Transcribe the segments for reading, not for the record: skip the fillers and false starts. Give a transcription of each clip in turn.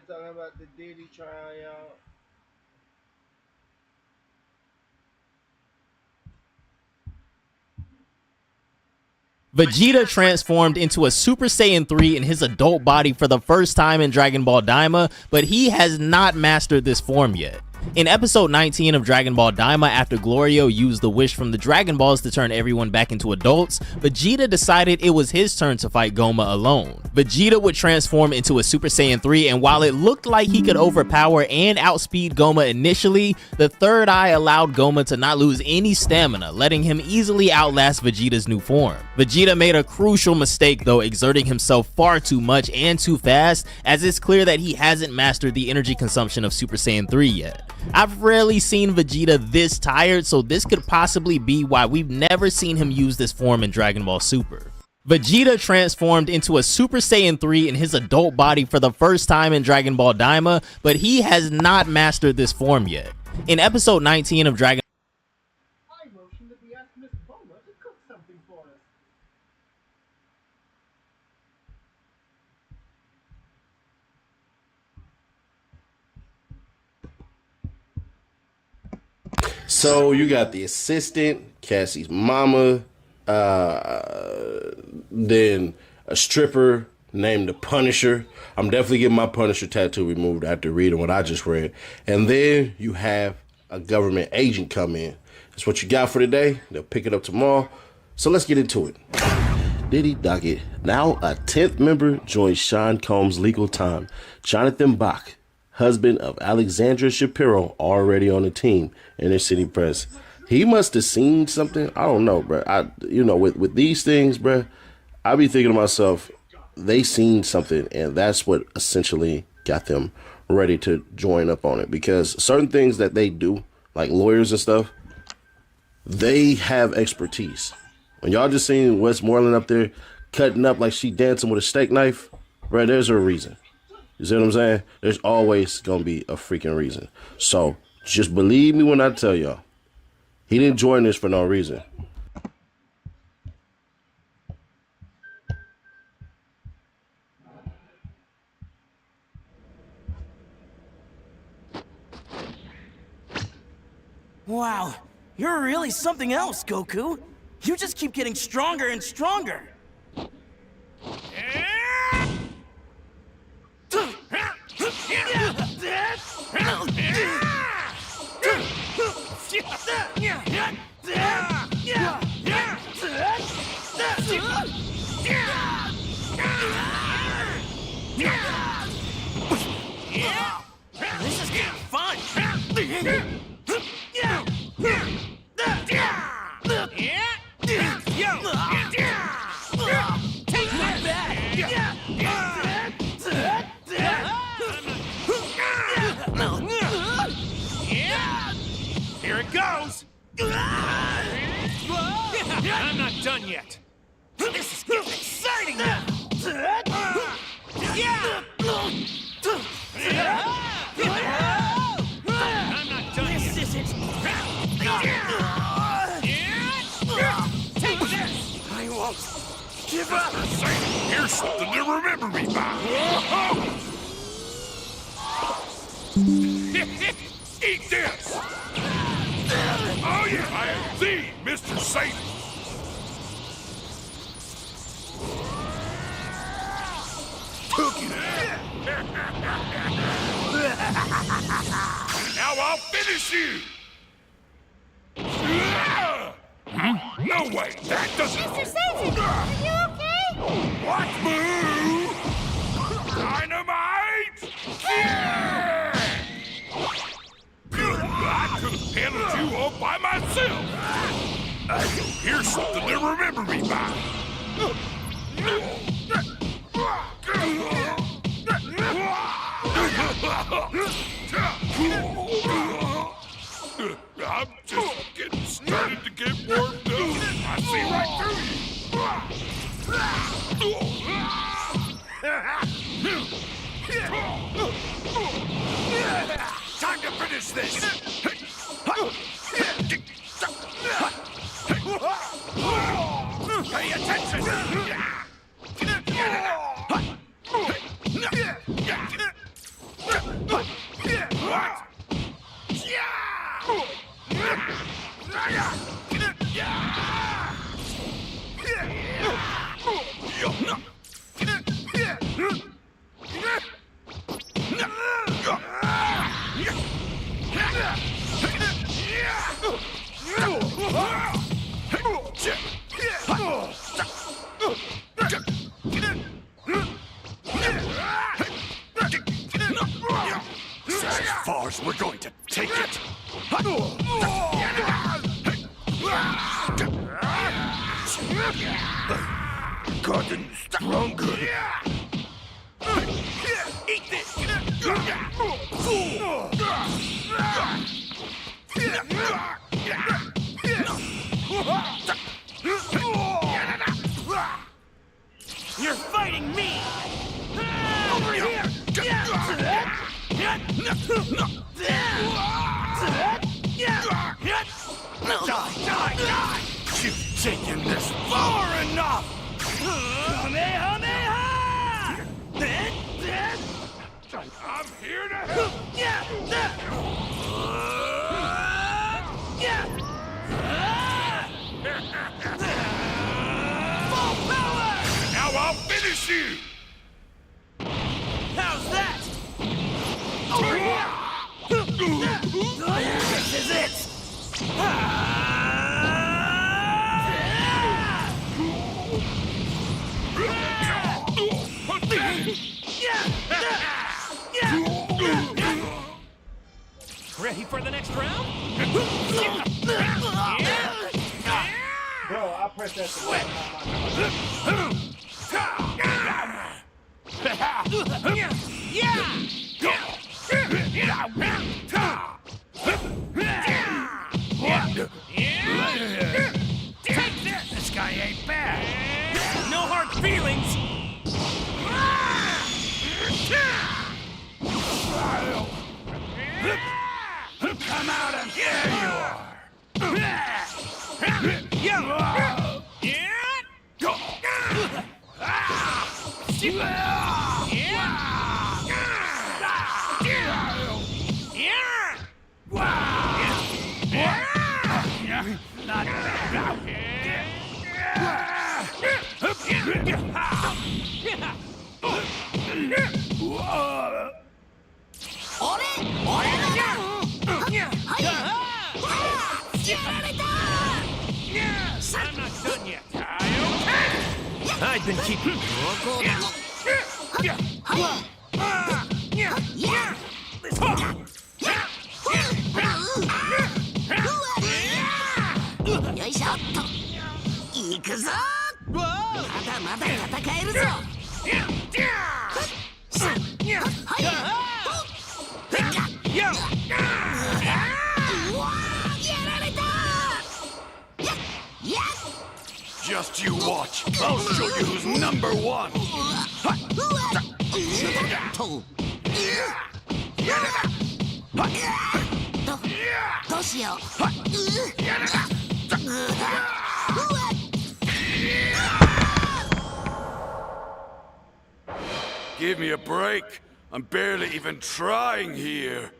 talking about the Diddy tryout. Vegeta transformed into a Super Saiyan 3 in his adult body for the first time in Dragon Ball Daima, but he has not mastered this form yet. In episode 19 of Dragon Ball Daima, after Glorio used the wish from the Dragon Balls to turn everyone back into adults, Vegeta decided it was his turn to fight Goma alone. Vegeta would transform into a Super Saiyan 3, and while it looked like he could overpower and outspeed Goma initially, the third eye allowed Goma to not lose any stamina, letting him easily outlast Vegeta's new form. Vegeta made a crucial mistake though, exerting himself far too much and too fast, as it's clear that he hasn't mastered the energy consumption of Super Saiyan 3 yet. I've rarely seen Vegeta this tired, so this could possibly be why we've never seen him use this form in Dragon Ball Super. Vegeta transformed into a Super Saiyan 3 in his adult body for the first time in Dragon Ball Daima, but he has not mastered this form yet. In episode 19 of Dragon I motion that we ask Miss Boma to cook something for us. So you got the assistant, Cassie's mama, then a stripper named the Punisher. I'm definitely getting my Punisher tattoo removed after reading what I just read. And then you have a government agent come in. That's what you got for today. They'll pick it up tomorrow. So let's get into it. Diddy Docket. Now a 10th member joins Sean Combs' legal time. Jonathan Bach, husband of Alexandra Shapiro, already on the team. Inner City Press. He must have seen something. I don't know, bro. With these things, bro, I be thinking to myself, they seen something, and that's what essentially got them ready to join up on it. Because certain things that they do, like lawyers and stuff, they have expertise. When y'all just seen Westmoreland up there cutting up like she dancing with a steak knife, bro, there's a reason. You see what I'm saying? There's always gonna be a freaking reason. So just believe me when I tell y'all, he didn't join this for no reason. Wow, you're really something else, Goku. You just keep getting stronger and stronger. This is getting fun. Take my back. Here it goes! I'm not done yet. This is getting exciting now. I'm not done This yet. isn't. Take this! I won't give up. Here's something to remember me by. Eat this! Oh yeah, I am the Mr. Satan! Cookie! Now I'll finish you! No way, that doesn't... Mr. Satan, are you okay? What move? Dynamite! Yeah! I could have handled you all by myself. Here's something to remember me by. I'm just getting started to get warmed up. I see right through you. Time to finish this. Pay attention. As far as we're going to take it. Gotten stronger. Eat this. You're fighting me! Over here! Die! You've taken this far enough! I'm here to help! Full power! Now I'll finish you! How's that? Over here! This is it! Ready for the next round? Bro, I pressed that switch. Take this! This guy ain't bad! No hard feelings! Come out and here you are! Not bad. I'm not done yet. I've been keeping. Just you watch. I'll show you who's number one. Give me a break. I'm barely even trying here.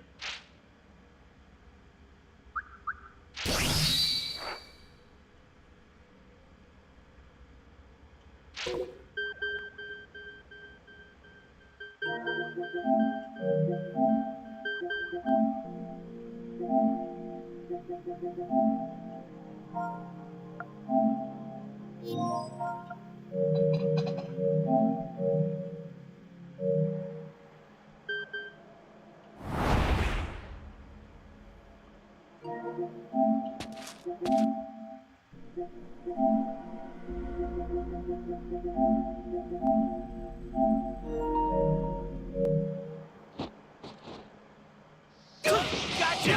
Gotcha!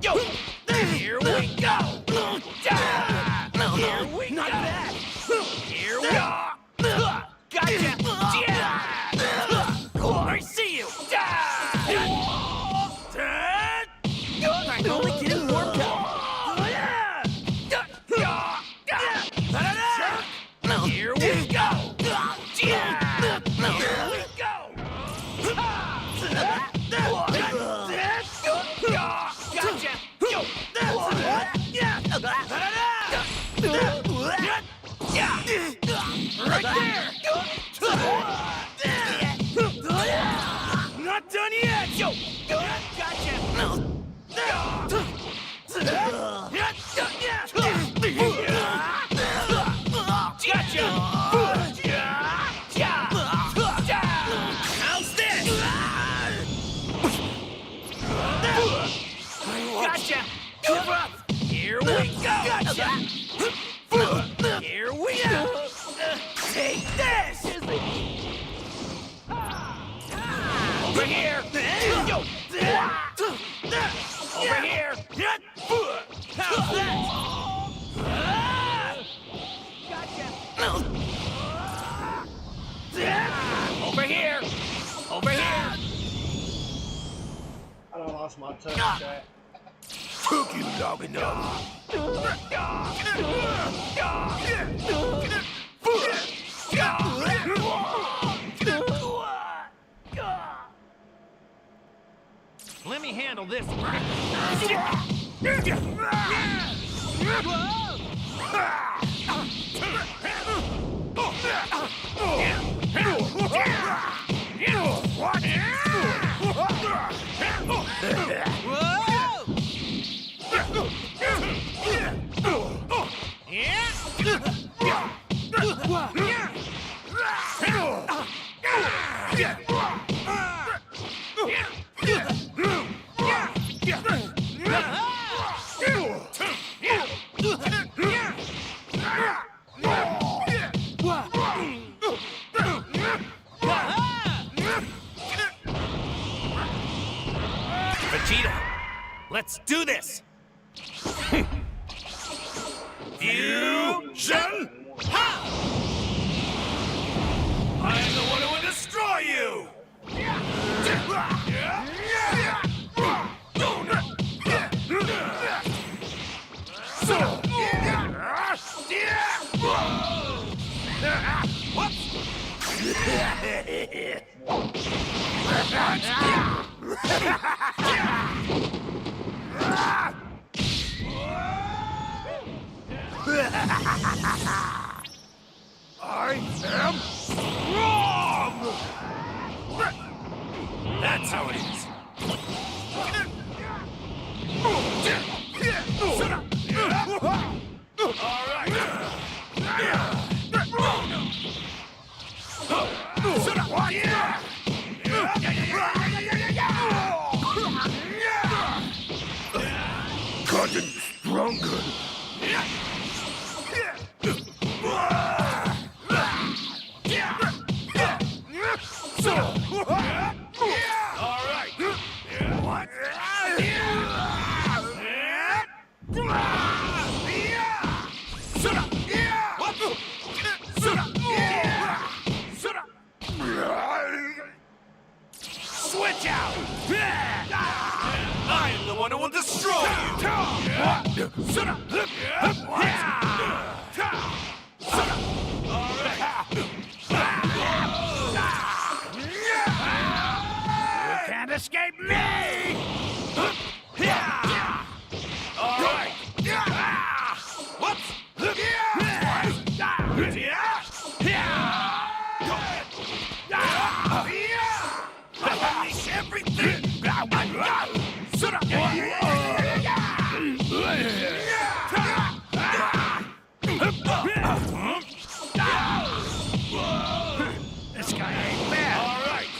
Yo! Here we go! Here we go! Not bad! Here we go! Gotcha! I see you! I'm only getting warmed up! Here we go! Here we go! Gotcha! Gotcha! Give up! Here we go! Gotcha! Here we go! Take this! Over here! Over here! How's that? Gotcha! Over here! Over here! I done lost my touch, chat. Took you long enough. Let me handle this. Vegeta, let's do this! Fusion! I am the one who will destroy you! I am strong! That's how it is. All right. Gotten stronger. All right. What? Switch out! I am the one who will destroy you! You can't escape me! All right! Whoops! Unleash everything! This guy ain't bad. All right.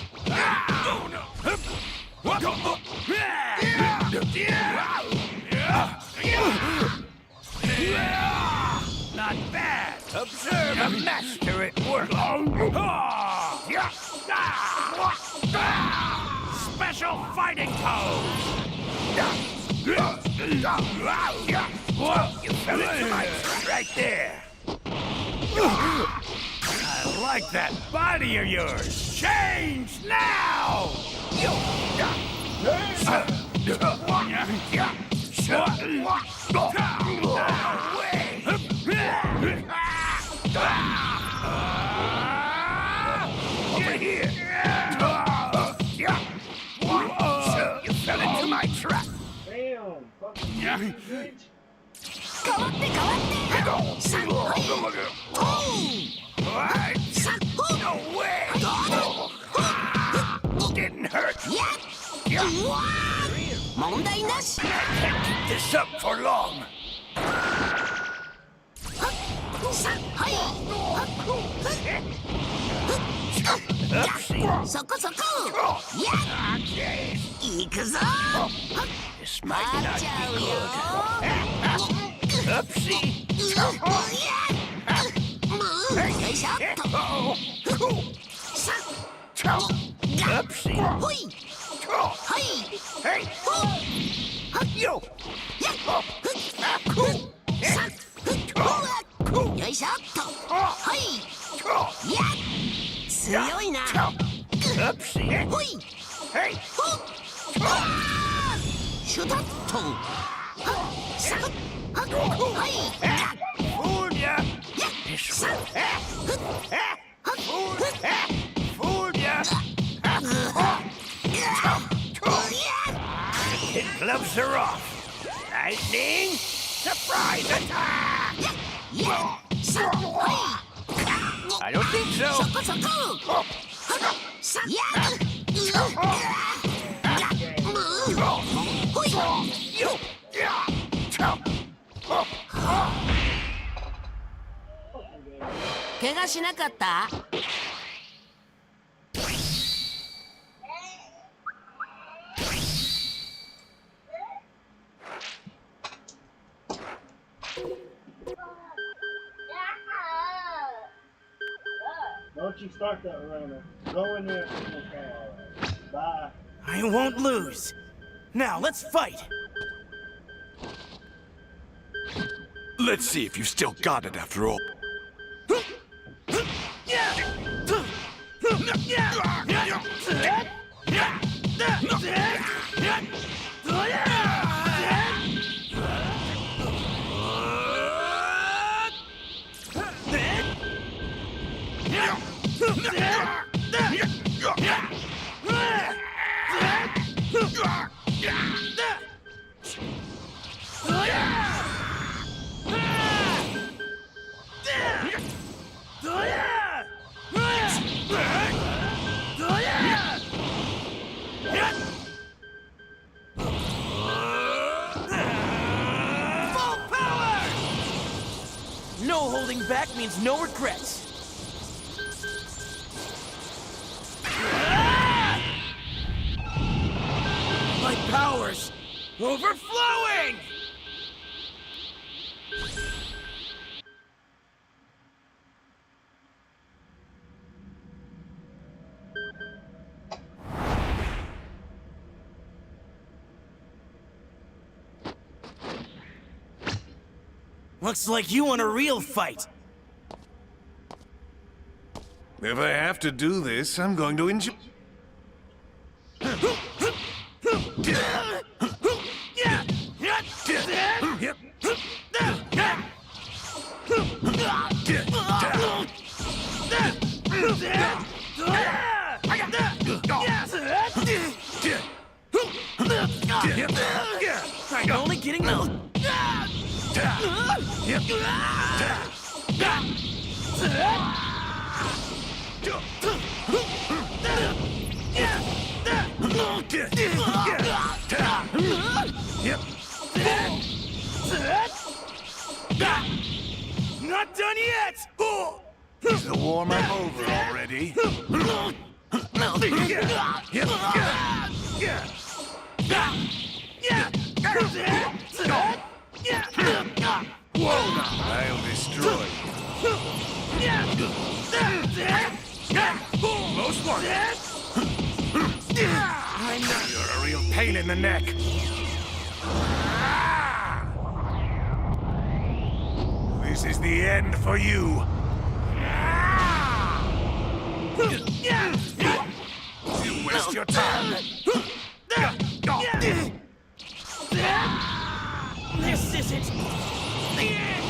Not bad. Observe a master at work. Special fighting pose. You fell into my trap right there. I like that body of yours. Change now! Over here. You fell into my trap. Damn, fucking bitch. 変わって変わってさっほいトーンさっほ No way! Getting hurt. やっうわー問題なし Can't keep this up for long. さっほいそこそこやっいくぞ This might 待 not っちゃう be よ good. Oopsie. よいしょっと Uh-oh. さ Oopsie. ほいはい Hey. ほ Yo. やっささほわよいしょっとはいやっ強いな Oopsie. ほい Hey. ほあーシュタッとはっさはっはいやっ Fooled ya. やっさふっはっふっ Fooled ya. やっ Kid gloves are off. Lightning. Surprise attack. やっさは I don't think い so. そこそこはっさやっほい Yo. Yeah. 怪我しなかった Don't you start that runner. Go in there. Okay, all right. Bye. I won't lose. Now let's fight. Let's see if you still got it after all. Full power! No holding back means no regrets. My powers overflowing! Looks like you want a real fight. If I have to do this, I'm going to enjoy. I'm only getting those. Not done yet! Is the warm-up over already? I'll destroy you. Most wanted. I know you're a real pain in the neck. This is the end for you. You waste your time. This isn't the end.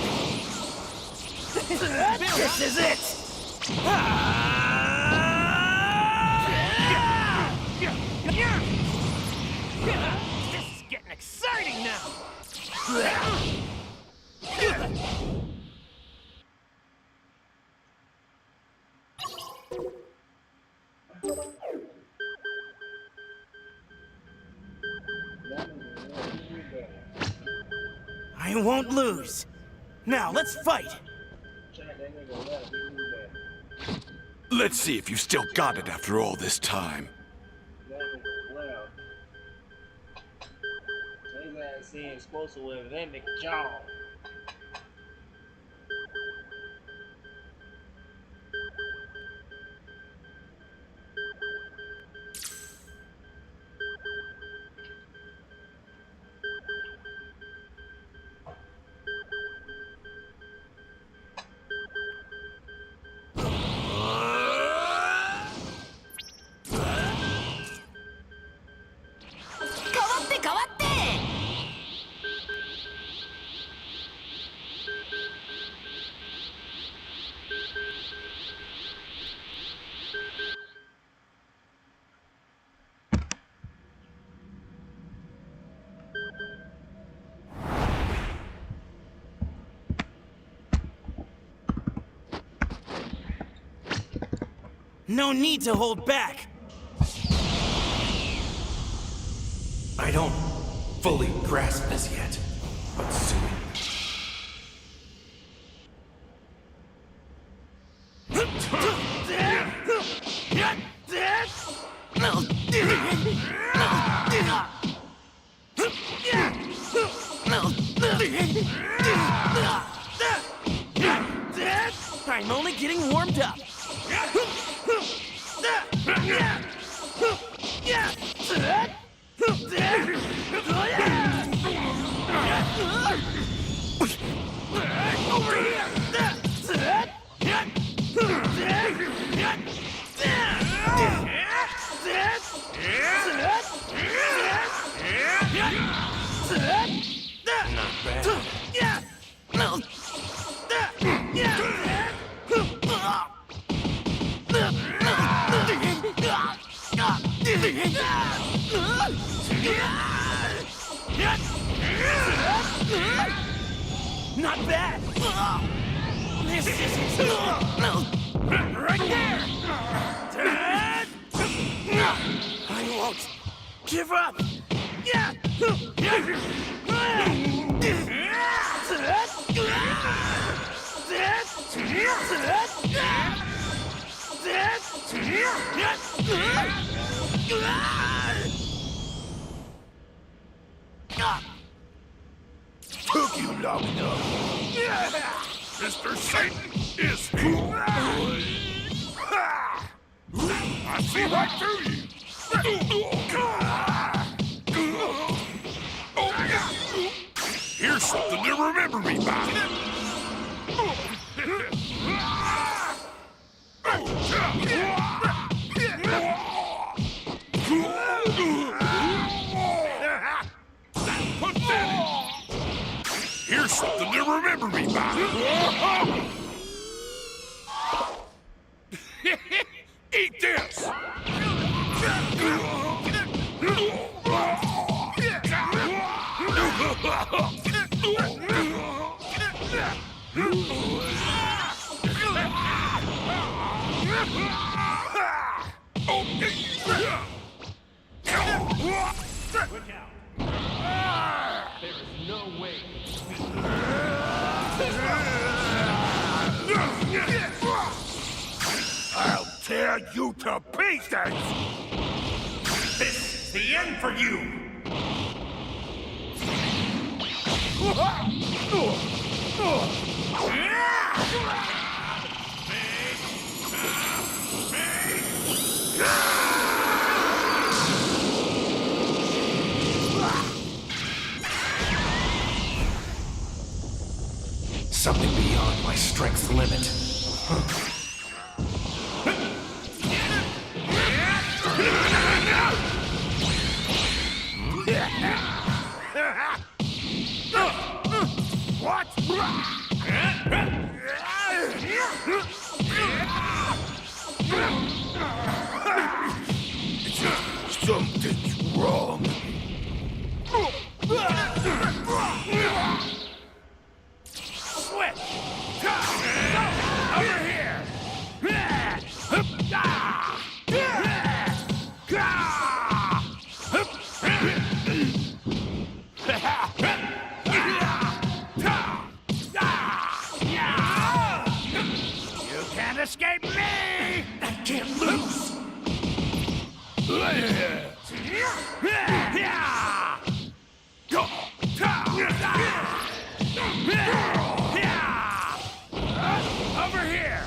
This is it. This is getting exciting now. I won't lose. Now let's fight. Let's see if you still got it after all this time. seeing explosive with that nigga jaw. No need to hold back. I don't fully grasp this yet, but soon. I'm only getting warmed up. Over here! Not bad. Not bad. This is right there. I won't give up. Took you long enough. Mr. Satan is cool. I see right through you. Here's something to remember me by. Here's something to remember me by. Eat this. Look out. There is no way. I'll tear you to pieces! This is the end for you! Something beyond my strength's limit. What? Something's wrong. Switch. Go. Over here. You can't escape me! I can't lose! Go! Over here!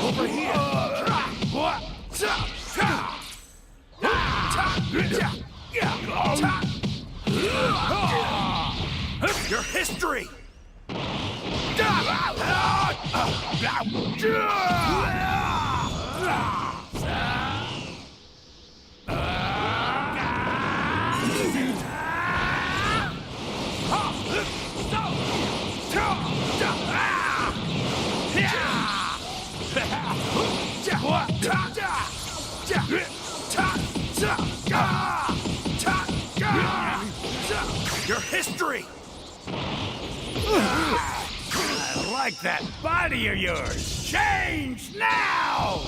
Over here! Your history! Your history! I like that body of yours! Change now!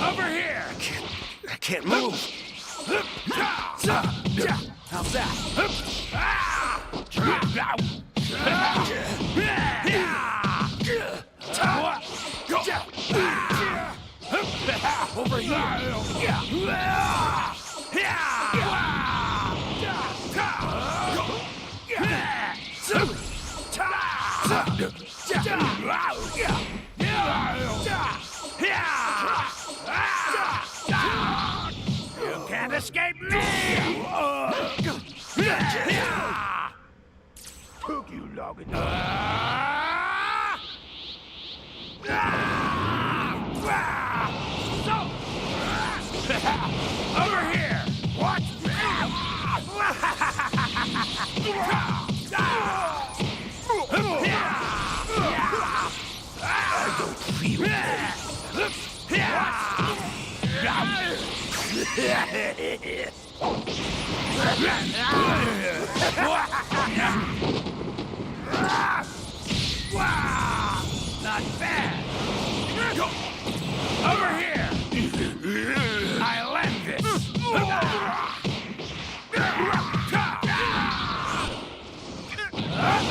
Over here! I can't move. How's that? Over You can't escape me! Took you long Over here! Watch Not bad! Over here! I land this!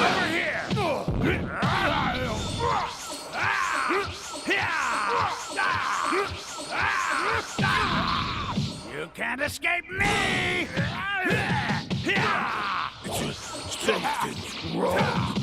Over here! You can't escape me! Something's wrong.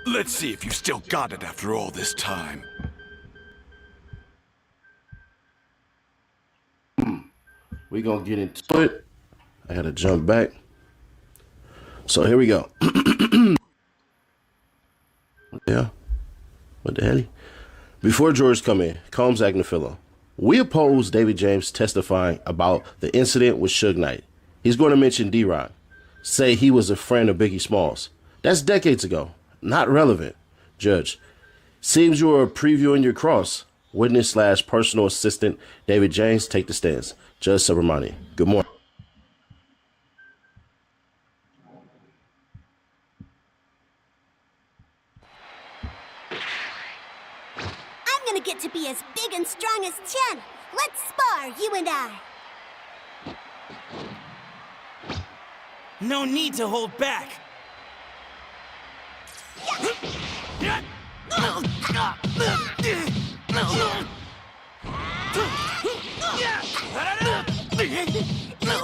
Let's see if you still got it after all this time. We gonna get into it. I gotta jump back. So here we go. Yeah. What the hell? Before George come in, Combs Agnafilo. We oppose David James testifying about the incident with Suge Knight. He's going to mention D-Rock. Say he was a friend of Biggie Smalls. That's decades ago. Not relevant. Judge. Seems you are previewing your cross. Witness / personal assistant David James, take the stands. Judge Subramani. Good morning. I'm gonna get to be as big and strong as Chen. Let's spar, you and I. No need to hold back. It's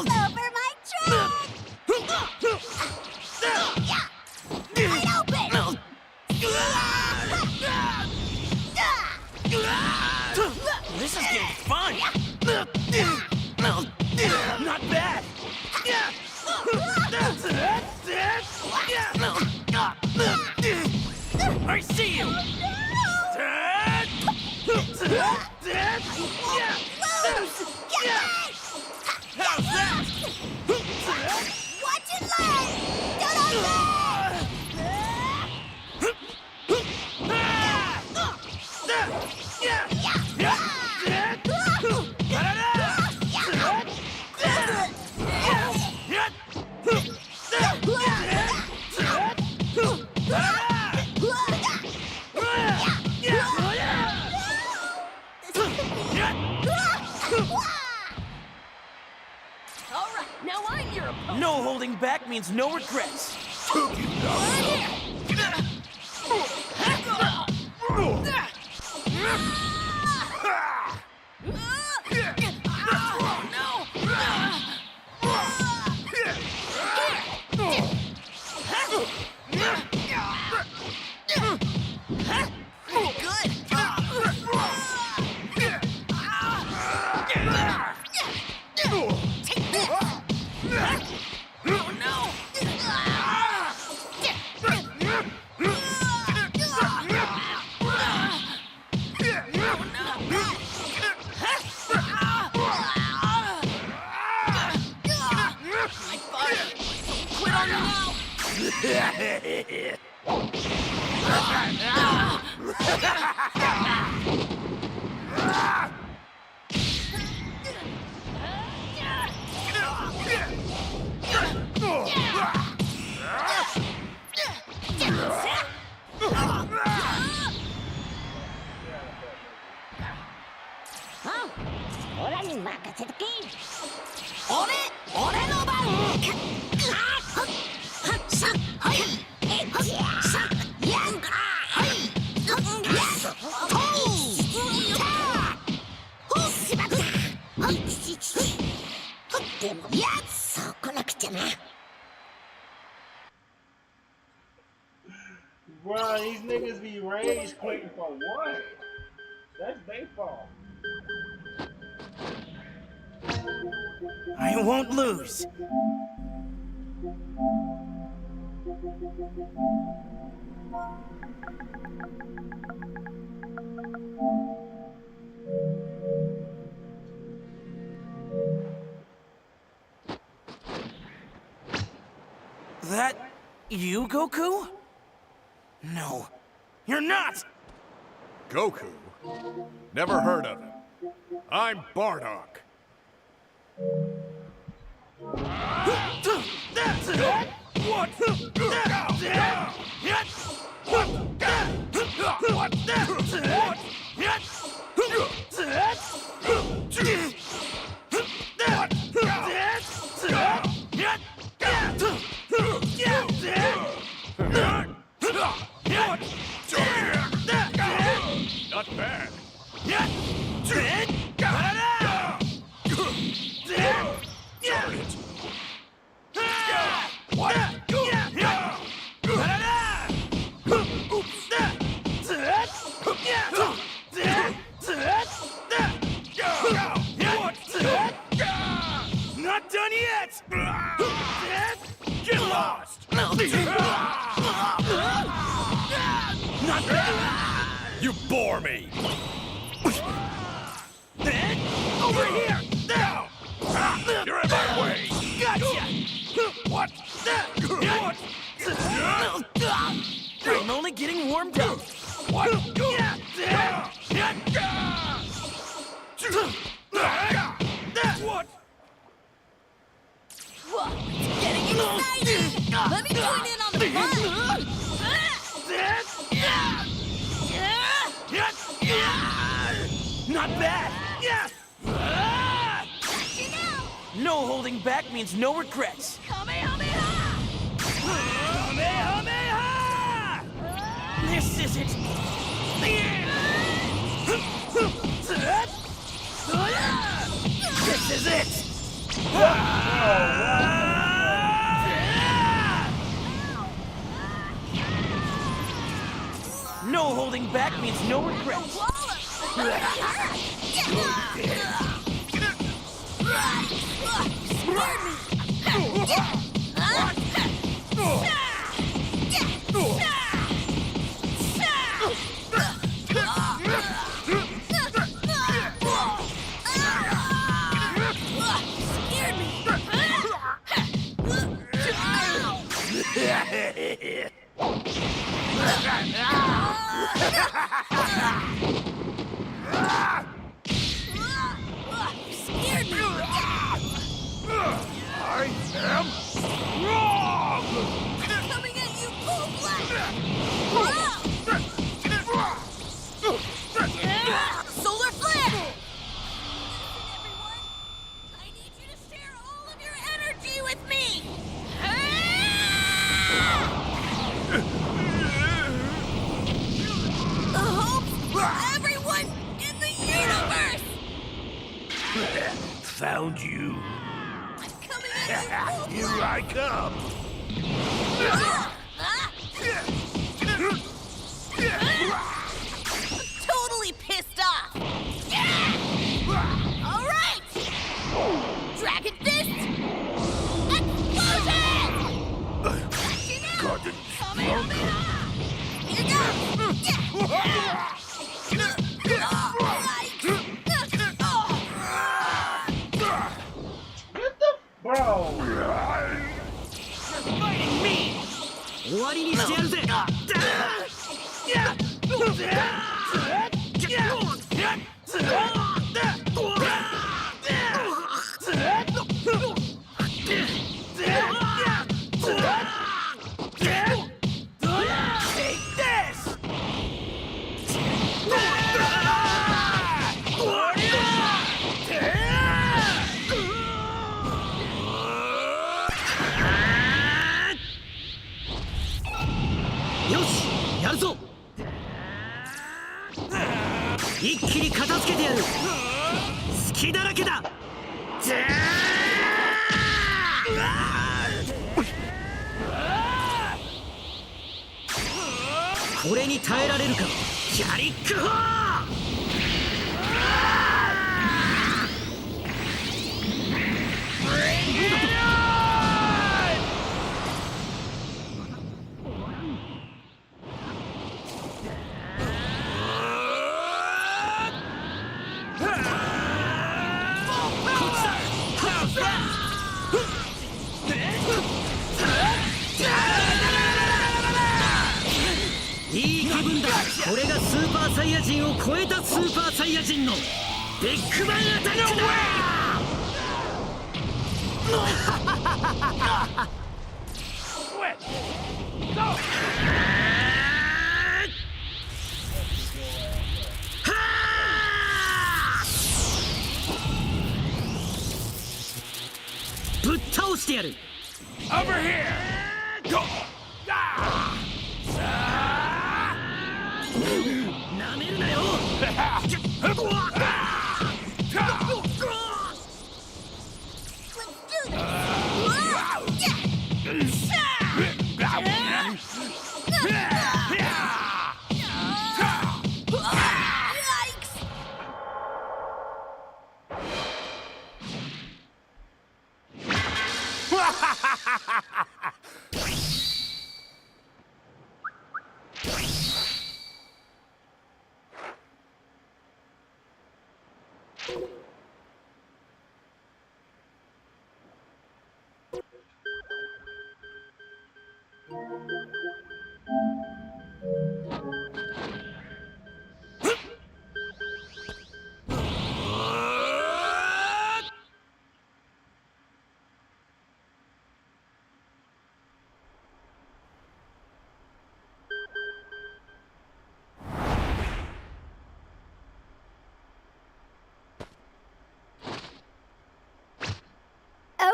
over my track! Wide open! This is getting fun. Not bad! I see you! How's that? Watch your leg! All right, now I'm your opponent. No holding back means no regrets. Bro, these niggas be rage quitting for what? That's their fault. I won't lose. That you, Goku? No, you're not! Goku? Never heard of him. I'm Bardock. What? Not bad. Not done yet! Get lost! Not bad! You bore me! Over here! Now! You're in my way! Gotcha! What? I'm only getting warmed up. What? What? Whoa, it's getting exciting. Let me join in on the fun. Not bad. No holding back means no regrets. Kamehameha! Kamehameha! This is it. This is it. No holding back means no regrets. Solar flare! Everyone, I need you to share all of your energy with me! The hope for everyone in the universe! Found you. I'm coming at you! Here I come. Totally pissed off! Alright! Dragon Fist! Explosion! Kamehameha! Here Bro! Fighting me. 終わりにしてやるぜ Take this!よしやるぞ一気に片付けてやる隙だらけだこれに耐えられるかキャリックホーいい気分だこれがスーパーサイヤ人を超えたスーパーサイヤ人のビッグバンアタックだぶっ倒してやる Over here! Go! Ah! なめるなよ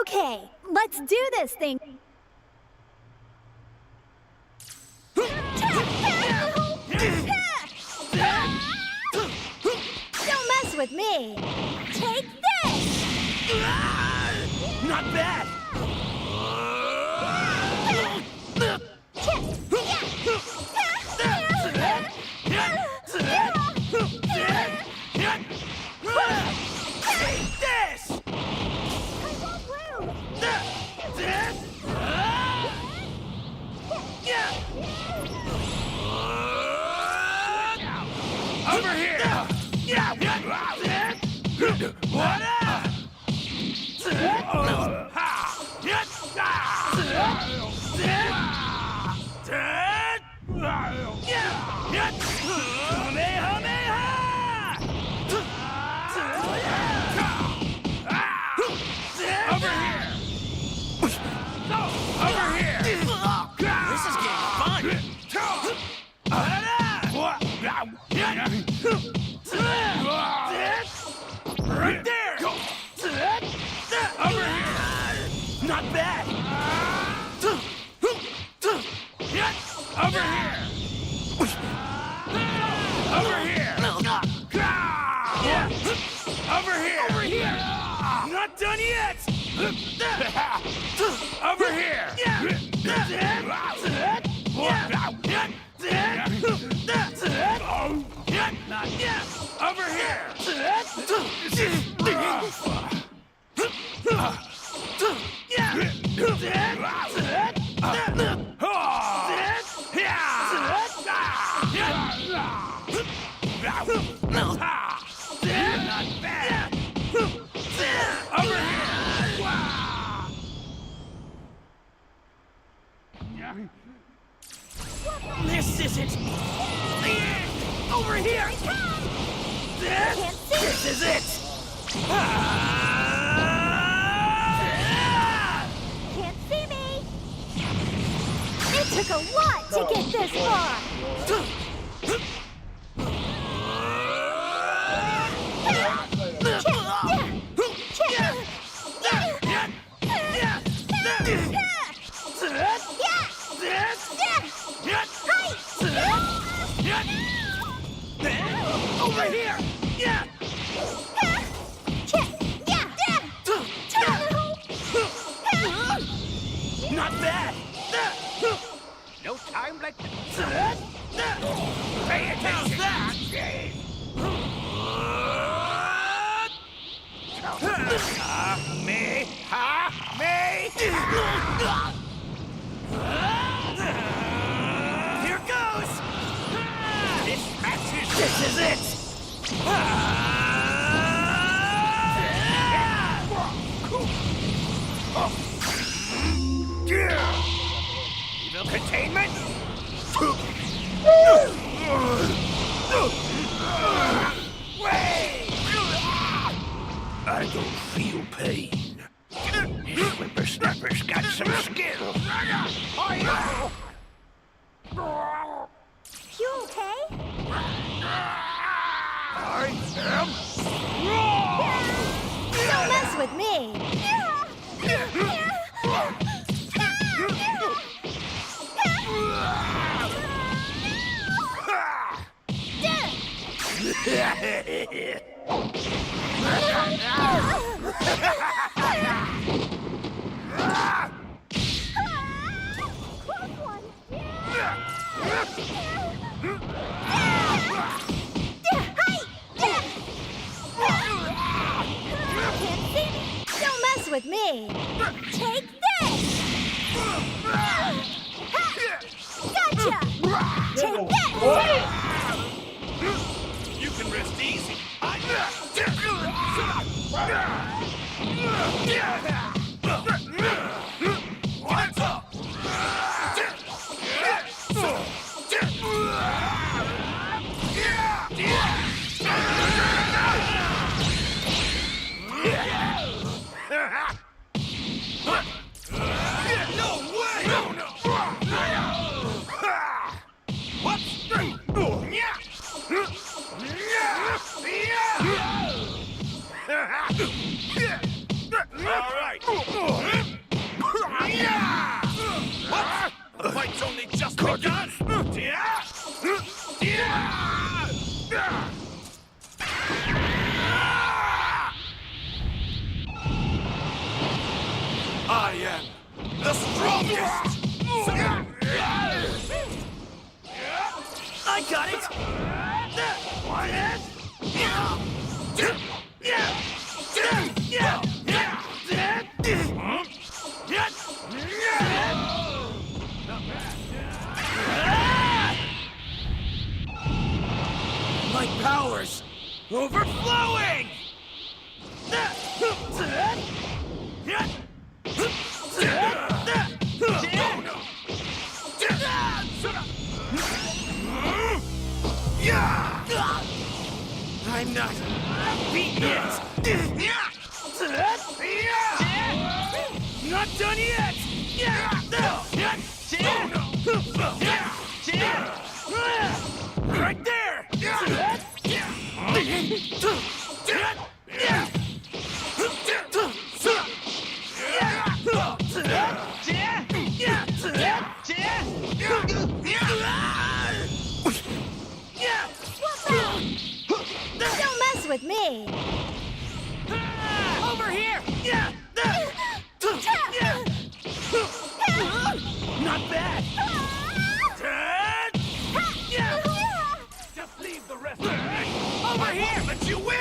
Okay, let's do this thing. Don't mess with me. Take this. Not bad! Take this! done yet! Over here! Not yet! Over here! Not bad! Over here! This isn't... Over here! This is it! Can't see me! It took a lot to get this far! Over here! Yeah! Not bad! No time like Pay attention! me! Ha! Me! Here goes! This matches! This is it! Evil containment! Wait! I don't feel pain. This whippersnapper's got some skill. You okay? I am Don't mess with me! Don't mess with me! Take this! Gotcha! Take this! You can rest easy. What's up? No way! No! Whoops! All right. What? The fight's only just begun. I am the strongest. I got it! My powers overflowing! I'm not beaten yet! Not done yet! Right there! Don't mess with me! Over here! Not bad. Just leave the rest of me over here, but you win.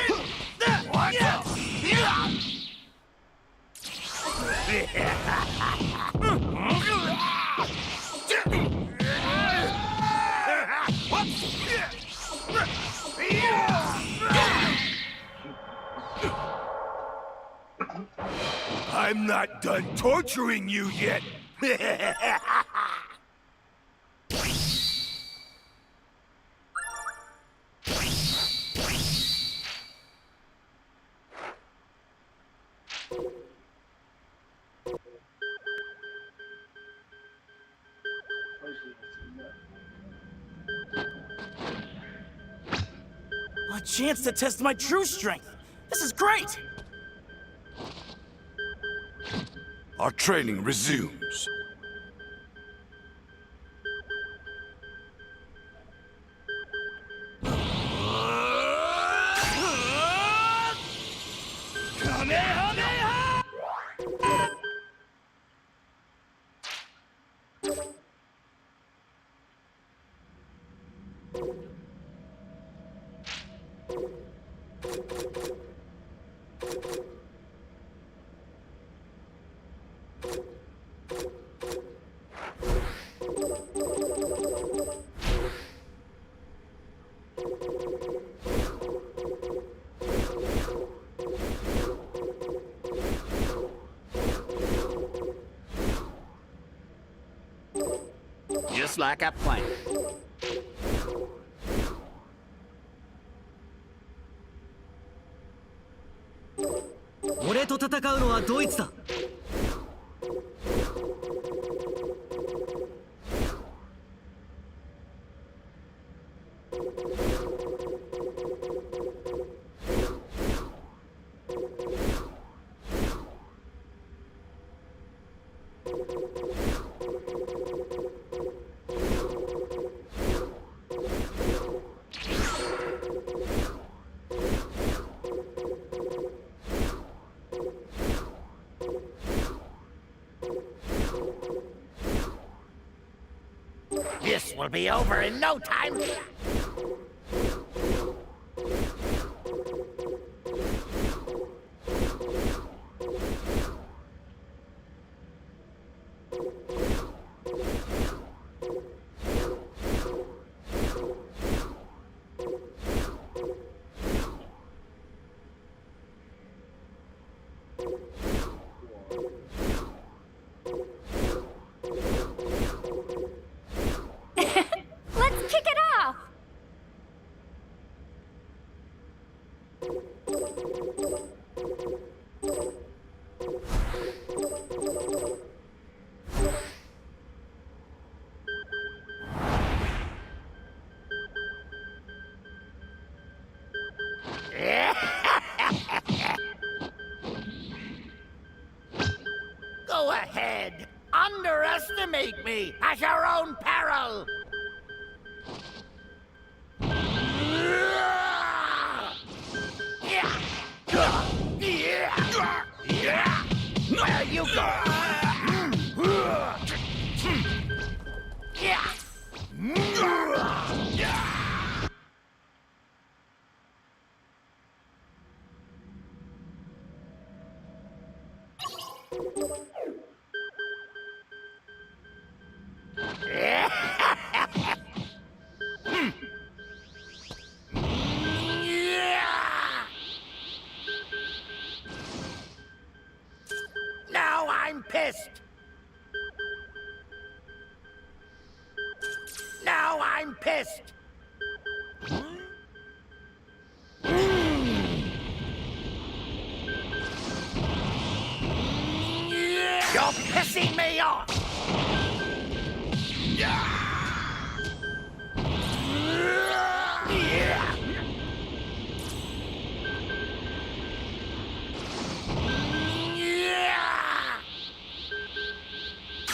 I'm not done torturing you yet. A chance to test my true strength. This is great. Our training resumes. Just like I planned. 俺と戦うのはドイツだ。This will be over in no time. Let's kick it off! Go ahead. Underestimate me at your own peril. There you go. Now I'm pissed. Now I'm pissed. You're pissing me off.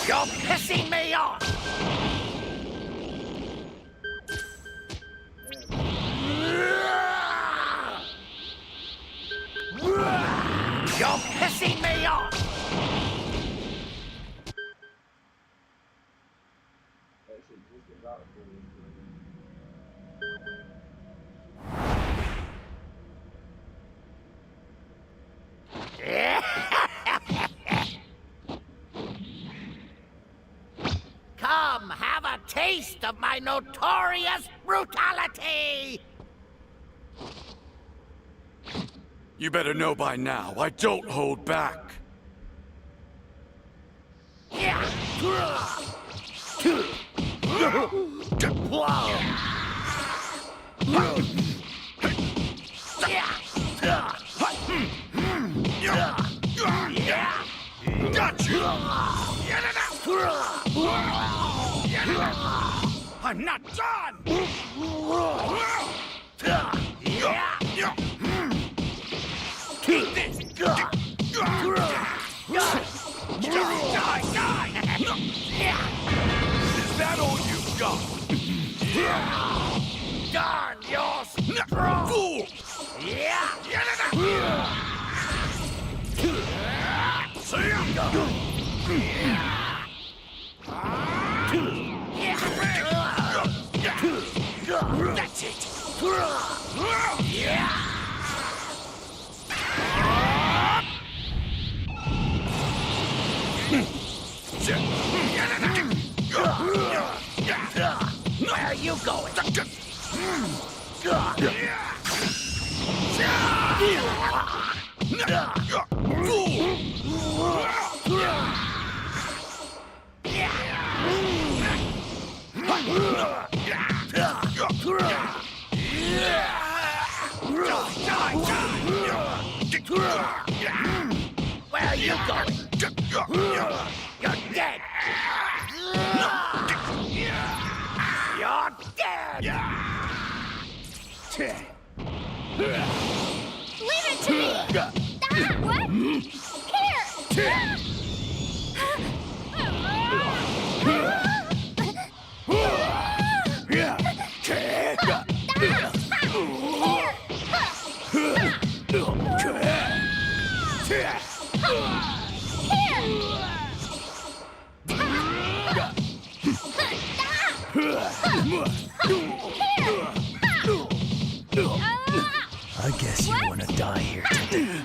You're pissing me off! You're pissing me taste of my notorious brutality! You better know by now, I don't hold back. I'm not done! Eat this! Die! Is that all you've got? Darn, you're strong! Fool! That's it! Where are you going? Where are you going? You're dead! You're dead! Leave it to me! What? Here! I guess you want to die here today.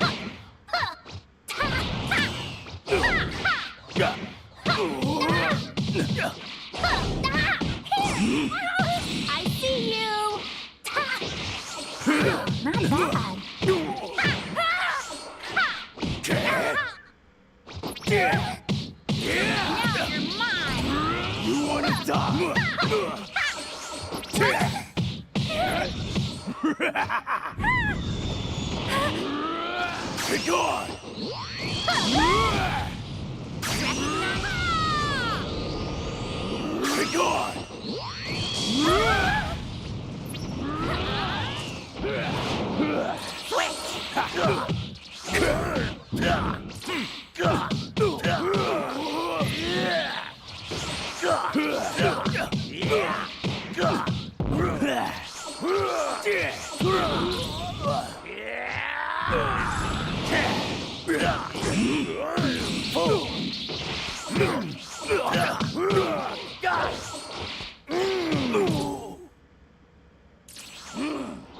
I see you! Not bad. Now you're mine! You want to die? Be gone! Be gone!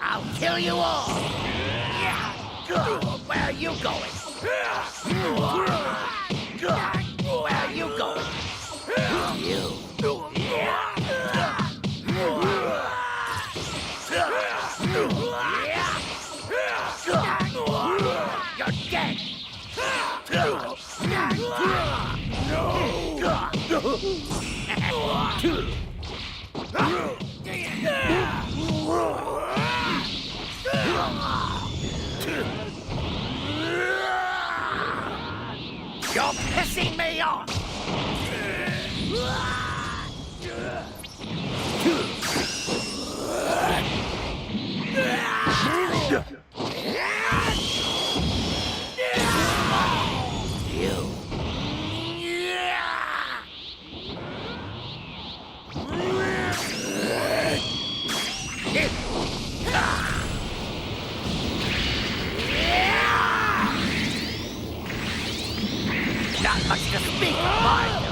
I'll kill you all! Where are you going? Where are you going? You're dead! You're pissing me off! Not much to speak of, are you?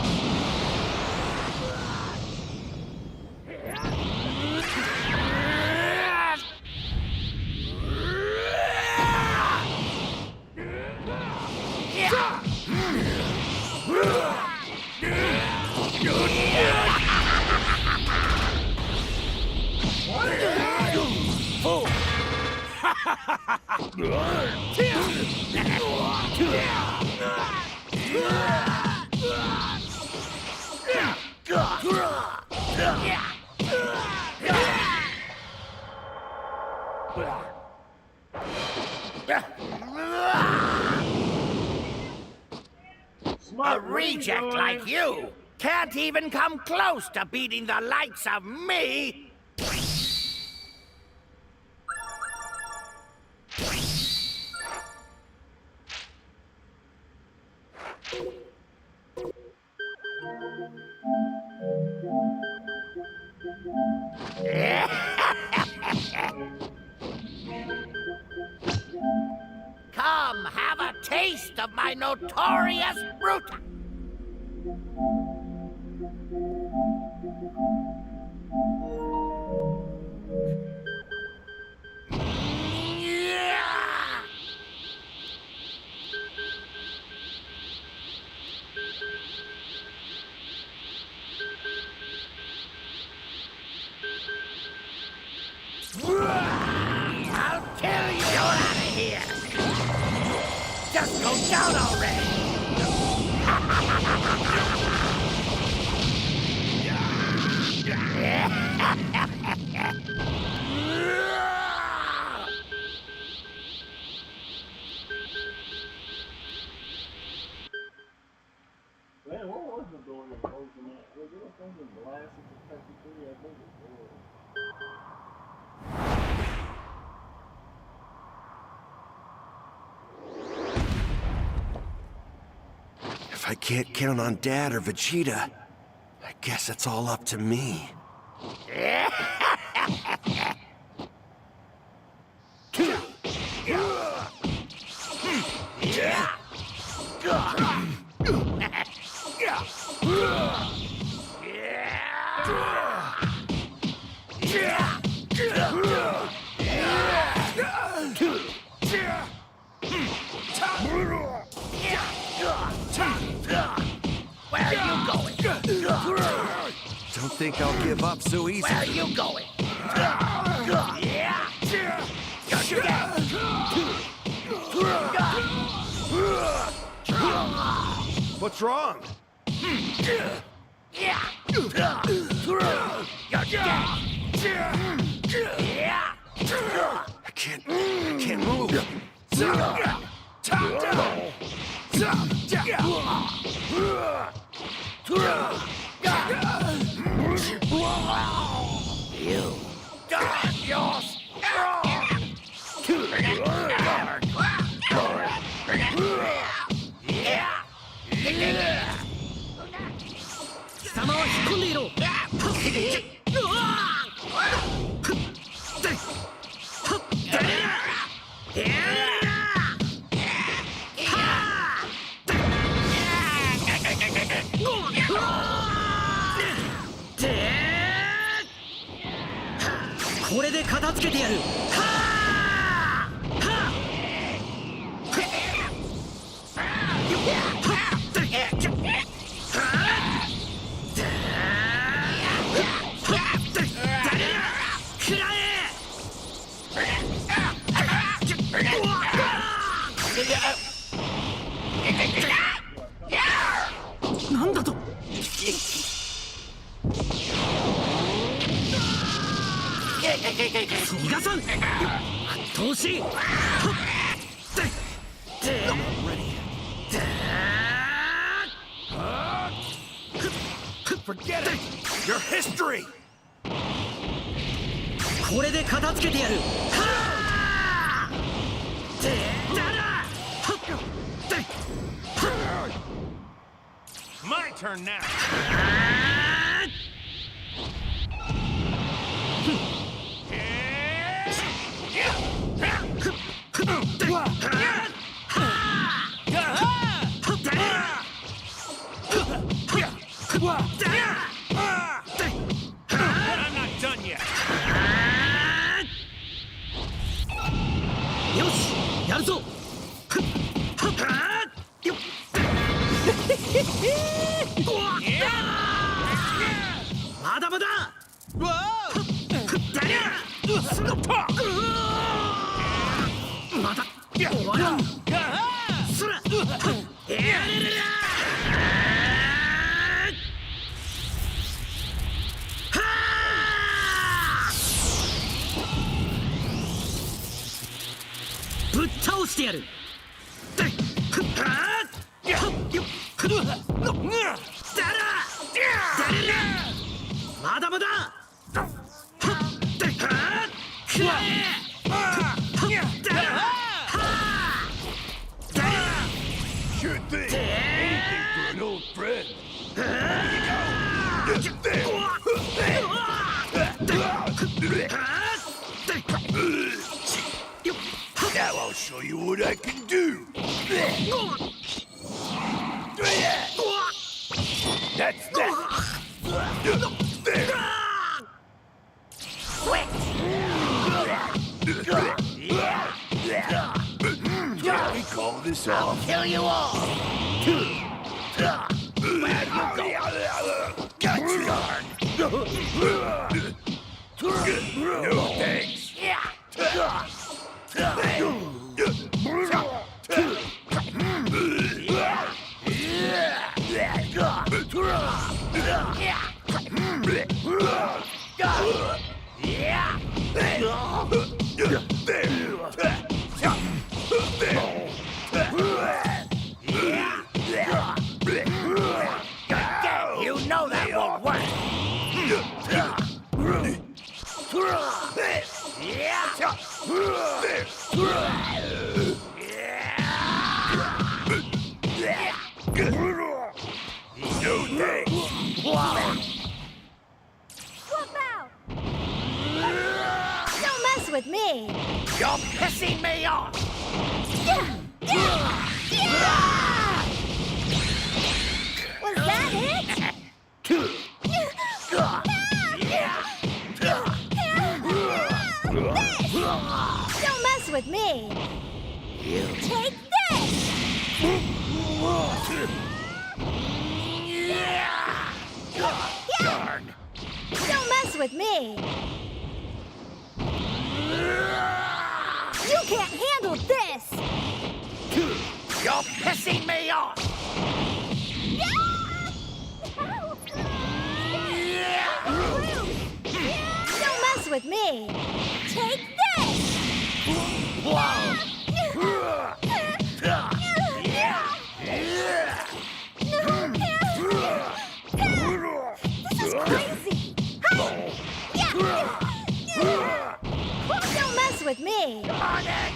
A reject like you can't even come close to beating the likes of me. Come, have a taste of my notorious brute. I'll tell you you're out of here. Just go down already. Man, what was the door that closed in that? Was it something glass at the 33? I think it was. If I can't count on Dad or Vegeta, I guess it's all up to me. Where are you going? Don't think I'll give up so easy. Where are you going? What's wrong? I can't move. You thought you're strong. 貴様は引っ込んでいろ。これで片付けてやる。なんだと。逃がさん。投資。Forget it! Your history! これで片付けてやる。My turn now! I'm not done yet! よし、やるぞ。まだまだ。やる。まだまだ。Sure thing. Anything for an old friend. Here you go. Now I'll show you what I can do. That's that. We call this off. Kill you all! Where you go? Got you! No thanks. Yeah! You know that won't work! No thanks. Swap out! Don't mess with me! You're pissing me off! Was that it? Don't mess with me! Take this! Darn! Don't mess with me! You can't handle this! You're pissing me off! Don't mess with me! Take this! This is crazy! Don't mess with me! On it!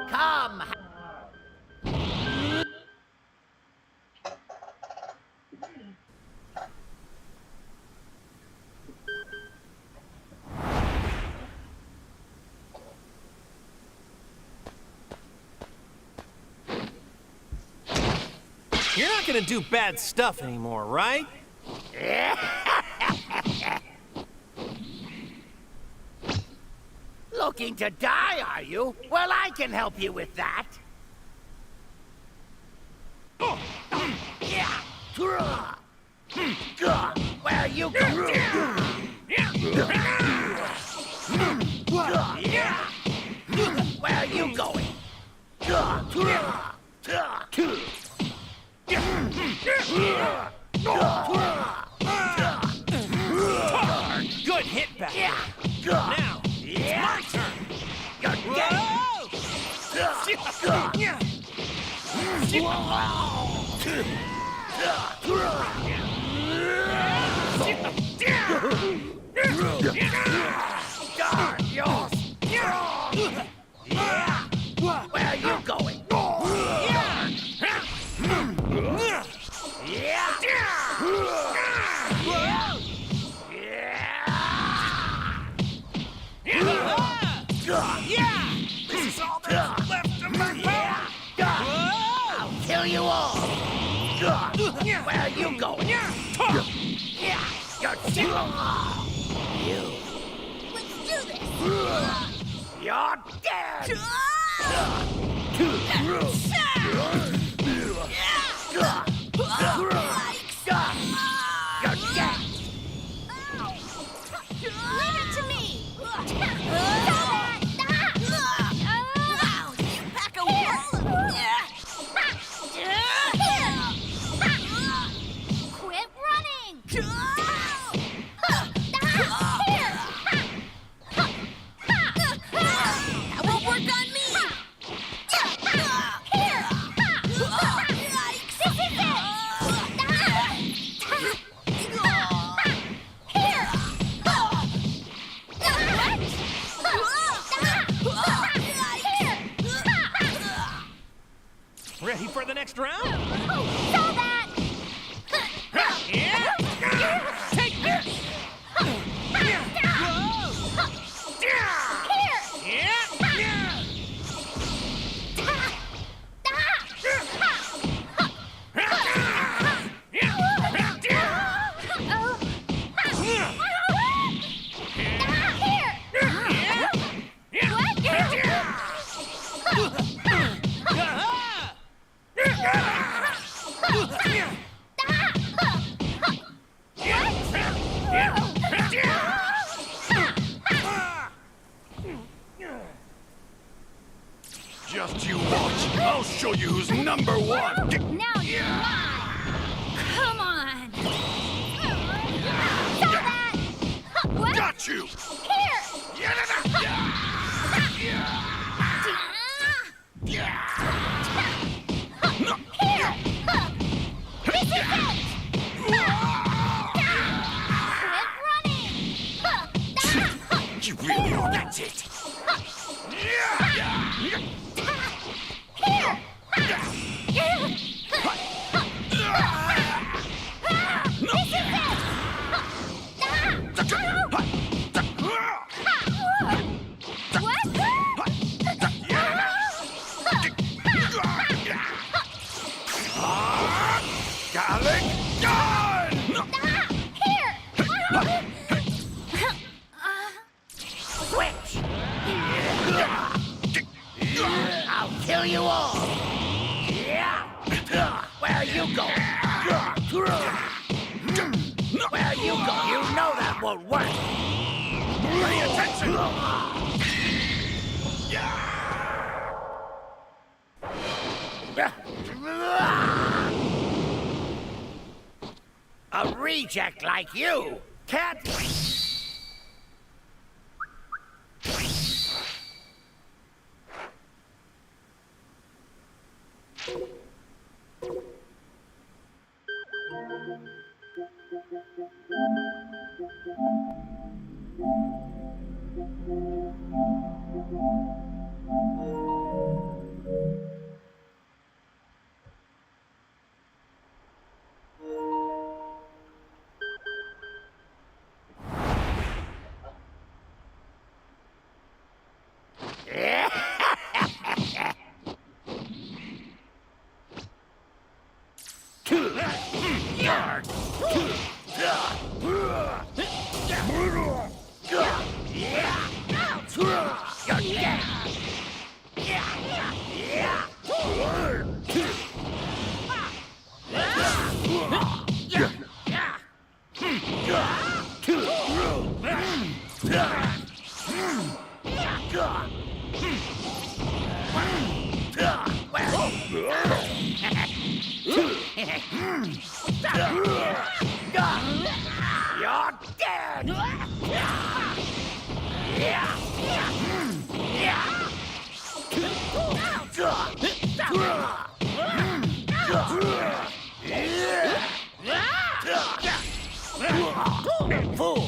Come! You're not gonna do bad stuff anymore, right? Looking to die, are you? Well, I can help you with that. Where are you going? Where are you going? Good hit back. Now, it's my turn. You're dead. Darn, you're strong! Yeah! Where are you going? This is all that's left of my power! I'll kill you all! Where are you going? You're You! Let's do this! You're dead! You're dead! Leave it to me! You pack a wall of... Quit running! That won't work on me! This is it! Ready for the next round? Saw that! Yeah! Take this! Here! Just you watch. I'll show you who's number one. Now you're mine! Come on! Saw that! What? Got you. Here! Here! This is it! Quit running! You really are. That's it. Here! This is it! What? Garlic gun! Here! Switch! I'll kill you all! Where are you going? Where are you going? You know that won't work! Pay attention! A reject like you can't... You're dead! Fool!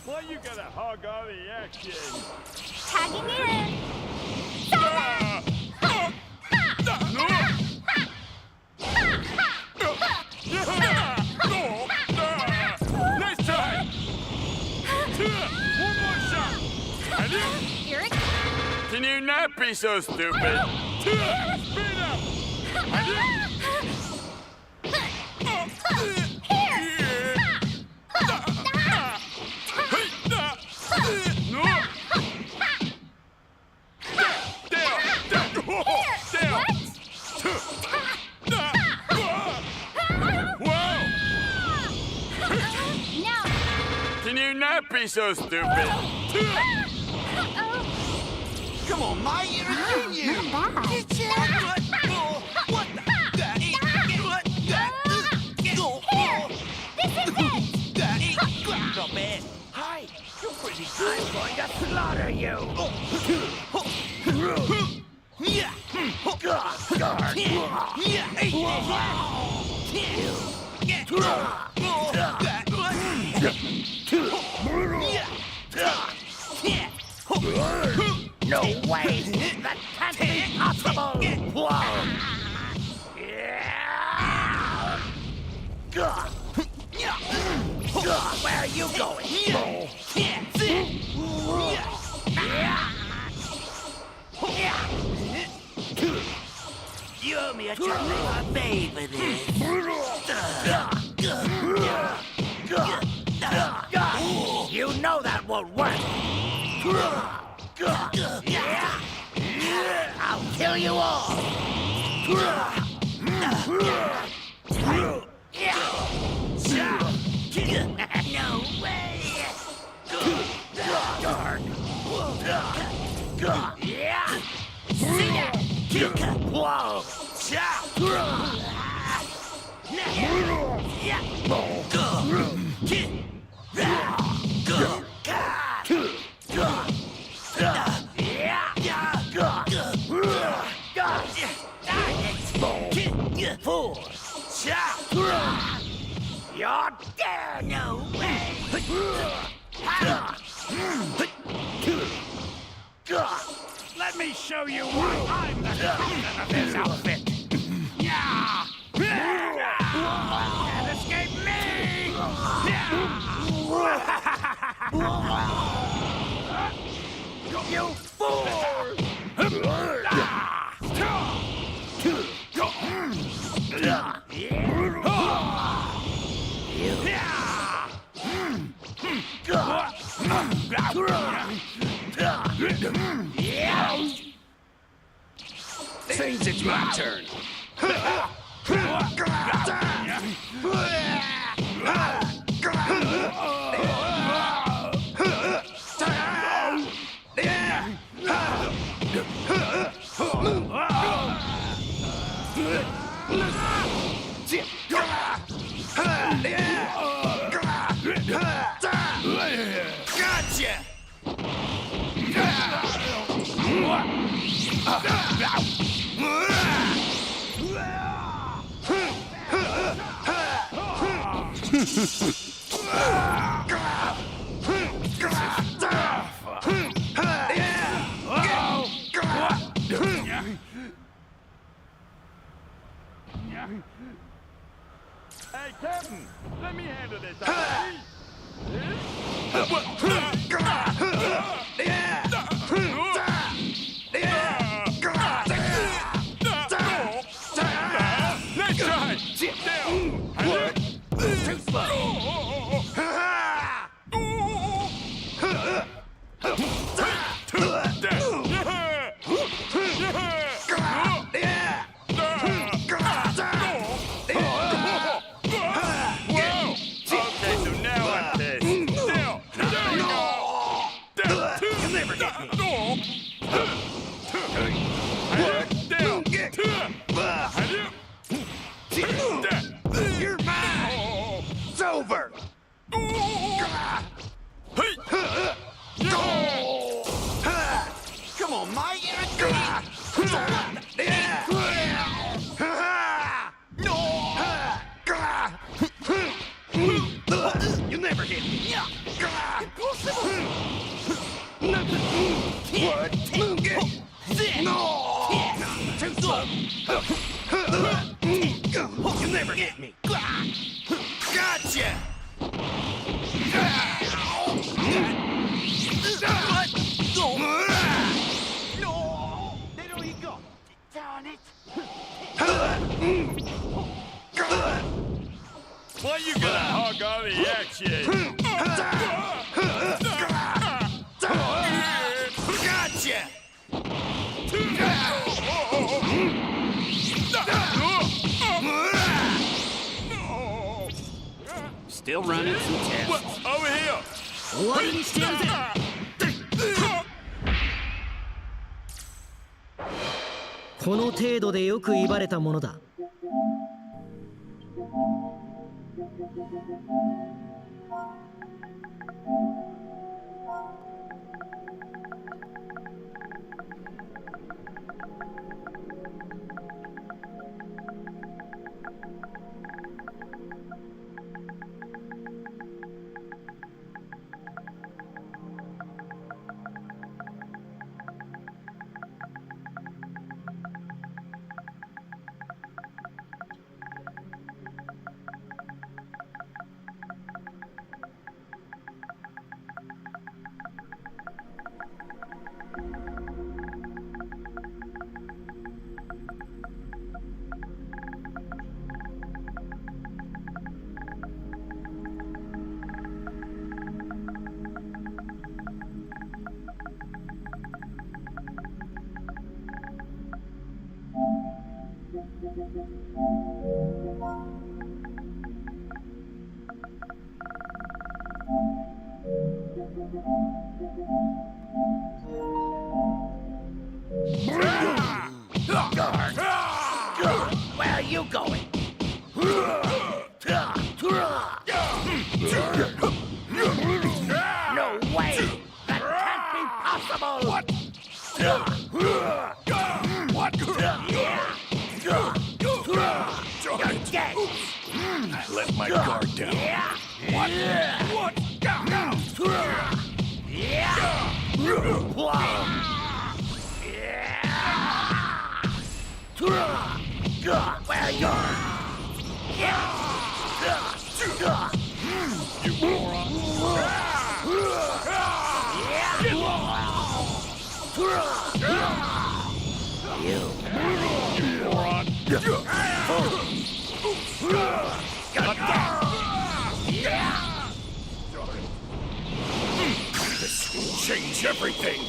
Why you gotta hog all the action? Tagging in. Nice try! One more shot! Here it comes. Can you not be so stupid? Speed up! Can you not be so stupid? Come on, Mike, you're a genius. Not bad. What the? Not bad. Hi, you're pretty good. I'm going to slaughter you. No way! That can't be possible! Where are you going? You owe me a chocolate buffet for this. You know that won't work. I'll kill you all. No way. Dark. Whoa. Fool! You're dead! No way! Let me show you why I'm the captain of this outfit! Can't escape me! You fool! Seems it's my turn. Gotcha! Hey, Captain, let me handle this. Nice try! Down! Too slow! Down! You're mine! It's over! Come on, Mike! You'll never hit me! What? No! Too slow! You'll never hit me! Gotcha! No! There you go! Darn it! Why you gonna hog all the action? Gotcha! Still running some tests. Over here! 終わりにしてやるぜ。この程度でよく威張れたものだ。Where are you going? No way! That can't be possible! What? You're dead! I let my guard down. What? Where are you? You moron! You moron! This will change everything!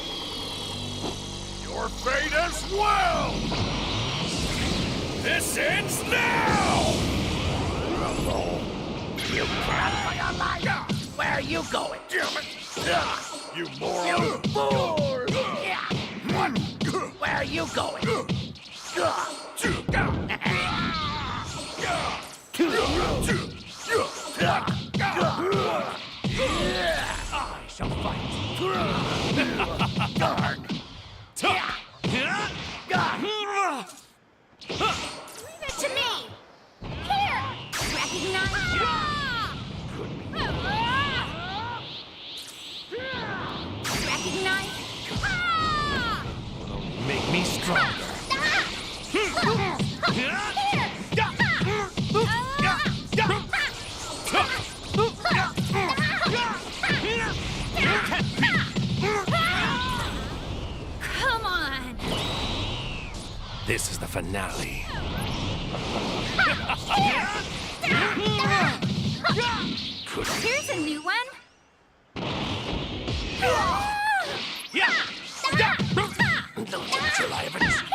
Your fate as well! This ends now! You run for your life! Where are you going? Damn it! You You moron! fool! What? Where are you going? I shall fight. Darn. Leave it to me! Here! Recognize... Recognize... Make me stronger! Come on! This is the finale. Here's a new one. Don't you till I haven't...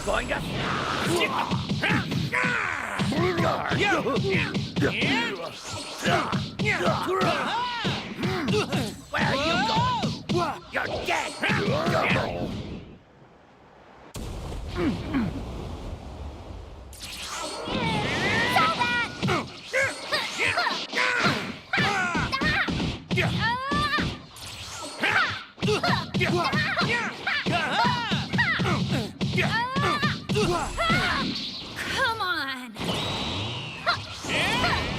going to... Where are you going? You're dead! Come on!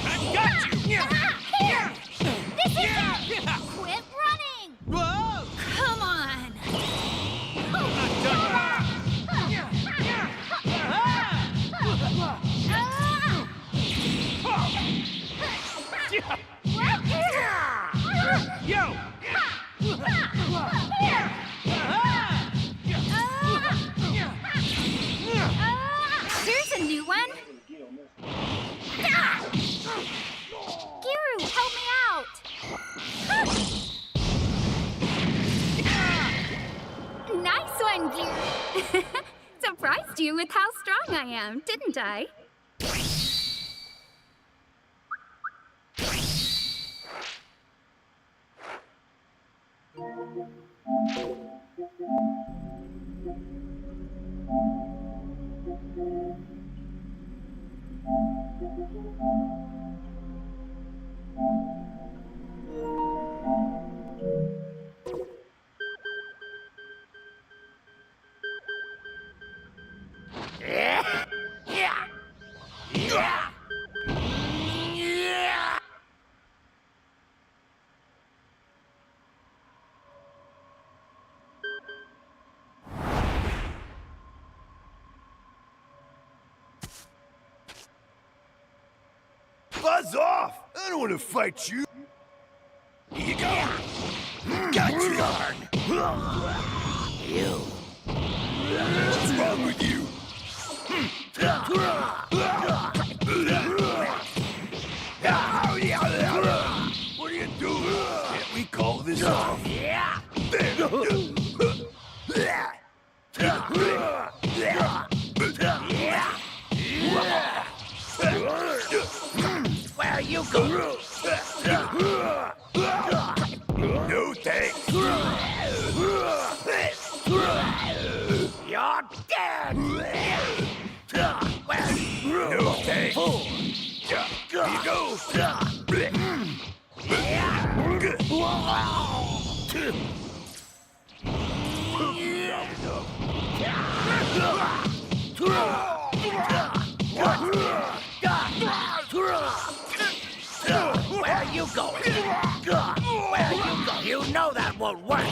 I got you! This is it! Quit running! Come on! Yo! Here's a new one. Giru, help me out! Nice one, Giru. Surprised you with how strong I am, didn't I? Buzz off! I don't want to fight you. Here you go. Got you. You. What's wrong with you? What are you doing? Can't we call this off? Yeah. Where are you going? No thanks. You're dead! Where? No thanks. Here you go. Where are you going? Where are you going? You know that won't work.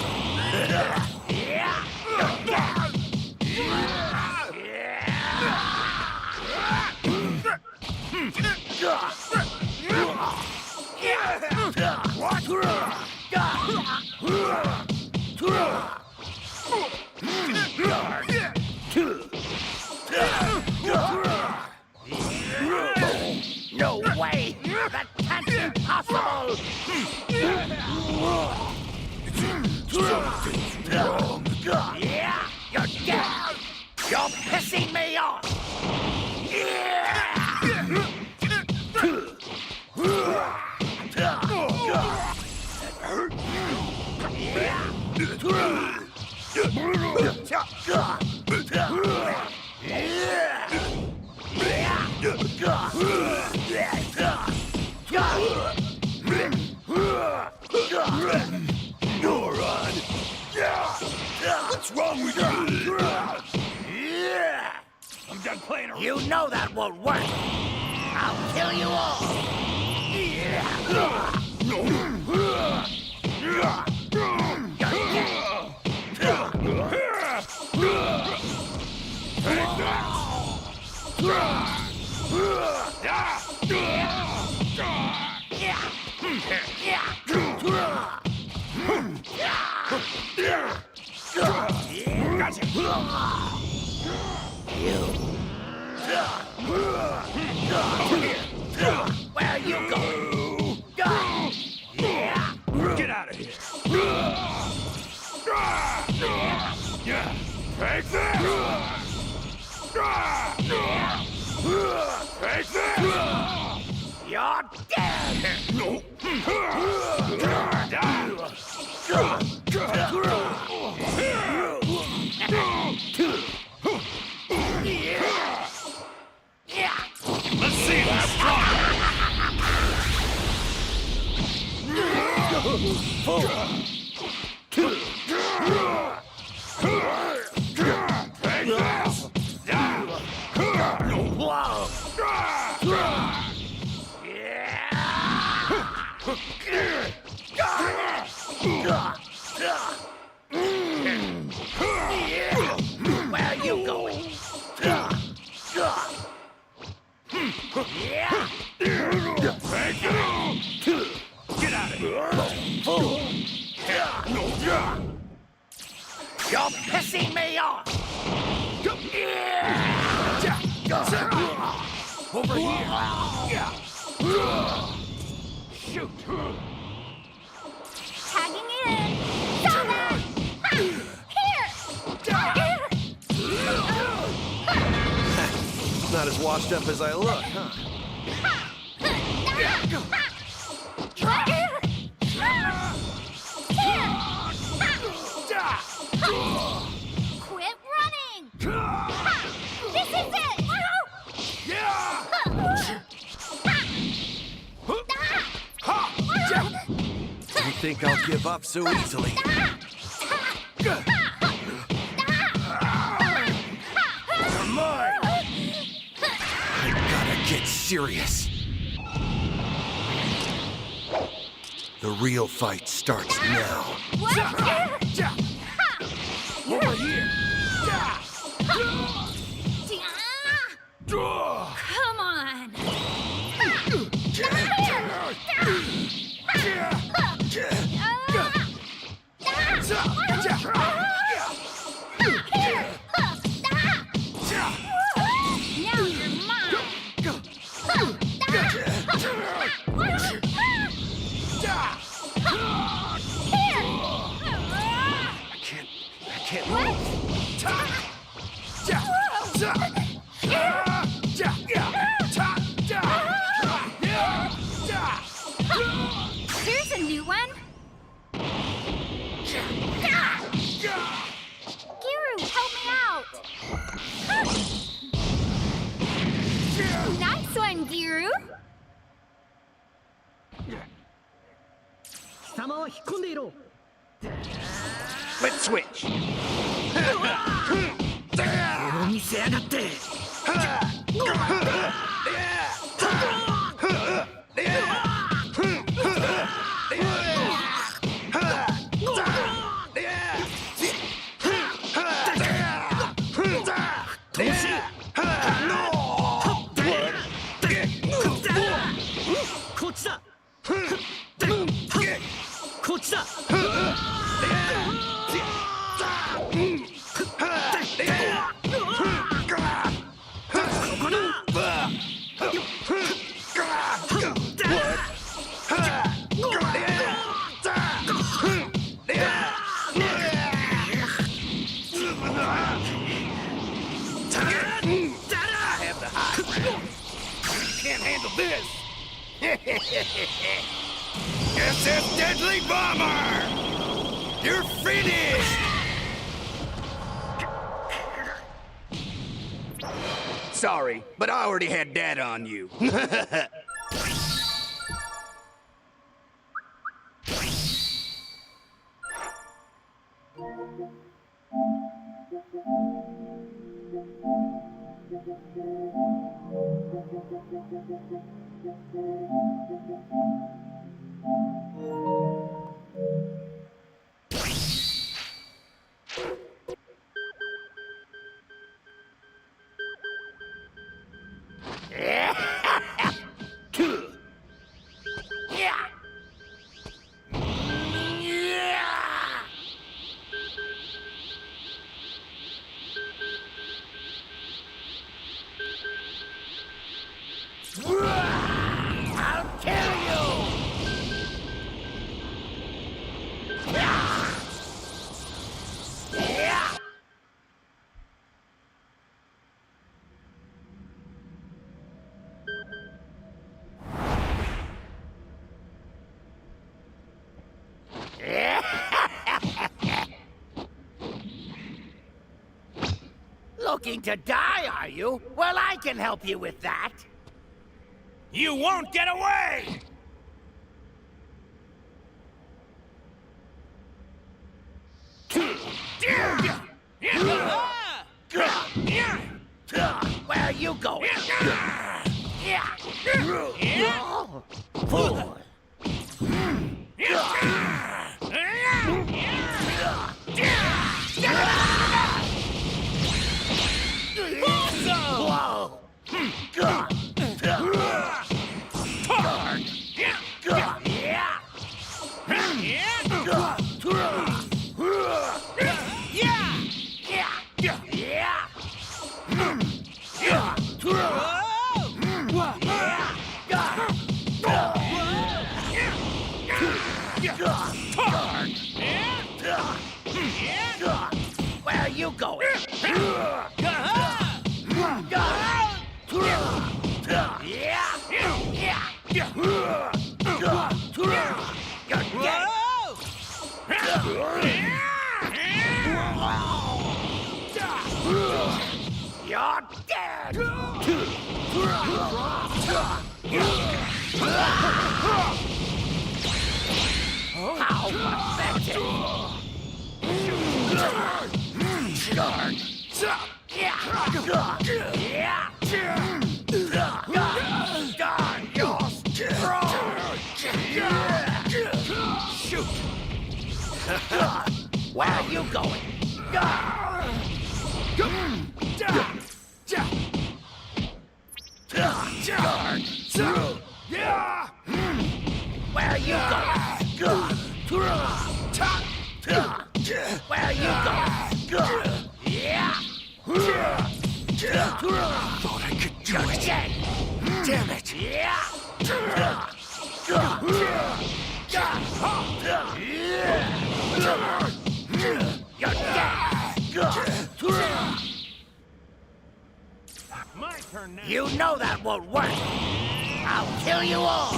No way! That can't be possible! Something's wrong. Yeah, you're dead! You're pissing me off! Moron! What's wrong with you? I'm done playing around. You know that won't work! I'll kill you all! Where are you going? Get out of here. Take this! Take this! You're dead! Let's see that strong! Take this! Where are you going? Thank you! Get out of here! You're pissing me off! Over here! Shoot! Tagging in. Stop that! Here! Not as washed up as I look, huh? Quit running! This is it! You think I'll give up so easily? You're mine! I gotta get serious. The real fight starts now. Over here! Come on! Now you're mine! I can't move. Here's a new one. Giru, help me out. Nice one, Giru. 貴様は引っ込んでいろ Let's switch! を見せやがって こっちだこっちだ Can't handle this! SS Deadly Bomber! You're finished! Sorry, but I already had that on you. I'll kill you! Looking to die, are you? Well, I can help you with that. You won't get away! Where are you going? Fool! Whoa! Where are you going? You're dead! How pathetic! Shoot! Where are you going? Where are you going? Where are you going? Thought I could do it. Dead. Damn it. You're dead. My turn now. You know that won't work. I'll kill you all.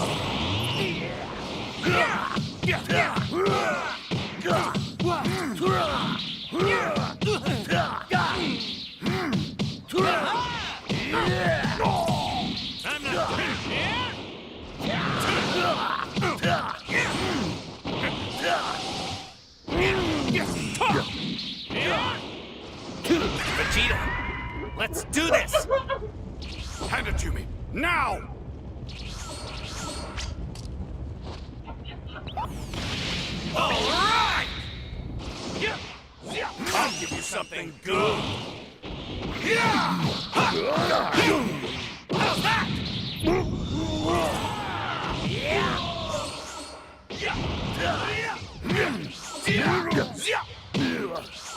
I'm not Vegeta, let's do this! Hand it to me, now! All right! I'll give you something good! How's that?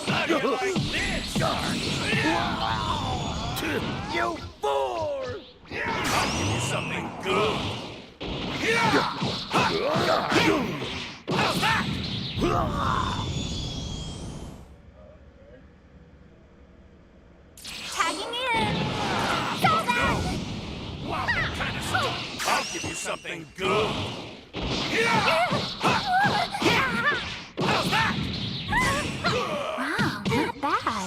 How do you like this? You fool! I'll give you something good! How's that? Tagging in. Wow, what kind of stuff? I'll give you something good! How's that? Wow,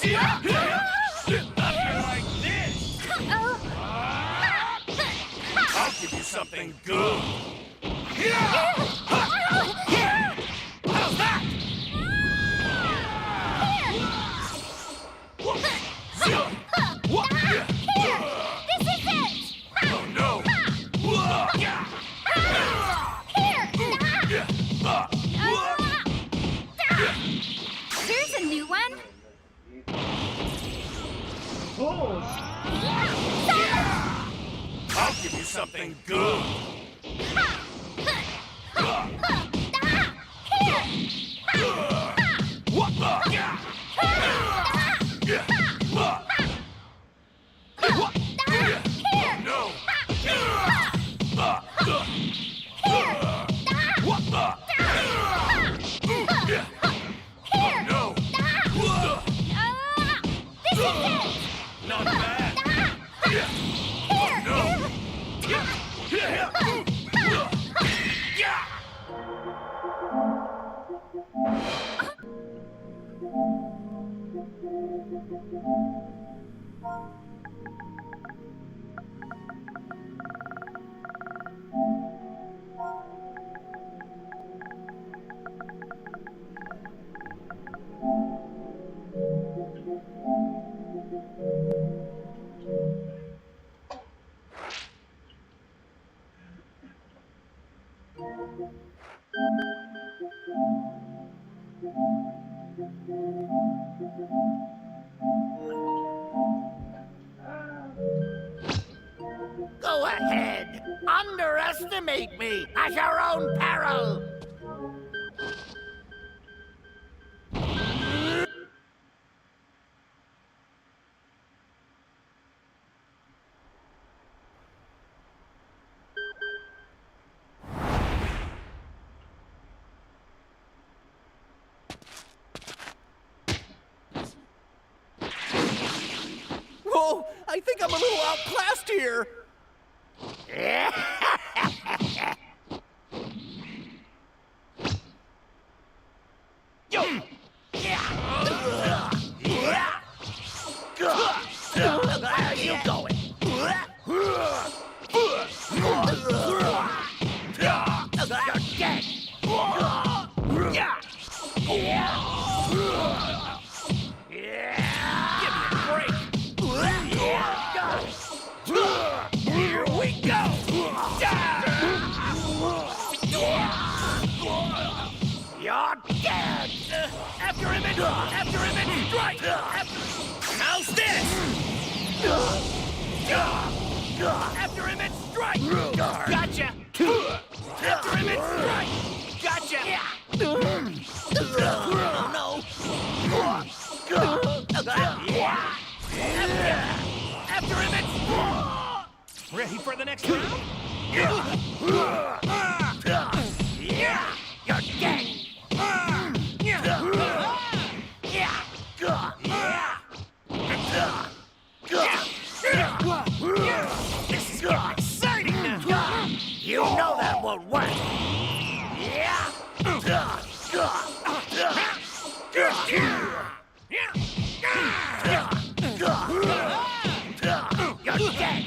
not bad. Like this! I'll give you something good! How's that? This is it! Oh no! Here's a new one. Cool. I'll give you something good! No! Not bad! No! Go ahead. Underestimate me at your own peril. Whoa, I think I'm a little outclassed here. Where are you going? You're dead. Give me a break. Here we go. You're dead. After him and strike. How's this? After him and strike. Gotcha. After him and strike. Gotcha. Oh no. After him and strike. Ready for the next round? You're dead. This is getting exciting now. You know that won't work. You're dead.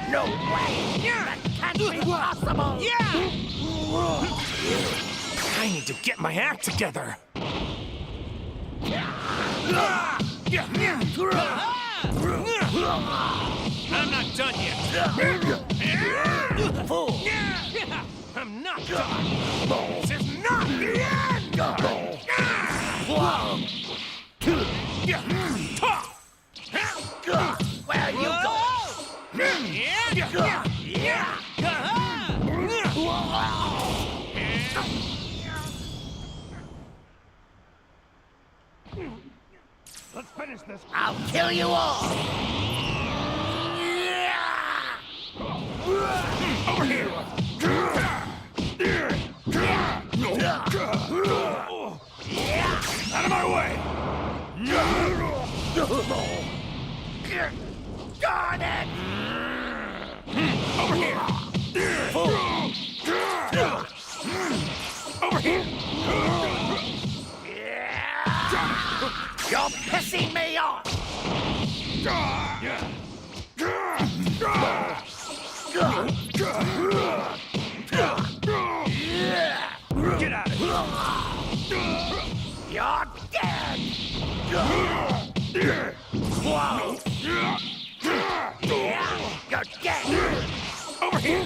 No way. That can't be possible. I need to get my act together. I'm not done yet. Fool. I'm not done. This is not the end. Where are you Let's finish this. I'll kill you all. Over here. Out of my way! Darn it! Over here! Over here! You're pissing me off! Get out of here! You're dead! Whoa! You're dead! Over here!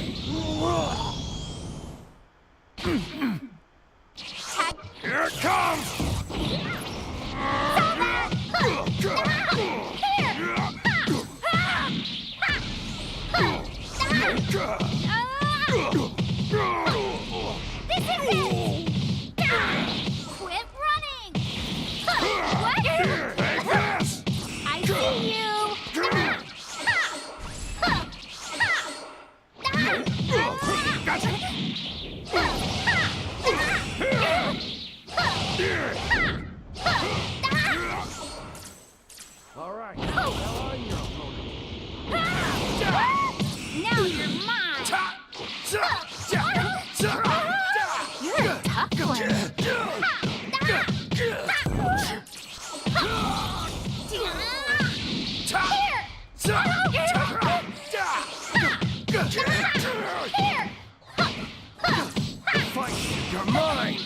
Here it comes! This is it! Quit running! What? Take this! I see you! Gotcha! You're mine!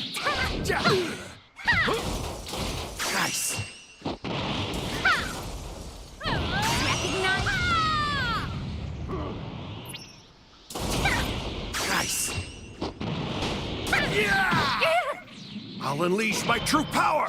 Nice. Nice. Yeah! I'll unleash my true power.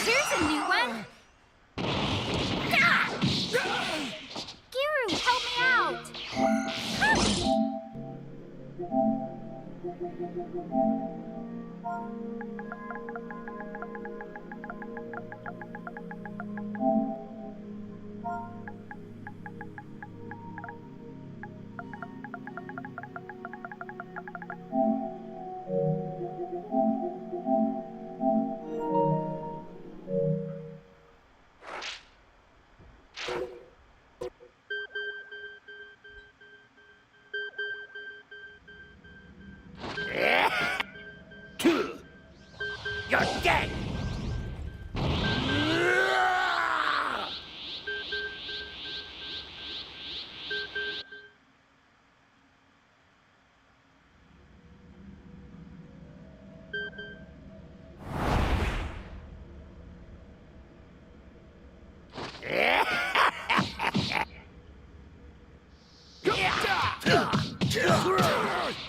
Here's a new one. Giru, help me out. You're dead!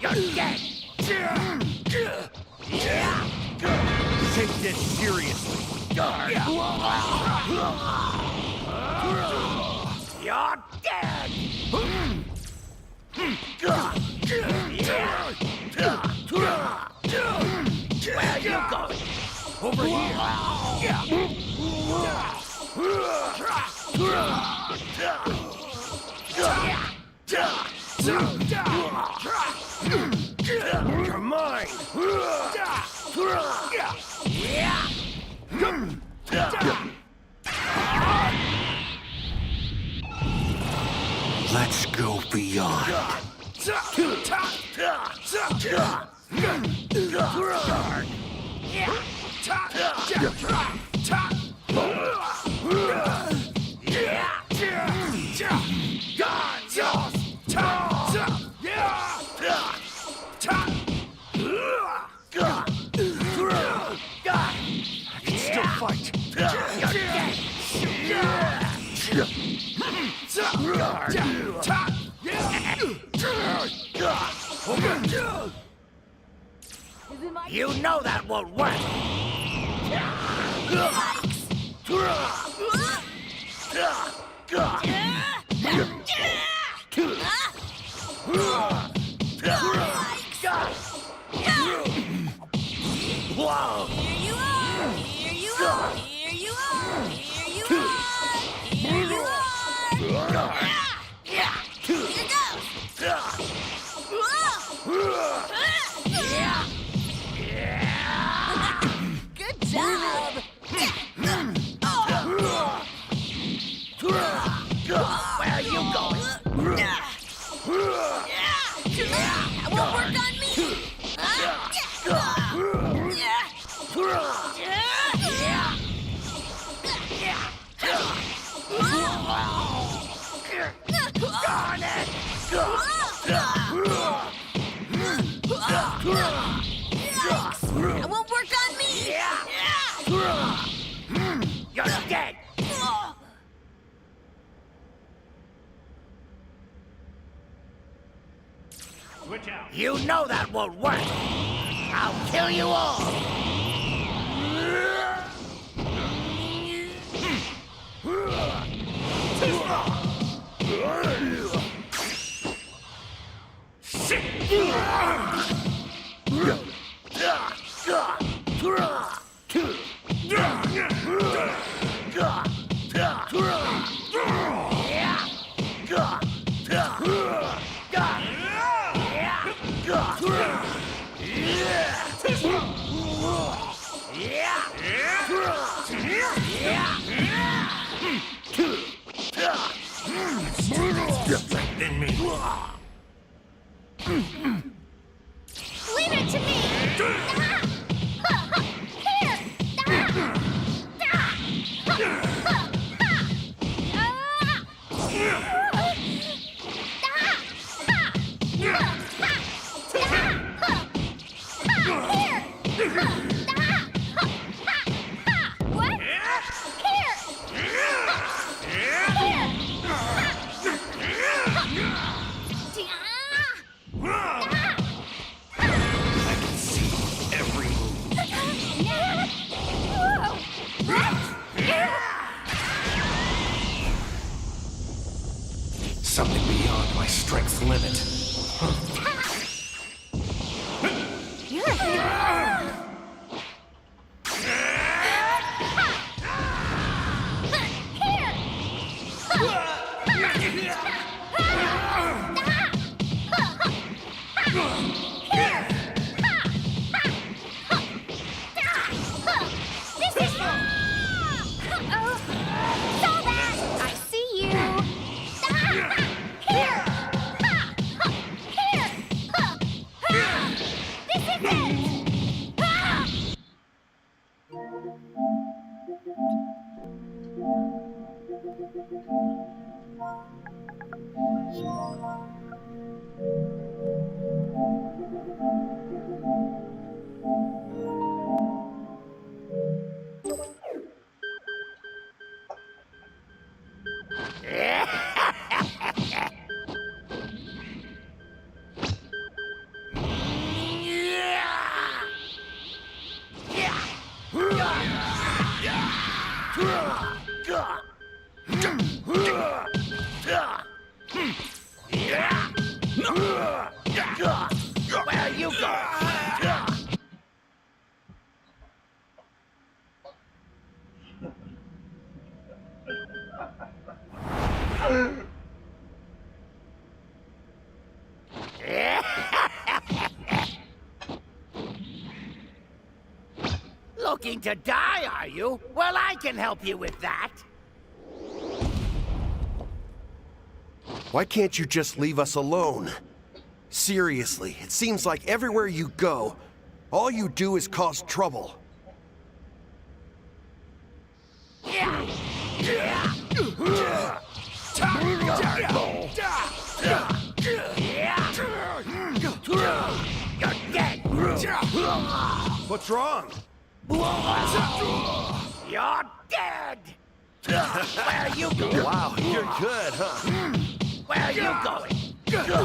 You're dead! Take this seriously. You're dead! Where you going? Over here. You're mine! Let's go beyond. I can still fight. You know that won't work! Whoa! Here you are! Here you are! Here you are! Here you are! Here you are! Here goes! Good job! Where are you going? It won't work on me! Darn it! It won't work on me! You're dead! Switch out. You know that won't work! I'll kill you all! Different than me. Leave it to me! Here! What? Here! I can see every move. Something beyond my strength's limit. You're a hero. Where you go? Looking to die, are you? Well, I can help you with that. Why can't you just leave us alone? Seriously, it seems like everywhere you go, all you do is cause trouble. You're dead. What's wrong? You're dead. Where are you going? Wow, you're good, huh? Where are you going? You're dead.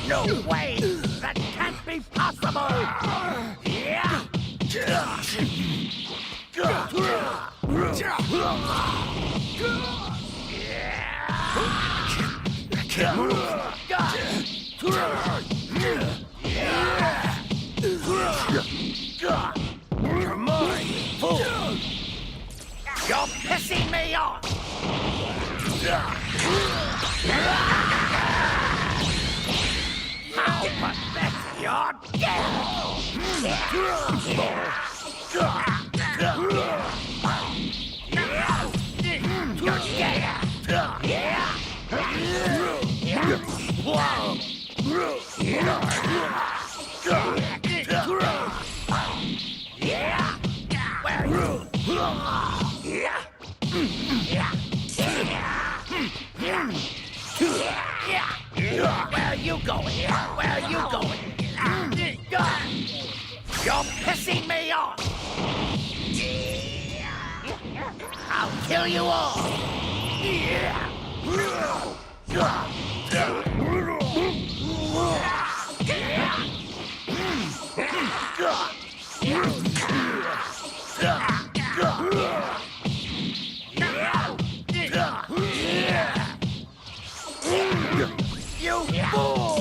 No way. That can't be possible. I can't move. Come on, fool! You're pissing me off! How pathetic! You're dead! You're dead! Whoa! Where are you? Where are you going? Where are you going? You're pissing me off! I'll kill you all! You fool!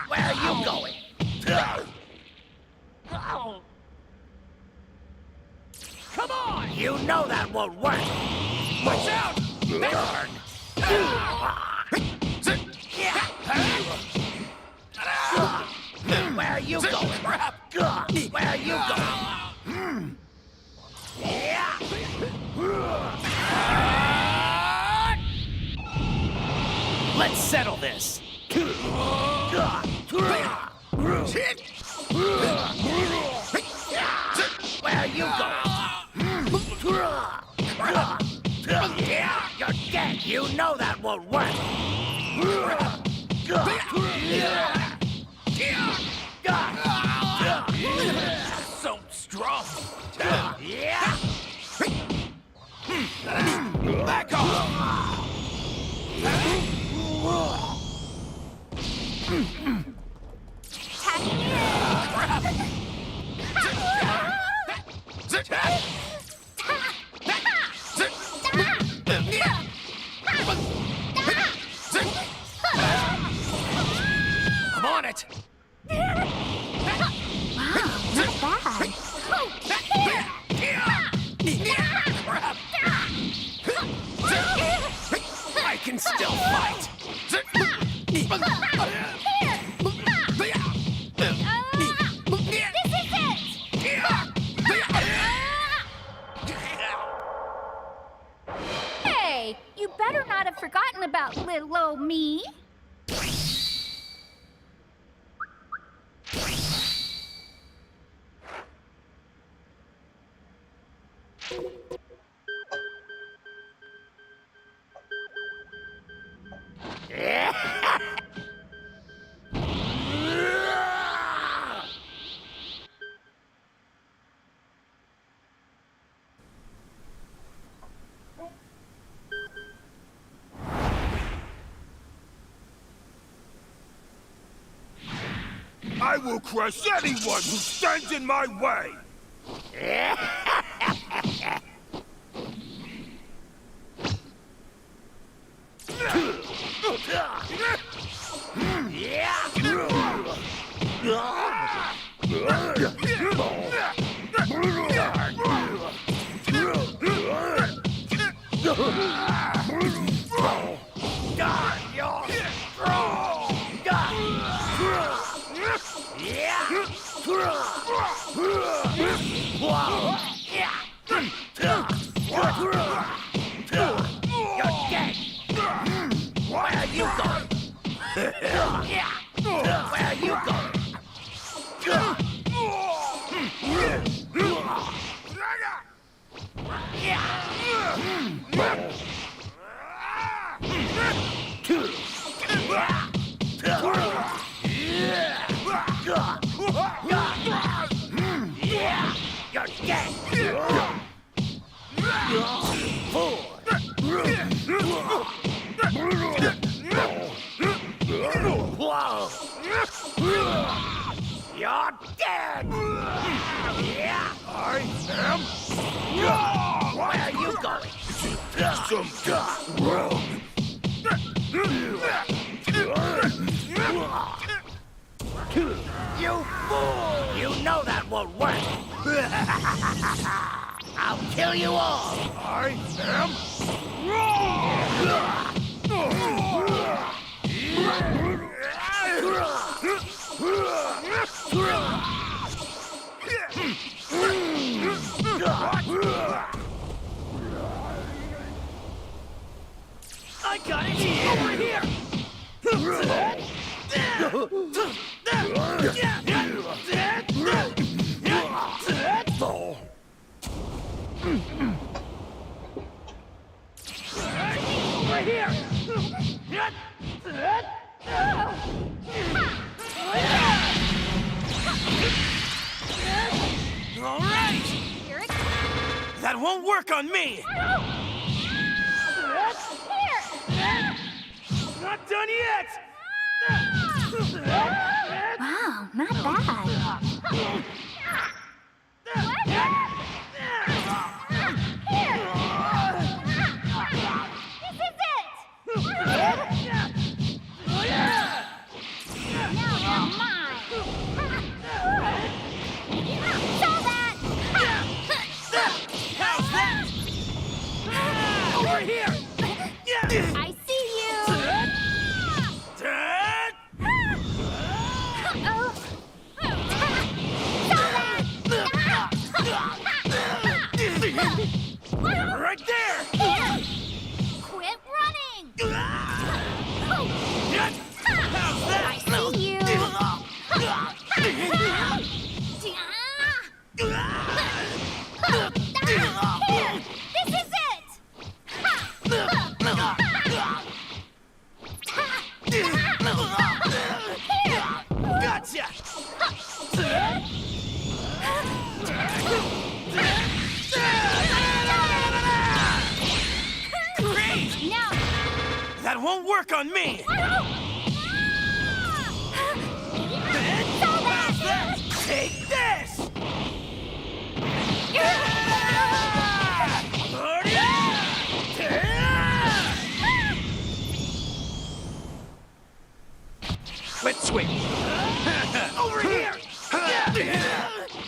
Where are you going? Come on! You know that won't work! Watch out! Darn! Where are you going? Crap! Where are you going? Let's settle this. Where are you going? You're dead. You know that won't work. So strong. Back off. I'm on it. I can still fight. Hey, you better not have forgotten about little old me. I will crush anyone who stands in my way! You're dead! I am... Where are you going? Something wrong. You fool! You know that won't work! I'll kill you all! I am wrong! I got it over here! Over here! All right! That won't work on me! Not done yet! Wow, not bad. I see you! Right there! Quit running! How's that? I see you! Here! This is it! Gotcha! Great! No! That won't work on me! How's that? Take this! Let's switch. Over here!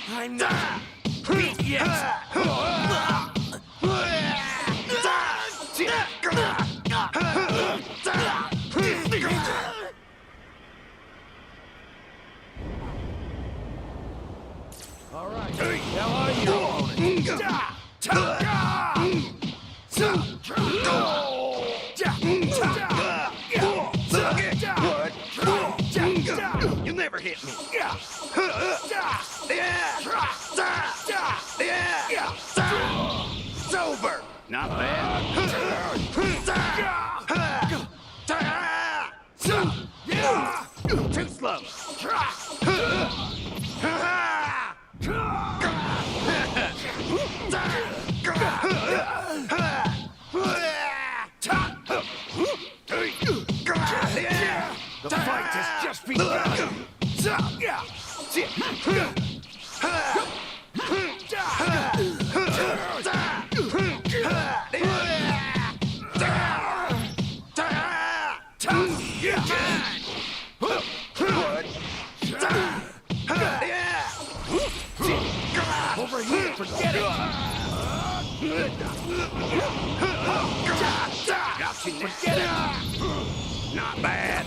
I'm not beat yet! All right, now are you You'll never hit me. It's over. Not bad. Too slow. The fight has just begun. Over here, forget it. Got you, forget it. Not bad.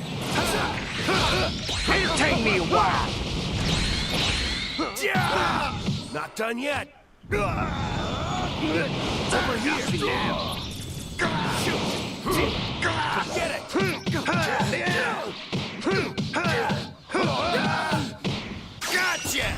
It'll take me a while. Not done yet. Over here now. Forget it. Gotcha.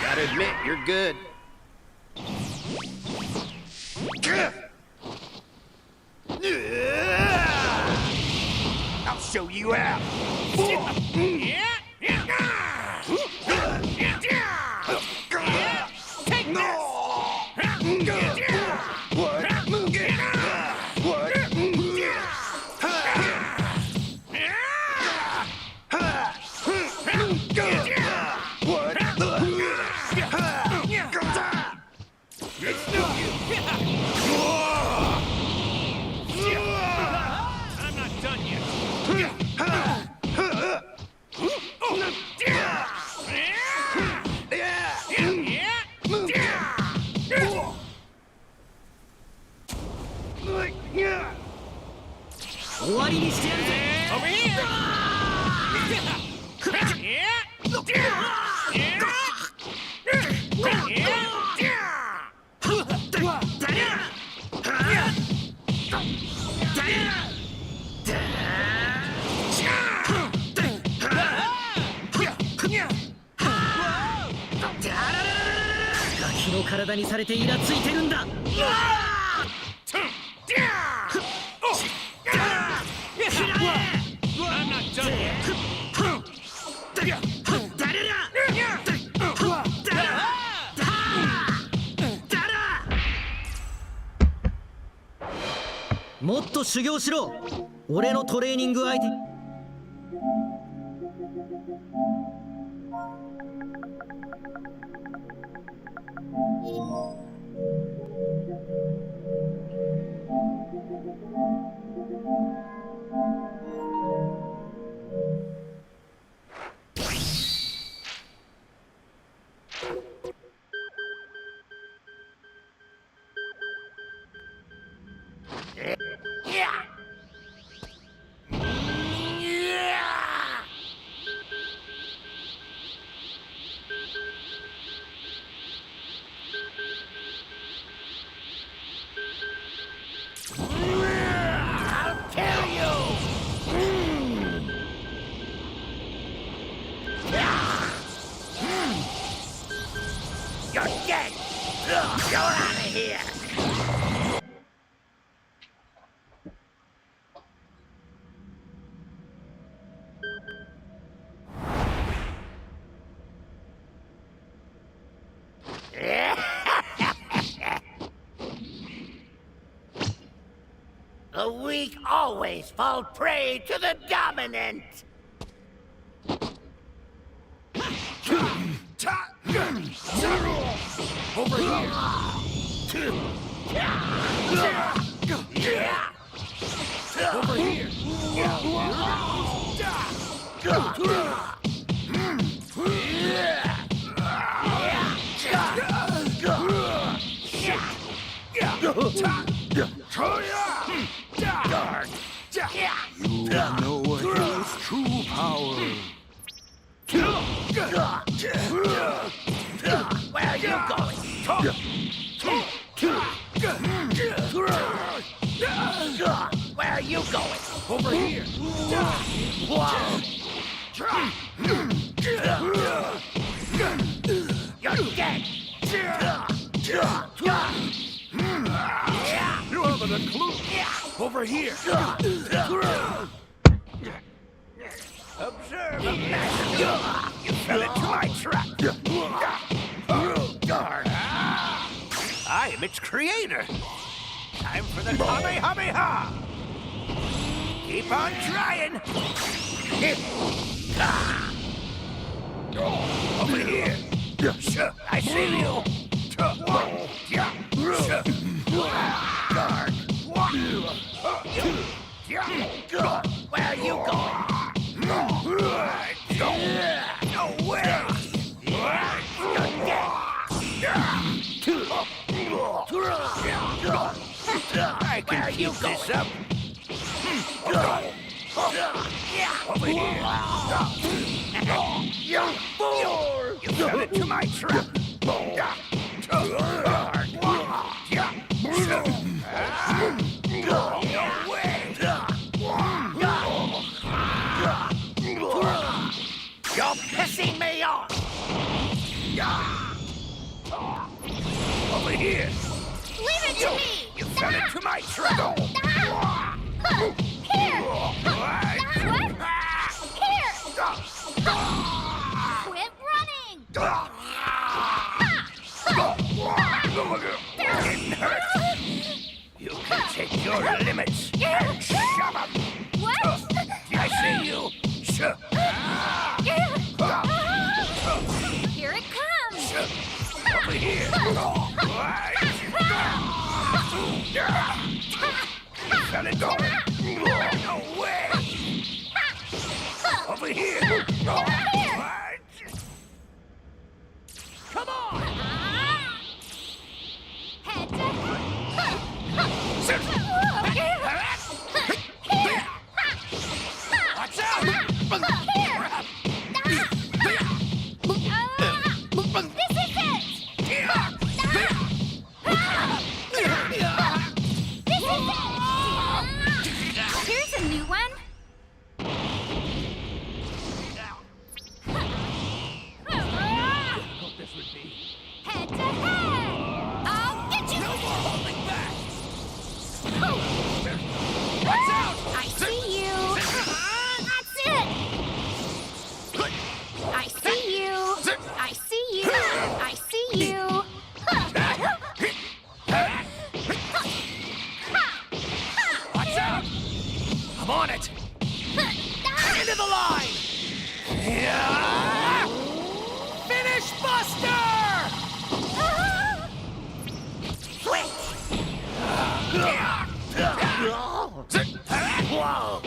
Gotta admit, you're good. I'll show you out. Take this. I'm not done yet. What do you stand Over here.ガキの体にされてイラついてるんだ。I'm not done yet. もっと修行しろ。俺のトレーニング相手。I'll kill you! You're dead! You're out of here! The weak always fall prey to the dominant! Over here! Over here! You know against true power. Where are you going? Where are you going? Over here. Whoa! You're dead! You haven't a clue. Over here. Observe a master! You fell into my trap! I am its creator! Time for the Kamehameha! Keep on trying! Over here! I see you! Where are you going? No way! You're dead! I can keep this up. Over here. You fool! You fell into my trap. No way! You're pissing me off! Over here! Leave it to me! You fell into my trap! Here! What? Here! Quit running! Getting hurt! You can take your limits and shove them! What? I see you! Here it comes! Over here! Fell it going! No way! Over here! Come on! Head to Watch out! This is it! Here's a new one. Head to head. I'll get you. No more holding back! Watch out! I see you. That's it. I see you. I see you. I see you. Watch out! I'm on it! Into the line! Finish Buster! Switch! Whoa!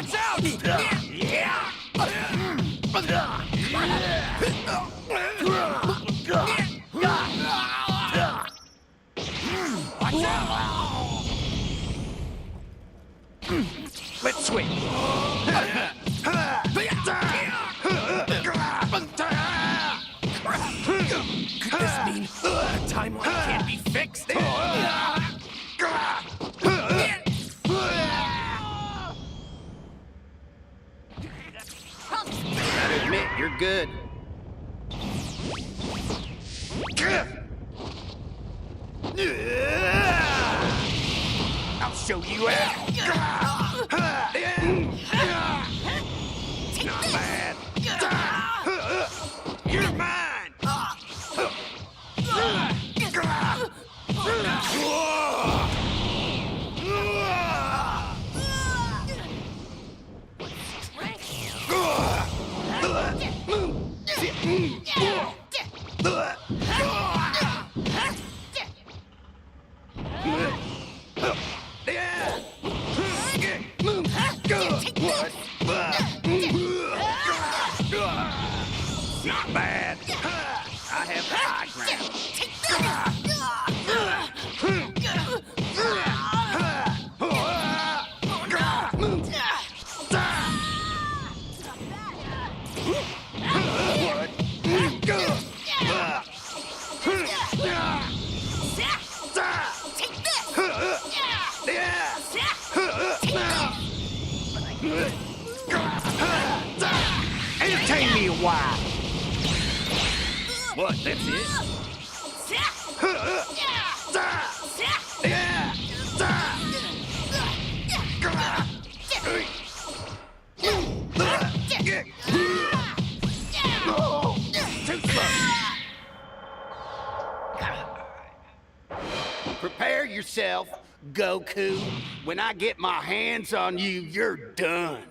Watch out! Yeah! Watch out! Let's swing. Could this mean a timeline can't be fixed? Gotta admit, you're good. I'll show you out. Not bad. You're mine. Not bad. I have the high ground. Entertain me a while. What, that's it? Too slow. Prepare yourself, Goku. When I get my hands on you, you're done.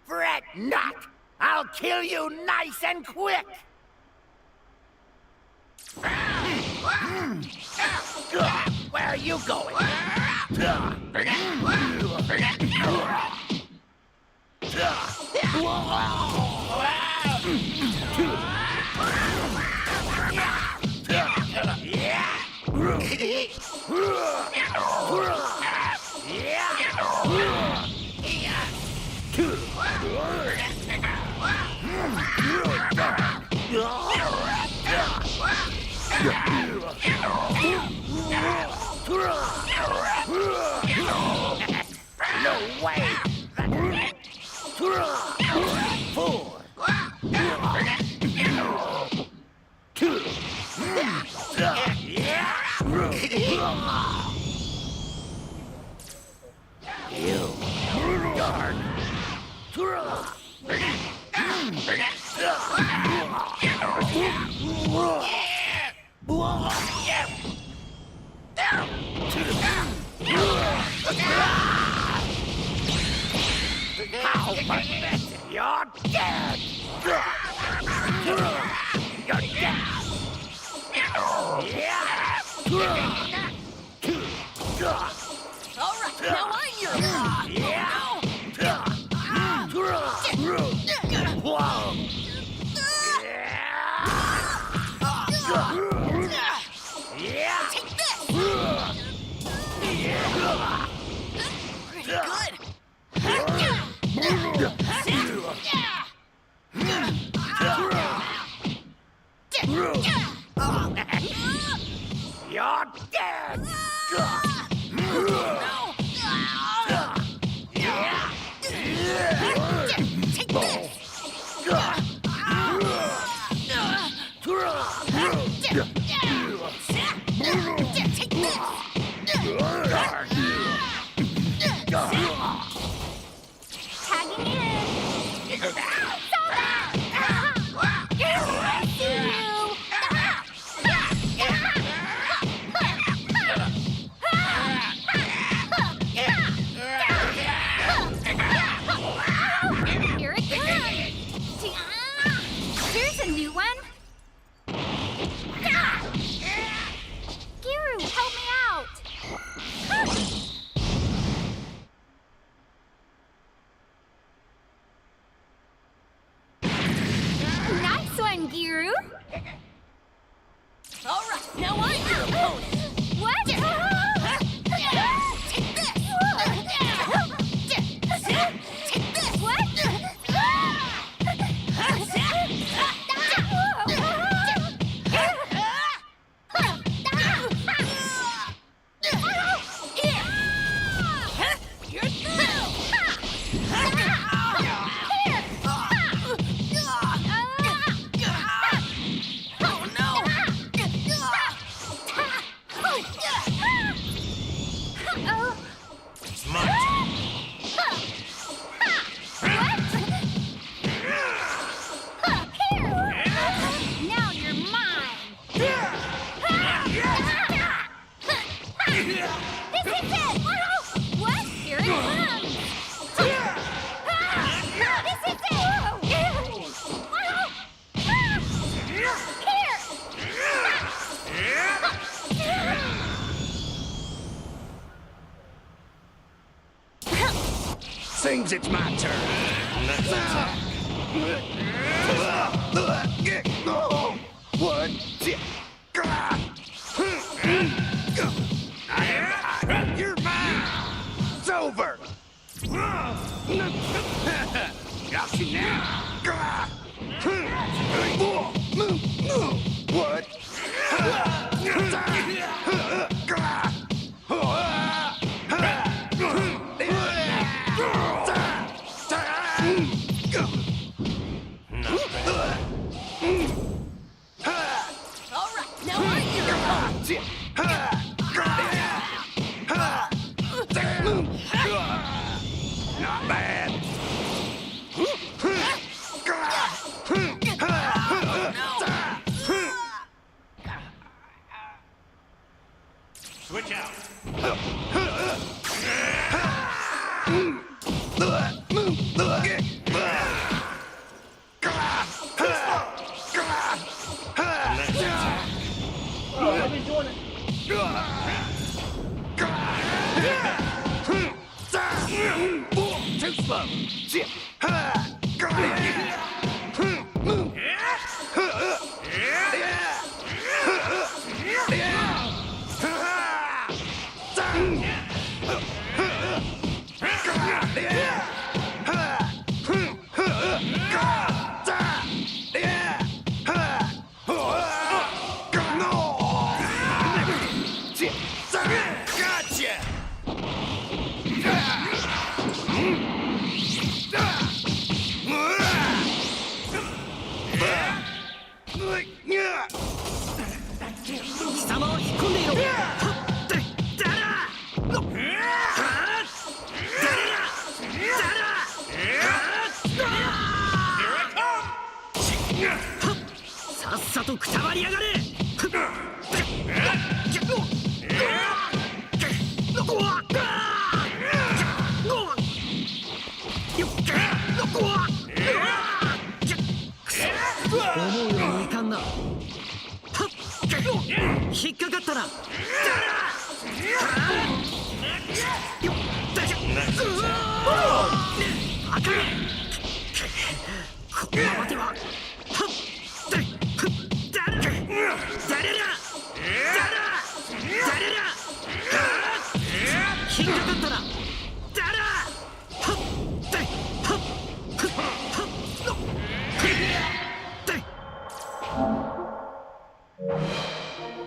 Fret not! I'll kill you nice and quick! Where are you going? No way! How pathetic! You're dead! You're dead! All right, now I'm your Take this! Pretty good! You're dead! Take this! Take this! Tagging in. Saw that! I see you! Here it comes! Here's a new one. Giru, help me out! Nice one, Giru! Alright, now I'm your opponent! What? Take this! Take this! What? You're through! It's my turn. Now you're mine! This is it! What? Here it comes! This is it! Seems it's my turn. Next attack. What? You're mine! It's over! Got you now! What? Alright, now I'm your opponent! Not bad. Switch out. Next attack. I've been doing it. Too slow. Gotcha!貴様は引っ込んでいろはっだださっさとくたばりやがれ思うようにいかんな引っかかったなあかんこのままでは引っかかったな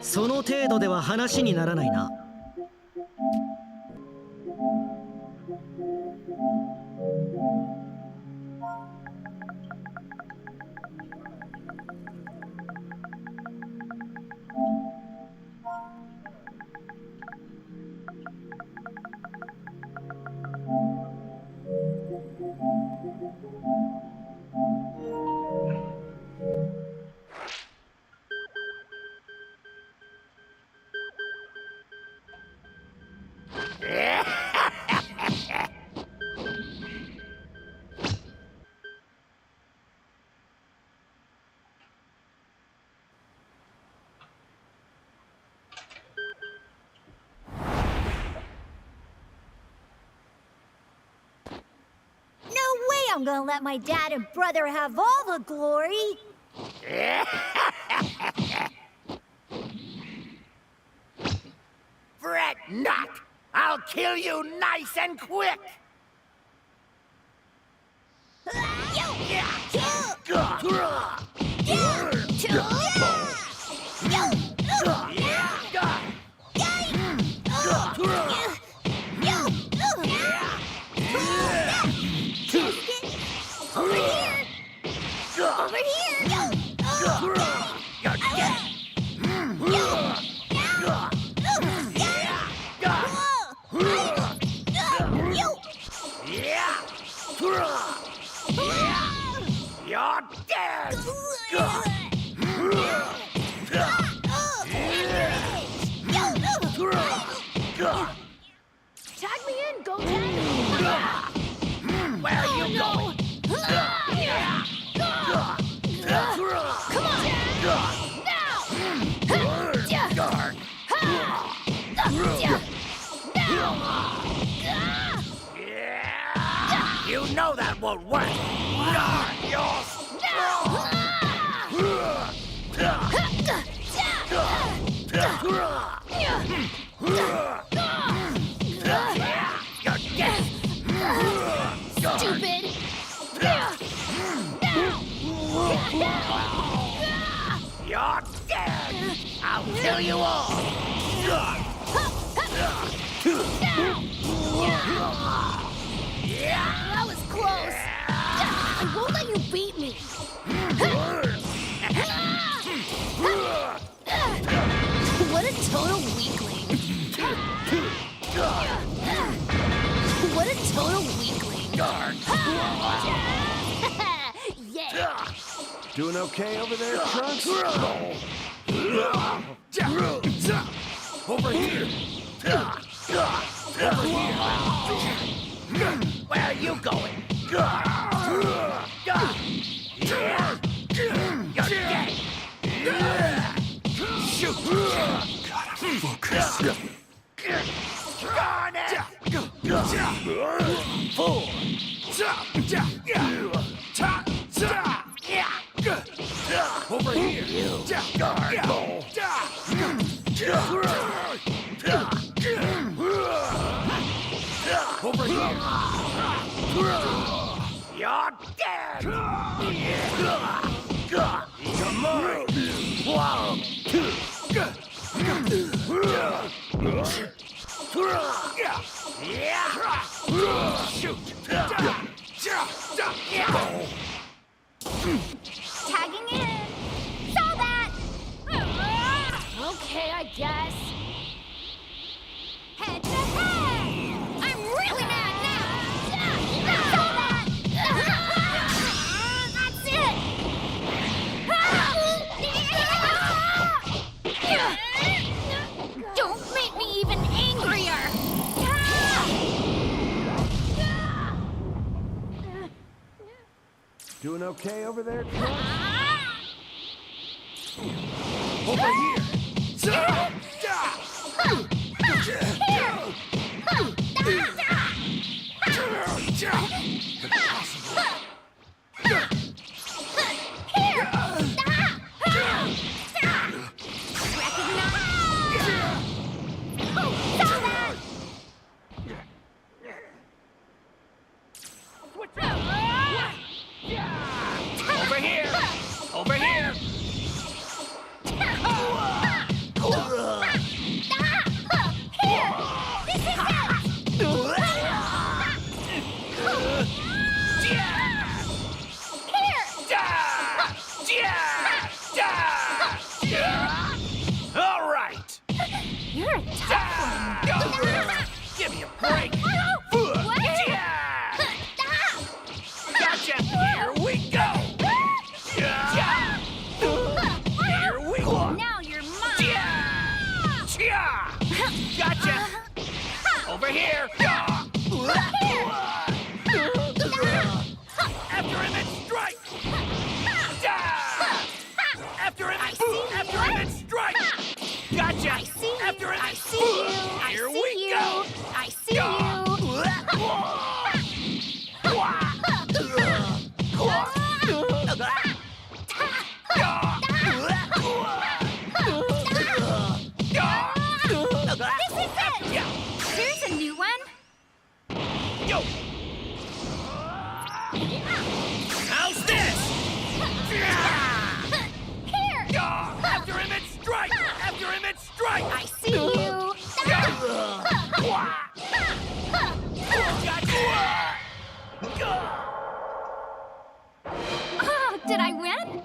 その程度では話にならないな。I'm gonna let my dad and brother have all the glory. Fret not! I'll kill you nice and quick! Over here! You're dead! Tag me in, go tag! Where are you going? Come on! You know that won't work! You're Stupid! You're dead! I'll kill you all! That was close! I won't let you beat me! What a total weakling! What a total weakling! Yeah! Doing okay over there, Trunks? Over here! Where are you going? You're dead! Shoot! Gotta focus. Darn it! Fool! Over here! Over here! You're dead! Come on! Whoa! Shoot! Tagging in. Saw that. Okay, I guess. Head to head. I'm really mad now. Saw that. That's it. Don't make me even angrier. Doing okay over there, Trunks? Over here! Over here! Over here! You're a tough one. Give me a break. What? Yeah. Gotcha. Here we go. Yeah. Here we go. Now you're mine. Yeah. Gotcha. Over here. After him and strike. After him. After him and strike. Gotcha. I see you. After him. I see you. I Here see we you. go. I see you. This is it. Here's a new one. Yo. How's this? Here. After him and strike. After him and strike. I see you. Oh, did I win?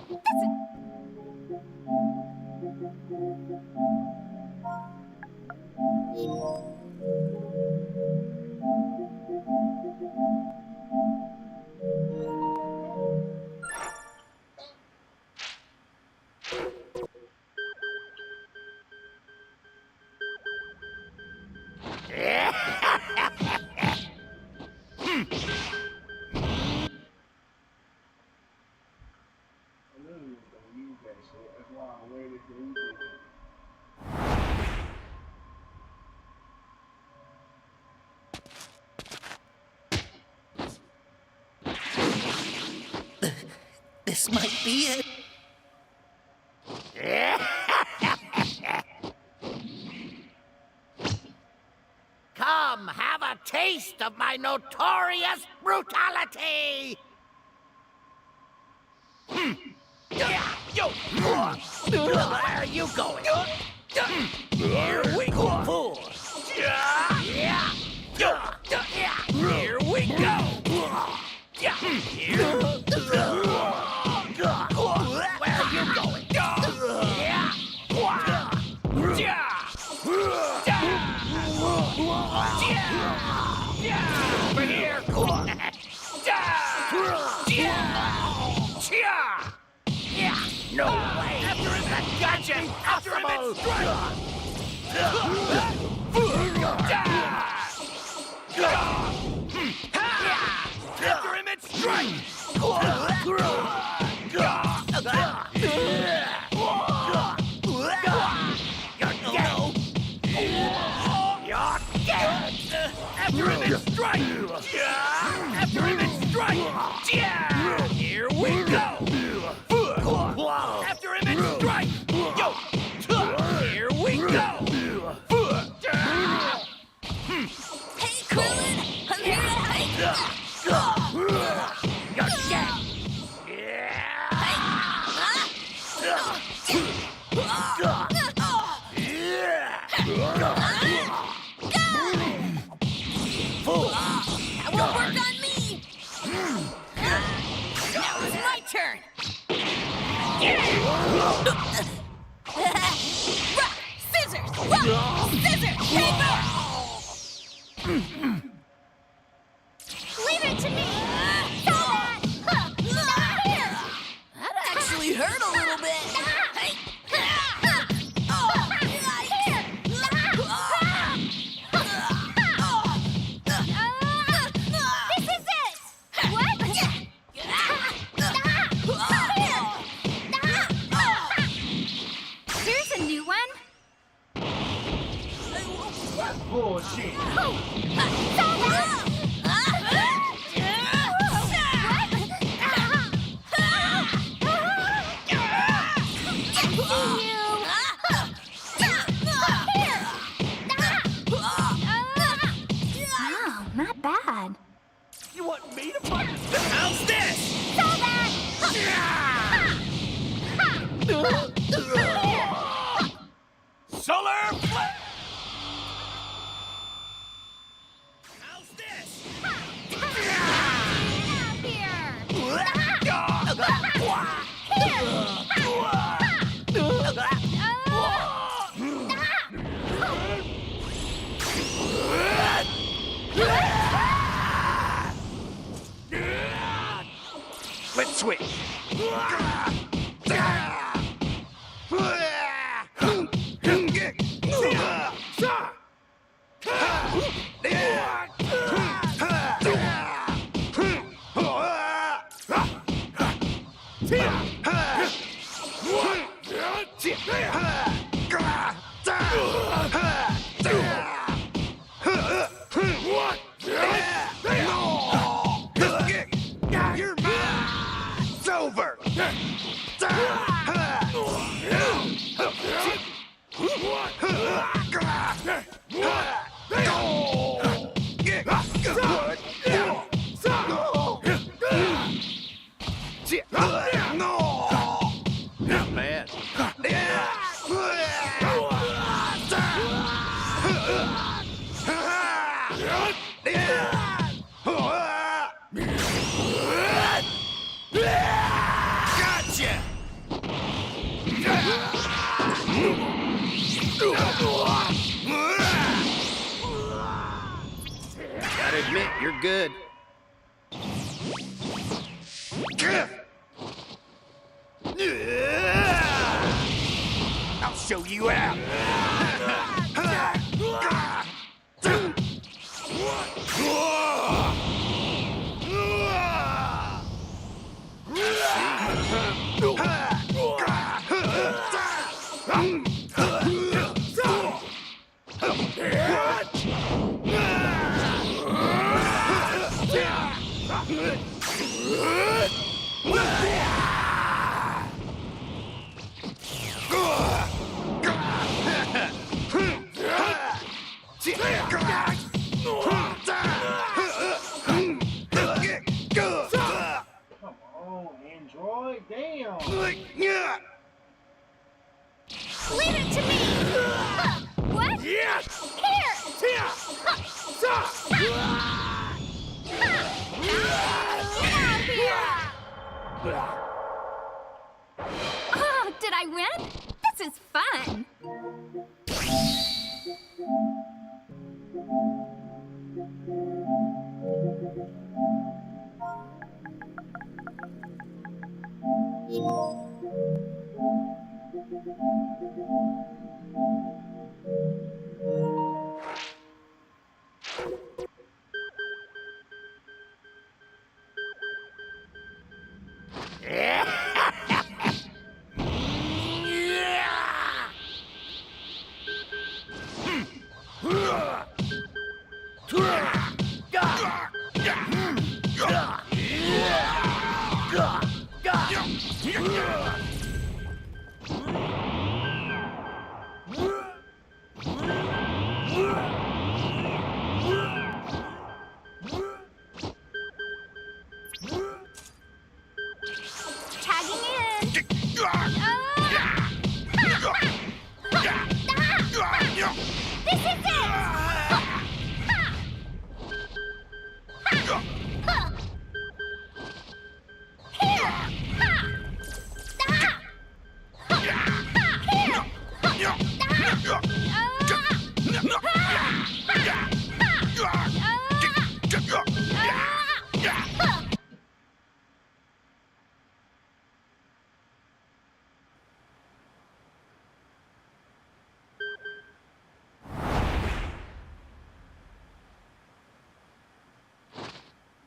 This might be it. Come, have a taste of my notorious brutality! Yo. Where are you going? Here we go. Fool! Here we go. Here we go. Where are you going? Over here. No way! After him, gotcha. After him and strike. After him and strike. After him and strike! After him and strike! Here we go! After him and strike! Yo! Here we go! Hey, Krillin! I'm here to help! You're dead! That won't work on me! Now it's my turn! Rock, scissors! Rock, scissors! Paper! Leave it to me. Stop that. Here. That actually hurt a little bit! This is it. What? Here's a new one. Bullshit. Wow, not bad. You want me to punch? How's this? Solar flare! How's this? Not bad. Gotcha! Gotta admit, you're good. I'll show you out. Come on, Android. Damn. Leave it to me! What? Yes! Here! Stop! Get out here! Oh, did I win? This is fun! Tagging in! This is it!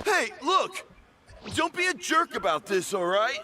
Hey, look! Don't be a jerk about this, all right?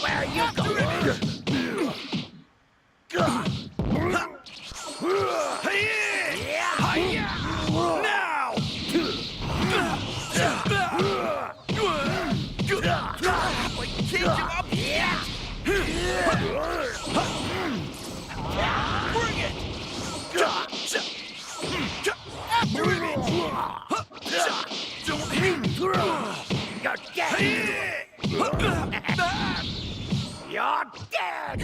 Where are you going? Now! Can't give up! Bring it! Don't hit! You're dead! You're dead!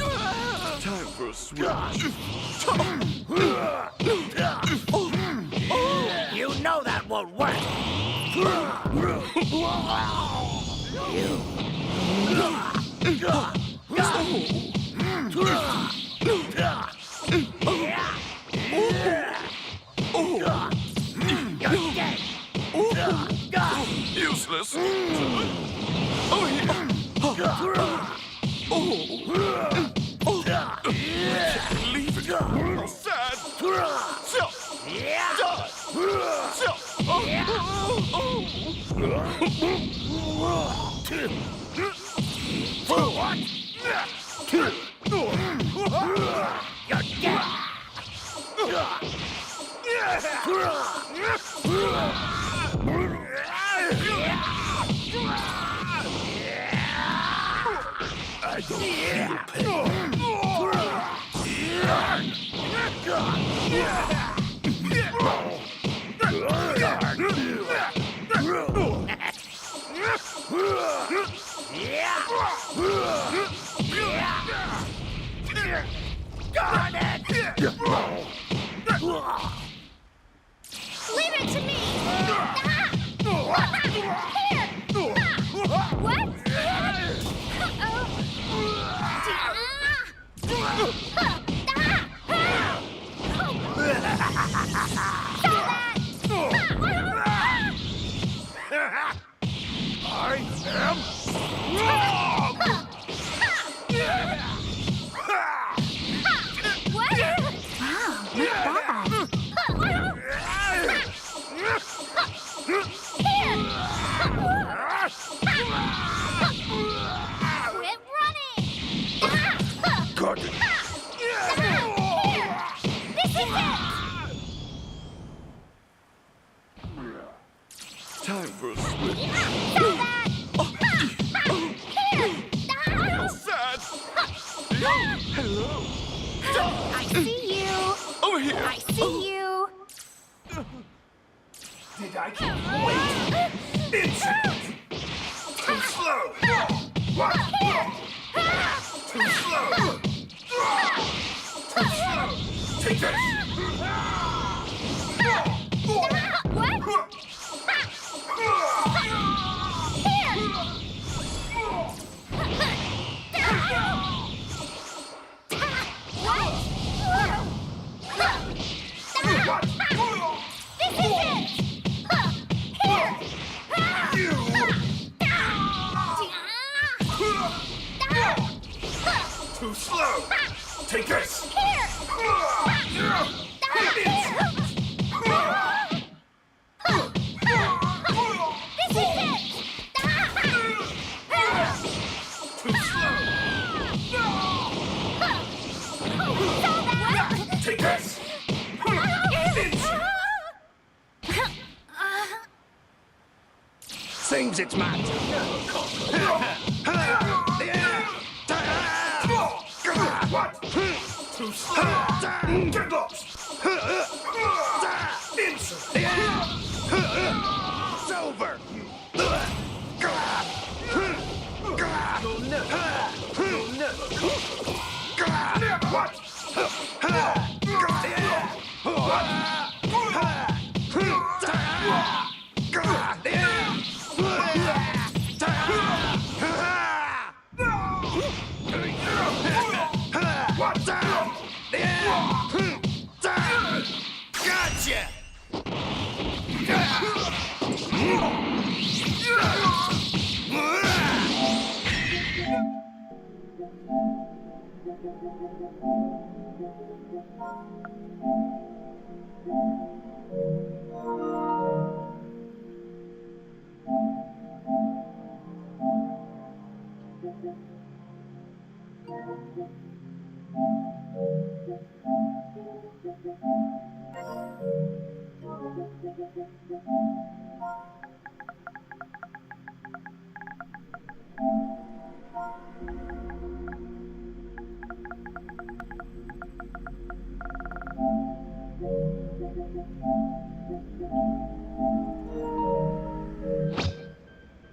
Time for a switch. You know that won't work! Where's the Useless. Over here. Leave it. Sad. For what? I don't feel pain. Got it! Leave it to me! Here! What? I am What? Wow, not Quit running! Got it. This is it! Time for a switch. Sad. Hello. I see you! Over here. I see you! Did I keep you waiting? Insect. Too slow. What? Too slow. Too slow. Take this. What? Too slow. Take this. Too slow. Take this. Seems it's my What? Too slow. Get lost. Insert. It's over. What? Gotcha!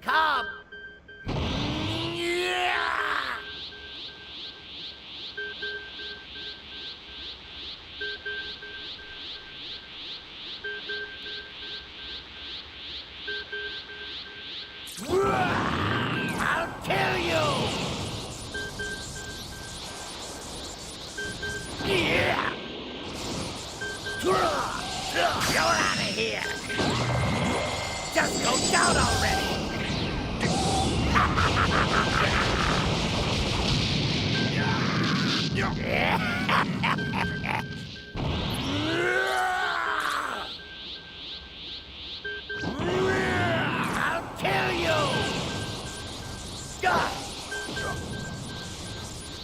Come! Yeah. You're out of here. Just go down already. I'll kill you.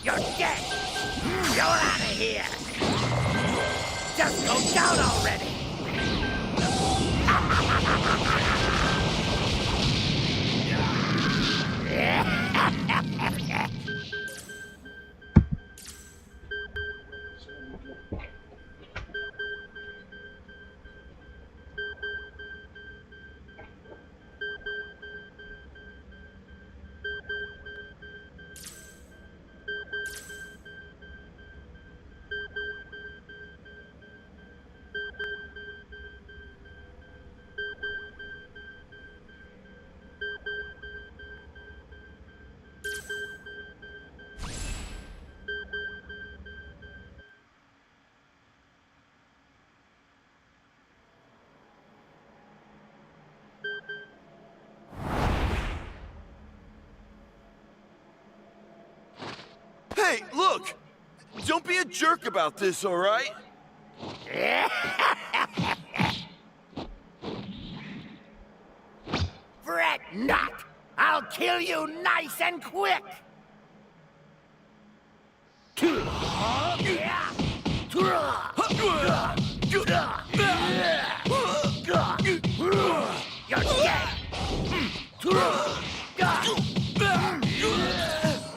You're dead. You're out of here. Just go down already. Hey, look! Don't be a jerk about this, all right? Fret not! I'll kill you nice and quick! You're dead!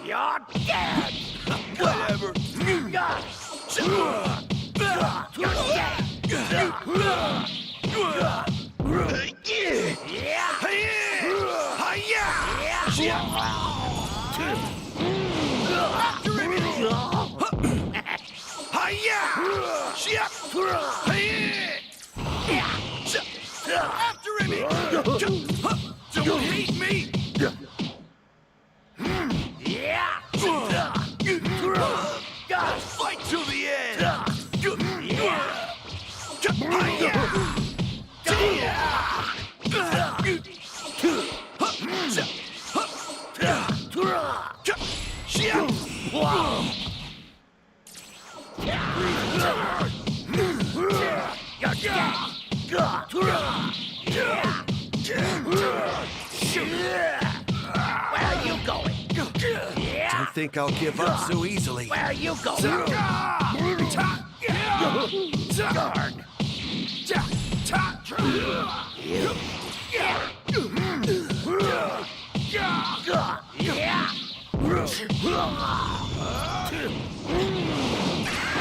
You're dead! Whatever. You're dead! After him! Don't hate me! Fight till the end! Where are you going? Don't think I'll give up so easily. Where are you going?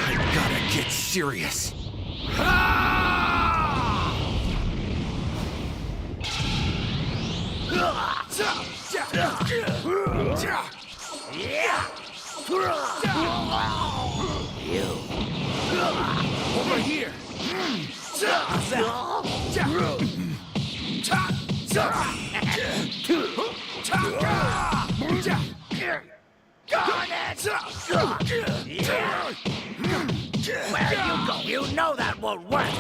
I gotta get serious. Over here! Darn it! Where you go? You know that won't work.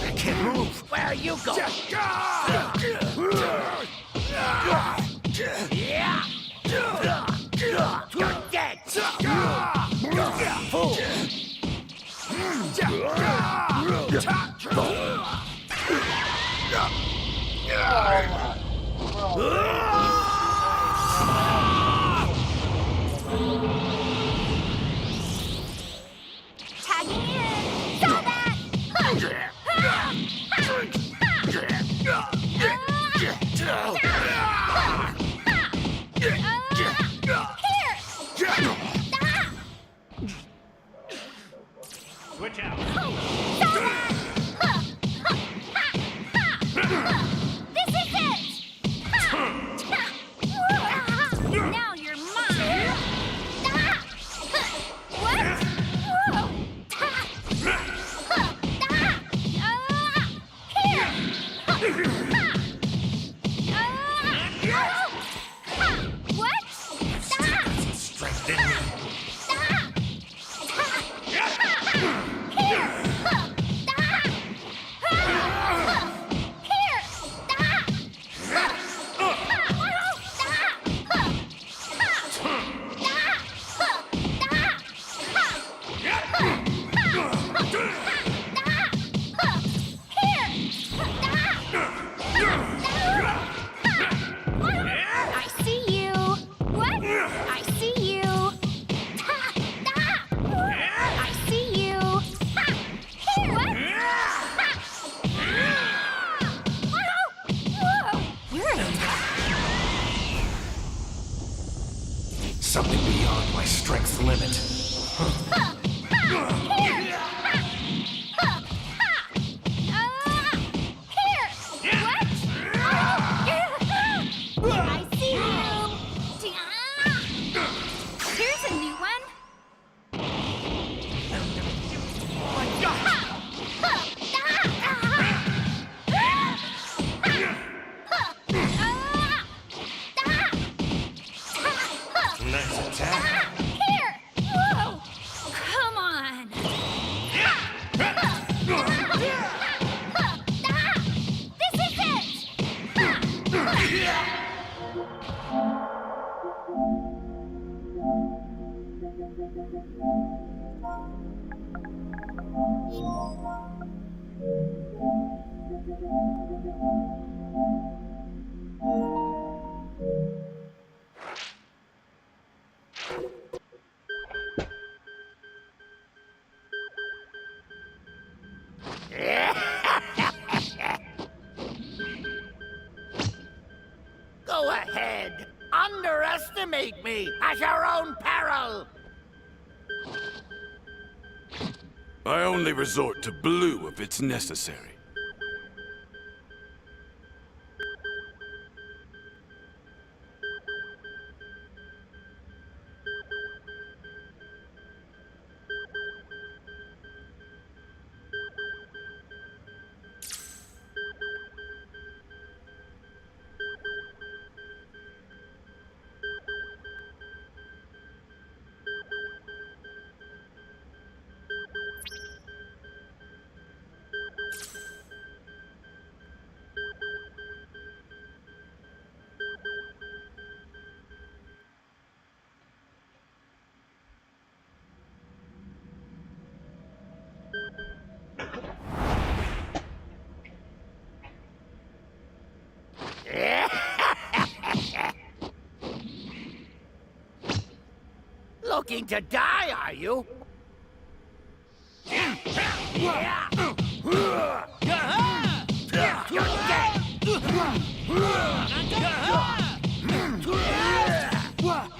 I can't move. Where you go? You're dead. Fool. Tagging in. Saw that. Switch out. This is it! Now you're mine! What? Here! What? Something beyond my strength's limit. I see you. Here's a new one. Nice attack. Here! Whoa! Come on! This is it! Go ahead. Underestimate me at your own peril. I only resort to blue if it's necessary. Looking to die, are you? Yeah. You're dead.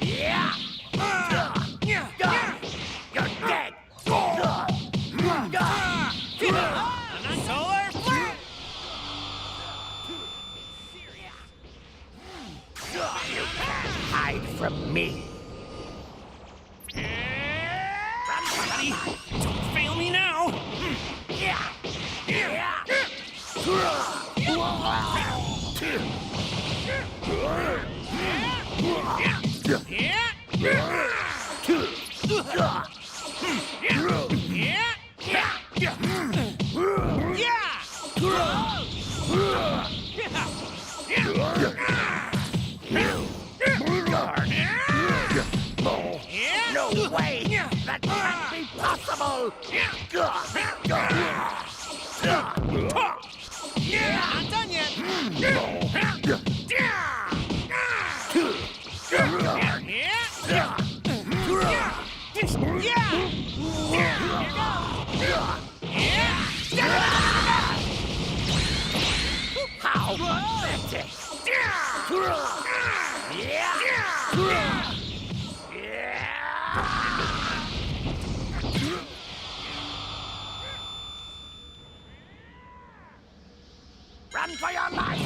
Yeah. You're dead. Solar flare! You can't hide from me. Buddy, don't fail me now! Yeah. No way! That can't be possible! Not done yet! How pathetic! Run for your life!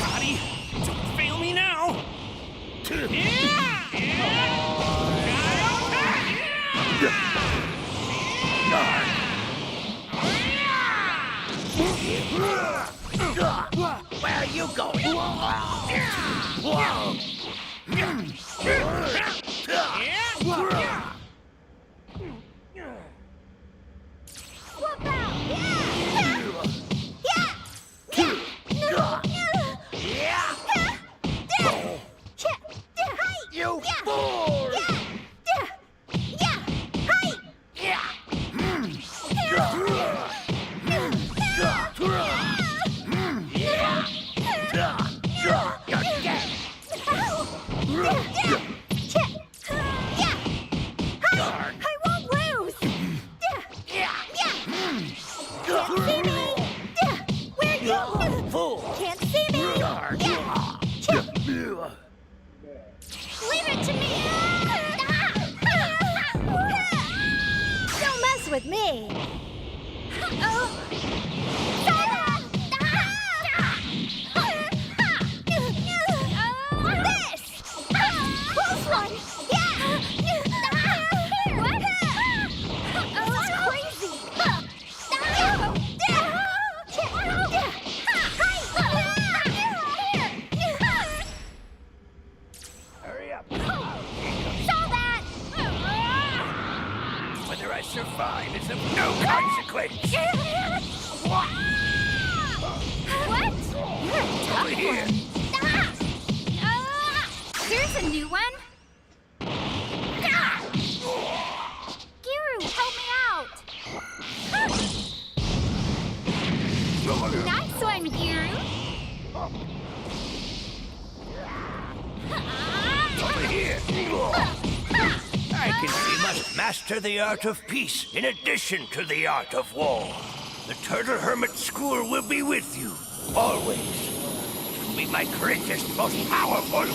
Buddy, don't fail me now! Where are you going? Whoa! Swap out! You fool! Yeah! Pull. Can't see me. Yeah. Leave it to me. Don't mess with me. This. Close one. Yeah. What? This is crazy. Hurry up. Saw that. Whether I survive is of no consequence. What? You're a tough Over here. one. Here's a new one. Giru, help me out. Nice one, Giru. Over here. I can see we must master the art of peace in addition to the art of war. The Turtle Hermit School will be with you, always. It will be my greatest, most powerful.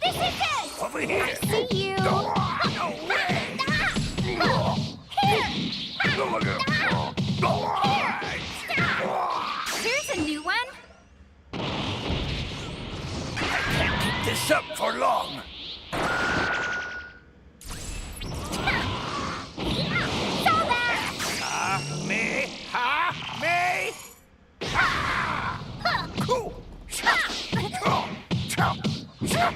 This is it. Over here. I see you. No way. Here's a new one. I can't keep this up for long. Saw that. Me. Cool. Now you're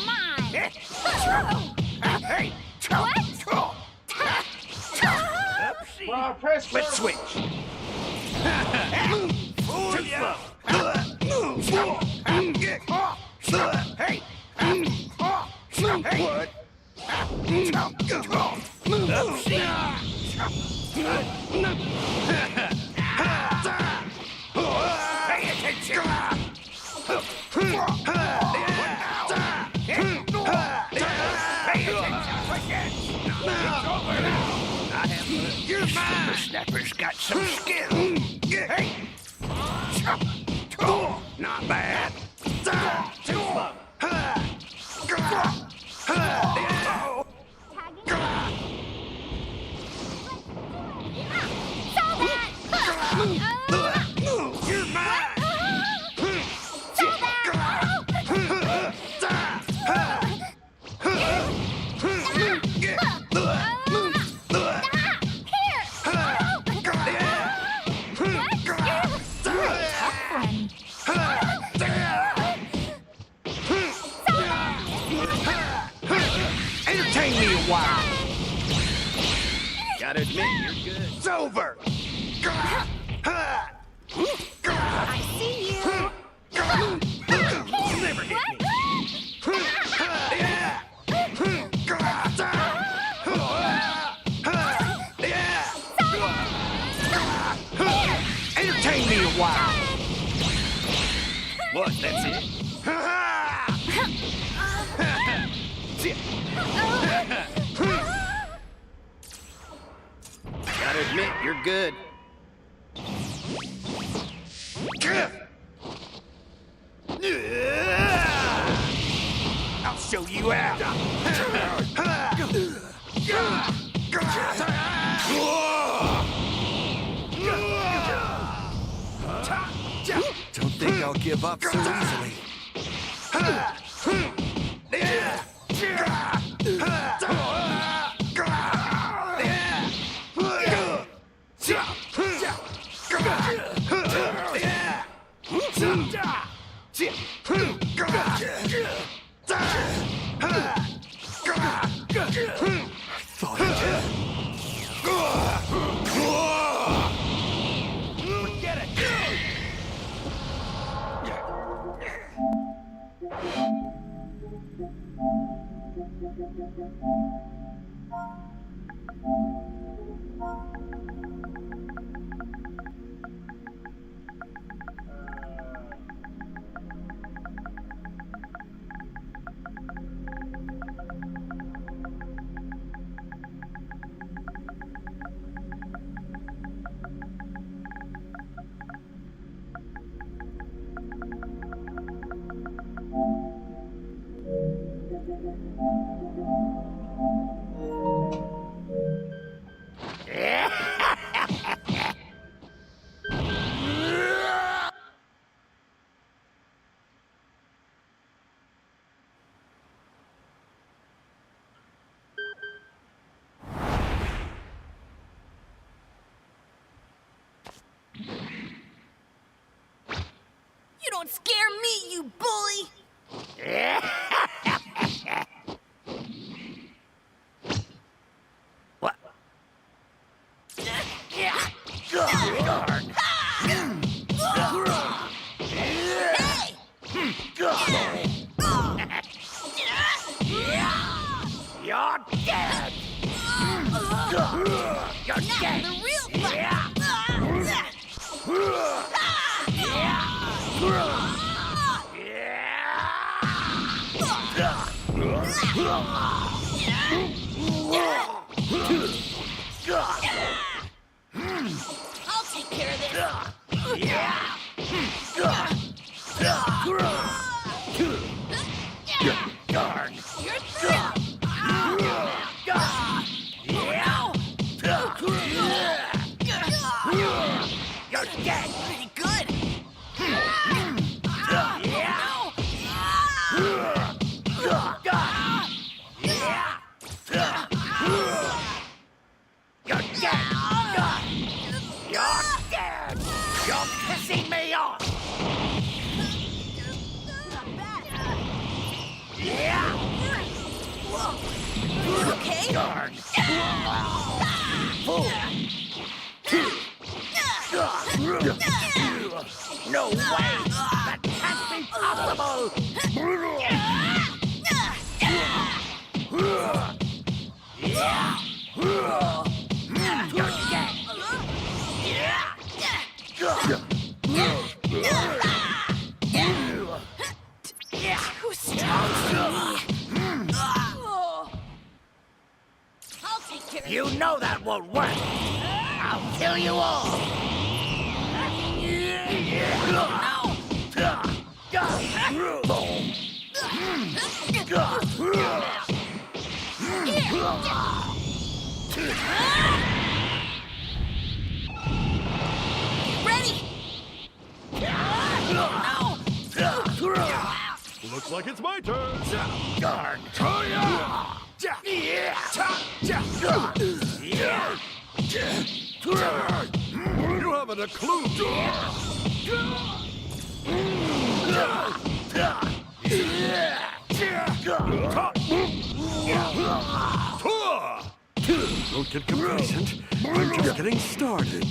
mine. Press Let's switch. Fool ya. Hey. Pay attention. Your snapper's got some skill. Hey! Not bad. You're mine. Entertain me a while. Gotta admit, you're good. It's over. I see you. Never hit me. Entertain me a while. What? That's it? Gotta admit, you're good. I'll show you out. Don't think I'll give up so easily. Forget it. Don't scare me, you bully! What? You're dead! You're dead! The real fight! I'll take care of this! Darn! You're through! You're dead! Pretty good! You're dead! You're dead! You're pissing me off! Okay? Darn! Fool! No way! That can't be possible! You're dead! Too strong for me! I'll take care of You know that won't work! I'll kill you all! Ready? Looks like it's my turn. Darn! You haven't a clue. Don't get complacent. I'm just getting started.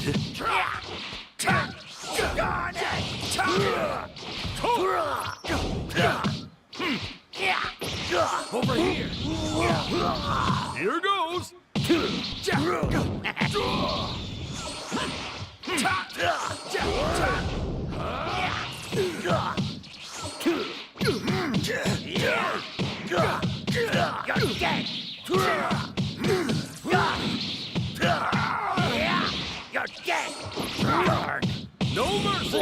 Over here. Here goes. You're dead! Darn! No mercy.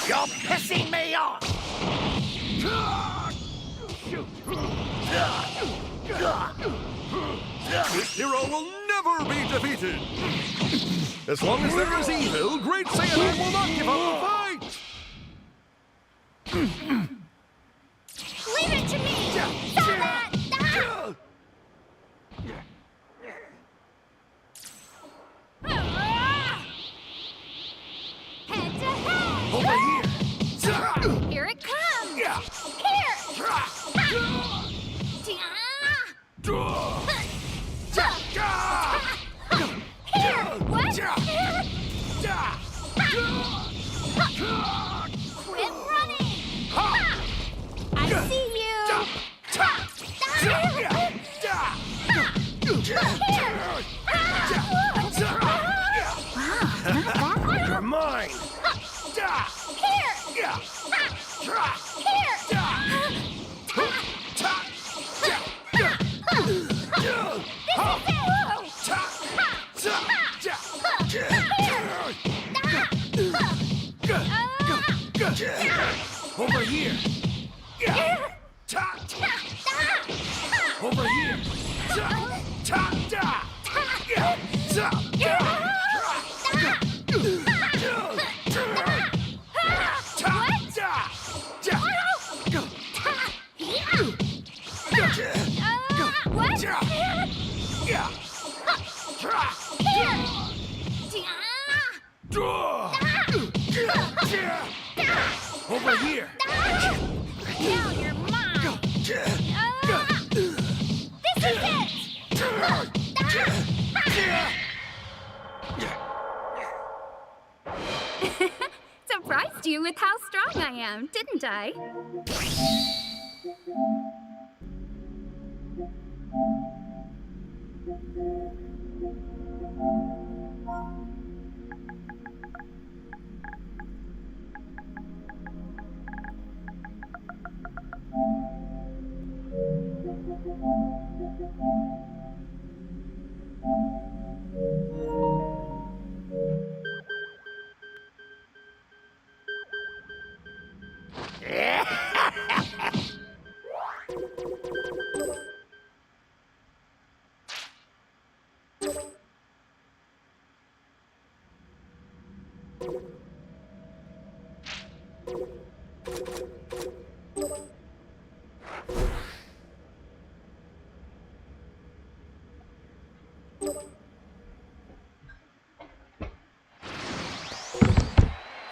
You're pissing me off! This hero will never be defeated. As long as there is evil, Great Saiyan will not give up the fight. Leave it to me! Stop that! Head to head! Over here. Here it comes! Here! Here! What? Quit running! I see you! You're mine! Here! Over here! Over here! Over here. Now you're mine. This is it. Surprised you with how strong I am, didn't I?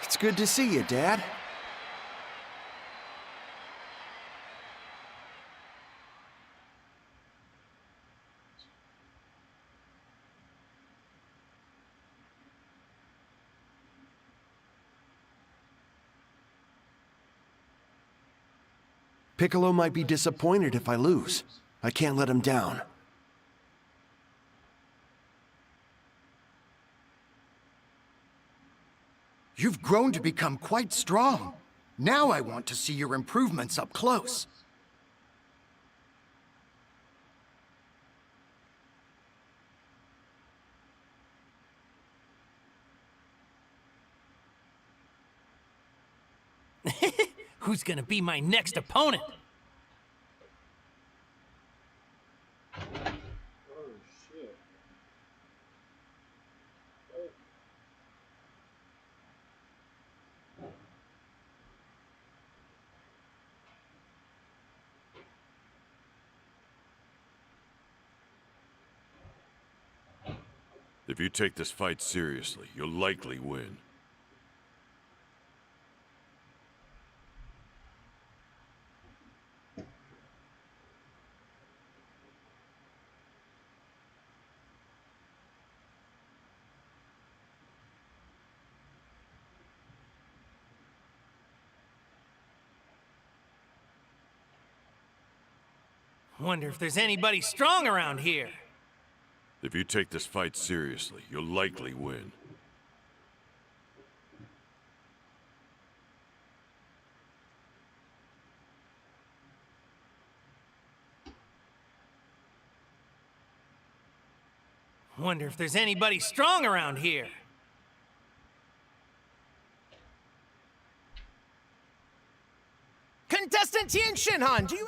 It's good to see you, Dad. Piccolo might be disappointed if I lose. I can't let him down. You've grown to become quite strong. Now I want to see your improvements up close. Who's gonna be my next opponent? If you take this fight seriously, you'll likely win. Wonder if there's anybody strong around here. If you take this fight seriously, you'll likely win. Wonder if there's anybody strong around here. Contestant Tien Shinhan, do you...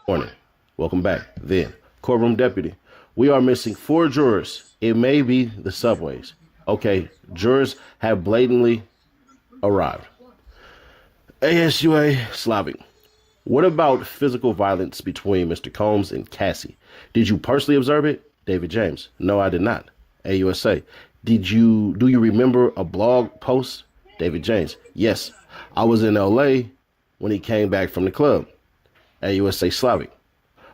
Morning. Welcome back. Then, courtroom deputy. We are missing 4 jurors. It may be the subways. Okay, jurors have blatantly arrived. ASUA Slavic. What about physical violence between Mr. Combs and Cassie? Did you personally observe it? David James. No, I did not. AUSA. Do you remember a blog post? David James. Yes. I was in LA when he came back from the club. AUSA Slavic.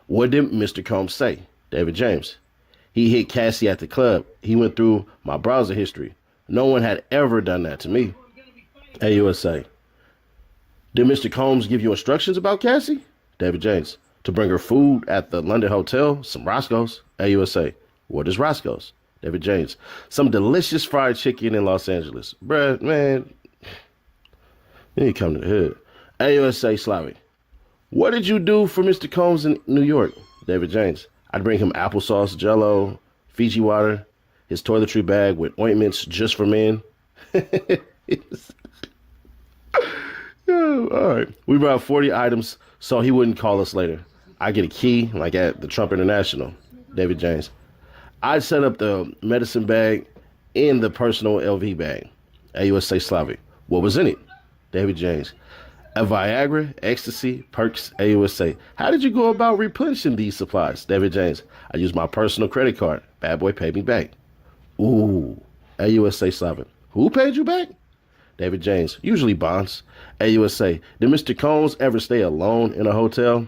What did Mr. Combs say? David James. He hit Cassie at the club. He went through my browser history. No one had ever done that to me. AUSA. Did Mr. Combs give you instructions about Cassie? David James. To bring her food at the London hotel, some Roscoe's. AUSA. What is Roscoe's? David James. Some delicious fried chicken in Los Angeles. Bruh, man. You need to come to the hood. AUSA Slavic. What did you do for Mr. Combs in New York? David James. I'd bring him applesauce, Jell-O, Fiji water, his toiletry bag with ointments just for men. All right. We brought 40 items so he wouldn't call us later. I get a key like at the Trump International. David James. I'd set up the medicine bag in the personal LV bag. AUSA Slavic. What was in it? David James. A Viagra, ecstasy, perks, AUSA. How did you go about replenishing these supplies? David James. I used my personal credit card. Bad boy paid me back. Ooh. AUSA Slavin. Who paid you back? David James. Usually bonds. AUSA. Did Mr. Combs ever stay alone in a hotel?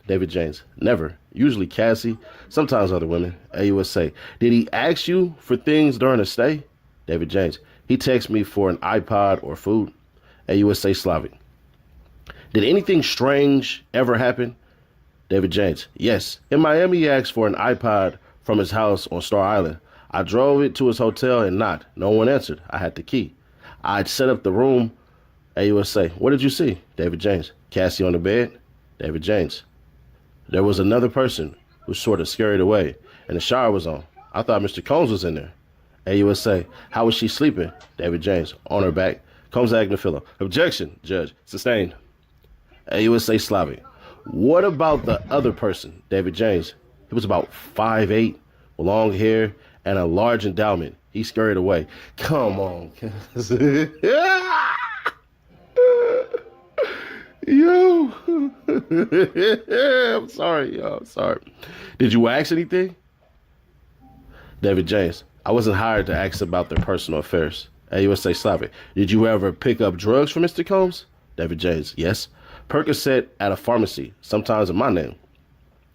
David James. Never. Usually Cassie. Sometimes other women. AUSA. Did he ask you for things during a stay? David James. He texted me for an iPod or food. AUSA Slavic. Did anything strange ever happen? David James. Yes. In Miami, he asked for an iPod from his house on Star Island. I drove it to his hotel and knocked. No one answered. I had the key. I'd set up the room. AUSA. What did you see? David James. Cassie on the bed. David James. There was another person who sort of scurried away, and the shower was on. I thought Mr. Combs was in there. AUSA. How was she sleeping? David James. On her back. Combs Agnafilo. Objection, Judge. Sustained. AUSA Slavic. What about the other person? David James. He was about 5'8", with long hair and a large endowment. He scurried away. Come on. Yo. I'm sorry, yo. I'm sorry. Did you ask anything? David James. I wasn't hired to ask about their personal affairs. AUSA Slavic. Did you ever pick up drugs for Mr. Combs? David James. Yes. Percocet at a pharmacy, sometimes in my name.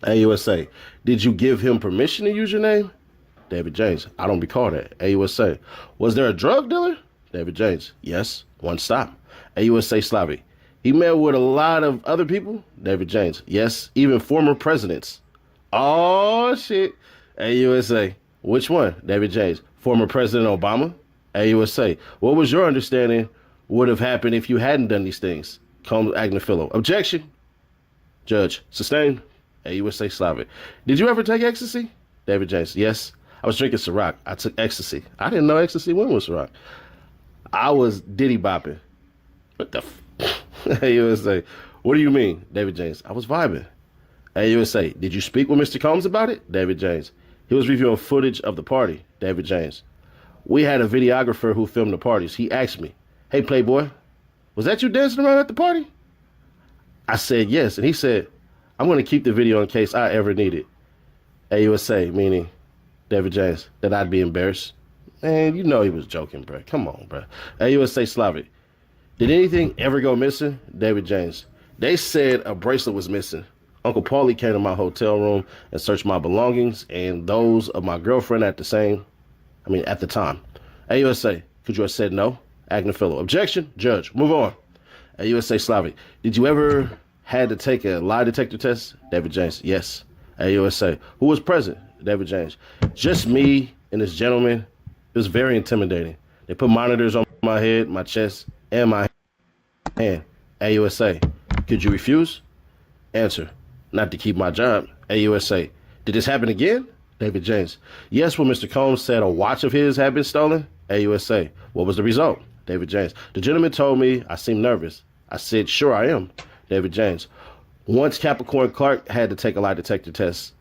AUSA. Did you give him permission to use your name? David James. I don't recall that. AUSA. Was there a drug dealer? David James. Yes. One stop. AUSA Slavic. He met with a lot of other people? David James. Yes. Even former presidents. Oh, shit. AUSA. Which one? David James. Former President Obama? AUSA. What was your understanding would have happened if you hadn't done these things? Combs Agnafilo. Objection. Judge. Sustained. AUSA Slavic. Did you ever take ecstasy? David James. Yes. I was drinking Ciroc. I took ecstasy. I didn't know ecstasy went with Ciroc. I was diddy bopping. What the AUSA. What do you mean? David James. I was vibing. AUSA. Did you speak with Mr. Combs about it? David James. He was reviewing footage of the party. David James. We had a videographer who filmed the parties. He asked me, hey, Playboy, was that you dancing around at the party? I said yes. And he said, I'm going to keep the video in case I ever need it. AUSA, meaning David James, that I'd be embarrassed. Man, you know he was joking, bro. Come on, bro. AUSA Slavic. Did anything ever go missing? David James. They said a bracelet was missing. Uncle Paulie came to my hotel room and searched my belongings and those of my girlfriend at the time. AUSA, could you have said no? Agnafilo. Objection. Judge. Move on. AUSA Slavic. Did you ever had to take a lie detector test? David James. Yes. AUSA. Who was present? David James. Just me and this gentleman. It was very intimidating. They put monitors on my head, my chest, and my hand. AUSA. Could you refuse? Answer. Not to keep my job. AUSA. Did this happen again? David James. Yes, when Mr. Combs said a watch of his had been stolen. AUSA. What was the result? David James. The gentleman told me I seemed nervous. I said, sure I am. David James. Once Capricorn Clark had to take a lie detector test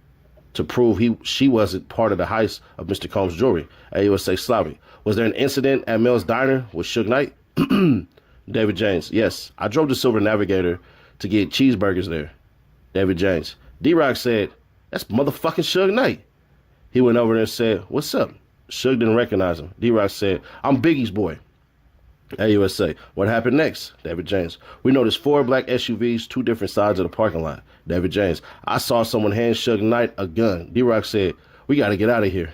to prove she wasn't part of the heist of Mr. Combs' jewelry. AUSA Slavic. Was there an incident at Mel's Diner with Suge Knight? David James. Yes. I drove the Silver Navigator to get cheeseburgers there. David James. D-Rock said, that's motherfucking Suge Knight. He went over there and said, what's up? Suge didn't recognize him. D-Rock said, I'm Biggie's boy. AUSA. What happened next? David James. We noticed 4 black SUVs, 2 different sides of the parking lot. David James. I saw someone hand Suge Knight a gun. D-Rock said, we got to get out of here.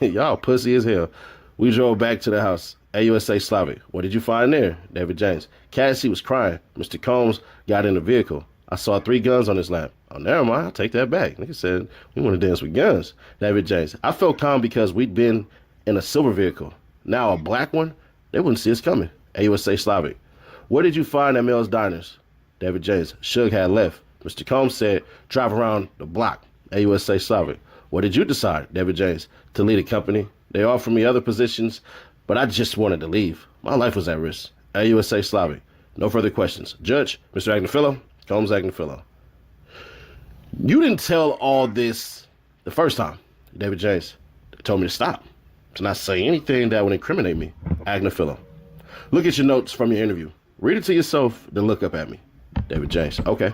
Y'all pussy as hell. We drove back to the house. AUSA Slavic. What did you find there? David James. Cassie was crying. Mr. Combs got in the vehicle. I saw 3 guns on his lap. Oh, never mind. I'll take that back. Nigga said, we want to dance with guns. David James. I felt calm because we'd been in a silver vehicle. Now a black one? They wouldn't see us coming. AUSA Slavic. What did you find at Mel's Diners? David James. Suge had left. Mr. Combs said, drive around the block. AUSA Slavic. What did you decide? David James. To lead a company. They offered me other positions, but I just wanted to leave. My life was at risk. AUSA Slavic. No further questions. Judge, Mr. Agnafilo. Combs Agnafilo. You didn't tell all this the first time. David James. They told me to stop. To not say anything that would incriminate me. Agnafilo. Look at your notes from your interview. Read it to yourself, then look up at me. David James. Okay.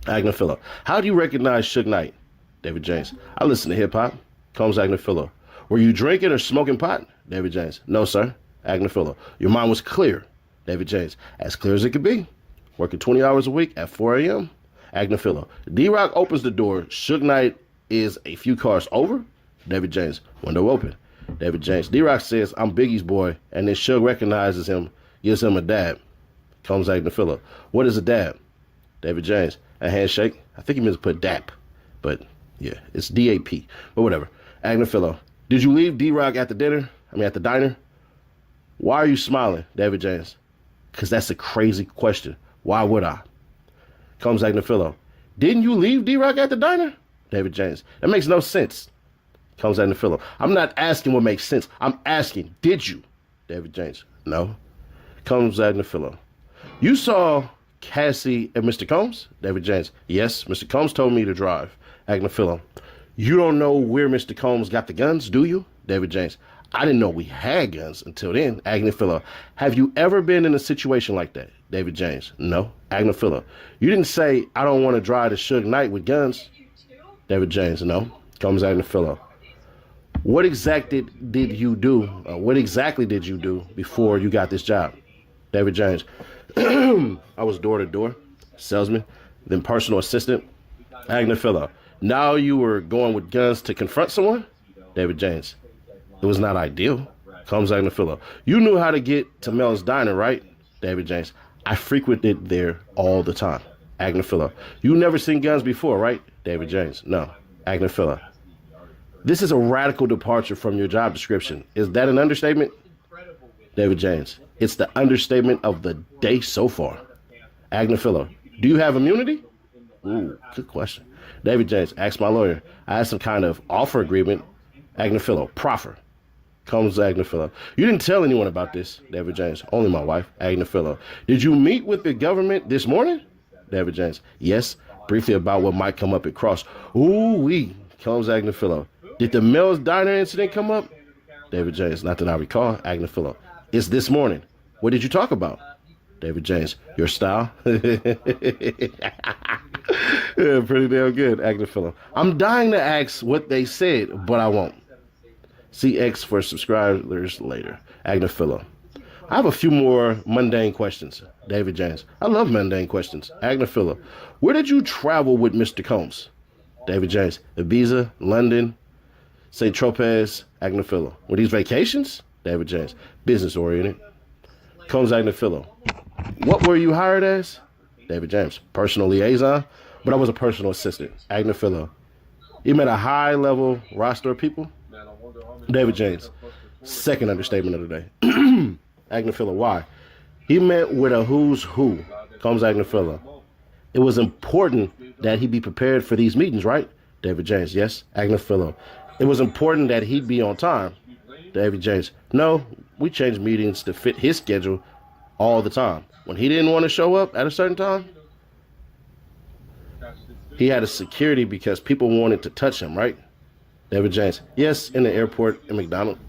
Agnafilo. How do you recognize Suge Knight? David James. I listen to hip-hop. Combs Agnafilo. Were you drinking or smoking pot? David James. No, sir. Agnifilo. Your mind was clear. David James. As clear as it could be. Working 20 hours a week at 4 a.m. Agnifilo. D-Rock opens the door. Suge Knight is a few cars over. David James. Window open. David James. D-Rock says, I'm Biggie's boy, and then Suge recognizes him, gives him a dab. Comes Agnifilo. What is a dab? David James. A handshake. I think he meant to put dap, but yeah, it's D-A-P, but whatever. Agnifilo. Did you leave D-Rock at the diner? Why are you smiling, David James? Because that's a crazy question. Why would I? Comes Agnifilo. Didn't you leave D-Rock at the diner? David James. That makes no sense. Comes Agnifilo. I'm not asking what makes sense. I'm asking, did you? David James. No. Comes Agnifilo. You saw Cassie and Mr. Combs? David James. Yes, Mr. Combs told me to drive. Agnifilo. You don't know where Mr. Combs got the guns, do you? David James. I didn't know we had guns until then. Agnifilo. Have you ever been in a situation like that? David James. No. Agnifilo. You didn't say, I don't want to drive to Suge Knight with guns. David James. No. Comes Agnifilo. What exactly did you do? What exactly did you do before you got this job? David James. I was door-to-door, salesman, then personal assistant. Agnifilo. Now you were going with guns to confront someone? David James. It was not ideal. Comes Agnifilo. You knew how to get to Mel's Diner, right? David James. I frequented there all the time. Agnifilo. You never seen guns before, right? David James. No. Agnifilo. This is a radical departure from your job description. Is that an understatement? David James. It's the understatement of the day so far. Agnifilo. Do you have immunity? Ooh, good question. David James. Ask my lawyer. I had some kind of offer agreement. Agnifilo. Proffer. Comes Agnifilo. You didn't tell anyone about this. David James. Only my wife. Agnifilo. Did you meet with the government this morning? David James. Yes. Briefly about what might come up at Cross. Ooh-wee. Comes Agnifilo. Did the Mel's Diner incident come up? David James. Not that I recall. Agnifilo. It's this morning. What did you talk about? David James. Your style? Yeah, pretty damn good, Agnifilo. I'm dying to ask what they said, but I won't. See X for subscribers later. Agnifilo. I have a few more mundane questions. David James. I love mundane questions. Agnifilo. Where did you travel with Mr. Combs? David James. Ibiza, London, St. Tropez, Agnifilo. Were these vacations? David James. Business oriented. Combs Agnifilo. What were you hired as? David James. Personal liaison, but I was a personal assistant. Agnifilo. You met a high level roster of people? David James. Second understatement of the day. Agnifilo. Why? He met with a who's who. Combs Agnifilo. It was important that he be prepared for these meetings, right? David James. Yes. Agnifilo. It was important that he'd be on time. David James. No, we changed meetings to fit his schedule all the time. When he didn't want to show up at a certain time, he had a security because people wanted to touch him, right? David James. Yes, in the airport and McDonald's.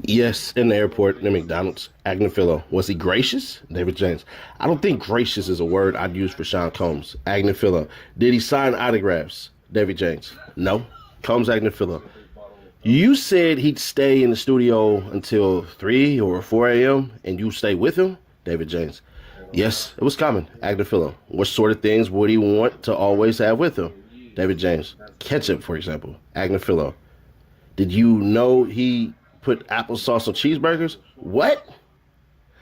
Yes, in the airport and McDonald's. Agnifilo. Was he gracious? David James. I don't think gracious is a word I'd use for Sean Combs. Agnifilo. Did he sign autographs? David James. No. Combs Agnifilo. You said he'd stay in the studio until 3 or 4 a.m. and you stay with him? David James. Yes, it was common. Agnifilo. What sort of things would he want to always have with him? David James. Ketchup, for example. Agnifilo. Did you know he put applesauce on cheeseburgers? What?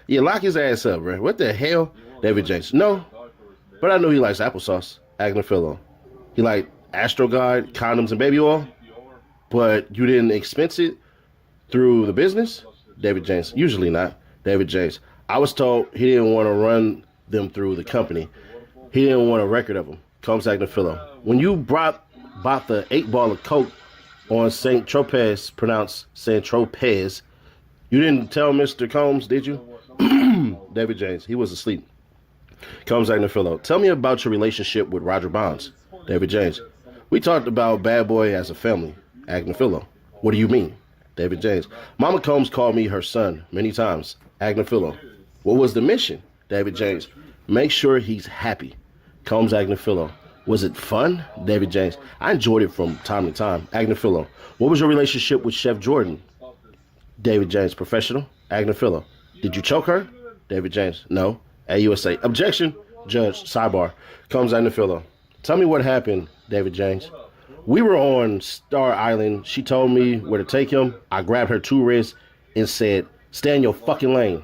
Yeah, lock his ass up, bro. What the hell? David James. No, but I know he likes applesauce. Agnifilo. He liked Astro Guard, condoms, and baby oil? But you didn't expense it through the business? David James. Usually not. David James. I was told he didn't want to run them through the company. He didn't want a record of them. Combs Agnifilo. When you bought the 8-ball of Coke on St. Tropez, pronounced St. Tropez, you didn't tell Mr. Combs, did you? David James. He was asleep. Combs Agnifilo. Tell me about your relationship with Roger Bonds. David James. We talked about Bad Boy as a family. Agnifilo. What do you mean? David James. Mama Combs called me her son many times. Agnifilo. What was the mission? David James. Make sure he's happy. Combs Agnifilo. Was it fun? David James. I enjoyed it from time to time. Agnifilo. What was your relationship with Chef Jordan? David James. Professional. Agnifilo. Did you choke her? David James. No. AUSA. Objection. Judge. Sidebar. Comes Agnifilo. Tell me what happened, David James. We were on Star Island. She told me where to take him. I grabbed her 2 wrists and said, stay in your fucking lane.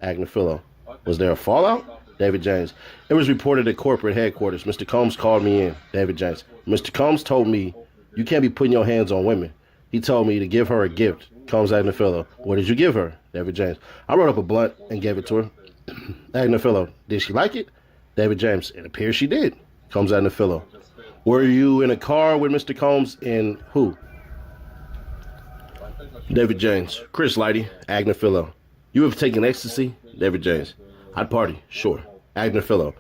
Agnifilo. Was there a fallout? David James. It was reported at corporate headquarters. Mr. Combs called me in. David James. Mr. Combs told me you can't be putting your hands on women. He told me to give her a gift. Combs Agnifilo. What did you give her? David James. I wrote up a blunt and gave it to her. Agnifilo. Did she like it? David James. It appears she did. Combs Agnifilo. Were you in a car with Mr. Combs and who? David James. Chris Lighty. Agnifilo. You have taken ecstasy? David James. I'd party. Sure. Agnifilo.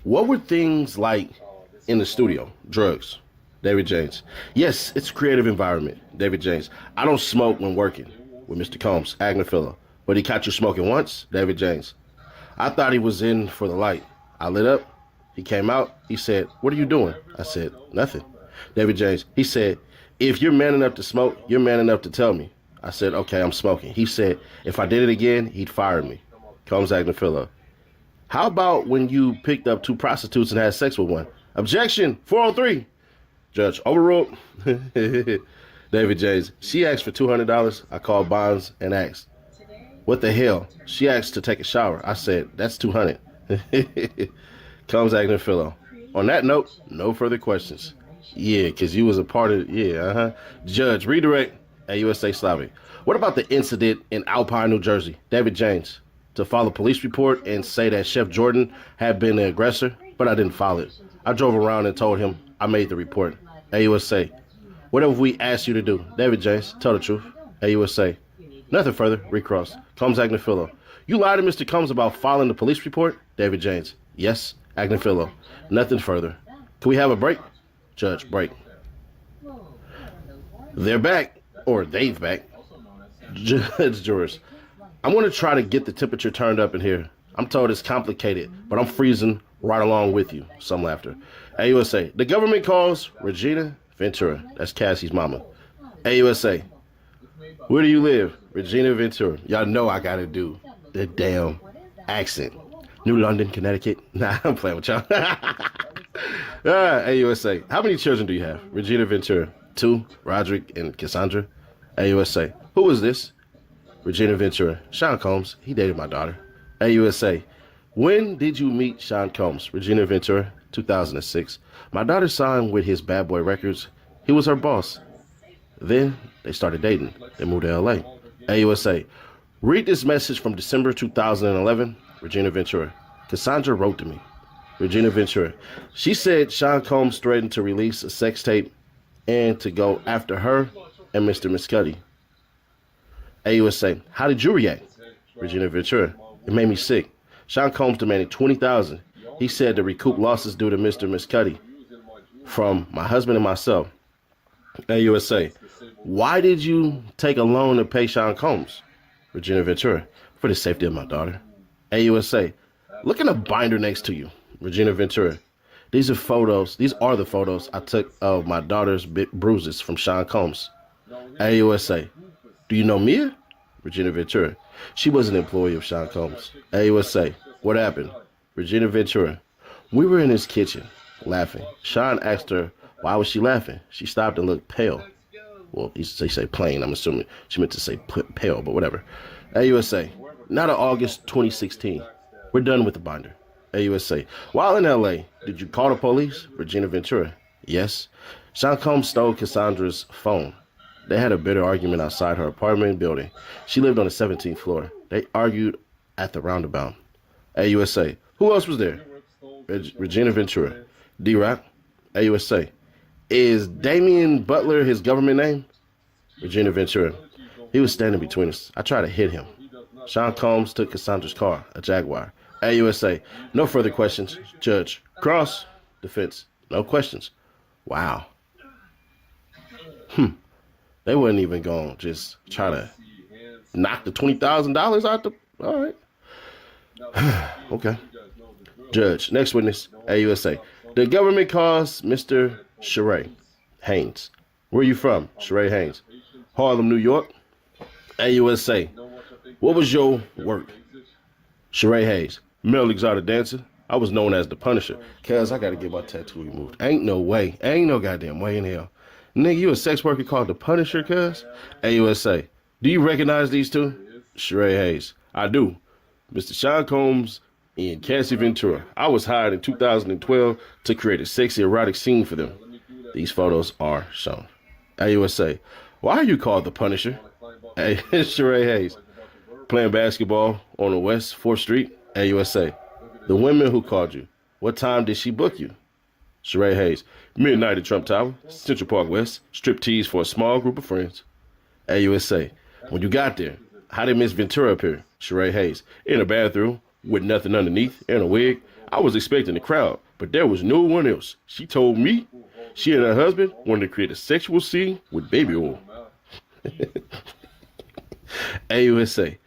What were things like in the studio? Drugs. David James. Yes, it's a creative environment. David James. I don't smoke when working with Mr. Combs. Agnifilo. But he caught you smoking once? David James. I thought he was in for the light. I lit up. He came out. He said, what are you doing? I said, nothing. David James. He said, if you're man enough to smoke, you're man enough to tell me. I said, okay, I'm smoking. He said, if I did it again, he'd fire me. Combs Agnifilo. How about when you picked up 2 prostitutes and had sex with one? Objection, 403. Judge, overruled. David James. She asked for $200. I called Bonds and asked, what the hell? She asked to take a shower. I said, that's $200. Combs Agnifilo. On that note, no further questions. Yeah, because you was a part of, Judge, redirect AUSA Slavic. What about the incident in Alpine, New Jersey? David James. To file a police report and say that Chef Jordan had been the aggressor, but I didn't file it. I drove around and told him I made the report. AUSA. What have we asked you to do? David James. Tell the truth. AUSA. Nothing further. Recross. Combs Agnifilo. You lied to Mr. Combs about filing the police report? David James. Yes. Agnifilo. Nothing further. Can we have a break? Judge, break. They're back. Or they've back. Judge Jurors. I'm going to try to get the temperature turned up in here. I'm told it's complicated, but I'm freezing right along with you. Some laughter. AUSA. The government calls Regina Ventura. That's Cassie's mama. AUSA. Where do you live? Regina Ventura. Y'all know I got to do the damn accent. New London, Connecticut. Nah, I'm playing with y'all. AUSA. How many children do you have? Regina Ventura. 2. Roderick and Cassandra. AUSA. Who is this? Regina Ventura. Sean Combs. He dated my daughter. AUSA. When did you meet Sean Combs? Regina Ventura. 2006. My daughter signed with his Bad Boy Records. He was her boss. Then they started dating. They moved to LA. AUSA. Read this message from December 2011. Regina Ventura. Cassandra wrote to me. Regina Ventura. She said Sean Combs threatened to release a sex tape and to go after her and Mr. Miscuddy. AUSA. How did you react? Regina Ventura. It made me sick. Sean Combs demanded $20,000. He said to recoup losses due to Mr. Miscuddy from my husband and myself. AUSA. Why did you take a loan to pay Sean Combs? Regina Ventura. For the safety of my daughter. AUSA. Look in the binder next to you. Regina Ventura. These are the photos I took of my daughter's bruises from Sean Combs. AUSA. Do you know Mia? Regina Ventura. She was an employee of Sean Combs. AUSA. What happened? Regina Ventura. We were in his kitchen, laughing. Sean asked her, why was she laughing? She stopped and looked pale. Well, they say plain. I'm assuming she meant to say pale, but whatever. AUSA. Not in August 2016. We're done with the binder. AUSA. While in LA, did you call the police? Regina Ventura. Yes. Sean Combs stole Cassandra's phone. They had a bitter argument outside her apartment building. She lived on the 17th floor. They argued at the roundabout. AUSA. Who else was there? Regina Ventura. D-Rock. AUSA. Is Damian Butler his government name? Regina Ventura. He was standing between us. I tried to hit him. Sean Combs took Cassandra's car, a Jaguar. AUSA. No further questions. Judge. Cross. Defense. No questions. Wow. They wasn't even going to just try to knock the $20,000 out the... All right. Okay. Judge. Next witness. AUSA. The government calls Mr. Sheree Haynes. Where you from? Sheree Haynes. Harlem, New York. AUSA. What was your work? Sheree Hayes. Male exotic dancer. I was known as the Punisher. Cuz I gotta get my tattoo removed. Ain't no way. Ain't no goddamn way in hell. Nigga, you a sex worker called the Punisher, cuz? AUSA. Do you recognize these two? Sheree Hayes. I do. Mr. Sean Combs and Cassie Ventura. I was hired in 2012 to create a sexy erotic scene for them. These photos are shown. AUSA. Why are you called the Punisher? Hey, Sheree Hayes. Playing basketball on the West 4th Street. AUSA. The woman who called you. What time did she book you? Sheree Hayes. Midnight at Trump Tower, Central Park West. Strip tease for a small group of friends. AUSA. When you got there, how did Miss Ventura appear? Sheree Hayes. In a bathroom with nothing underneath and a wig. I was expecting the crowd, but there was no one else. She told me she and her husband wanted to create a sexual scene with baby oil. AUSA.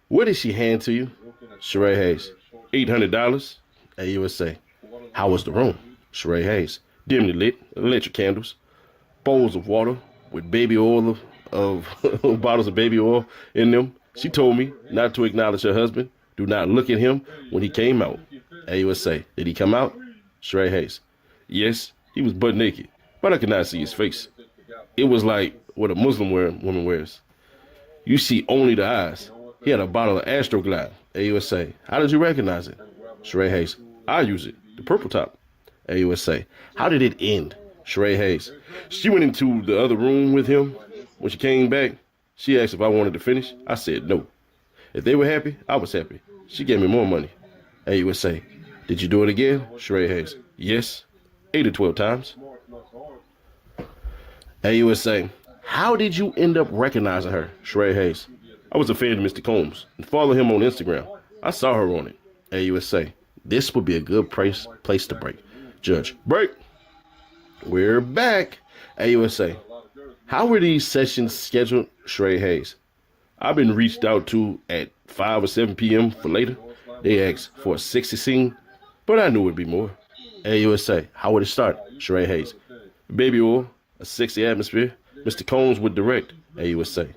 What did she hand to you? Sheree Hayes. $800. AUSA. How was the room? Sheree Hayes. Dimly lit, electric candles, bowls of water with baby oil of bottles of baby oil in them. She told me not to acknowledge her husband. Do not look at him when he came out. AUSA. Did he come out? Sheree Hayes. Yes, he was butt naked, but I could not see his face. It was like what a Muslim woman wears. You see only the eyes. He had a bottle of Astroglide. AUSA. How did you recognize it? Sheree Hayes. I use it. The purple top. AUSA. How did it end? Sheree Hayes. She went into the other room with him. When she came back, she asked if I wanted to finish. I said no. If they were happy, I was happy. She gave me more money. AUSA. Did you do it again? Sheree Hayes. Yes. 8 or 12 times. AUSA. How did you end up recognizing her? Sheree Hayes. I was a fan of Mr. Combs and followed him on Instagram. I saw her on it. AUSA. This would be a good place to break. Judge. Break. We're back. AUSA. How were these sessions scheduled? Sheree Hayes. I've been reached out to at 5 or 7 p.m. for later. They asked for a sexy scene, but I knew it'd be more. AUSA. How would it start? Sheree Hayes. Baby oil, a sexy atmosphere. Mr. Combs would direct. AUSA.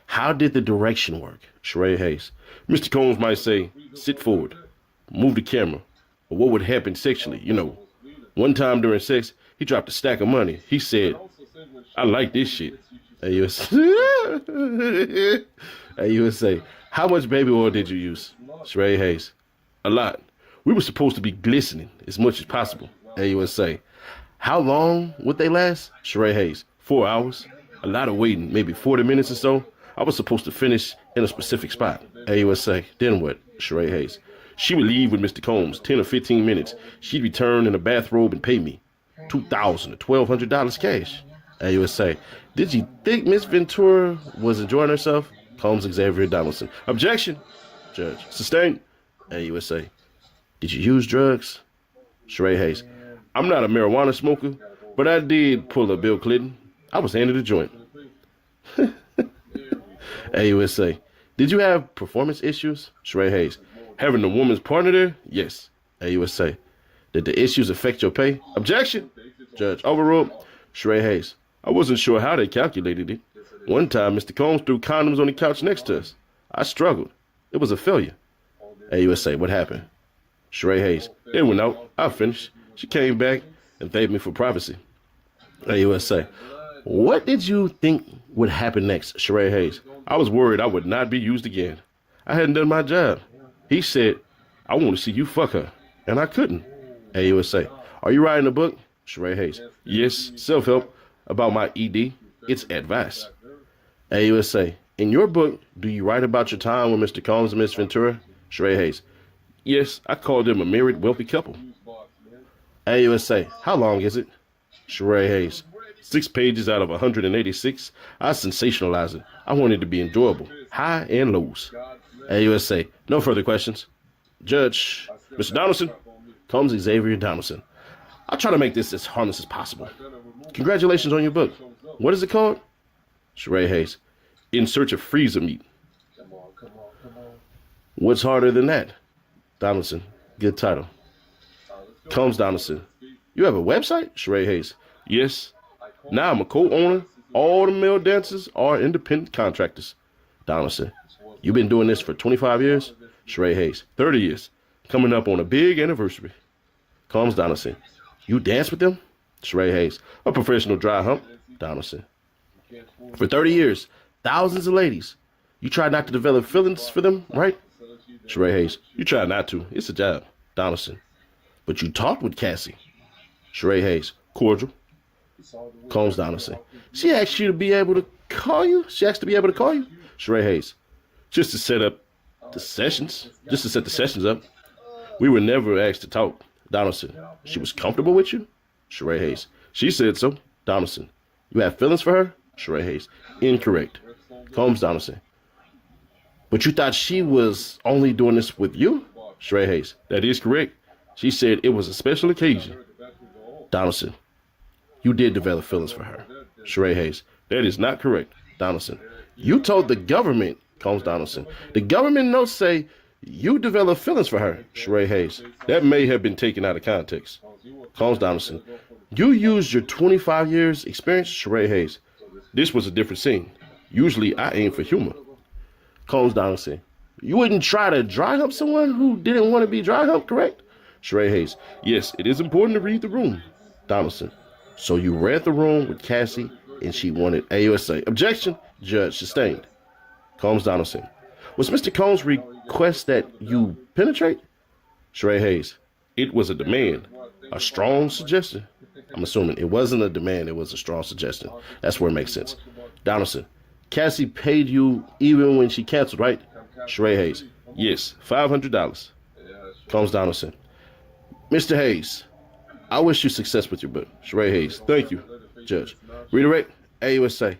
How did the direction work? Sheree Hayes. Mr. Combs might say, sit forward, move the camera, or what would happen sexually, you know. One time during sex, he dropped a stack of money. He said, I like this shit. AUSA. AUSA. How much baby oil did you use? Sheree Hayes. A lot. We were supposed to be glistening as much as possible. AUSA. How long would they last? Sheree Hayes. 4 hours. A lot of waiting, maybe 40 minutes or so. I was supposed to finish in a specific spot. AUSA. Then what? Sheree Hayes. She would leave with Mr. Combs, 10 or 15 minutes. She'd return in a bathrobe and pay me $2,000 to $1,200 cash. AUSA. Did you think Miss Ventura was enjoying herself? Combs Xavier Donaldson. Objection. Judge. Sustained. AUSA. Did you use drugs? Sheree Hayes. I'm not a marijuana smoker, but I did pull a Bill Clinton. I was handed a joint. AUSA. Did you have performance issues? Sheree Hayes. Having a woman's partner there? Yes. AUSA. Did the issues affect your pay? Objection. Judge. Overruled. Sheree Hayes. I wasn't sure how they calculated it. One time, Mr. Combs threw condoms on the couch next to us. I struggled. It was a failure. AUSA. What happened? Sheree Hayes. It went out. I finished. She came back and thanked me for privacy. AUSA. What did you think would happen next? Sheree Hayes. I was worried I would not be used again. I hadn't done my job. He said, I want to see you fuck her. And I couldn't. AUSA. Are you writing a book? Sheree Hayes. Yes, self-help about my ED. It's advice. AUSA. In your book, do you write about your time with Mr. Combs and Miss Ventura? Sheree Hayes. Yes, I call them a married, wealthy couple. AUSA. How long is it? Sheree Hayes. 6 pages out of 186. I sensationalize it. I want it to be enjoyable. High and lows. AUSA. No further questions. Judge. Mr. Donaldson. Combs Xavier Donaldson. I'll try to make this as harmless as possible. Congratulations on your book. What is it called? Sheree Hayes. In Search of Freezer Meat. What's harder than that? Donaldson. Good title. Combs Donaldson. You have a website? Sheree Hayes. Yes. Now I'm a co-owner. All the male dancers are independent contractors. Donaldson. You've been doing this for 25 years? Sheree Hayes. 30 years. Coming up on a big anniversary. Combs Donaldson. You dance with them? Sheree Hayes. A professional dry hump. Donaldson. For 30 years, thousands of ladies. You try not to develop feelings for them, right? Sheree Hayes. You try not to. It's a job. Donaldson. But you talked with Cassie. Sheree Hayes. Cordial. Combs Donaldson. She asked you to be able to call you? She asked to be able to call you? Sheree Hayes. Just to set up the sessions. Just to set the sessions up. We were never asked to talk. Donaldson. She was comfortable with you? Sheree Hayes. She said so. Donaldson. You have feelings for her? Sheree Hayes. Incorrect. Combs Donaldson. But you thought she was only doing this with you? Sheree Hayes. That is correct. She said it was a special occasion. Donaldson. You did develop feelings for her. Sheree Hayes. That is not correct. Donaldson. You told the government. Combs Donaldson. The government notes say you developed feelings for her. Sheree Hayes. That may have been taken out of context. Combs Donaldson. You used your 25 years experience. Sheree Hayes. This was a different scene. Usually I aim for humor. Combs Donaldson. You wouldn't try to dry hump someone who didn't want to be dry humped, correct? Sheree Hayes. Yes, it is important to read the room. Donaldson. So you read the room with Cassie and she wanted AUSA. Objection. Judge sustained. Combs Donaldson. Was Mr. Combs' request that you penetrate? Sheree Hayes. It was a demand. A strong suggestion. I'm assuming it wasn't a demand, it was a strong suggestion. That's where it makes sense. Donaldson. Cassie paid you even when she canceled, right? Sheree Hayes. Yes, $500. Combs Donaldson. Mr. Hayes, I wish you success with your book. Sheree Hayes. Thank you. Judge. Redirect. AUSA.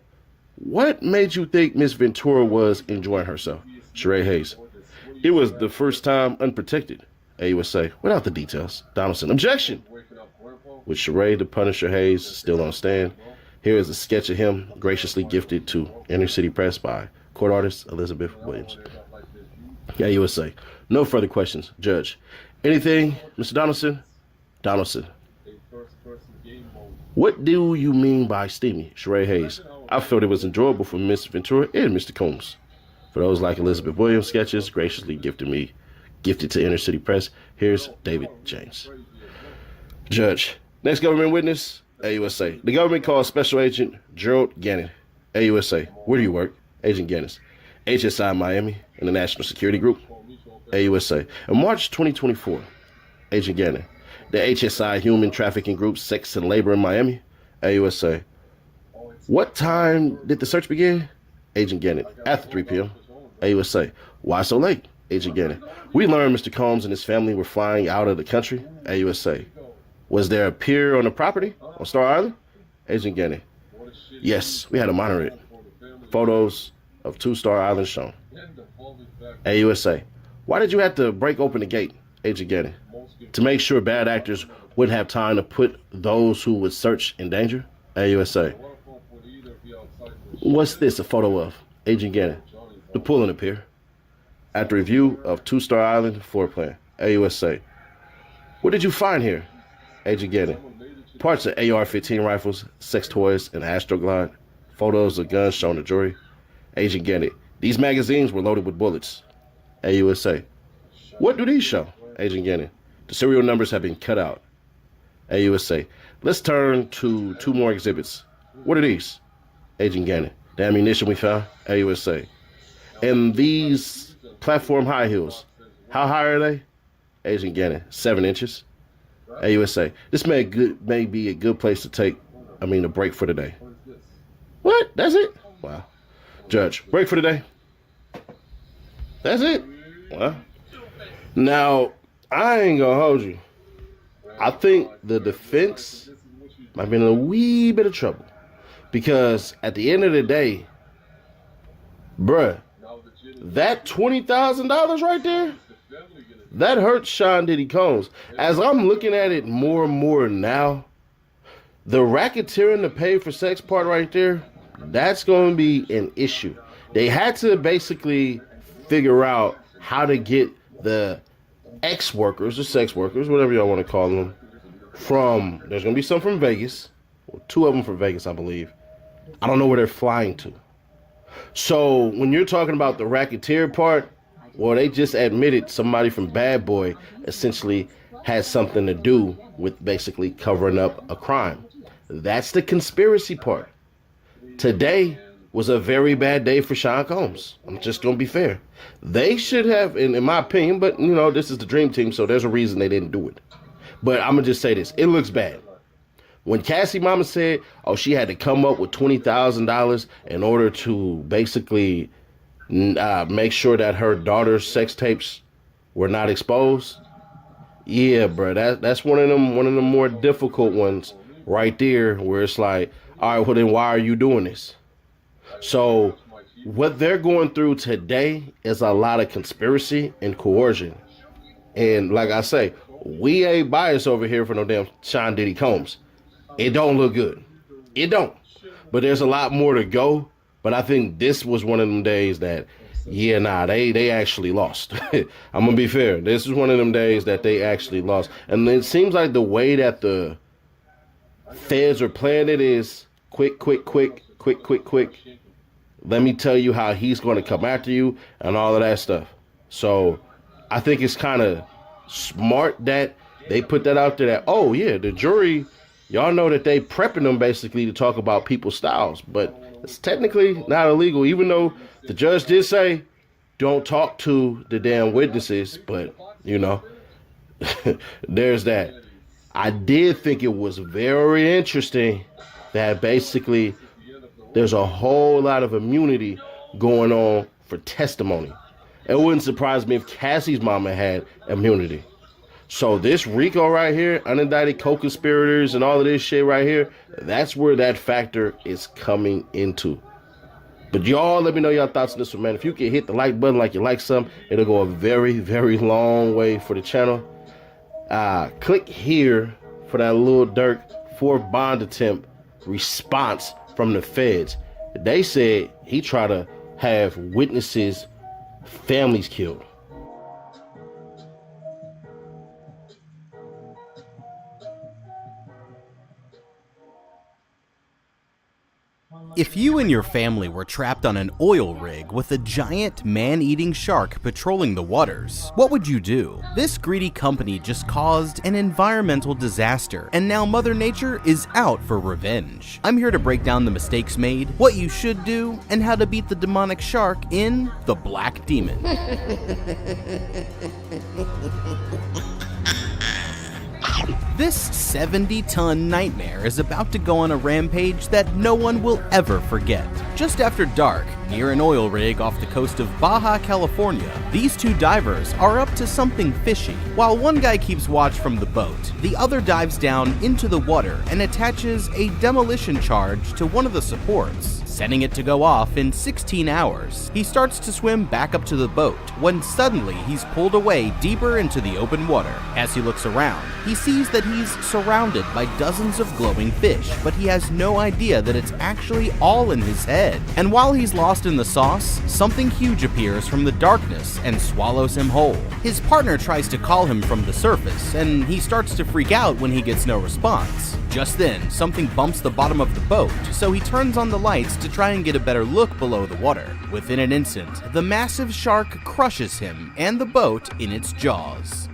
What made you think Miss Ventura was enjoying herself? Sheree Hayes. It was the first time unprotected. AUSA. Without the details. Donaldson. Objection. With Sheree the Punisher Hayes still on stand, here is a sketch of him graciously gifted to Inner City Press by court artist Elizabeth Williams. AUSA. No further questions. Judge. Anything, Mr. Donaldson? Donaldson. What do you mean by steamy? Sheree Hayes. I felt it was enjoyable for Miss Ventura and Mr. Combs. For those like Elizabeth Williams sketches graciously gifted to Inner City Press, here's David James. Judge. Next government witness, AUSA. The government called Special Agent Gerald Gannon. AUSA. Where do you work? Agent Gannon. HSI Miami in the National Security Group. AUSA. In March 2024, Agent Gannon. The HSI Human Trafficking Group, Sex and Labor in Miami. AUSA. What time did the search begin? Agent Gannon. After 3 p.m. AUSA. Why so late? Agent Gannon. We learned Mr. Combs and his family were flying out of the country. AUSA. Was there a pier on the property on Star Island? Agent Gannon. Yes, we had to monitor it. Photos of 2 Star Islands shown. AUSA. Why did you have to break open the gate? Agent Gannon. To make sure bad actors wouldn't have time to put those who would search in danger? AUSA. What's this a photo of? Agent Gannon. The pool in the pier. After review of 2 Star Island floor plan. AUSA. What did you find here? Agent Gannon. Parts of AR-15 rifles, sex toys, and Astroglide. Photos of guns shown to jury. Agent Gannon. These magazines were loaded with bullets. AUSA. What do these show? Agent Gannon. The serial numbers have been cut out. AUSA. Let's turn to 2 more exhibits. What are these? Agent Gannon. The ammunition we found. AUSA. And these platform high heels. How high are they? Agent Gannon. 7 inches. AUSA. This may be a good place to take a break for the day. What? That's it? Wow. Judge, break for the day. That's it? Wow. Now, I ain't gonna hold you. I think the defense might be in a wee bit of trouble. Because at the end of the day, bruh, that $20,000 right there, that hurts Sean Diddy Combs. As I'm looking at it more and more now, the racketeering to pay for sex part right there, that's going to be an issue. They had to basically figure out how to get the ex-workers, or sex workers, whatever y'all want to call them, there's going to be some from Vegas, 2 of them from Vegas, I believe. I don't know where they're flying to. So when you're talking about the racketeer part, well, they just admitted somebody from Bad Boy essentially had something to do with basically covering up a crime. That's the conspiracy part. Today was a very bad day for Sean Combs. I'm just going to be fair. They should have, in my opinion, but, you know, this is the Dream Team, so there's a reason they didn't do it. But I'm going to just say this. It looks bad. When Cassie mama said, oh, she had to come up with $20,000 in order to basically make sure that her daughter's sex tapes were not exposed. Yeah, bro, that's one of them more difficult ones right there, where it's like, all right, well then why are you doing this? So what they're going through today is a lot of conspiracy and coercion. And like I say, we ain't biased over here for no damn Sean Diddy Combs. It don't look good. It don't. But there's a lot more to go. But I think this was one of them days that, yeah, nah, they actually lost. I'm going to be fair. This is one of them days that they actually lost. And it seems like the way that the feds are playing it is quick. Let me tell you how he's going to come after you and all of that stuff. So I think it's kind of smart that they put that out there that, oh, yeah, the jury, y'all know that they prepping them basically to talk about people's styles. But it's technically not illegal, even though the judge did say don't talk to the damn witnesses. But, you know, there's that. I did think it was very interesting that basically there's a whole lot of immunity going on for testimony. It wouldn't surprise me if Cassie's mama had immunity. So this RICO right here, unindicted co-conspirators and all of this shit right here, that's where that factor is coming into. But y'all let me know your thoughts on this one, man. If you can hit the like button like you like something, it'll go a very, very long way for the channel. Click here for that Lil Durk 4th bond attempt response from the feds. They said he tried to have witnesses' families killed. If you and your family were trapped on an oil rig with a giant man-eating shark patrolling the waters, what would you do? This greedy company just caused an environmental disaster, and now Mother Nature is out for revenge. I'm here to break down the mistakes made, what you should do, and how to beat the demonic shark in The Black Demon. This 70-ton nightmare is about to go on a rampage that no one will ever forget. Just after dark, near an oil rig off the coast of Baja, California, these 2 divers are up to something fishy. While one guy keeps watch from the boat, the other dives down into the water and attaches a demolition charge to one of the supports, setting it to go off in 16 hours. He starts to swim back up to the boat when suddenly he's pulled away deeper into the open water. As he looks around, he sees that he's surrounded by dozens of glowing fish, but he has no idea that it's actually all in his head. And while he's lost in the sauce, something huge appears from the darkness and swallows him whole. His partner tries to call him from the surface, and he starts to freak out when he gets no response. Just then, something bumps the bottom of the boat, so he turns on the lights to try and get a better look below the water. Within an instant, the massive shark crushes him and the boat in its jaws.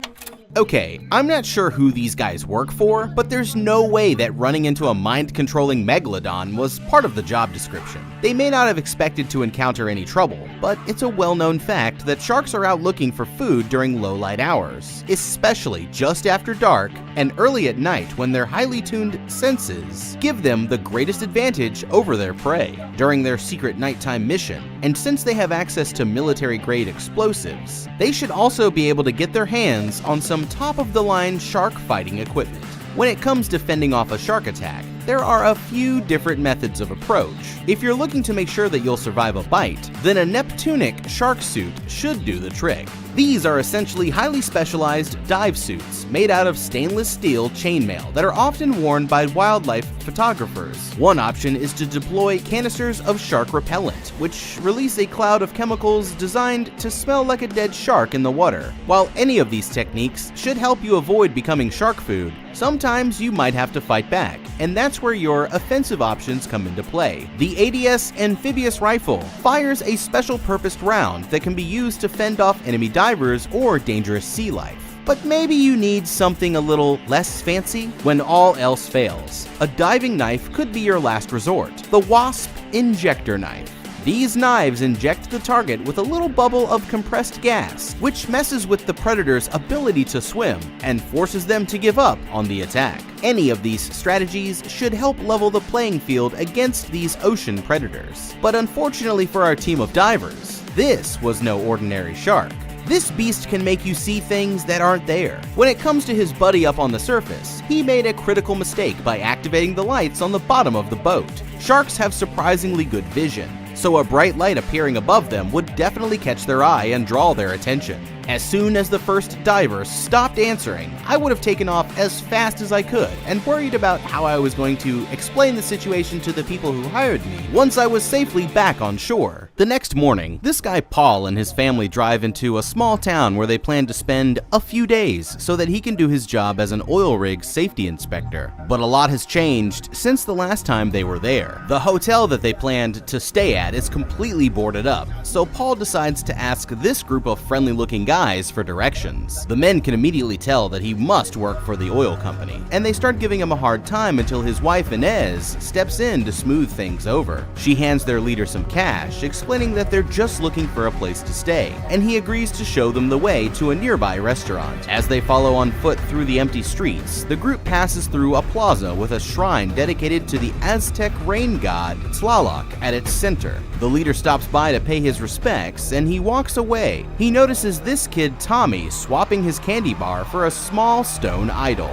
Okay, I'm not sure who these guys work for, but there's no way that running into a mind-controlling megalodon was part of the job description. They may not have expected to encounter any trouble, but it's a well-known fact that sharks are out looking for food during low-light hours, especially just after dark and early at night when their highly tuned senses give them the greatest advantage over their prey during their secret nighttime mission. And since they have access to military-grade explosives, they should also be able to get their hands on some top-of-the-line shark fighting equipment. When it comes to fending off a shark attack, there are a few different methods of approach. If you're looking to make sure that you'll survive a bite, then a Neptunic shark suit should do the trick. These are essentially highly specialized dive suits made out of stainless steel chainmail that are often worn by wildlife photographers. One option is to deploy canisters of shark repellent, which release a cloud of chemicals designed to smell like a dead shark in the water. While any of these techniques should help you avoid becoming shark food, sometimes you might have to fight back, and that's where your offensive options come into play. The ADS amphibious rifle fires a special-purposed round that can be used to fend off enemy divers or dangerous sea life. But maybe you need something a little less fancy when all else fails. A diving knife could be your last resort. The Wasp Injector Knife. These knives inject the target with a little bubble of compressed gas, which messes with the predator's ability to swim and forces them to give up on the attack. Any of these strategies should help level the playing field against these ocean predators. But unfortunately for our team of divers, this was no ordinary shark. This beast can make you see things that aren't there. When it comes to his buddy up on the surface, he made a critical mistake by activating the lights on the bottom of the boat. Sharks have surprisingly good vision, so a bright light appearing above them would definitely catch their eye and draw their attention. As soon as the first diver stopped answering, I would have taken off as fast as I could and worried about how I was going to explain the situation to the people who hired me once I was safely back on shore. The next morning, this guy Paul and his family drive into a small town where they plan to spend a few days so that he can do his job as an oil rig safety inspector. But a lot has changed since the last time they were there. The hotel that they planned to stay at is completely boarded up, so Paul decides to ask this group of friendly-looking guys for directions. The men can immediately tell that he must work for the oil company, and they start giving him a hard time until his wife Inez steps in to smooth things over. She hands their leader some cash, explaining that they're just looking for a place to stay, and he agrees to show them the way to a nearby restaurant. As they follow on foot through the empty streets, the group passes through a plaza with a shrine dedicated to the Aztec rain god Tlaloc at its center. The leader stops by to pay his respects, and he walks away. He notices this kid Tommy swapping his candy bar for a small stone idol.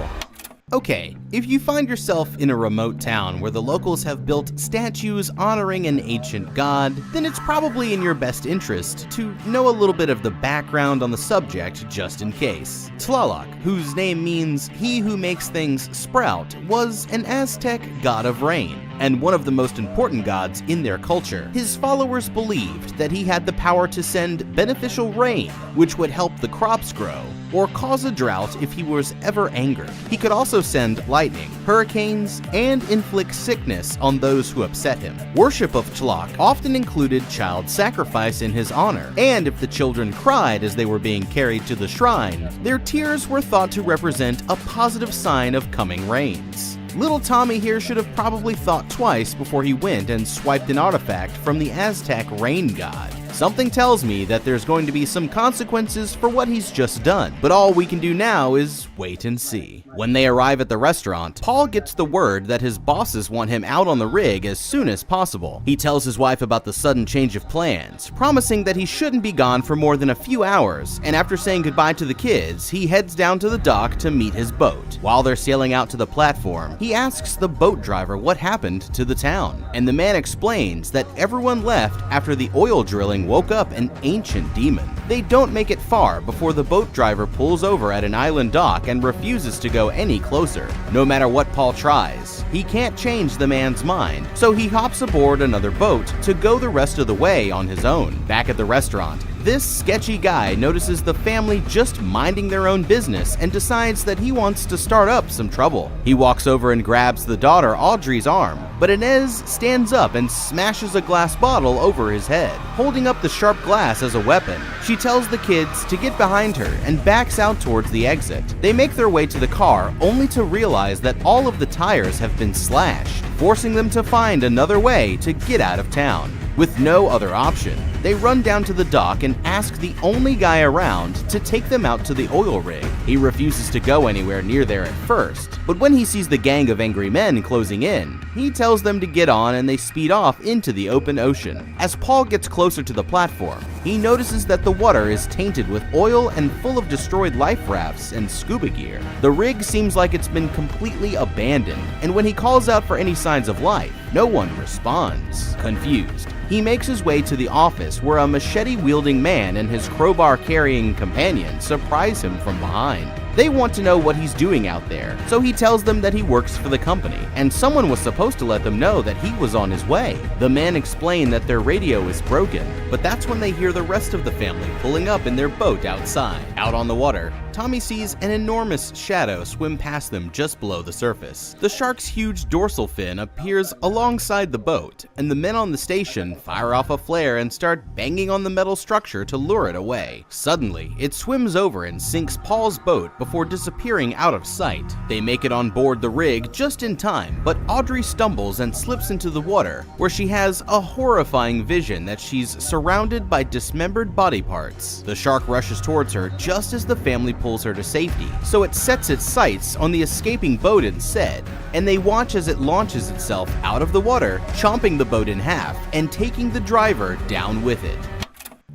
Okay, if you find yourself in a remote town where the locals have built statues honoring an ancient god, then it's probably in your best interest to know a little bit of the background on the subject just in case. Tlaloc, whose name means he who makes things sprout, was an Aztec god of rain, and one of the most important gods in their culture. His followers believed that he had the power to send beneficial rain, which would help the crops grow, or cause a drought if he was ever angered. He could also send lightning, hurricanes, and inflict sickness on those who upset him. Worship of Tlaloc often included child sacrifice in his honor, and if the children cried as they were being carried to the shrine, their tears were thought to represent a positive sign of coming rains. Little Tommy here should have probably thought twice before he went and swiped an artifact from the Aztec rain god. Something tells me that there's going to be some consequences for what he's just done, but all we can do now is wait and see. When they arrive at the restaurant, Paul gets the word that his bosses want him out on the rig as soon as possible. He tells his wife about the sudden change of plans, promising that he shouldn't be gone for more than a few hours, and after saying goodbye to the kids, he heads down to the dock to meet his boat. While they're sailing out to the platform, he asks the boat driver what happened to the town, and the man explains that everyone left after the oil drilling woke up an ancient demon. They don't make it far before the boat driver pulls over at an island dock and refuses to go any closer. No matter what Paul tries, he can't change the man's mind, so he hops aboard another boat to go the rest of the way on his own. Back at the restaurant, this sketchy guy notices the family just minding their own business and decides that he wants to start up some trouble. He walks over and grabs the daughter Audrey's arm, but Inez stands up and smashes a glass bottle over his head, holding up the sharp glass as a weapon. She tells the kids to get behind her and backs out towards the exit. They make their way to the car only to realize that all of the tires have been slashed, forcing them to find another way to get out of town. With no other option, they run down to the dock and ask the only guy around to take them out to the oil rig. He refuses to go anywhere near there at first, but when he sees the gang of angry men closing in, he tells them to get on and they speed off into the open ocean. As Paul gets closer to the platform, he notices that the water is tainted with oil and full of destroyed life rafts and scuba gear. The rig seems like it's been completely abandoned, and when he calls out for any sign signs of life. No one responds. Confused, he makes his way to the office where a machete-wielding man and his crowbar-carrying companion surprise him from behind. They want to know what he's doing out there, so he tells them that he works for the company, and someone was supposed to let them know that he was on his way. The men explain that their radio is broken, but that's when they hear the rest of the family pulling up in their boat outside. Out on the water, Tommy sees an enormous shadow swim past them just below the surface. The shark's huge dorsal fin appears alongside the boat, and the men on the station fire off a flare and start banging on the metal structure to lure it away. Suddenly, it swims over and sinks Paul's boat before disappearing out of sight. They make it on board the rig just in time, but Audrey stumbles and slips into the water, where she has a horrifying vision that she's surrounded by dismembered body parts. The shark rushes towards her just as the family pulls her to safety, so it sets its sights on the escaping boat instead, and they watch as it launches itself out of the water, chomping the boat in half and taking the driver down with it.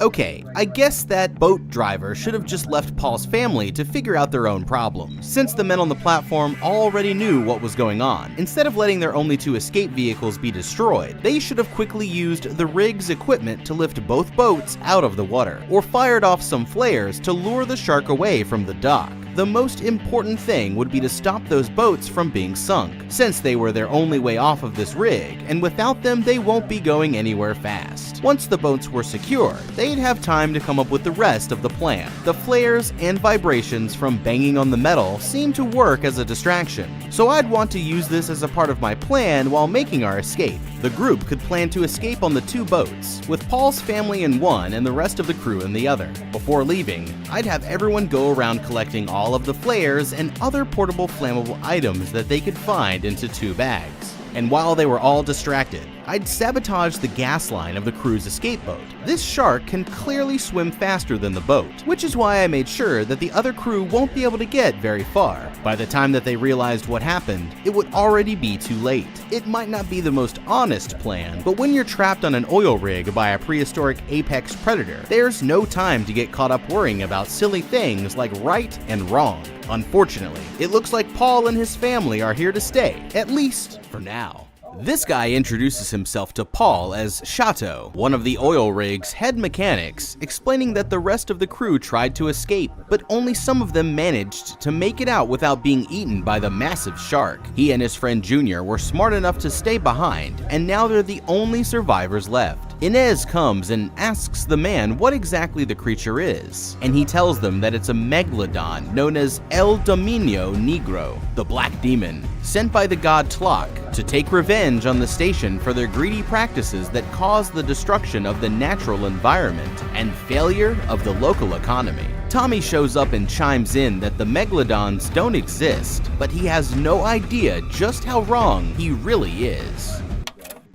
Okay, I guess that boat driver should have just left Paul's family to figure out their own problems, since the men on the platform already knew what was going on. Instead of letting their only 2 escape vehicles be destroyed, they should have quickly used the rig's equipment to lift both boats out of the water, or fired off some flares to lure the shark away from the dock. The most important thing would be to stop those boats from being sunk, since they were their only way off of this rig, and without them they won't be going anywhere fast. Once the boats were secure, they'd have time to come up with the rest of the plan. The flares and vibrations from banging on the metal seem to work as a distraction, so I'd want to use this as a part of my plan while making our escape. The group could plan to escape on the 2 boats, with Paul's family in one and the rest of the crew in the other. Before leaving, I'd have everyone go around collecting all of the flares and other portable flammable items that they could find into 2 bags. And while they were all distracted, I'd sabotage the gas line of the crew's escape boat. This shark can clearly swim faster than the boat, which is why I made sure that the other crew won't be able to get very far. By the time that they realized what happened, it would already be too late. It might not be the most honest plan, but when you're trapped on an oil rig by a prehistoric apex predator, there's no time to get caught up worrying about silly things like right and wrong. Unfortunately, it looks like Paul and his family are here to stay, at least for now. This guy introduces himself to Paul as Chateau, one of the oil rig's head mechanics, explaining that the rest of the crew tried to escape, but only some of them managed to make it out without being eaten by the massive shark. He and his friend Junior were smart enough to stay behind, and now they're the only survivors left. Inez comes and asks the man what exactly the creature is, and he tells them that it's a megalodon known as El Dominio Negro, the Black Demon, sent by the god Tlaloc to take revenge on the station for their greedy practices that caused the destruction of the natural environment and failure of the local economy. Tommy shows up and chimes in that the megalodons don't exist, but he has no idea just how wrong he really is.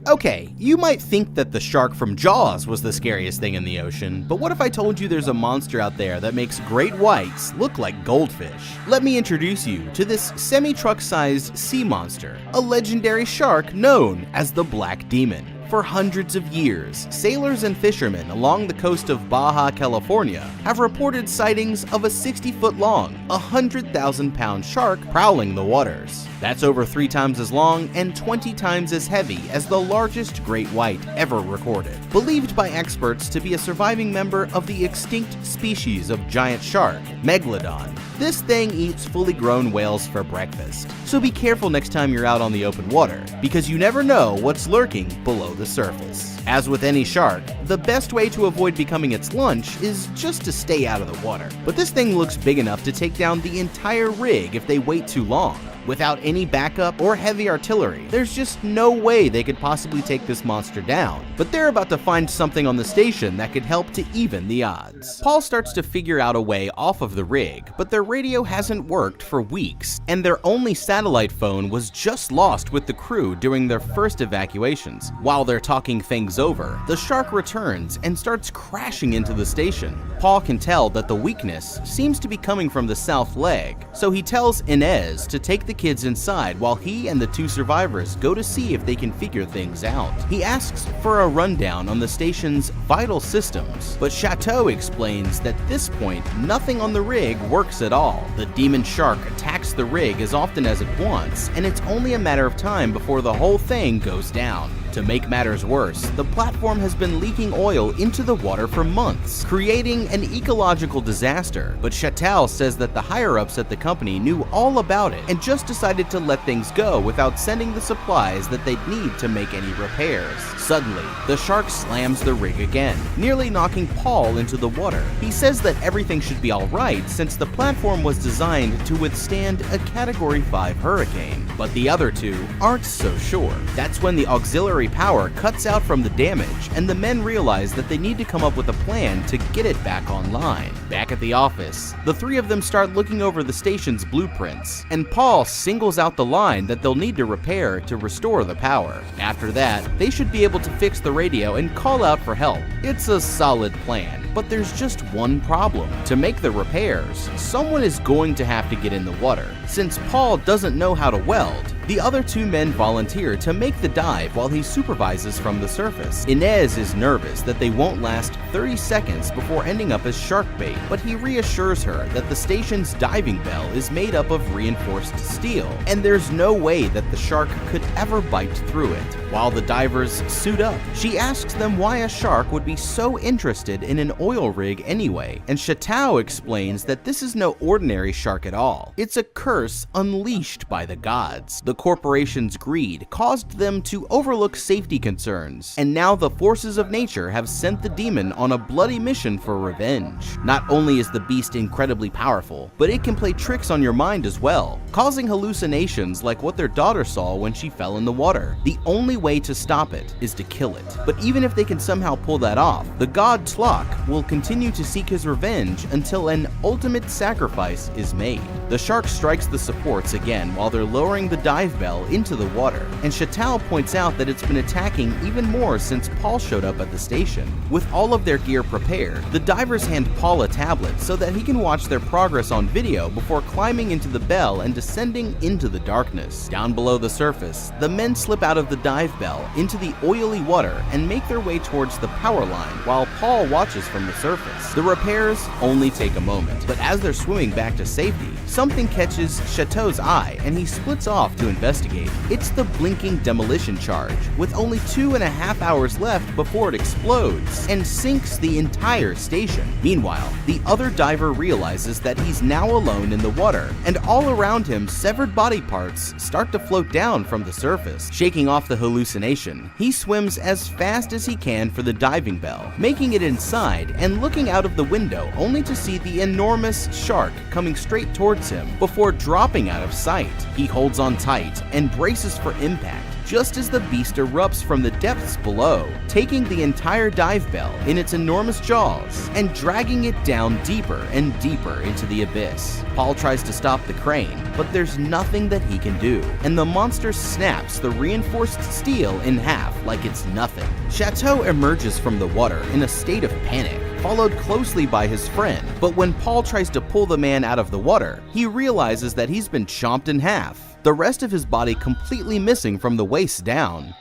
Okay, you might think that the shark from Jaws was the scariest thing in the ocean, but what if I told you there's a monster out there that makes great whites look like goldfish? Let me introduce you to this semi-truck-sized sea monster, a legendary shark known as the Black Demon. For hundreds of years, sailors and fishermen along the coast of Baja California have reported sightings of a 60-foot-long, 100,000-pound shark prowling the waters. That's over 3 times as long and 20 times as heavy as the largest great white ever recorded. Believed by experts to be a surviving member of the extinct species of giant shark, Megalodon, this thing eats fully grown whales for breakfast. So be careful next time you're out on the open water, because you never know what's lurking below the surface. As with any shark, the best way to avoid becoming its lunch is just to stay out of the water. But this thing looks big enough to take down the entire rig if they wait too long. Without any backup or heavy artillery, there's just no way they could possibly take this monster down. But they're about to find something on the station that could help to even the odds. Paul starts to figure out a way off of the rig, but their radio hasn't worked for weeks, and their only satellite phone was just lost with the crew during their first evacuations. While they're talking things over, the shark returns and starts crashing into the station. Paul can tell that the weakness seems to be coming from the south leg, so he tells Inez to take the kids inside while he and the 2 survivors go to see if they can figure things out. He asks for a rundown on the station's vital systems, but Chateau explains that at this point, nothing on the rig works at all. The demon shark attacks the rig as often as it wants, and it's only a matter of time before the whole thing goes down. To make matters worse, the platform has been leaking oil into the water for months, creating an ecological disaster. But Chateau says that the higher-ups at the company knew all about it and just decided to let things go without sending the supplies that they'd need to make any repairs. Suddenly, the shark slams the rig again, nearly knocking Paul into the water. He says that everything should be alright since the platform was designed to withstand a Category 5 hurricane. But the other 2 aren't so sure. That's when the auxiliary power cuts out from the damage, and the men realize that they need to come up with a plan to get it back online. Back at the office, the 3 of them start looking over the station's blueprints, and Paul singles out the line that they'll need to repair to restore the power. After that, they should be able to fix the radio and call out for help. It's a solid plan, but there's just one problem. To make the repairs, someone is going to have to get in the water. Since Paul doesn't know how to weld, the other 2 men volunteer to make the dive while he supervises from the surface. Inez is nervous that they won't last 30 seconds before ending up as shark bait, but he reassures her that the station's diving bell is made up of reinforced steel, and there's no way that the shark could ever bite through it. While the divers suit up, she asks them why a shark would be so interested in an oil rig anyway, and Chateau explains that this is no ordinary shark at all. It's a curse unleashed by the gods. The corporation's greed caused them to overlook safety concerns, and now the forces of nature have sent the demon on a bloody mission for revenge. Not only is the beast incredibly powerful, but it can play tricks on your mind as well, causing hallucinations like what their daughter saw when she fell in the water. The only way to stop it is to kill it. But even if they can somehow pull that off, the god Tlok will continue to seek his revenge until an ultimate sacrifice is made. The shark strikes the supports again while they're lowering the dive bell into the water, and Chateau points out that it's been attacking even more since Paul showed up at the station. With all of their gear prepared, the divers hand Paul a tablet so that he can watch their progress on video before climbing into the bell and descending into the darkness. Down below the surface, the men slip out of the dive bell into the oily water and make their way towards the power line while Paul watches from the surface. The repairs only take a moment, but as they're swimming back to safety, something catches Chateau's eye and he splits off to investigate. It's the blinking demolition charge, with only 2.5 hours left before it explodes and sinks the entire station. Meanwhile, the other diver realizes that he's now alone in the water, and all around him severed body parts start to float down from the surface. Shaking off the hallucination, he swims as fast as he can for the diving bell, making it inside and looking out of the window only to see the enormous shark coming straight towards him before dropping out of sight. He holds on tight and braces for impact just as the beast erupts from the depths below, taking the entire dive bell in its enormous jaws and dragging it down deeper and deeper into the abyss. Paul tries to stop the crane, but there's nothing that he can do, and the monster snaps the reinforced steel in half like it's nothing. Chateau emerges from the water in a state of panic, followed closely by his friend, but when Paul tries to pull the man out of the water, he realizes that he's been chomped in half, the rest of his body completely missing from the waist down.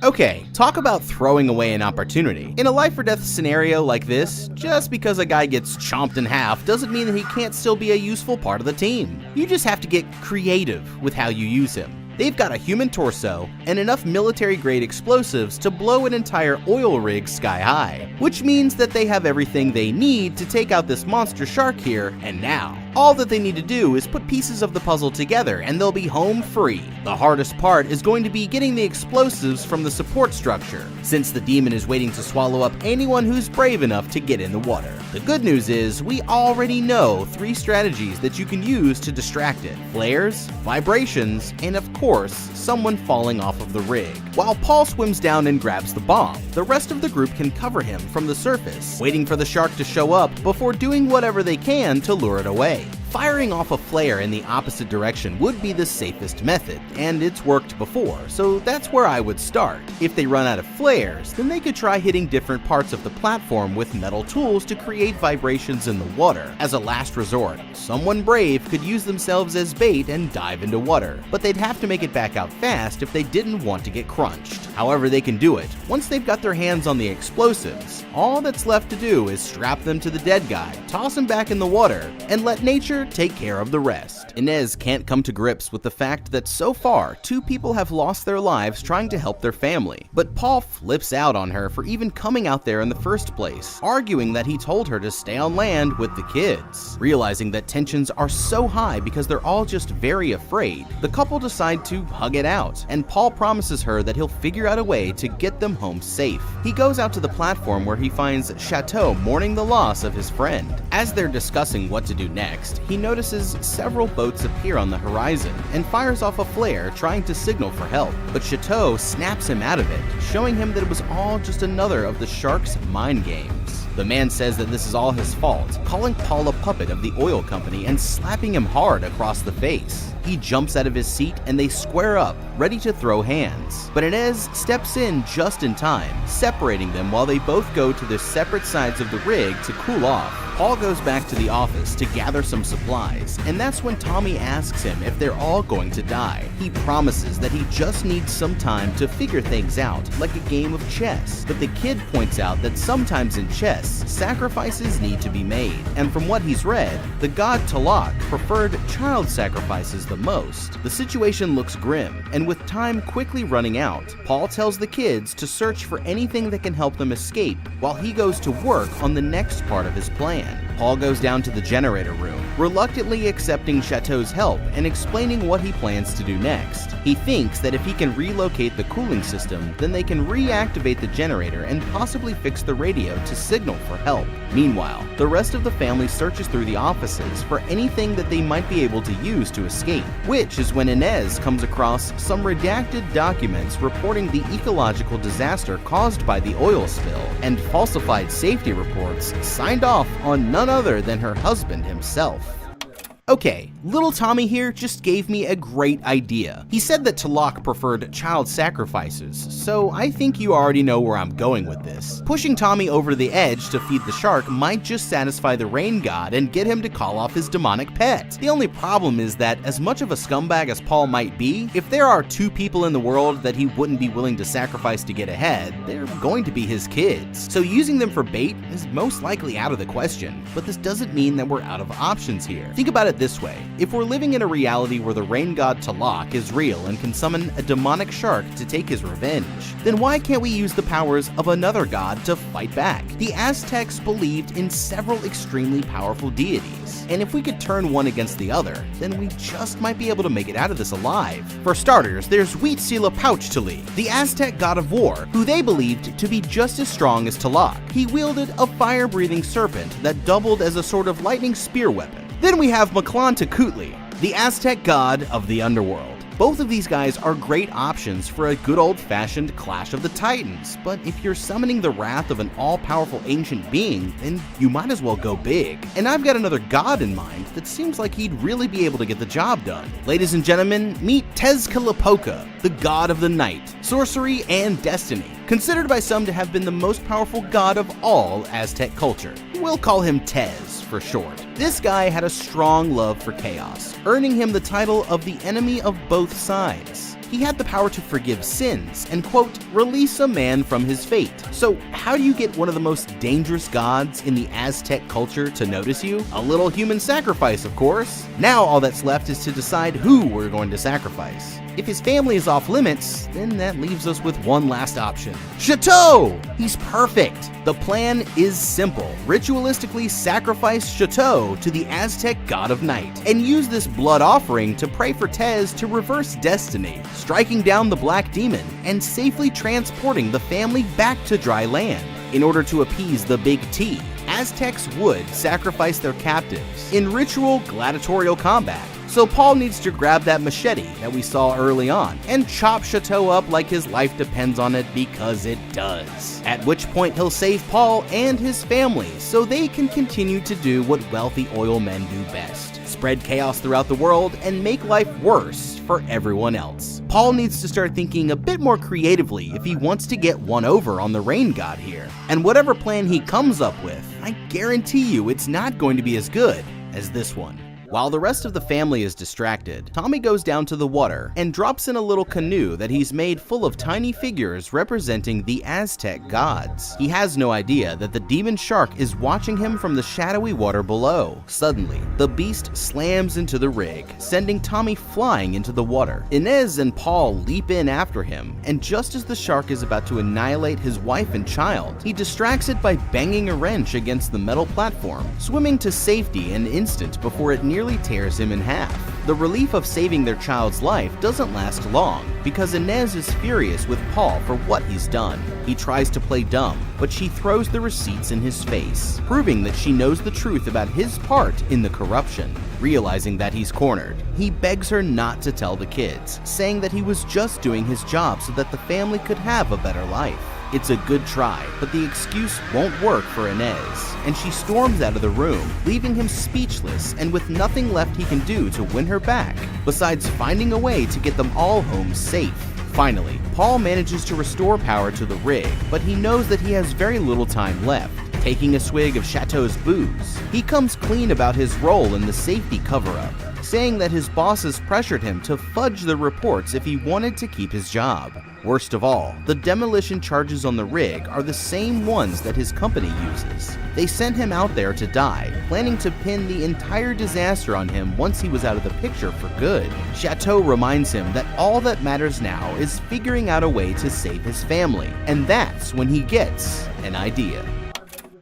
Okay, talk about throwing away an opportunity. In a life or death scenario like this, just because a guy gets chomped in half doesn't mean that he can't still be a useful part of the team. You just have to get creative with how you use him. They've got a human torso and enough military-grade explosives to blow an entire oil rig sky high, which means that they have everything they need to take out this monster shark here and now. All that they need to do is put pieces of the puzzle together and they'll be home free. The hardest part is going to be getting the explosives from the support structure, since the demon is waiting to swallow up anyone who's brave enough to get in the water. The good news is we already know 3 strategies that you can use to distract it: flares, vibrations, and of course, someone falling off of the rig. While Paul swims down and grabs the bomb, the rest of the group can cover him from the surface, waiting for the shark to show up before doing whatever they can to lure it away. Firing off a flare in the opposite direction would be the safest method, and it's worked before, so that's where I would start. If they run out of flares, then they could try hitting different parts of the platform with metal tools to create vibrations in the water. As a last resort, someone brave could use themselves as bait and dive into water, but they'd have to make it back out fast if they didn't want to get crunched. However, they can do it. Once they've got their hands on the explosives, all that's left to do is strap them to the dead guy, toss him back in the water, and let nature take care of the rest. Inez can't come to grips with the fact that so far, 2 people have lost their lives trying to help their family, but Paul flips out on her for even coming out there in the first place, arguing that he told her to stay on land with the kids. Realizing that tensions are so high because they're all just very afraid, the couple decide to hug it out, and Paul promises her that he'll figure out a way to get them home safe. He goes out to the platform where he finds Chateau mourning the loss of his friend. As they're discussing what to do next, he notices several boats appear on the horizon and fires off a flare trying to signal for help, but Chateau snaps him out of it, showing him that it was all just another of the shark's mind games. The man says that this is all his fault, calling Paul a puppet of the oil company and slapping him hard across the face. He jumps out of his seat and they square up, ready to throw hands. But Inez steps in just in time, separating them while they both go to their separate sides of the rig to cool off. Paul goes back to the office to gather some supplies, and that's when Tommy asks him if they're all going to die. He promises that he just needs some time to figure things out, like a game of chess. But the kid points out that sometimes in chess, sacrifices need to be made, and from what he's read, the god Talak preferred child sacrifices the most. The situation looks grim, and with time quickly running out, Paul tells the kids to search for anything that can help them escape while he goes to work on the next part of his plan. Paul goes down to the generator room, reluctantly accepting Chateau's help and explaining what he plans to do next. He thinks that if he can relocate the cooling system, then they can reactivate the generator and possibly fix the radio to signal for help. Meanwhile, the rest of the family searches through the offices for anything that they might be able to use to escape, which is when Inez comes across some redacted documents reporting the ecological disaster caused by the oil spill, and falsified safety reports signed off on none other than her husband himself. Okay, little Tommy here just gave me a great idea. He said that Talak preferred child sacrifices, so I think you already know where I'm going with this. Pushing Tommy over the edge to feed the shark might just satisfy the rain god and get him to call off his demonic pet. The only problem is that as much of a scumbag as Paul might be, if there are 2 people in the world that he wouldn't be willing to sacrifice to get ahead, they're going to be his kids. So using them for bait is most likely out of the question, but this doesn't mean that we're out of options here. Think about it this way. If we're living in a reality where the rain god Talak is real and can summon a demonic shark to take his revenge, then why can't we use the powers of another god to fight back? The Aztecs believed in several extremely powerful deities, and if we could turn one against the other, then we just might be able to make it out of this alive. For starters, there's Huitzilopochtli, the Aztec god of war, who they believed to be just as strong as Talak. He wielded a fire-breathing serpent that doubled as a sort of lightning spear weapon. Then we have Mictlantecutli, the Aztec god of the underworld. Both of these guys are great options for a good old-fashioned Clash of the Titans, but if you're summoning the wrath of an all-powerful ancient being, then you might as well go big. And I've got another god in mind that seems like he'd really be able to get the job done. Ladies and gentlemen, meet Tezcatlipoca, the god of the night, sorcery, and destiny. Considered by some to have been the most powerful god of all Aztec culture. We'll call him Tez for short. This guy had a strong love for chaos, earning him the title of the enemy of both sides. He had the power to forgive sins and, quote, release a man from his fate. So how do you get one of the most dangerous gods in the Aztec culture to notice you? A little human sacrifice, of course. Now all that's left is to decide who we're going to sacrifice. If his family is off limits, then that leaves us with one last option. Chateau! He's perfect! The plan is simple. Ritualistically sacrifice Chateau to the Aztec god of night, and use this blood offering to pray for Tez to reverse destiny, striking down the black demon, and safely transporting the family back to dry land. In order to appease the Big T, Aztecs would sacrifice their captives in ritual gladiatorial combat. So Paul needs to grab that machete that we saw early on and chop Chateau up like his life depends on it, because it does. At which point he'll save Paul and his family so they can continue to do what wealthy oil men do best: spread chaos throughout the world, and make life worse for everyone else. Paul needs to start thinking a bit more creatively if he wants to get one over on the Rain God here. And whatever plan he comes up with, I guarantee you it's not going to be as good as this one. While the rest of the family is distracted, Tommy goes down to the water and drops in a little canoe that he's made full of tiny figures representing the Aztec gods. He has no idea that the demon shark is watching him from the shadowy water below. Suddenly, the beast slams into the rig, sending Tommy flying into the water. Inez and Paul leap in after him, and just as the shark is about to annihilate his wife and child, he distracts it by banging a wrench against the metal platform, swimming to safety an instant before it nearly tears him in half. The relief of saving their child's life doesn't last long, because Inez is furious with Paul for what he's done. He tries to play dumb, but she throws the receipts in his face, proving that she knows the truth about his part in the corruption. Realizing that he's cornered, he begs her not to tell the kids, saying that he was just doing his job so that the family could have a better life. It's a good try, but the excuse won't work for Inez, and she storms out of the room, leaving him speechless and with nothing left he can do to win her back, besides finding a way to get them all home safe. Finally, Paul manages to restore power to the rig, but he knows that he has very little time left. Taking a swig of Chateau's booze, he comes clean about his role in the safety cover-up, saying that his bosses pressured him to fudge the reports if he wanted to keep his job. Worst of all, the demolition charges on the rig are the same ones that his company uses. They sent him out there to die, planning to pin the entire disaster on him once he was out of the picture for good. Chateau reminds him that all that matters now is figuring out a way to save his family, and that's when he gets an idea.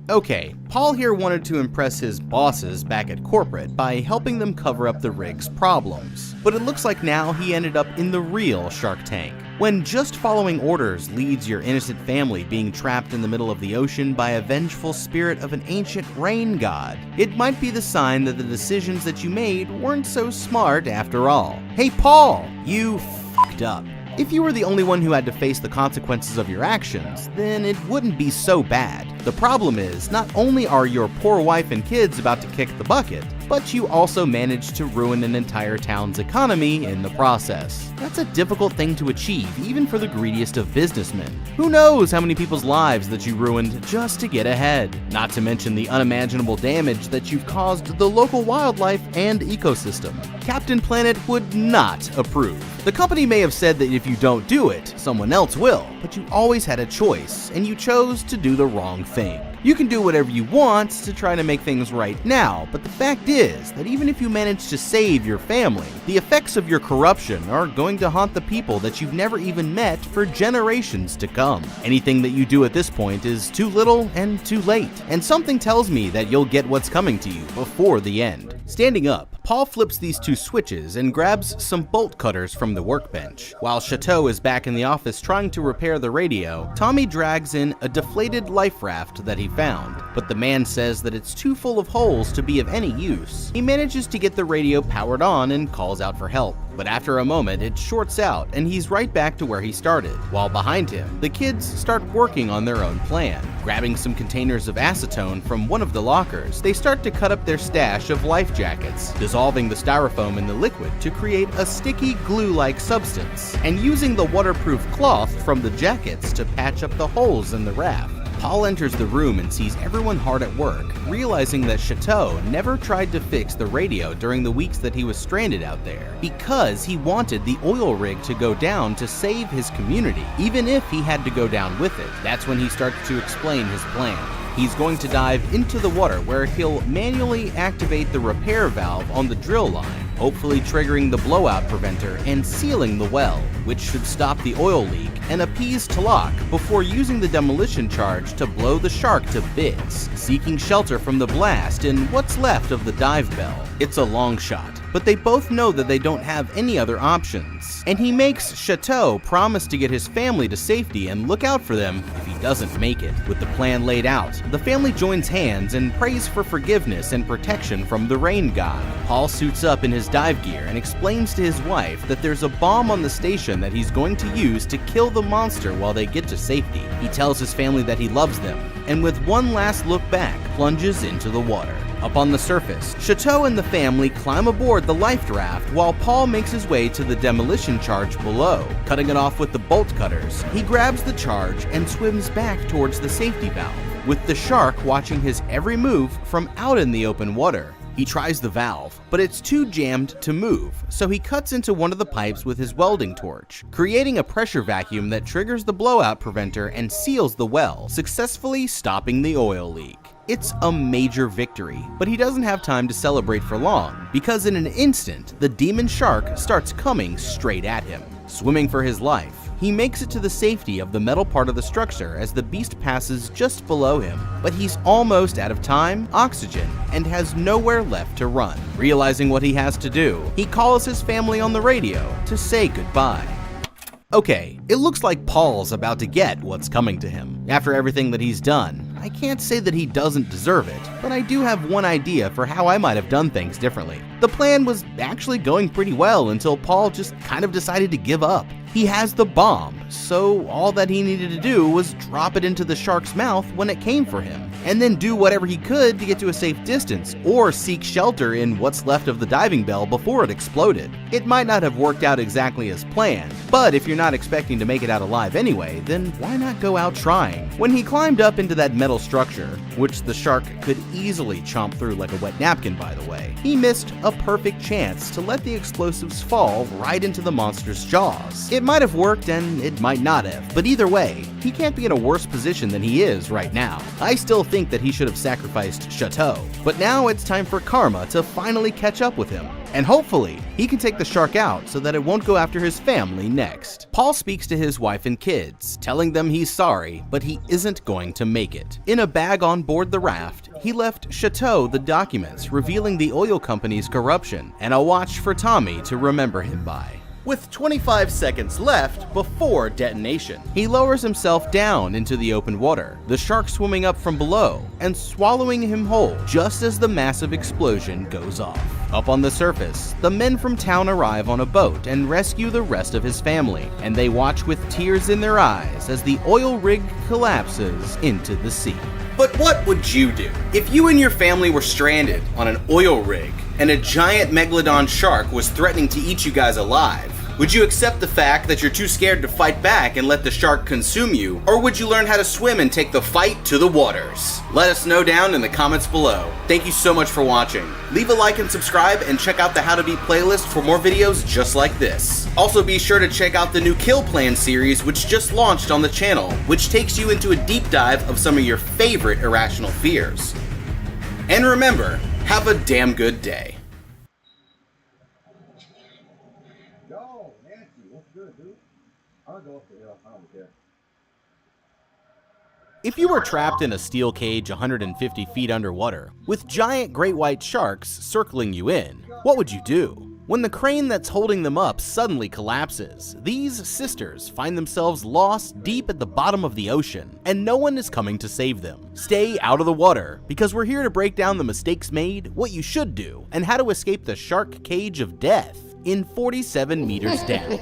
Okay, Paul here wanted to impress his bosses back at corporate by helping them cover up the rig's problems, but it looks like now he ended up in the real Shark Tank. When just following orders leads your innocent family being trapped in the middle of the ocean by a vengeful spirit of an ancient rain god, it might be the sign that the decisions that you made weren't so smart after all. Hey Paul, you f***ed up. If you were the only one who had to face the consequences of your actions, then it wouldn't be so bad. The problem is, not only are your poor wife and kids about to kick the bucket, but you also managed to ruin an entire town's economy in the process. That's a difficult thing to achieve, even for the greediest of businessmen. Who knows how many people's lives that you ruined just to get ahead? Not to mention the unimaginable damage that you've caused the local wildlife and ecosystem. Captain Planet would not approve. The company may have said that if you don't do it, someone else will, but you always had a choice, and you chose to do the wrong thing. You can do whatever you want to try to make things right now, but the fact is that even if you manage to save your family, the effects of your corruption are going to haunt the people that you've never even met for generations to come. Anything that you do at this point is too little and too late, and something tells me that you'll get what's coming to you before the end. Standing up, Paul flips these two switches and grabs some bolt cutters from the workbench. While Chateau is back in the office trying to repair the radio, Tommy drags in a deflated life raft that he found, but the man says that it's too full of holes to be of any use. He manages to get the radio powered on and calls out for help, but after a moment it shorts out and he's right back to where he started. While behind him, the kids start working on their own plan. Grabbing some containers of acetone from one of the lockers, they start to cut up their stash of life jackets, dissolving the styrofoam in the liquid to create a sticky glue-like substance, and using the waterproof cloth from the jackets to patch up the holes in the raft. Paul enters the room and sees everyone hard at work, realizing that Chateau never tried to fix the radio during the weeks that he was stranded out there, because he wanted the oil rig to go down to save his community, even if he had to go down with it. That's when he starts to explain his plan. He's going to dive into the water where he'll manually activate the repair valve on the drill line, hopefully triggering the blowout preventer and sealing the well, which should stop the oil leak and appease Talak before using the demolition charge to blow the shark to bits, seeking shelter from the blast in what's left of the dive bell. It's a long shot, but they both know that they don't have any other options, and he makes Chateau promise to get his family to safety and look out for them if he doesn't make it. With the plan laid out, the family joins hands and prays for forgiveness and protection from the rain god. Paul suits up in his dive gear and explains to his wife that there's a bomb on the station that he's going to use to kill the monster while they get to safety. He tells his family that he loves them and with one last look back, plunges into the water. Up on the surface, Chateau and the family climb aboard the life raft while Paul makes his way to the demolition charge below. Cutting it off with the bolt cutters, he grabs the charge and swims back towards the safety valve, with the shark watching his every move from out in the open water. He tries the valve, but it's too jammed to move, so he cuts into one of the pipes with his welding torch, creating a pressure vacuum that triggers the blowout preventer and seals the well, successfully stopping the oil leak. It's a major victory, but he doesn't have time to celebrate for long, because in an instant, the demon shark starts coming straight at him. Swimming for his life, he makes it to the safety of the metal part of the structure as the beast passes just below him, but he's almost out of time, oxygen, and has nowhere left to run. Realizing what he has to do, he calls his family on the radio to say goodbye. Okay, it looks like Paul's about to get what's coming to him. After everything that he's done, I can't say that he doesn't deserve it, but I do have one idea for how I might have done things differently. The plan was actually going pretty well until Paul just kind of decided to give up. He has the bomb, so all that he needed to do was drop it into the shark's mouth when it came for him, and then do whatever he could to get to a safe distance or seek shelter in what's left of the diving bell before it exploded. It might not have worked out exactly as planned, but if you're not expecting to make it out alive anyway, then why not go out trying? When he climbed up into that metal structure, which the shark could easily chomp through like a wet napkin by the way, he missed a perfect chance to let the explosives fall right into the monster's jaws. It might have worked and it might not have, but either way, he can't be in a worse position than he is right now. I still think that he should have sacrificed Chateau, but now it's time for karma to finally catch up with him. And hopefully, he can take the shark out so that it won't go after his family next. Paul speaks to his wife and kids, telling them he's sorry, but he isn't going to make it. In a bag on board the raft, he left Chateau the documents revealing the oil company's corruption and a watch for Tommy to remember him by. With 25 seconds left before detonation, he lowers himself down into the open water, the shark swimming up from below and swallowing him whole just as the massive explosion goes off. Up on the surface, the men from town arrive on a boat and rescue the rest of his family, and they watch with tears in their eyes as the oil rig collapses into the sea. But what would you do if you and your family were stranded on an oil rig and a giant megalodon shark was threatening to eat you guys alive? Would you accept the fact that you're too scared to fight back and let the shark consume you, or would you learn how to swim and take the fight to the waters? Let us know down in the comments below. Thank you so much for watching. Leave a like and subscribe, and check out the How to Beat playlist for more videos just like this. Also be sure to check out the new Kill Plan series which just launched on the channel, which takes you into a deep dive of some of your favorite irrational fears. And remember, have a damn good day. If you were trapped in a steel cage 150 feet underwater, with giant great white sharks circling you in, what would you do? When the crane that's holding them up suddenly collapses, these sisters find themselves lost deep at the bottom of the ocean, and no one is coming to save them. Stay out of the water, because we're here to break down the mistakes made, what you should do, and how to escape the shark cage of death in 47 meters down.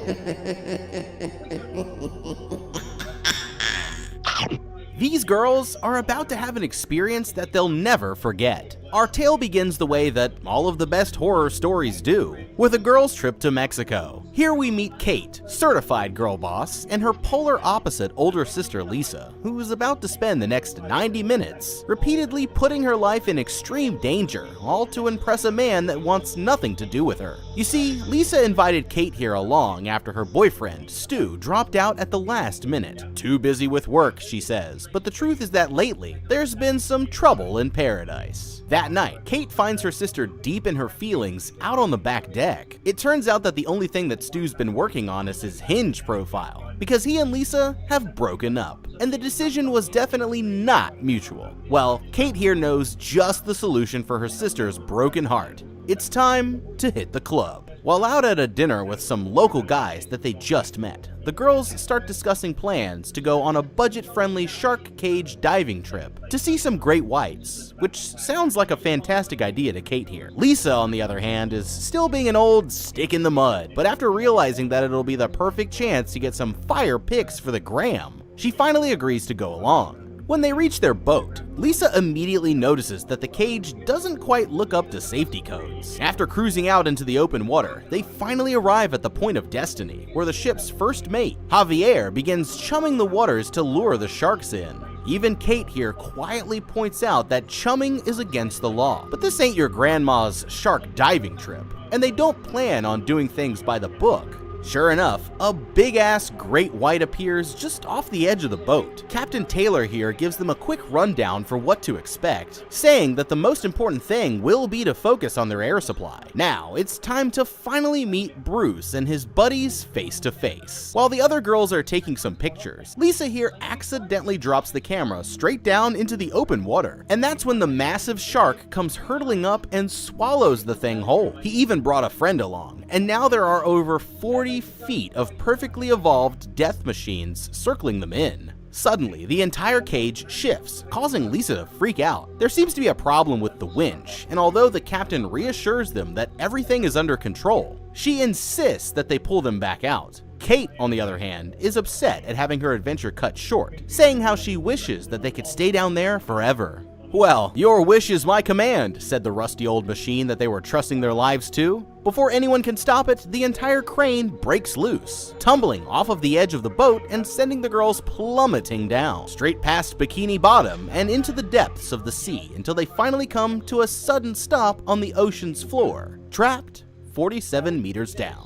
These girls are about to have an experience that they'll never forget. Our tale begins the way that all of the best horror stories do, with a girl's trip to Mexico. Here we meet Kate, certified girl boss, and her polar opposite older sister Lisa, who is about to spend the next 90 minutes repeatedly putting her life in extreme danger, all to impress a man that wants nothing to do with her. You see, Lisa invited Kate here along after her boyfriend, Stu, dropped out at the last minute. Too busy with work, she says, but the truth is that lately, there's been some trouble in paradise. That night, Kate finds her sister deep in her feelings out on the back deck. It turns out that the only thing that Stu's been working on is his Hinge profile, because he and Lisa have broken up, and the decision was definitely not mutual. Well, Kate here knows just the solution for her sister's broken heart. It's time to hit the club. While out at a dinner with some local guys that they just met, the girls start discussing plans to go on a budget-friendly shark cage diving trip to see some great whites, which sounds like a fantastic idea to Kate here. Lisa, on the other hand, is still being an old stick in the mud, but after realizing that it'll be the perfect chance to get some fire pics for the gram, she finally agrees to go along. When they reach their boat, Lisa immediately notices that the cage doesn't quite look up to safety codes. After cruising out into the open water, they finally arrive at the point of destiny, where the ship's first mate, Javier, begins chumming the waters to lure the sharks in. Even Kate here quietly points out that chumming is against the law, but this ain't your grandma's shark diving trip, and they don't plan on doing things by the book. Sure enough, a big-ass great white appears just off the edge of the boat. Captain Taylor here gives them a quick rundown for what to expect, saying that the most important thing will be to focus on their air supply. Now, it's time to finally meet Bruce and his buddies face to face. While the other girls are taking some pictures, Lisa here accidentally drops the camera straight down into the open water, and that's when the massive shark comes hurtling up and swallows the thing whole. He even brought a friend along, and now there are over 40 feet of perfectly evolved death machines circling them in. Suddenly, the entire cage shifts, causing Lisa to freak out. There seems to be a problem with the winch, and although the captain reassures them that everything is under control, she insists that they pull them back out. Kate, on the other hand, is upset at having her adventure cut short, saying how she wishes that they could stay down there forever. "Well, your wish is my command," said the rusty old machine that they were trusting their lives to. Before anyone can stop it, the entire crane breaks loose, tumbling off of the edge of the boat and sending the girls plummeting down, straight past Bikini Bottom and into the depths of the sea until they finally come to a sudden stop on the ocean's floor, trapped 47 meters down.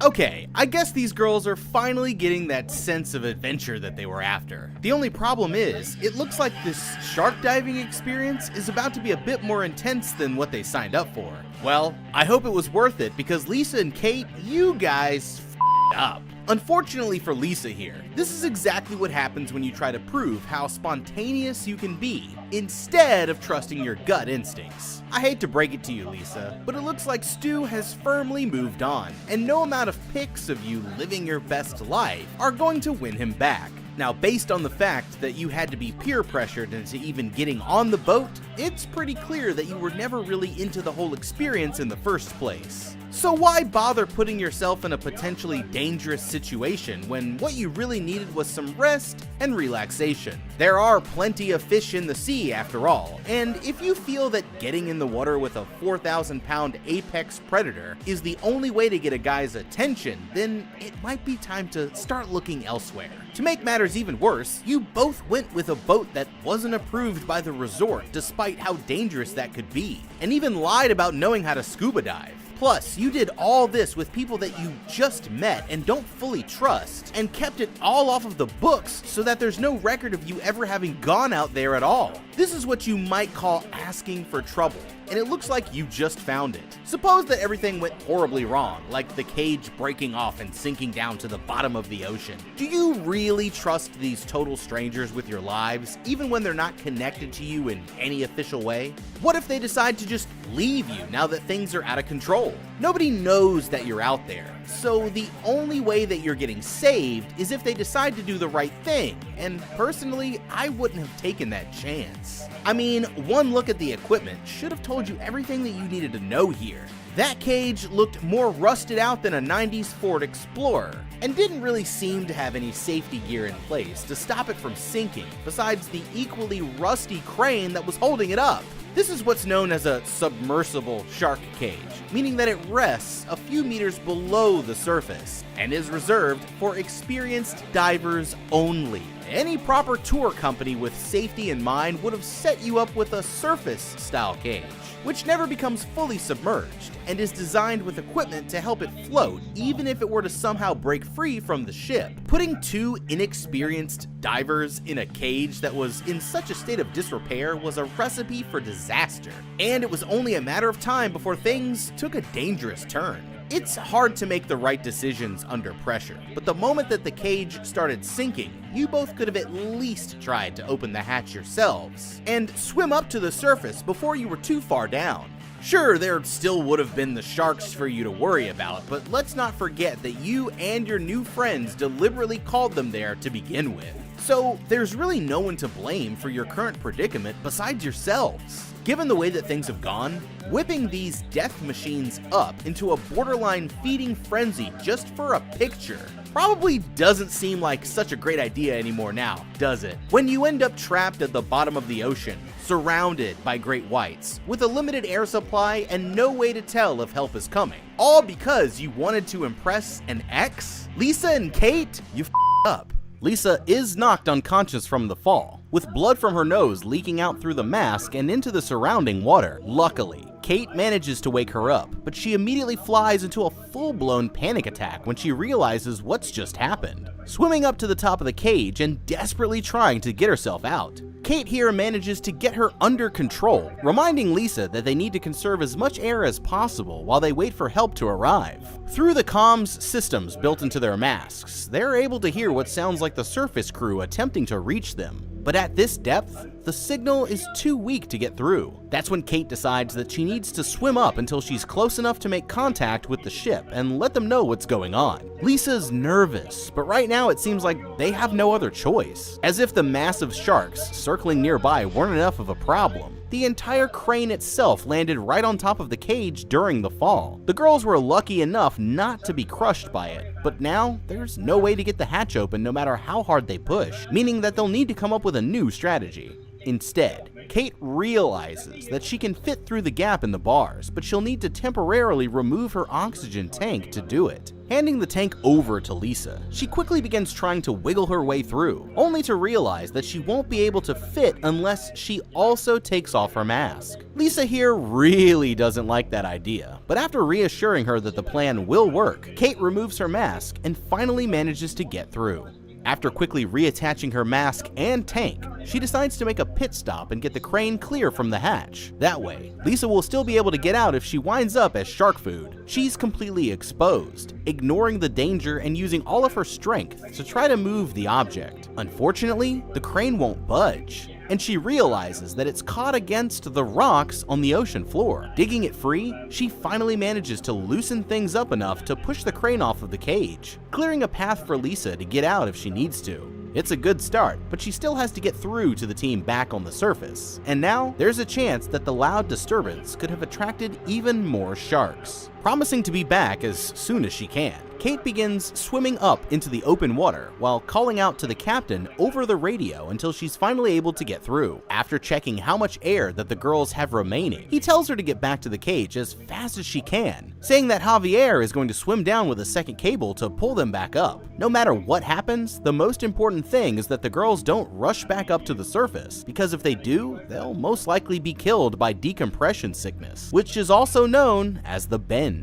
Okay, I guess these girls are finally getting that sense of adventure that they were after. The only problem is, it looks like this shark diving experience is about to be a bit more intense than what they signed up for. Well, I hope it was worth it because Lisa and Kate, you guys f***ed up. Unfortunately for Lisa here, this is exactly what happens when you try to prove how spontaneous you can be, instead of trusting your gut instincts. I hate to break it to you, Lisa, but it looks like Stu has firmly moved on, and no amount of pics of you living your best life are going to win him back. Now, based on the fact that you had to be peer pressured into even getting on the boat, it's pretty clear that you were never really into the whole experience in the first place. So why bother putting yourself in a potentially dangerous situation when what you really needed was some rest and relaxation? There are plenty of fish in the sea after all, and if you feel that getting in the water with a 4,000-pound apex predator is the only way to get a guy's attention, then it might be time to start looking elsewhere. To make matters even worse, you both went with a boat that wasn't approved by the resort despite how dangerous that could be, and even lied about knowing how to scuba dive. Plus, you did all this with people that you just met and don't fully trust, and kept it all off of the books so that there's no record of you ever having gone out there at all. This is what you might call asking for trouble, and it looks like you just found it. Suppose that everything went horribly wrong, like the cage breaking off and sinking down to the bottom of the ocean. Do you really trust these total strangers with your lives, even when they're not connected to you in any official way? What if they decide to just leave you now that things are out of control? Nobody knows that you're out there, so the only way that you're getting saved is if they decide to do the right thing, and personally, I wouldn't have taken that chance. I mean, one look at the equipment should have told you everything that you needed to know here. That cage looked more rusted out than a 90s Ford Explorer, and didn't really seem to have any safety gear in place to stop it from sinking, besides the equally rusty crane that was holding it up. This is what's known as a submersible shark cage, meaning that it rests a few meters below the surface, and is reserved for experienced divers only. Any proper tour company with safety in mind would have set you up with a surface-style cage, which never becomes fully submerged, and is designed with equipment to help it float even if it were to somehow break free from the ship. Putting two inexperienced divers in a cage that was in such a state of disrepair was a recipe for disaster, and it was only a matter of time before things took a dangerous turn. It's hard to make the right decisions under pressure, but the moment that the cage started sinking, you both could have at least tried to open the hatch yourselves and swim up to the surface before you were too far down. Sure, there still would have been the sharks for you to worry about, but let's not forget that you and your new friends deliberately called them there to begin with. So there's really no one to blame for your current predicament besides yourselves. Given the way that things have gone, whipping these death machines up into a borderline feeding frenzy just for a picture probably doesn't seem like such a great idea anymore now, does it? When you end up trapped at the bottom of the ocean, surrounded by great whites, with a limited air supply and no way to tell if help is coming, all because you wanted to impress an ex? Lisa and Kate, you up. Lisa is knocked unconscious from the fall, with blood from her nose leaking out through the mask and into the surrounding water. Luckily, Kate manages to wake her up, but she immediately flies into a full-blown panic attack when she realizes what's just happened, swimming up to the top of the cage and desperately trying to get herself out. Kate here manages to get her under control, reminding Lisa that they need to conserve as much air as possible while they wait for help to arrive. Through the comms systems built into their masks, they're able to hear what sounds like the surface crew attempting to reach them. But at this depth, the signal is too weak to get through. That's when Kate decides that she needs to swim up until she's close enough to make contact with the ship and let them know what's going on. Lisa's nervous, but right now it seems like they have no other choice. As if the massive sharks circling nearby weren't enough of a problem, the entire crane itself landed right on top of the cage during the fall. The girls were lucky enough not to be crushed by it, but now there's no way to get the hatch open no matter how hard they push, meaning that they'll need to come up with a new strategy. Instead, Kate realizes that she can fit through the gap in the bars, but she'll need to temporarily remove her oxygen tank to do it. Handing the tank over to Lisa, she quickly begins trying to wiggle her way through, only to realize that she won't be able to fit unless she also takes off her mask. Lisa here really doesn't like that idea, but after reassuring her that the plan will work, Kate removes her mask and finally manages to get through. After quickly reattaching her mask and tank, she decides to make a pit stop and get the crane clear from the hatch. That way, Lisa will still be able to get out if she winds up as shark food. She's completely exposed, ignoring the danger and using all of her strength to try to move the object. Unfortunately, the crane won't budge, and she realizes that it's caught against the rocks on the ocean floor. Digging it free, she finally manages to loosen things up enough to push the crane off of the cage, clearing a path for Lisa to get out if she needs to. It's a good start, but she still has to get through to the team back on the surface. And now, there's a chance that the loud disturbance could have attracted even more sharks. Promising to be back as soon as she can, Kate begins swimming up into the open water while calling out to the captain over the radio until she's finally able to get through. After checking how much air that the girls have remaining, he tells her to get back to the cage as fast as she can, saying that Javier is going to swim down with a second cable to pull them back up. No matter what happens, the most important thing is that the girls don't rush back up to the surface, because if they do, they'll most likely be killed by decompression sickness, which is also known as the bends.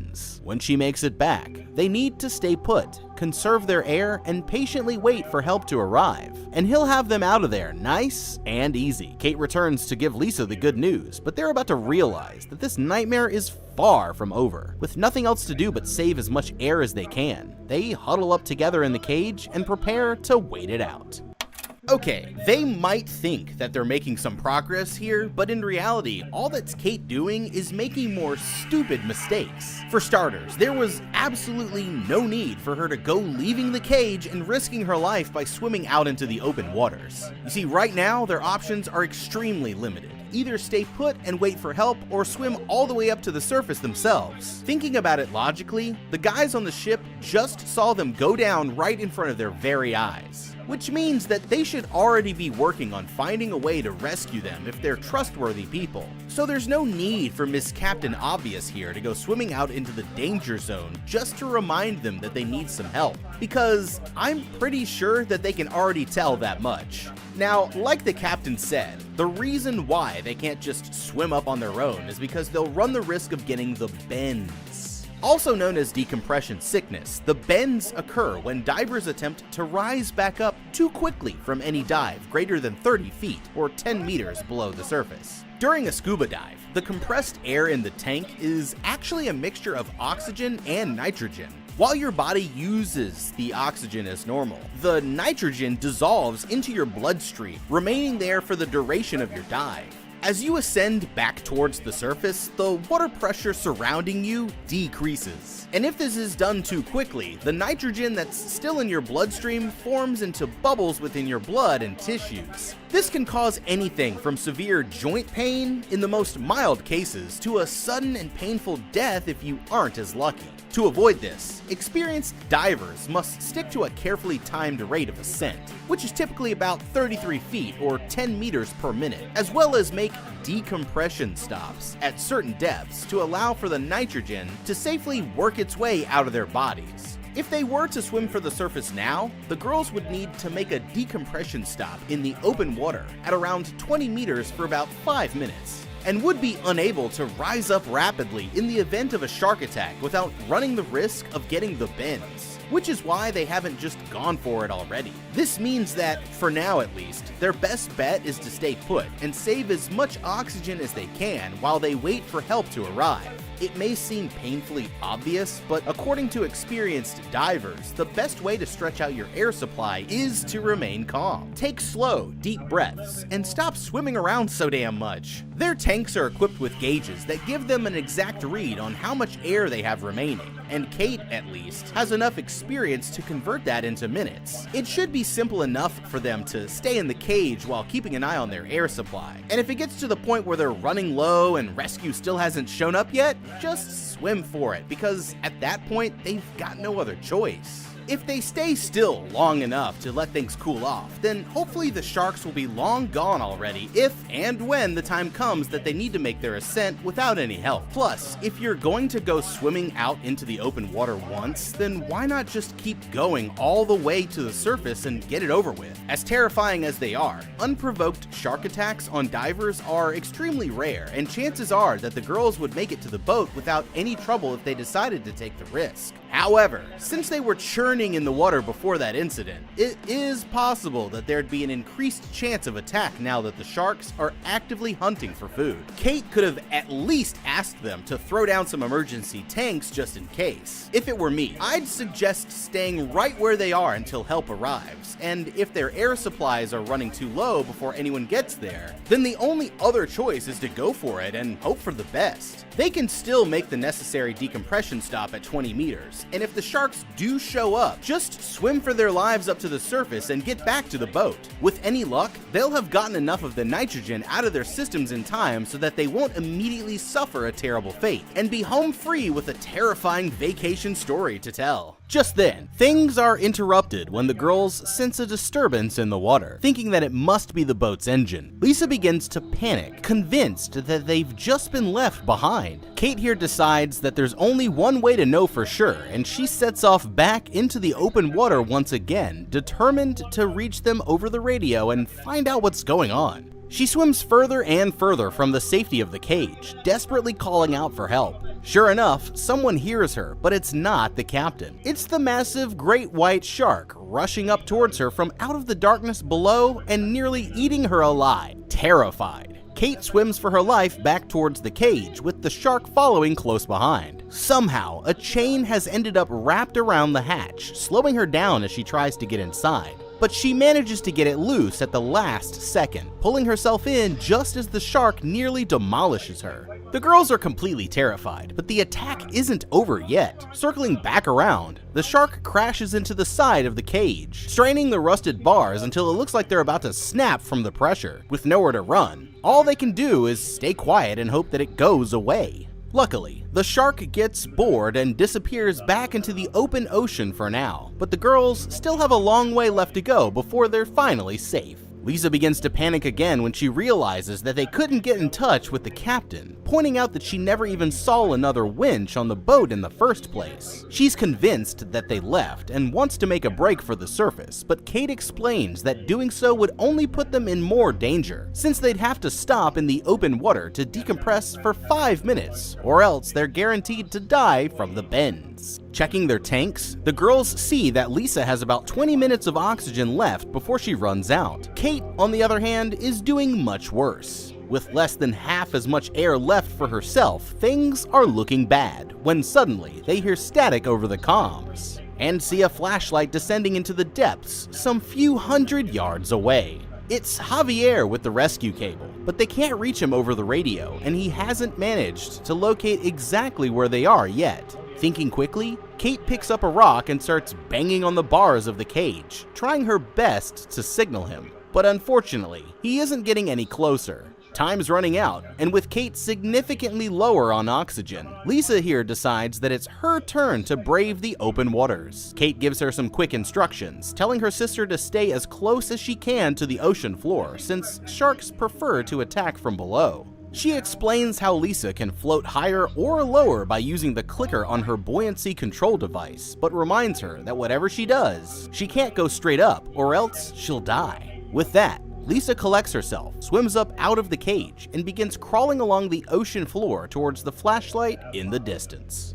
When she makes it back, they need to stay put, conserve their air, and patiently wait for help to arrive, and he'll have them out of there nice and easy. Kate returns to give Lisa the good news, but they're about to realize that this nightmare is far from over. With nothing else to do but save as much air as they can, they huddle up together in the cage and prepare to wait it out. Okay, they might think that they're making some progress here, but in reality, all that's Kate doing is making more stupid mistakes. For starters, there was absolutely no need for her to go leaving the cage and risking her life by swimming out into the open waters. You see, right now, their options are extremely limited. Either stay put and wait for help, or swim all the way up to the surface themselves. Thinking about it logically, the guys on the ship just saw them go down right in front of their very eyes, which means that they should already be working on finding a way to rescue them if they're trustworthy people. So there's no need for Miss Captain Obvious here to go swimming out into the danger zone just to remind them that they need some help, because I'm pretty sure that they can already tell that much. Now, like the captain said, the reason why they can't just swim up on their own is because they'll run the risk of getting the bends. Also known as decompression sickness, the bends occur when divers attempt to rise back up too quickly from any dive greater than 30 feet or 10 meters below the surface. During a scuba dive, the compressed air in the tank is actually a mixture of oxygen and nitrogen. While your body uses the oxygen as normal, the nitrogen dissolves into your bloodstream, remaining there for the duration of your dive. As you ascend back towards the surface, the water pressure surrounding you decreases. And if this is done too quickly, the nitrogen that's still in your bloodstream forms into bubbles within your blood and tissues. This can cause anything from severe joint pain in the most mild cases to a sudden and painful death if you aren't as lucky. To avoid this, experienced divers must stick to a carefully timed rate of ascent, which is typically about 33 feet or 10 meters per minute, as well as make decompression stops at certain depths to allow for the nitrogen to safely work its way out of their bodies. If they were to swim for the surface now, the girls would need to make a decompression stop in the open water at around 20 meters for about 5 minutes, and would be unable to rise up rapidly in the event of a shark attack without running the risk of getting the bends, which is why they haven't just gone for it already. This means that, for now at least, their best bet is to stay put and save as much oxygen as they can while they wait for help to arrive. It may seem painfully obvious, but according to experienced divers, the best way to stretch out your air supply is to remain calm. Take slow, deep breaths, and stop swimming around so damn much. Their tanks are equipped with gauges that give them an exact read on how much air they have remaining, and Kate, at least, has enough experience to convert that into minutes. It should be simple enough for them to stay in the cage while keeping an eye on their air supply, and if it gets to the point where they're running low and rescue still hasn't shown up yet, just swim for it, because at that point, they've got no other choice. If they stay still long enough to let things cool off, then hopefully the sharks will be long gone already if and when the time comes that they need to make their ascent without any help. Plus, if you're going to go swimming out into the open water once, then why not just keep going all the way to the surface and get it over with? As terrifying as they are, unprovoked shark attacks on divers are extremely rare, and chances are that the girls would make it to the boat without any trouble if they decided to take the risk. However, since they were churning in the water before that incident, it is possible that there'd be an increased chance of attack now that the sharks are actively hunting for food. Kate could have at least asked them to throw down some emergency tanks just in case. If it were me, I'd suggest staying right where they are until help arrives, and if their air supplies are running too low before anyone gets there, then the only other choice is to go for it and hope for the best. They can still make the necessary decompression stop at 20 meters, and if the sharks do show up, just swim for their lives up to the surface and get back to the boat. With any luck, they'll have gotten enough of the nitrogen out of their systems in time so that they won't immediately suffer a terrible fate, and be home free with a terrifying vacation story to tell. Just then, things are interrupted when the girls sense a disturbance in the water. Thinking that it must be the boat's engine, Lisa begins to panic, convinced that they've just been left behind. Kate here decides that there's only one way to know for sure, and she sets off back into the open water once again, determined to reach them over the radio and find out what's going on. She swims further and further from the safety of the cage, desperately calling out for help. Sure enough, someone hears her, but it's not the captain. It's the massive great white shark rushing up towards her from out of the darkness below and nearly eating her alive. Terrified, Kate swims for her life back towards the cage, with the shark following close behind. Somehow, a chain has ended up wrapped around the hatch, slowing her down as she tries to get inside. But she manages to get it loose at the last second, pulling herself in just as the shark nearly demolishes her. The girls are completely terrified, but the attack isn't over yet. Circling back around, the shark crashes into the side of the cage, straining the rusted bars until it looks like they're about to snap from the pressure. With nowhere to run, all they can do is stay quiet and hope that it goes away. Luckily, the shark gets bored and disappears back into the open ocean for now, but the girls still have a long way left to go before they're finally safe. Lisa begins to panic again when she realizes that they couldn't get in touch with the captain, pointing out that she never even saw another winch on the boat in the first place. She's convinced that they left and wants to make a break for the surface, but Kate explains that doing so would only put them in more danger, since they'd have to stop in the open water to decompress for 5 minutes, or else they're guaranteed to die from the bends. Checking their tanks, the girls see that Lisa has about 20 minutes of oxygen left before she runs out. Kate, on the other hand, is doing much worse. With less than half as much air left for herself, things are looking bad, when suddenly they hear static over the comms, and see a flashlight descending into the depths some few hundred yards away. It's Javier with the rescue cable, but they can't reach him over the radio, and he hasn't managed to locate exactly where they are yet. Thinking quickly, Kate picks up a rock and starts banging on the bars of the cage, trying her best to signal him. But unfortunately, he isn't getting any closer. Time's running out, and with Kate significantly lower on oxygen, Lisa here decides that it's her turn to brave the open waters. Kate gives her some quick instructions, telling her sister to stay as close as she can to the ocean floor, since sharks prefer to attack from below. She explains how Lisa can float higher or lower by using the clicker on her buoyancy control device, but reminds her that whatever she does, she can't go straight up or else she'll die. With that, Lisa collects herself, swims up out of the cage, and begins crawling along the ocean floor towards the flashlight in the distance.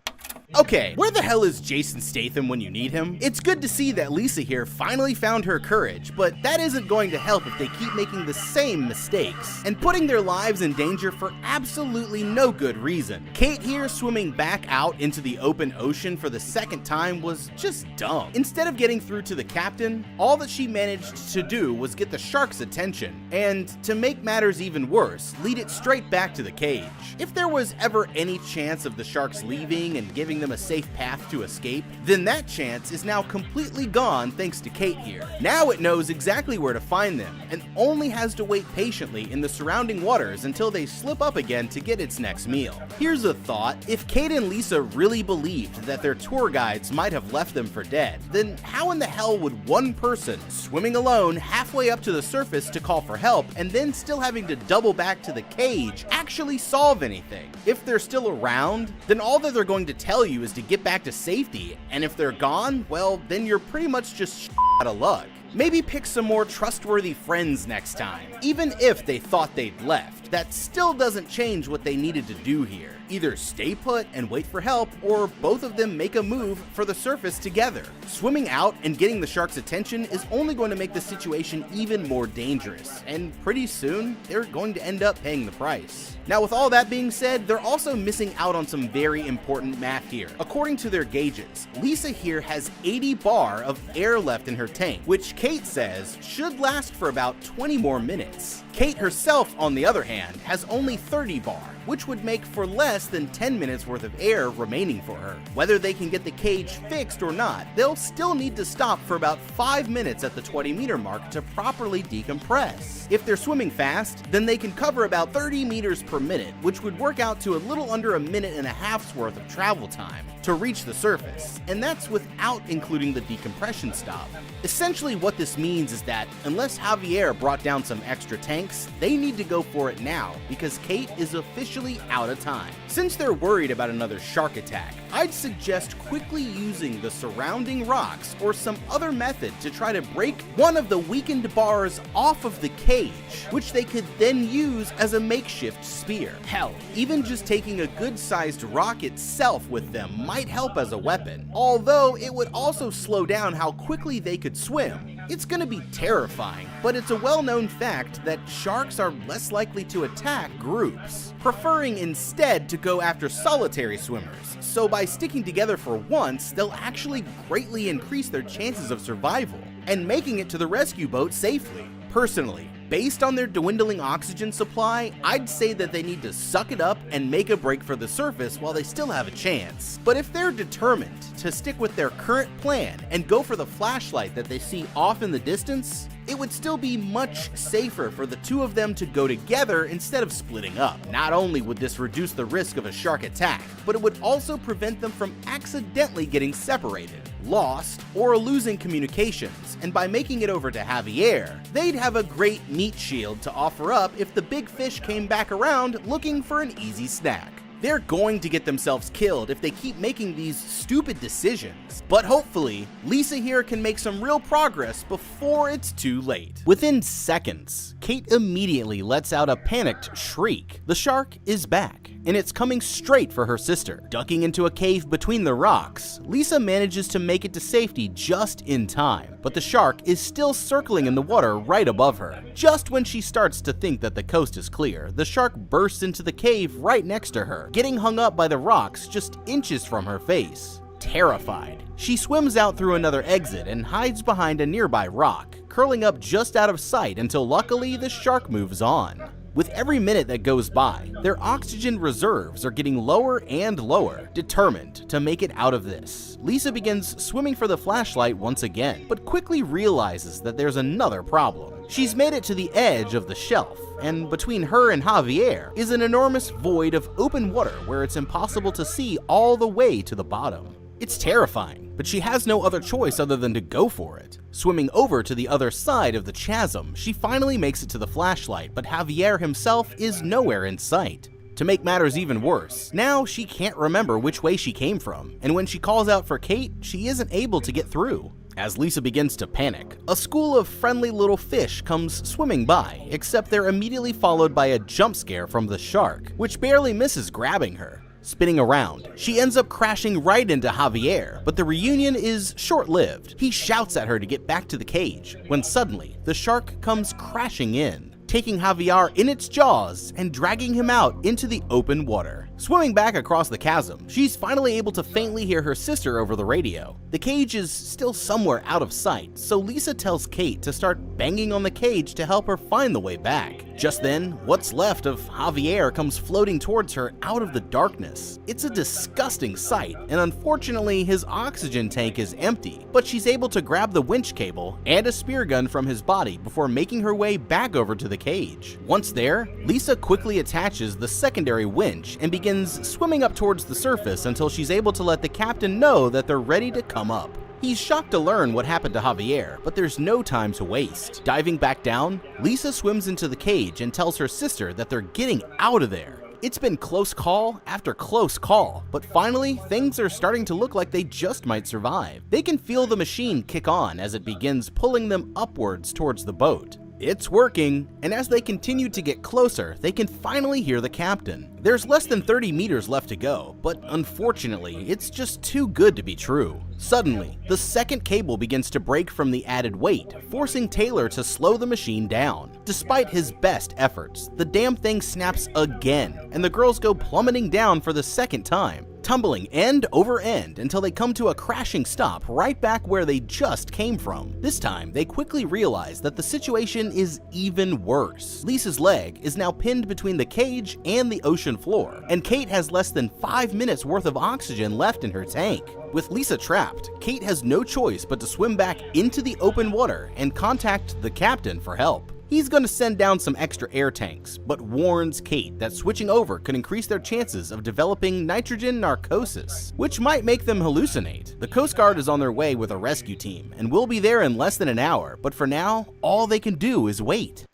Okay, where the hell is Jason Statham when you need him? It's good to see that Lisa here finally found her courage, but that isn't going to help if they keep making the same mistakes and putting their lives in danger for absolutely no good reason. Kate here swimming back out into the open ocean for the second time was just dumb. Instead of getting through to the captain, all that she managed to do was get the shark's attention, and to make matters even worse, lead it straight back to the cage. If there was ever any chance of the sharks leaving and giving them a safe path to escape, then that chance is now completely gone thanks to Kate here. Now it knows exactly where to find them, and only has to wait patiently in the surrounding waters until they slip up again to get its next meal. Here's a thought: if Kate and Lisa really believed that their tour guides might have left them for dead, then how in the hell would one person swimming alone halfway up to the surface to call for help and then still having to double back to the cage actually solve anything? If they're still around, then all that they're going to tell you is to get back to safety, and if they're gone, well, then you're pretty much just out of luck. Maybe pick some more trustworthy friends next time. Even if they thought they'd left, that still doesn't change what they needed to do here. Either stay put and wait for help, or both of them make a move for the surface together. Swimming out and getting the shark's attention is only going to make the situation even more dangerous, and pretty soon, they're going to end up paying the price. Now, with all that being said, they're also missing out on some very important math here. According to their gauges, Lisa here has 80 bar of air left in her tank, which Kate says should last for about 20 more minutes. Kate herself, on the other hand, has only 30 bar, which would make for less than 10 minutes worth of air remaining for her. Whether they can get the cage fixed or not, they'll still need to stop for about 5 minutes at the 20-meter mark to properly decompress. If they're swimming fast, then they can cover about 30 meters per minute, which would work out to a little under a minute and a half's worth of travel time to reach the surface, and that's without including the decompression stop. Essentially what this means is that unless Javier brought down some extra tanks, they need to go for it now, because Kate is officially out of time. Since they're worried about another shark attack, I'd suggest quickly using the surrounding rocks or some other method to try to break one of the weakened bars off of the cage, which they could then use as a makeshift spear. Hell, even just taking a good-sized rock itself with them might help as a weapon, although it would also slow down how quickly they could swim. It's gonna be terrifying, but it's a well-known fact that sharks are less likely to attack groups, preferring instead to go after solitary swimmers, so by sticking together for once, they'll actually greatly increase their chances of survival and making it to the rescue boat safely. Personally, based on their dwindling oxygen supply, I'd say that they need to suck it up and make a break for the surface while they still have a chance. But if they're determined to stick with their current plan and go for the flashlight that they see off in the distance, it would still be much safer for the two of them to go together instead of splitting up. Not only would this reduce the risk of a shark attack, but it would also prevent them from accidentally getting separated, lost, or losing communications, and by making it over to Javier, they'd have a great meat shield to offer up if the big fish came back around looking for an easy snack. They're going to get themselves killed if they keep making these stupid decisions, but hopefully, Lisa here can make some real progress before it's too late. Within seconds, Kate immediately lets out a panicked shriek. The shark is back, and it's coming straight for her sister. Ducking into a cave between the rocks, Lisa manages to make it to safety just in time, but the shark is still circling in the water right above her. Just when she starts to think that the coast is clear, the shark bursts into the cave right next to her, getting hung up by the rocks just inches from her face. terrified. She swims out through another exit and hides behind a nearby rock, curling up just out of sight until luckily the shark moves on. With every minute that goes by, their oxygen reserves are getting lower and lower. Determined to make it out of this, Lisa begins swimming for the flashlight once again, but quickly realizes that there's another problem. She's made it to the edge of the shelf, and between her and Javier is an enormous void of open water where it's impossible to see all the way to the bottom. It's terrifying, but she has no other choice other than to go for it. Swimming over to the other side of the chasm, she finally makes it to the flashlight, but Javier himself is nowhere in sight. To make matters even worse, now she can't remember which way she came from, and when she calls out for Kate, she isn't able to get through. As Lisa begins to panic, a school of friendly little fish comes swimming by, except they're immediately followed by a jump scare from the shark, which barely misses grabbing her. Spinning around, she ends up crashing right into Javier, but the reunion is short-lived. He shouts at her to get back to the cage, when suddenly, the shark comes crashing in, taking Javier in its jaws and dragging him out into the open water. Swimming back across the chasm, she's finally able to faintly hear her sister over the radio. The cage is still somewhere out of sight, so Lisa tells Kate to start banging on the cage to help her find the way back. Just then, what's left of Javier comes floating towards her out of the darkness. It's a disgusting sight, and unfortunately his oxygen tank is empty, but she's able to grab the winch cable and a spear gun from his body before making her way back over to the cage. Once there, Lisa quickly attaches the secondary winch and begins swimming up towards the surface until she's able to let the captain know that they're ready to come up. He's shocked to learn what happened to Javier, but there's no time to waste. Diving back down, Lisa swims into the cage and tells her sister that they're getting out of there. It's been close call after close call, but finally, things are starting to look like they just might survive. They can feel the machine kick on as it begins pulling them upwards towards the boat. It's working, and as they continue to get closer, they can finally hear the captain. There's less than 30 meters left to go, but unfortunately, it's just too good to be true. Suddenly, the second cable begins to break from the added weight, forcing Taylor to slow the machine down. Despite his best efforts, the damn thing snaps again, and the girls go plummeting down for the second time, tumbling end over end until they come to a crashing stop right back where they just came from. This time, they quickly realize that the situation is even worse. Lisa's leg is now pinned between the cage and the ocean floor, and Kate has less than 5 minutes worth of oxygen left in her tank. With Lisa trapped, Kate has no choice but to swim back into the open water and contact the captain for help. He's going to send down some extra air tanks, but warns Kate that switching over could increase their chances of developing nitrogen narcosis, which might make them hallucinate. The Coast Guard is on their way with a rescue team and will be there in less than an hour, but for now, all they can do is wait.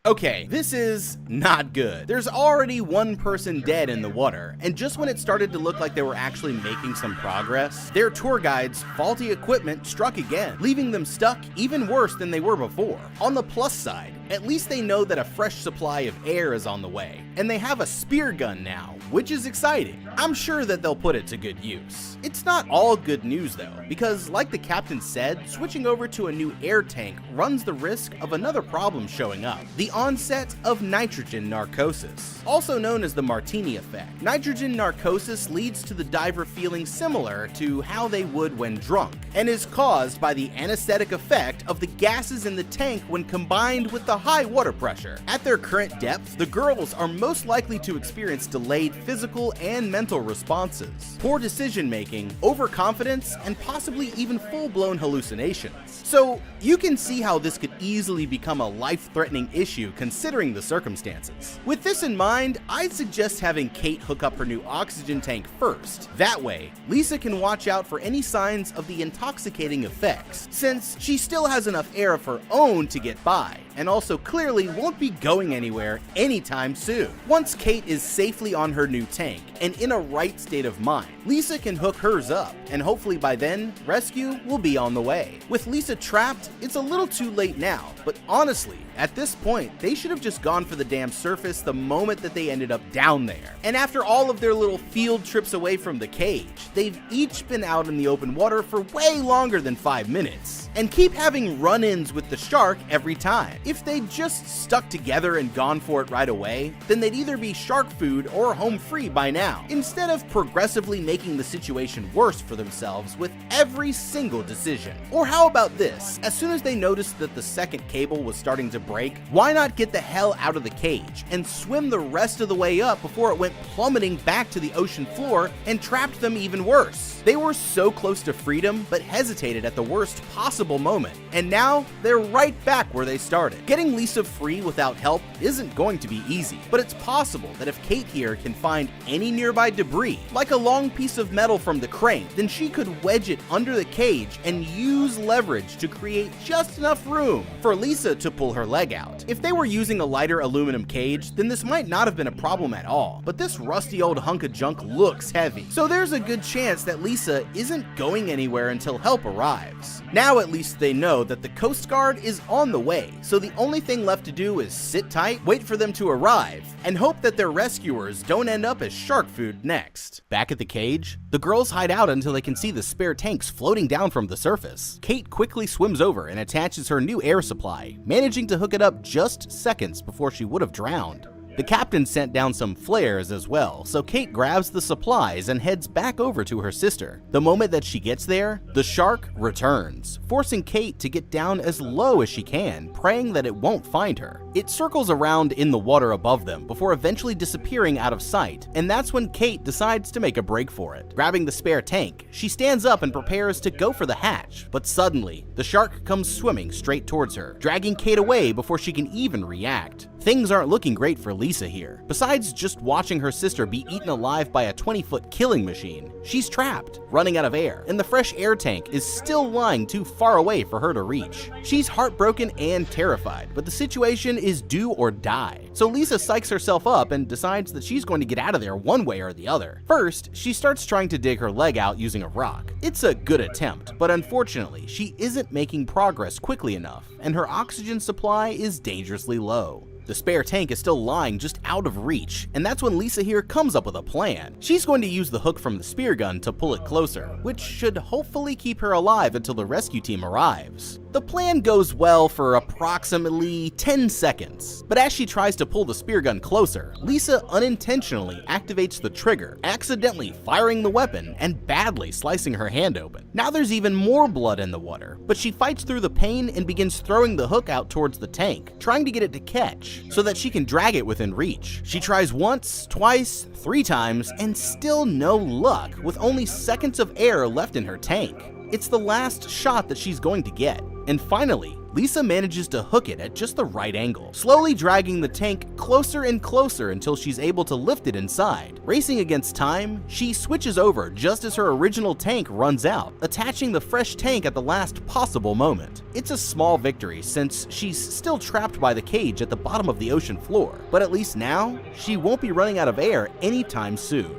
Okay, this is not good. There's already one person dead in the water, and just when it started to look like they were actually making some progress, their tour guide's faulty equipment struck again, leaving them stuck even worse than they were before. On the plus side, at least they know that a fresh supply of air is on the way, and they have a spear gun now, which is exciting. I'm sure that they'll put it to good use. It's not all good news though, because like the captain said, switching over to a new air tank runs the risk of another problem showing up: the onset of nitrogen narcosis, also known as the Martini effect. Nitrogen narcosis leads to the diver feeling similar to how they would when drunk, and is caused by the anesthetic effect of the gases in the tank when combined with the high water pressure. At their current depth, the girls are most likely to experience delayed physical and mental responses, poor decision making, overconfidence, and possibly even full-blown hallucinations. So you can see how this could easily become a life-threatening issue considering the circumstances. With this in mind, I'd suggest having Kate hook up her new oxygen tank first. That way, Lisa can watch out for any signs of the intoxicating effects, since she still has enough air of her own to get by, and also clearly won't be going anywhere anytime soon. Once Kate is safely on her new tank and in a right state of mind, Lisa can hook hers up, and hopefully by then, rescue will be on the way. With Lisa trapped, it's a little too late now, but honestly, at this point, they should have just gone for the damn surface the moment that they ended up down there. And after all of their little field trips away from the cage, they've each been out in the open water for way longer than 5 minutes, and keep having run-ins with the shark every time. If they'd just stuck together and gone for it right away, then they'd either be shark food or home free by now. down, instead of progressively making the situation worse for themselves with every single decision. Or how about this? As soon as they noticed that the second cable was starting to break, why not get the hell out of the cage and swim the rest of the way up before it went plummeting back to the ocean floor and trapped them even worse? They were so close to freedom, but hesitated at the worst possible moment, and now they're right back where they started. Getting Lisa free without help isn't going to be easy, but it's possible that if Kate here can find any nearby debris, like a long piece of metal from the crane, then she could wedge it under the cage and use leverage to create just enough room for Lisa to pull her leg out. If they were using a lighter aluminum cage, then this might not have been a problem at all, but this rusty old hunk of junk looks heavy, so there's a good chance that Lisa isn't going anywhere until help arrives. Now at least they know that the Coast Guard is on the way, so the only thing left to do is sit tight, wait for them to arrive, and hope that their rescuers don't end up as shark food next. Back at the cage, the girls hide out until they can see the spare tanks floating down from the surface. Kate quickly swims over and attaches her new air supply, managing to hook it up just seconds before she would have drowned. The captain sent down some flares as well, so Kate grabs the supplies and heads back over to her sister. The moment that she gets there, the shark returns, forcing Kate to get down as low as she can, praying that it won't find her. It circles around in the water above them before eventually disappearing out of sight, and that's when Kate decides to make a break for it. Grabbing the spare tank, she stands up and prepares to go for the hatch, but suddenly, the shark comes swimming straight towards her, dragging Kate away before she can even react. Things aren't looking great for Lisa here. Besides just watching her sister be eaten alive by a 20-foot killing machine, she's trapped, running out of air, and the fresh air tank is still lying too far away for her to reach. She's heartbroken and terrified, but the situation is do or die. So Lisa psychs herself up and decides that she's going to get out of there one way or the other. First, she starts trying to dig her leg out using a rock. It's a good attempt, but unfortunately, she isn't making progress quickly enough, and her oxygen supply is dangerously low. The spare tank is still lying just out of reach, and that's when Lisa here comes up with a plan. She's going to use the hook from the spear gun to pull it closer, which should hopefully keep her alive until the rescue team arrives. The plan goes well for approximately 10 seconds, but as she tries to pull the spear gun closer, Lisa unintentionally activates the trigger, accidentally firing the weapon and badly slicing her hand open. Now there's even more blood in the water, but she fights through the pain and begins throwing the hook out towards the tank, trying to get it to catch so that she can drag it within reach. She tries once, twice, 3 times, and still no luck, with only seconds of air left in her tank. It's the last shot that she's going to get. And finally, Lisa manages to hook it at just the right angle, slowly dragging the tank closer and closer until she's able to lift it inside. Racing against time, she switches over just as her original tank runs out, attaching the fresh tank at the last possible moment. It's a small victory since she's still trapped by the cage at the bottom of the ocean floor, but at least now, she won't be running out of air anytime soon.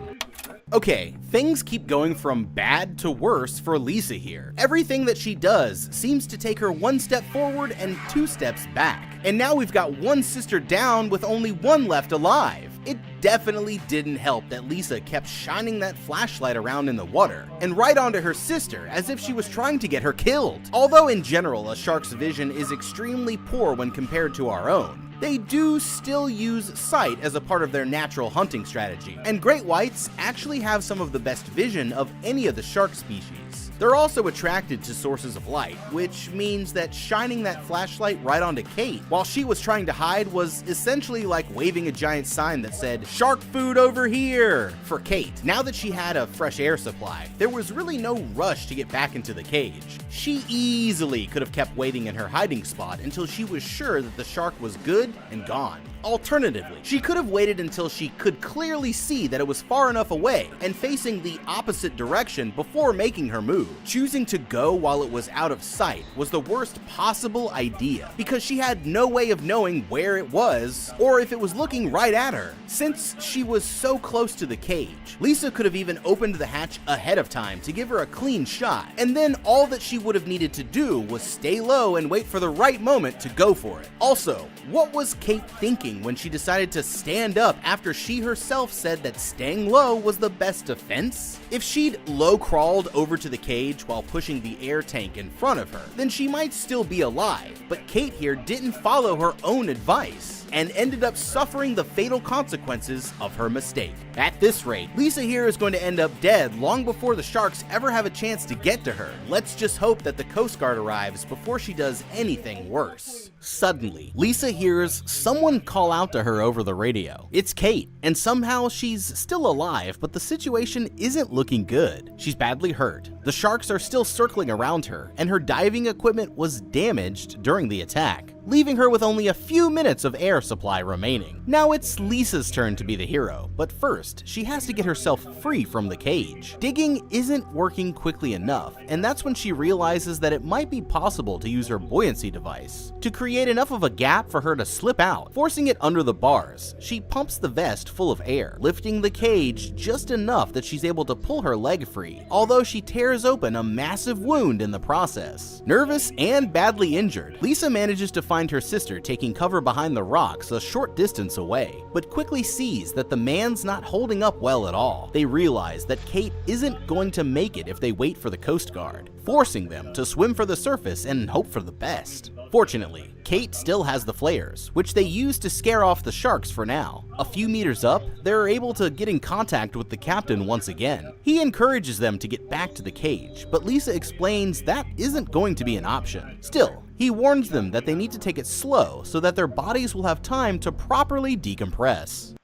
Okay, things keep going from bad to worse for Lisa here. Everything that she does seems to take her 1 step forward and 2 steps back. And now we've got one sister down with only one left alive. It definitely didn't help that Lisa kept shining that flashlight around in the water and right onto her sister as if she was trying to get her killed. Although in general a shark's vision is extremely poor when compared to our own, they do still use sight as a part of their natural hunting strategy, and great whites actually have some of the best vision of any of the shark species. They're also attracted to sources of light, which means that shining that flashlight right onto Kate while she was trying to hide was essentially like waving a giant sign that said, "Shark food over here!" for Kate. Now that she had a fresh air supply, there was really no rush to get back into the cage. She easily could have kept waiting in her hiding spot until she was sure that the shark was good and gone. Alternatively, she could have waited until she could clearly see that it was far enough away and facing the opposite direction before making her move. Choosing to go while it was out of sight was the worst possible idea because she had no way of knowing where it was or if it was looking right at her. Since she was so close to the cage, Lisa could have even opened the hatch ahead of time to give her a clean shot, and then all that she would have needed to do was stay low and wait for the right moment to go for it. Also, what was Kate thinking when she decided to stand up after she herself said that staying low was the best defense? If she'd low crawled over to the cage while pushing the air tank in front of her, then she might still be alive, but Kate here didn't follow her own advice. and ended up suffering the fatal consequences of her mistake. At this rate, Lisa here is going to end up dead long before the sharks ever have a chance to get to her. Let's just hope that the Coast Guard arrives before she does anything worse. Suddenly, Lisa hears someone call out to her over the radio. It's Kate, and somehow she's still alive, but the situation isn't looking good. She's badly hurt. The sharks are still circling around her, and her diving equipment was damaged during the attack, leaving her with only a few minutes of air supply remaining. Now it's Lisa's turn to be the hero, but first, she has to get herself free from the cage. Digging isn't working quickly enough, and that's when she realizes that it might be possible to use her buoyancy device to create enough of a gap for her to slip out. Forcing it under the bars, she pumps the vest full of air, lifting the cage just enough that she's able to pull her leg free, although she tears open a massive wound in the process. Nervous and badly injured, Lisa manages to find her sister taking cover behind the rocks a short distance away, but quickly sees that the man's not holding up well at all. They realize that Kate isn't going to make it if they wait for the Coast Guard, forcing them to swim for the surface and hope for the best. Fortunately, Kate still has the flares, which they use to scare off the sharks for now. A few meters up, they're able to get in contact with the captain once again. He encourages them to get back to the cage, but Lisa explains that isn't going to be an option. Still, he warns them that they need to take it slow so that their bodies will have time to properly decompress.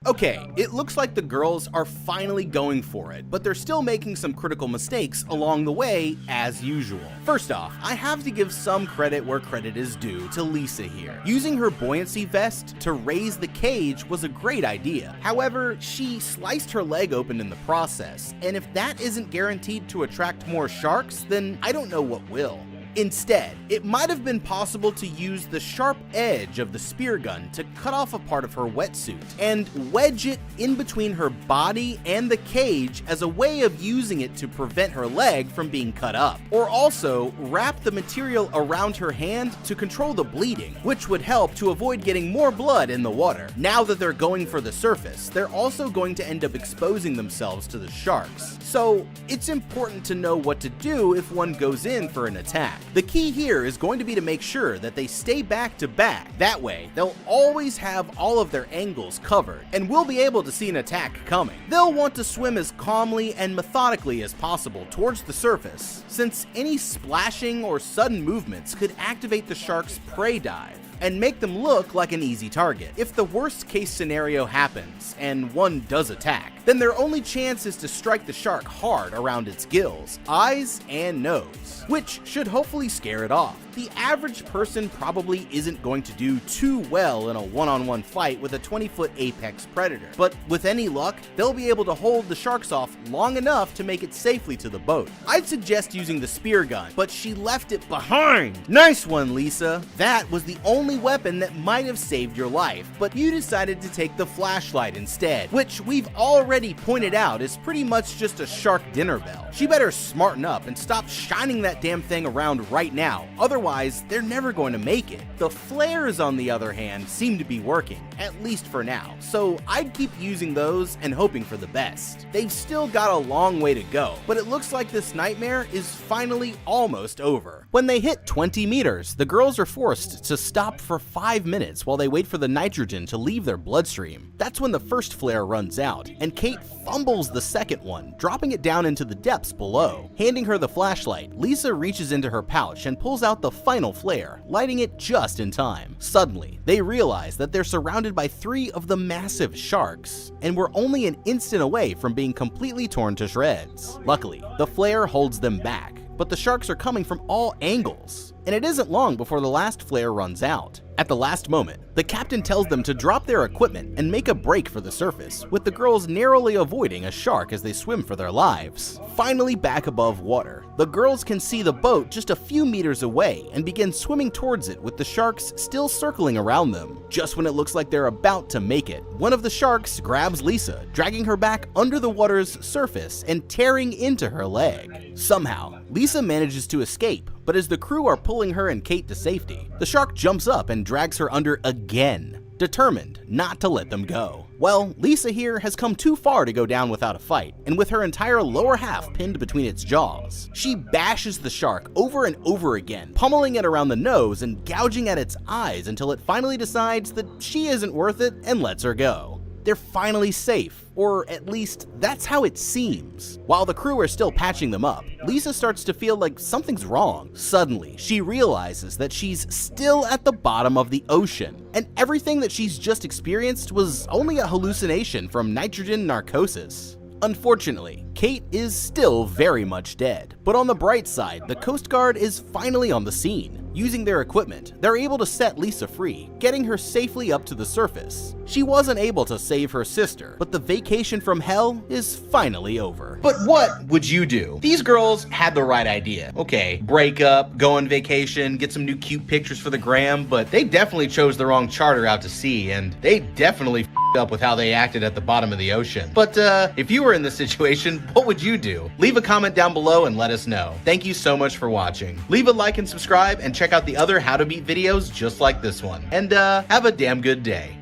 Okay, it looks like the girls are finally going for it, but they're still making some critical mistakes along the way, as usual. First off, I have to give some credit where credit is due to Lisa here. Using her buoyancy vest to raise the cage was a great idea. However, she sliced her leg open in the process, and if that isn't guaranteed to attract more sharks, then I don't know what will. Instead, it might have been possible to use the sharp edge of the spear gun to cut off a part of her wetsuit and wedge it in between her body and the cage as a way of using it to prevent her leg from being cut up. Or also wrap the material around her hand to control the bleeding, which would help to avoid getting more blood in the water. Now that they're going for the surface, they're also going to end up exposing themselves to the sharks. So it's important to know what to do if one goes in for an attack. The key here is going to be to make sure that they stay back to back. That way, they'll always have all of their angles covered, and we'll be able to see an attack coming. They'll want to swim as calmly and methodically as possible towards the surface, since any splashing or sudden movements could activate the shark's prey dive and make them look like an easy target. If the worst case scenario happens, and one does attack, then their only chance is to strike the shark hard around its gills, eyes, and nose, which should hopefully scare it off. The average person probably isn't going to do too well in a one-on-one fight with a 20-foot apex predator, but with any luck, they'll be able to hold the sharks off long enough to make it safely to the boat. I'd suggest using the spear gun, but she left it behind. Nice one, Lisa. That was the only weapon that might have saved your life, but you decided to take the flashlight instead, which we've already pointed out is pretty much just a shark dinner bell. She better smarten up and stop shining that damn thing around right now, otherwise they're never going to make it. The flares, on the other hand, seem to be working, at least for now, so I'd keep using those and hoping for the best. They've still got a long way to go, but it looks like this nightmare is finally almost over. When they hit 20 meters, the girls are forced to stop for 5 minutes while they wait for the nitrogen to leave their bloodstream. That's when the first flare runs out, and Kate fumbles the second one, dropping it down into the depths below. Handing her the flashlight, Lisa reaches into her pouch and pulls out the final flare, lighting it just in time. Suddenly, they realize that they're surrounded by 3 of the massive sharks, and we're only an instant away from being completely torn to shreds. Luckily, the flare holds them back, but the sharks are coming from all angles, and it isn't long before the last flare runs out. At the last moment, the captain tells them to drop their equipment and make a break for the surface, with the girls narrowly avoiding a shark as they swim for their lives. Finally back above water, the girls can see the boat just a few meters away and begin swimming towards it with the sharks still circling around them. Just when it looks like they're about to make it, one of the sharks grabs Lisa, dragging her back under the water's surface and tearing into her leg. Somehow, Lisa manages to escape, but as the crew are pulling her and Kate to safety, the shark jumps up and drags her under again. determined not to let them go. Well, Lisa here has come too far to go down without a fight, and with her entire lower half pinned between its jaws, she bashes the shark over and over again, pummeling it around the nose and gouging at its eyes until it finally decides that she isn't worth it and lets her go. They're finally safe, or at least that's how it seems. While the crew are still patching them up, Lisa starts to feel like something's wrong. Suddenly, she realizes that she's still at the bottom of the ocean, and everything that she's just experienced was only a hallucination from nitrogen narcosis. Unfortunately, Kate is still very much dead, but on the bright side, the Coast Guard is finally on the scene. Using their equipment, they're able to set Lisa free, getting her safely up to the surface. She wasn't able to save her sister, but the vacation from hell is finally over. But what would you do? These girls had the right idea. Okay, break up, go on vacation, get some new cute pictures for the gram, but they definitely chose the wrong charter out to sea, and they definitely f***ed up with how they acted at the bottom of the ocean. But if you were in this situation, what would you do? Leave a comment down below and let us know. Thank you so much for watching. Leave a like and subscribe, and check out the other How to Beat videos just like this one. And have a damn good day.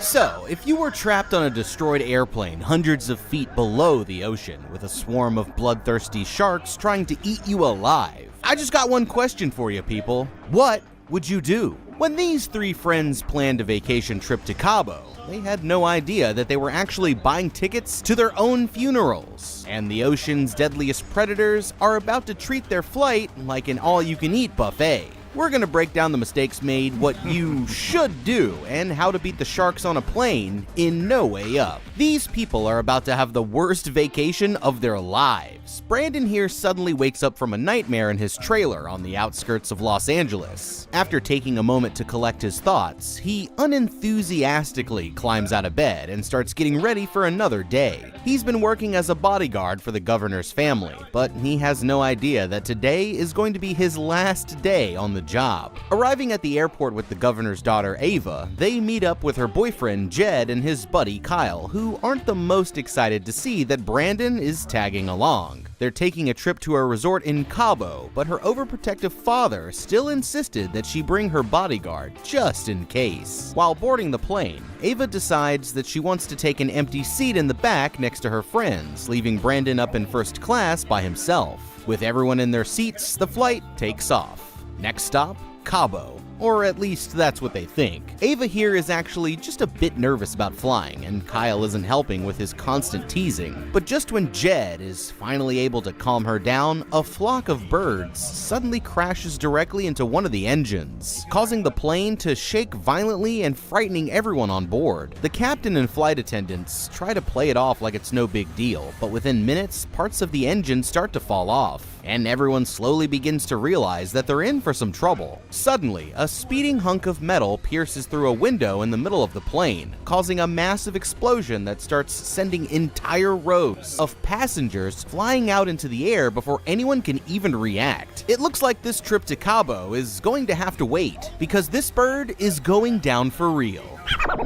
So, if you were trapped on a destroyed airplane hundreds of feet below the ocean with a swarm of bloodthirsty sharks trying to eat you alive, I just got one question for you people. What would you do? When these three friends planned a vacation trip to Cabo, they had no idea that they were actually buying tickets to their own funerals. And the ocean's deadliest predators are about to treat their flight like an all-you-can-eat buffet. We're gonna break down the mistakes made, what you should do, and how to beat the sharks on a plane in No Way Up. These people are about to have the worst vacation of their lives. Brandon here suddenly wakes up from a nightmare in his trailer on the outskirts of Los Angeles. After taking a moment to collect his thoughts, he unenthusiastically climbs out of bed and starts getting ready for another day. He's been working as a bodyguard for the governor's family, but he has no idea that today is going to be his last day on the job. Arriving at the airport with the governor's daughter Ava, they meet up with her boyfriend Jed and his buddy Kyle, who aren't the most excited to see that Brandon is tagging along. They're taking a trip to a resort in Cabo, but her overprotective father still insisted that she bring her bodyguard just in case. While boarding the plane, Ava decides that she wants to take an empty seat in the back next to her friends, leaving Brandon up in first class by himself. With everyone in their seats, the flight takes off. Next stop, Cabo. Or at least that's what they think. Ava here is actually just a bit nervous about flying, and Kyle isn't helping with his constant teasing. But just when Jed is finally able to calm her down, a flock of birds suddenly crashes directly into one of the engines, causing the plane to shake violently and frightening everyone on board. The captain and flight attendants try to play it off like it's no big deal, but within minutes, parts of the engine start to fall off, and everyone slowly begins to realize that they're in for some trouble. Suddenly, a speeding hunk of metal pierces through a window in the middle of the plane, causing a massive explosion that starts sending entire rows of passengers flying out into the air before anyone can even react. It looks like this trip to Cabo is going to have to wait, because this bird is going down for real.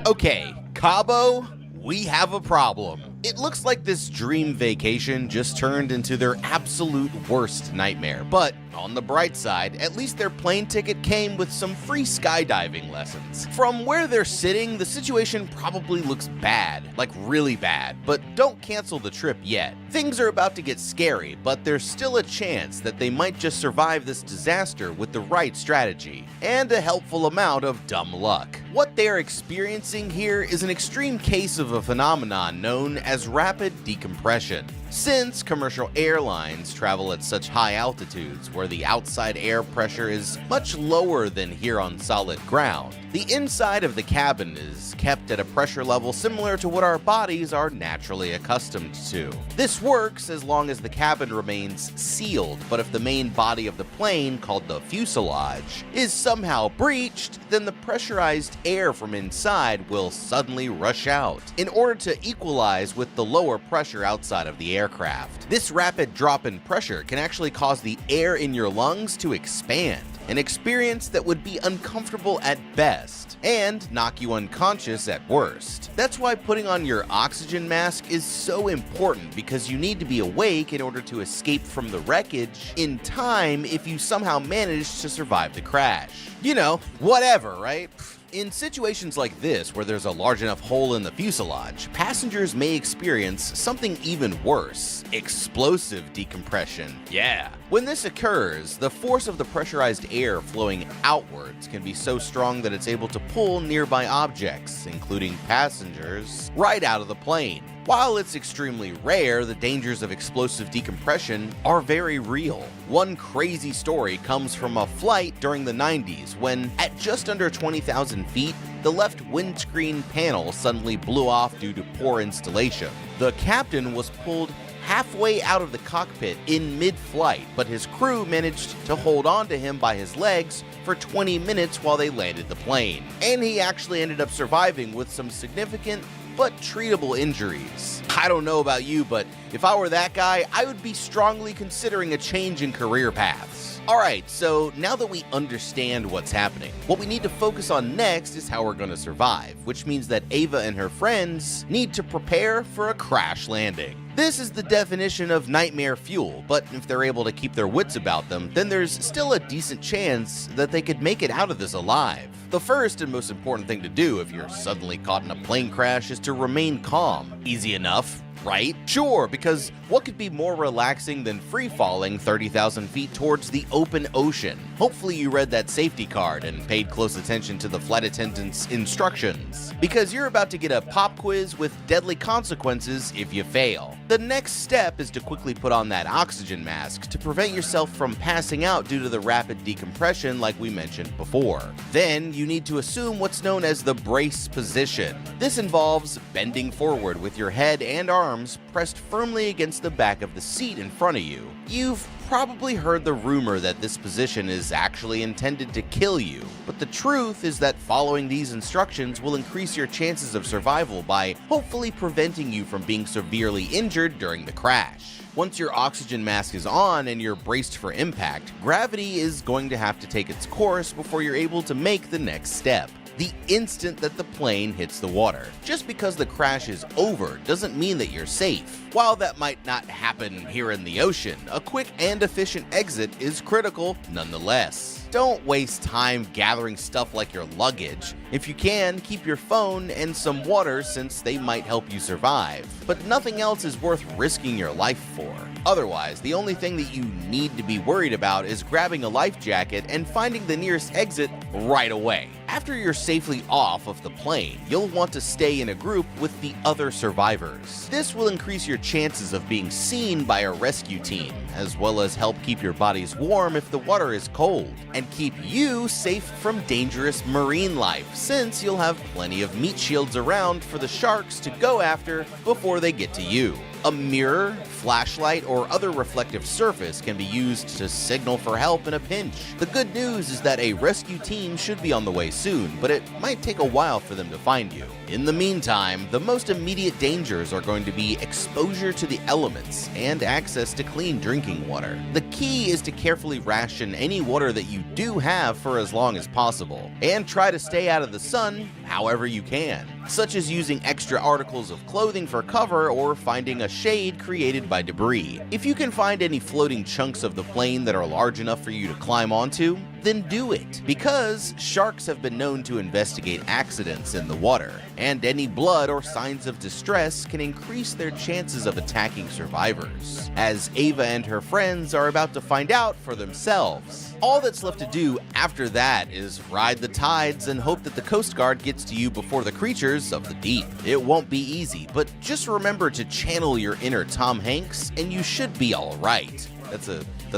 Okay, Cabo, we have a problem. It looks like this dream vacation just turned into their absolute worst nightmare, but on the bright side, at least their plane ticket came with some free skydiving lessons. From where they're sitting, the situation probably looks bad, like really bad, but don't cancel the trip yet. Things are about to get scary, but there's still a chance that they might just survive this disaster with the right strategy, and a helpful amount of dumb luck. What they're experiencing here is an extreme case of a phenomenon known as rapid decompression. Since commercial airlines travel at such high altitudes where the outside air pressure is much lower than here on solid ground, the inside of the cabin is kept at a pressure level similar to what our bodies are naturally accustomed to. This works as long as the cabin remains sealed, but if the main body of the plane, called the fuselage, is somehow breached, then the pressurized air from inside will suddenly rush out in order to equalize with the lower pressure outside of the aircraft. This rapid drop in pressure can actually cause the air in your lungs to expand, an experience that would be uncomfortable at best and knock you unconscious at worst. That's why putting on your oxygen mask is so important, because you need to be awake in order to escape from the wreckage in time if you somehow manage to survive the crash. You know, whatever, right? In situations like this, where there's a large enough hole in the fuselage, passengers may experience something even worse: explosive decompression. Yeah. When this occurs, the force of the pressurized air flowing outwards can be so strong that it's able to pull nearby objects, including passengers, right out of the plane. While it's extremely rare, the dangers of explosive decompression are very real. One crazy story comes from a flight during the 90s when, at just under 20,000 feet, the left windscreen panel suddenly blew off due to poor installation. The captain was pulled halfway out of the cockpit in mid-flight, but his crew managed to hold on to him by his legs for 20 minutes while they landed the plane. And he actually ended up surviving with some significant but treatable injuries. I don't know about you, but if I were that guy, I would be strongly considering a change in career paths. Alright, so now that we understand what's happening, what we need to focus on next is how we're going to survive, which means that Ava and her friends need to prepare for a crash landing. This is the definition of nightmare fuel, but if they're able to keep their wits about them, then there's still a decent chance that they could make it out of this alive. The first and most important thing to do if you're suddenly caught in a plane crash is to remain calm. Easy enough, right? Sure, because what could be more relaxing than free-falling 30,000 feet towards the open ocean? Hopefully you read that safety card and paid close attention to the flight attendant's instructions, because you're about to get a pop quiz with deadly consequences if you fail. The next step is to quickly put on that oxygen mask to prevent yourself from passing out due to the rapid decompression like we mentioned before. Then you need to assume what's known as the brace position. This involves bending forward with your head and arms pressed firmly against the back of the seat in front of you. You've probably heard the rumor that this position is actually intended to kill you, but the truth is that following these instructions will increase your chances of survival by hopefully preventing you from being severely injured during the crash. Once your oxygen mask is on and you're braced for impact, gravity is going to have to take its course before you're able to make the next step: the instant that the plane hits the water. Just because the crash is over doesn't mean that you're safe. While that might not happen here in the ocean, a quick and efficient exit is critical nonetheless. Don't waste time gathering stuff like your luggage. If you can, keep your phone and some water, since they might help you survive. But nothing else is worth risking your life for. Otherwise, the only thing that you need to be worried about is grabbing a life jacket and finding the nearest exit right away. After you're safely off of the plane, you'll want to stay in a group with the other survivors. This will increase your chances of being seen by a rescue team, as well as help keep your bodies warm if the water is cold, and keep you safe from dangerous marine life, since you'll have plenty of meat shields around for the sharks to go after before they get to you. A mirror, flashlight, or other reflective surface can be used to signal for help in a pinch. The good news is that a rescue team should be on the way soon, but it might take a while for them to find you. In the meantime, the most immediate dangers are going to be exposure to the elements and access to clean drinking water. The key is to carefully ration any water that you do have for as long as possible, and try to stay out of the sun however you can, such as using extra articles of clothing for cover or finding a shade created by debris. If you can find any floating chunks of the plane that are large enough for you to climb onto, then do it, because sharks have been known to investigate accidents in the water, and any blood or signs of distress can increase their chances of attacking survivors, as Ava and her friends are about to find out for themselves. All that's left to do after that is ride the tides and hope that the Coast Guard gets to you before the creatures of the deep. It won't be easy, but just remember to channel your inner Tom Hanks and you should be alright. That's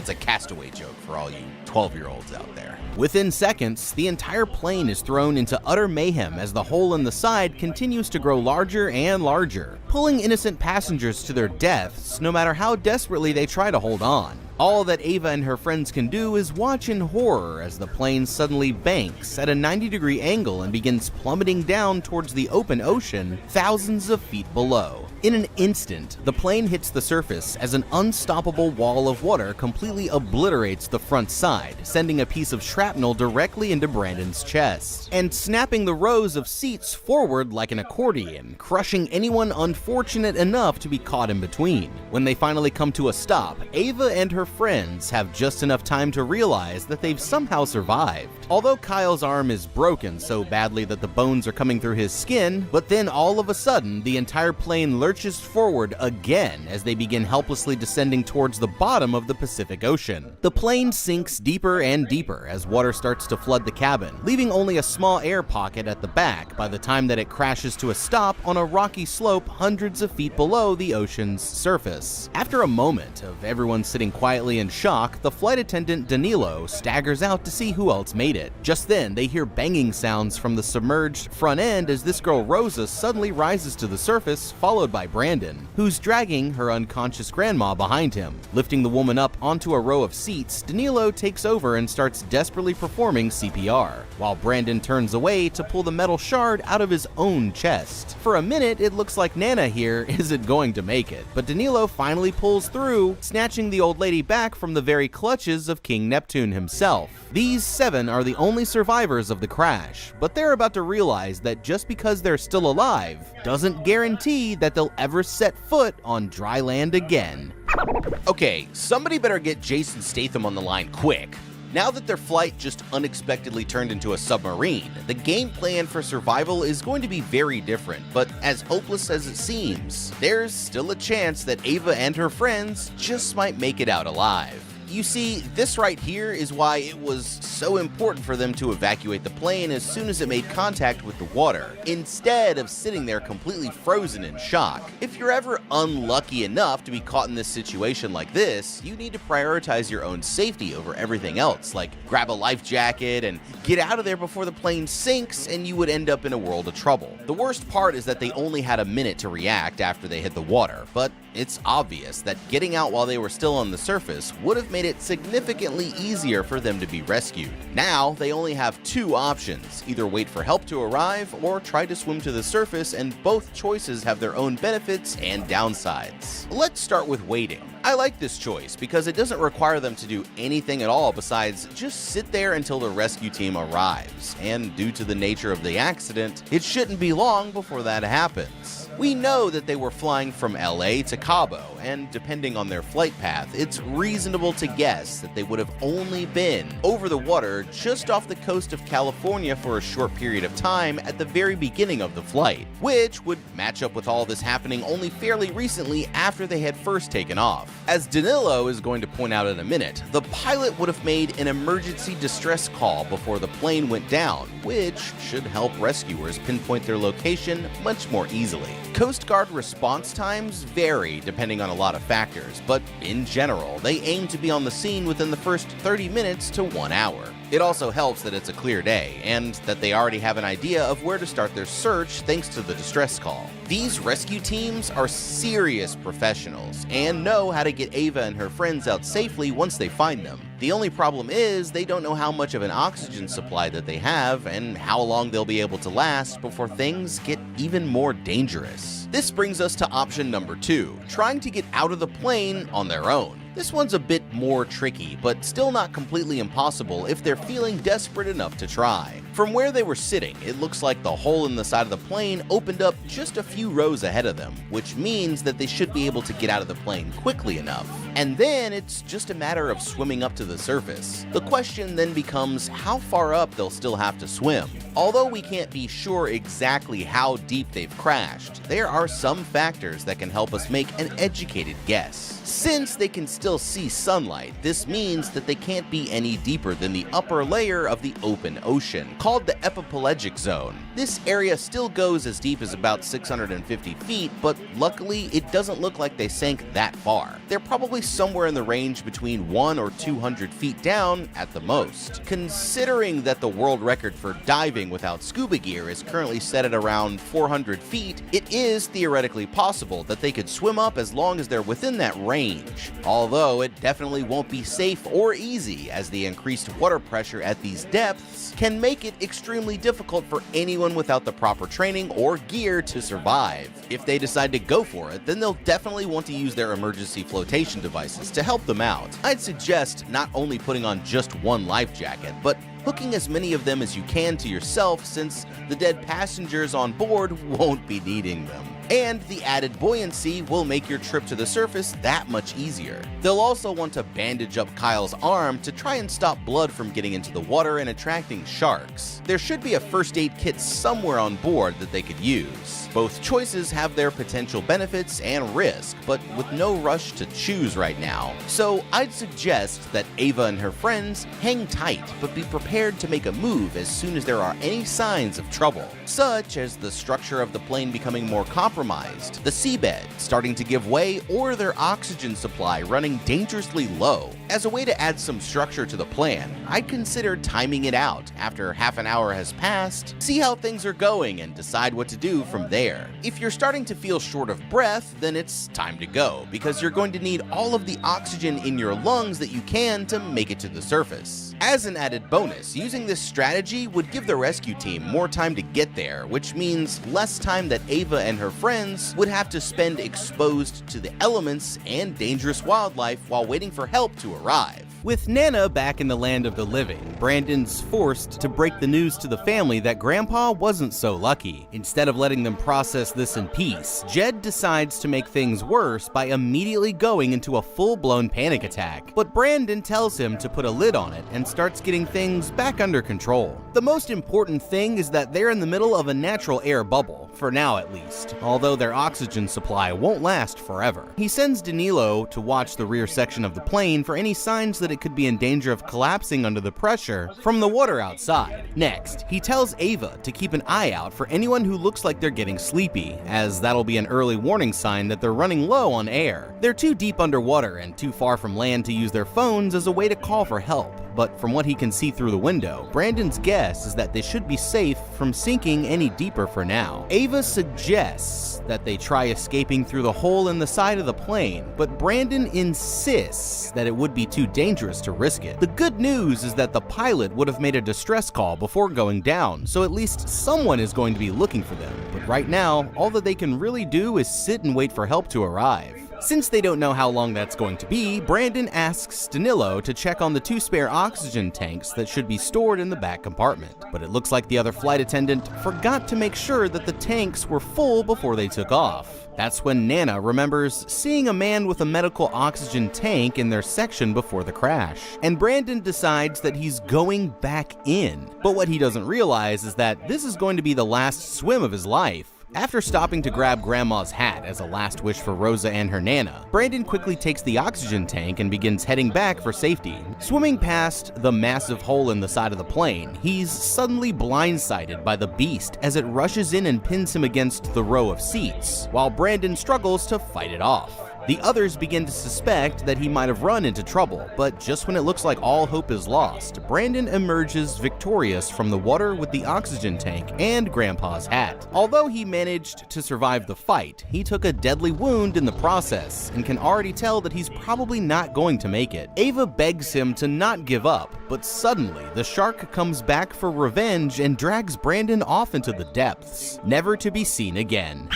a Castaway joke for all you 12-year-olds out there. Within seconds, the entire plane is thrown into utter mayhem as the hole in the side continues to grow larger and larger, pulling innocent passengers to their deaths no matter how desperately they try to hold on. All that Ava and her friends can do is watch in horror as the plane suddenly banks at a 90-degree angle and begins plummeting down towards the open ocean thousands of feet below. In an instant, the plane hits the surface as an unstoppable wall of water completely obliterates the front side, sending a piece of shrapnel directly into Brandon's chest, and snapping the rows of seats forward like an accordion, crushing anyone unfortunate enough to be caught in between. When they finally come to a stop, Ava and her friends have just enough time to realize that they've somehow survived. Although Kyle's arm is broken so badly that the bones are coming through his skin, but then all of a sudden, the entire plane lurches forward again as they begin helplessly descending towards the bottom of the Pacific Ocean. The plane sinks deeper and deeper as water starts to flood the cabin, leaving only a small air pocket at the back by the time that it crashes to a stop on a rocky slope hundreds of feet below the ocean's surface. After a moment of everyone sitting quietly in shock, the flight attendant Danilo staggers out to see who else made it. Just then, they hear banging sounds from the submerged front end as this girl Rosa suddenly rises to the surface, followed by Brandon, who's dragging her unconscious grandma behind him. Lifting the woman up onto a row of seats, Danilo takes over and starts desperately performing CPR, while Brandon turns away to pull the metal shard out of his own chest. For a minute, it looks like Nana here isn't going to make it, but Danilo finally pulls through, snatching the old lady back from the very clutches of King Neptune himself. These 7 are the only survivors of the crash, but they're about to realize that just because they're still alive doesn't guarantee that they'll ever set foot on dry land again. Okay, somebody better get Jason Statham on the line quick. Now that their flight just unexpectedly turned into a submarine, the game plan for survival is going to be very different, but as hopeless as it seems, there's still a chance that Ava and her friends just might make it out alive. You see, this right here is why it was so important for them to evacuate the plane as soon as it made contact with the water, instead of sitting there completely frozen in shock. If you're ever unlucky enough to be caught in this situation like this, you need to prioritize your own safety over everything else, like grab a life jacket and get out of there before the plane sinks and you would end up in a world of trouble. The worst part is that they only had a minute to react after they hit the water, but it's obvious that getting out while they were still on the surface would have made it significantly easier for them to be rescued. Now, they only have 2 options, either wait for help to arrive or try to swim to the surface, and both choices have their own benefits and downsides. Let's start with waiting. I like this choice because it doesn't require them to do anything at all besides just sit there until the rescue team arrives, and due to the nature of the accident, it shouldn't be long before that happens. We know that they were flying from LA to Cabo, and depending on their flight path, it's reasonable to guess that they would have only been over the water just off the coast of California for a short period of time at the very beginning of the flight, which would match up with all this happening only fairly recently after they had first taken off. As Danilo is going to point out in a minute, the pilot would have made an emergency distress call before the plane went down, which should help rescuers pinpoint their location much more easily. Coast Guard response times vary depending on a lot of factors, but in general, they aim to be on the scene within the first 30 minutes to 1 hour. It also helps that it's a clear day, and that they already have an idea of where to start their search thanks to the distress call. These rescue teams are serious professionals, and know how to get Ava and her friends out safely once they find them. The only problem is they don't know how much of an oxygen supply that they have, and how long they'll be able to last before things get even more dangerous. This brings us to option number 2, trying to get out of the plane on their own. This one's a bit more tricky, but still not completely impossible if they're feeling desperate enough to try. From where they were sitting, it looks like the hole in the side of the plane opened up just a few rows ahead of them, which means that they should be able to get out of the plane quickly enough. And then it's just a matter of swimming up to the surface. The question then becomes how far up they'll still have to swim. Although we can't be sure exactly how deep they've crashed, there are some factors that can help us make an educated guess. Since they can still see sunlight, this means that they can't be any deeper than the upper layer of the open ocean, called the epipelagic zone. This area still goes as deep as about 650 feet, but luckily it doesn't look like they sank that far. They're probably somewhere in the range between 100 or 200 feet down at the most. Considering that the world record for diving swimming without scuba gear is currently set at around 400 feet, it is theoretically possible that they could swim up as long as they're within that range. Although it definitely won't be safe or easy, as the increased water pressure at these depths can make it extremely difficult for anyone without the proper training or gear to survive. If they decide to go for it, then they'll definitely want to use their emergency flotation devices to help them out. I'd suggest not only putting on just one life jacket, but hooking as many of them as you can to yourself, since the dead passengers on board won't be needing them. And the added buoyancy will make your trip to the surface that much easier. They'll also want to bandage up Kyle's arm to try and stop blood from getting into the water and attracting sharks. There should be a first aid kit somewhere on board that they could use. Both choices have their potential benefits and risk, but with no rush to choose right now. So I'd suggest that Ava and her friends hang tight, but be prepared to make a move as soon as there are any signs of trouble, such as the structure of the plane becoming more compromised, the seabed starting to give way, or their oxygen supply running dangerously low. As a way to add some structure to the plan, I'd consider timing it out after half an hour has passed, see how things are going, and decide what to do from there. If you're starting to feel short of breath, then it's time to go, because you're going to need all of the oxygen in your lungs that you can to make it to the surface. As an added bonus, using this strategy would give the rescue team more time to get there, which means less time that Ava and her friends would have to spend exposed to the elements and dangerous wildlife while waiting for help to arrive. With Nana back in the land of the living, Brandon's forced to break the news to the family that Grandpa wasn't so lucky. Instead of letting them process this in peace, Jed decides to make things worse by immediately going into a full-blown panic attack. But Brandon tells him to put a lid on it and starts getting things back under control. The most important thing is that they're in the middle of a natural air bubble, for now at least, although their oxygen supply won't last forever. He sends Danilo to watch the rear section of the plane for any signs that it could be in danger of collapsing under the pressure from the water outside. Next, he tells Ava to keep an eye out for anyone who looks like they're getting sleepy, as that'll be an early warning sign that they're running low on air. They're too deep underwater and too far from land to use their phones as a way to call for help. But from what he can see through the window, Brandon's guess is that they should be safe from sinking any deeper for now. Ava suggests that they try escaping through the hole in the side of the plane, but Brandon insists that it would be too dangerous to risk it. The good news is that the pilot would have made a distress call before going down, so at least someone is going to be looking for them. But right now, all that they can really do is sit and wait for help to arrive. Since they don't know how long that's going to be, Brandon asks Danilo to check on the 2 spare oxygen tanks that should be stored in the back compartment. But it looks like the other flight attendant forgot to make sure that the tanks were full before they took off. That's when Nana remembers seeing a man with a medical oxygen tank in their section before the crash. And Brandon decides that he's going back in. But what he doesn't realize is that this is going to be the last swim of his life. After stopping to grab Grandma's hat as a last wish for Rosa and her Nana, Brandon quickly takes the oxygen tank and begins heading back for safety. Swimming past the massive hole in the side of the plane, he's suddenly blindsided by the beast as it rushes in and pins him against the row of seats, while Brandon struggles to fight it off. The others begin to suspect that he might have run into trouble, but just when it looks like all hope is lost, Brandon emerges victorious from the water with the oxygen tank and Grandpa's hat. Although he managed to survive the fight, he took a deadly wound in the process and can already tell that he's probably not going to make it. Ava begs him to not give up, but suddenly the shark comes back for revenge and drags Brandon off into the depths, never to be seen again.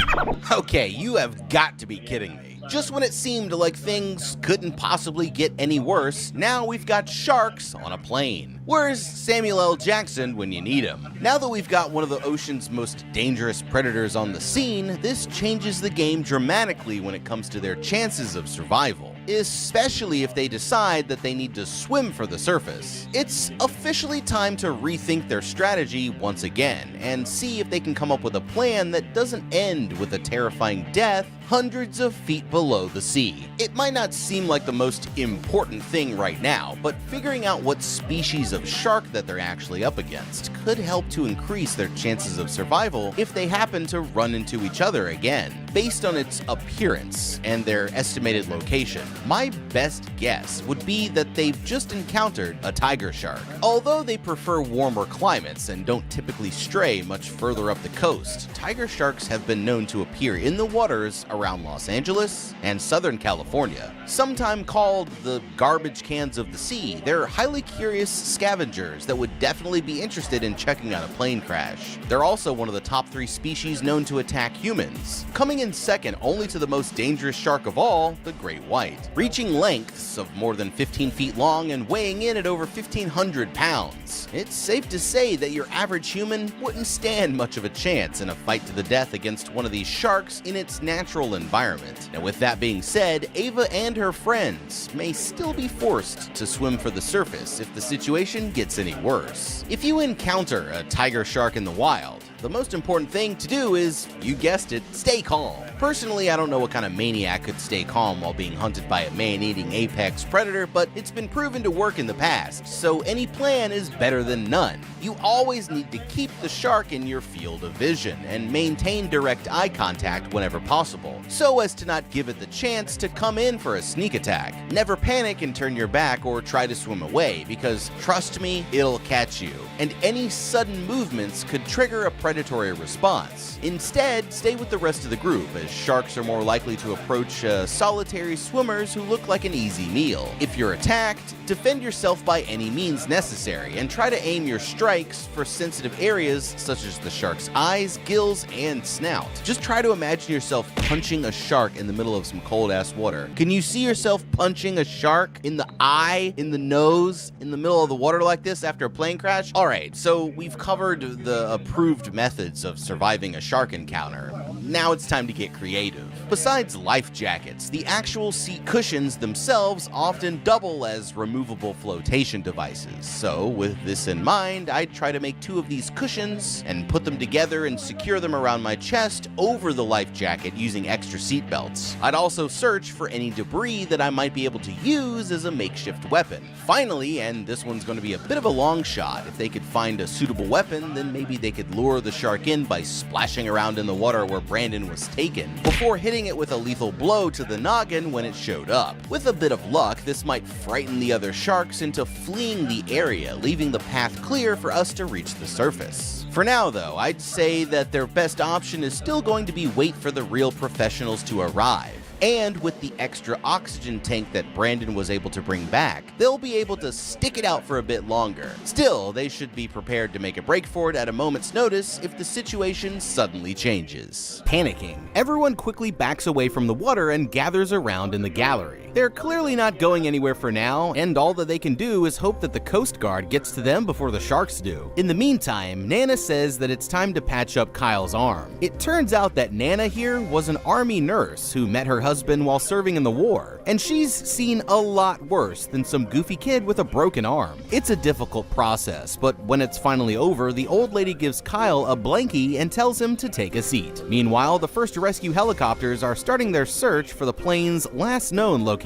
Okay, you have got to be kidding me. Just when it seemed like things couldn't possibly get any worse, now we've got sharks on a plane. Where's Samuel L. Jackson when you need him? Now that we've got one of the ocean's most dangerous predators on the scene, this changes the game dramatically when it comes to their chances of survival, especially if they decide that they need to swim for the surface. It's officially time to rethink their strategy once again and see if they can come up with a plan that doesn't end with a terrifying death hundreds of feet below the sea. It might not seem like the most important thing right now, but figuring out what species of shark that they're actually up against could help to increase their chances of survival if they happen to run into each other again. Based on its appearance and their estimated location, my best guess would be that they've just encountered a tiger shark. Although they prefer warmer climates and don't typically stray much further up the coast, tiger sharks have been known to appear in the waters around Los Angeles and Southern California. Sometimes called the garbage cans of the sea, they're highly curious scavengers that would definitely be interested in checking out a plane crash. They're also one of the top 3 species known to attack humans, coming in second only to the most dangerous shark of all, the great white, reaching lengths of more than 15 feet long and weighing in at over 1,500 pounds. It's safe to say that your average human wouldn't stand much of a chance in a fight to the death against one of these sharks in its natural environment. And with that being said, Ava and her friends may still be forced to swim for the surface if the situation gets any worse. If you encounter a tiger shark in the wild, the most important thing to do is, you guessed it, stay calm. Personally, I don't know what kind of maniac could stay calm while being hunted by a man-eating apex predator, but it's been proven to work in the past, so any plan is better than none. You always need to keep the shark in your field of vision and maintain direct eye contact whenever possible, so as to not give it the chance to come in for a sneak attack. Never panic and turn your back or try to swim away, because trust me, it'll catch you, and any sudden movements could trigger a predatory response. Instead, stay with the rest of the group, as sharks are more likely to approach solitary swimmers who look like an easy meal. If you're attacked, defend yourself by any means necessary, and try to aim your strikes for sensitive areas such as the shark's eyes, gills, and snout. Just try to imagine yourself punching a shark in the middle of some cold-ass water. Can you see yourself punching a shark in the eye, in the nose, in the middle of the water like this after a plane crash? Alright, so we've covered the approved methods of surviving a shark encounter. Now it's time to get creative. Besides life jackets, the actual seat cushions themselves often double as removable flotation devices. So with this in mind, I try to make 2 of these cushions and put them together and secure them around my chest over the life jacket using extra seat belts. I'd also search for any debris that I might be able to use as a makeshift weapon. Finally, and this one's going to be a bit of a long shot, if they could find a suitable weapon, then maybe they could lure the shark in by splashing around in the water where Brandon was taken, before hitting it with a lethal blow to the noggin when it showed up. With a bit of luck, this might frighten the other sharks into fleeing the area, leaving the path clear for us to reach the surface. For now though, I'd say that their best option is still going to be wait for the real professionals to arrive. And with the extra oxygen tank that Brandon was able to bring back, they'll be able to stick it out for a bit longer. Still, they should be prepared to make a break for it at a moment's notice if the situation suddenly changes. Panicking, everyone quickly backs away from the water and gathers around in the gallery. They're clearly not going anywhere for now, and all that they can do is hope that the Coast Guard gets to them before the sharks do. In the meantime, Nana says that it's time to patch up Kyle's arm. It turns out that Nana here was an army nurse who met her husband while serving in the war, and she's seen a lot worse than some goofy kid with a broken arm. It's a difficult process, but when it's finally over, the old lady gives Kyle a blankie and tells him to take a seat. Meanwhile, the first rescue helicopters are starting their search for the plane's last known location.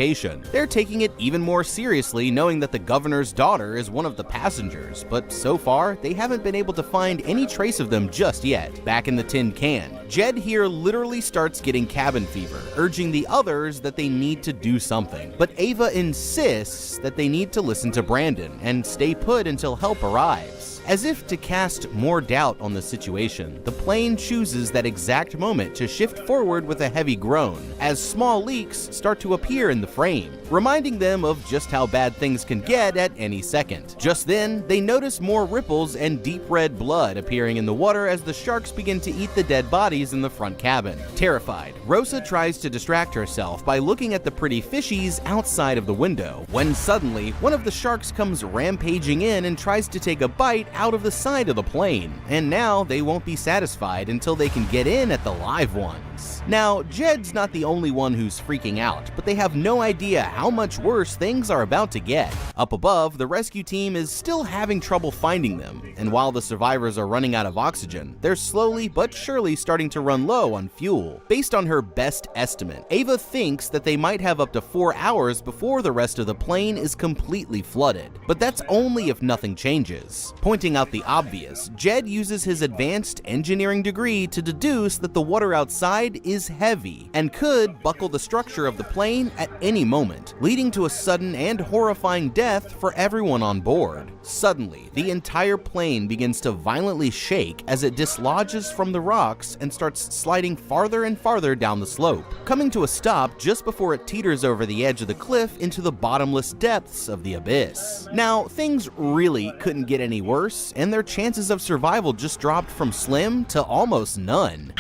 They're taking it even more seriously, knowing that the governor's daughter is one of the passengers, but so far, they haven't been able to find any trace of them just yet. Back in the tin can, Jed here literally starts getting cabin fever, urging the others that they need to do something. But Ava insists that they need to listen to Brandon and stay put until help arrives. As if to cast more doubt on the situation, the plane chooses that exact moment to shift forward with a heavy groan, as small leaks start to appear in the frame, reminding them of just how bad things can get at any second. Just then, they notice more ripples and deep red blood appearing in the water as the sharks begin to eat the dead bodies in the front cabin. Terrified, Rosa tries to distract herself by looking at the pretty fishies outside of the window, when suddenly, one of the sharks comes rampaging in and tries to take a bite out of the side of the plane, and now they won't be satisfied until they can get in at the live ones. Now, Jed's not the only one who's freaking out, but they have no idea how much worse things are about to get. Up above, the rescue team is still having trouble finding them, and while the survivors are running out of oxygen, they're slowly but surely starting to run low on fuel. Based on her best estimate, Ava thinks that they might have up to 4 hours before the rest of the plane is completely flooded, but that's only if nothing changes. Pointing out the obvious, Jed uses his advanced engineering degree to deduce that the water outside inside is heavy and could buckle the structure of the plane at any moment, leading to a sudden and horrifying death for everyone on board. Suddenly, the entire plane begins to violently shake as it dislodges from the rocks and starts sliding farther and farther down the slope, coming to a stop just before it teeters over the edge of the cliff into the bottomless depths of the abyss. Now, things really couldn't get any worse, and their chances of survival just dropped from slim to almost none.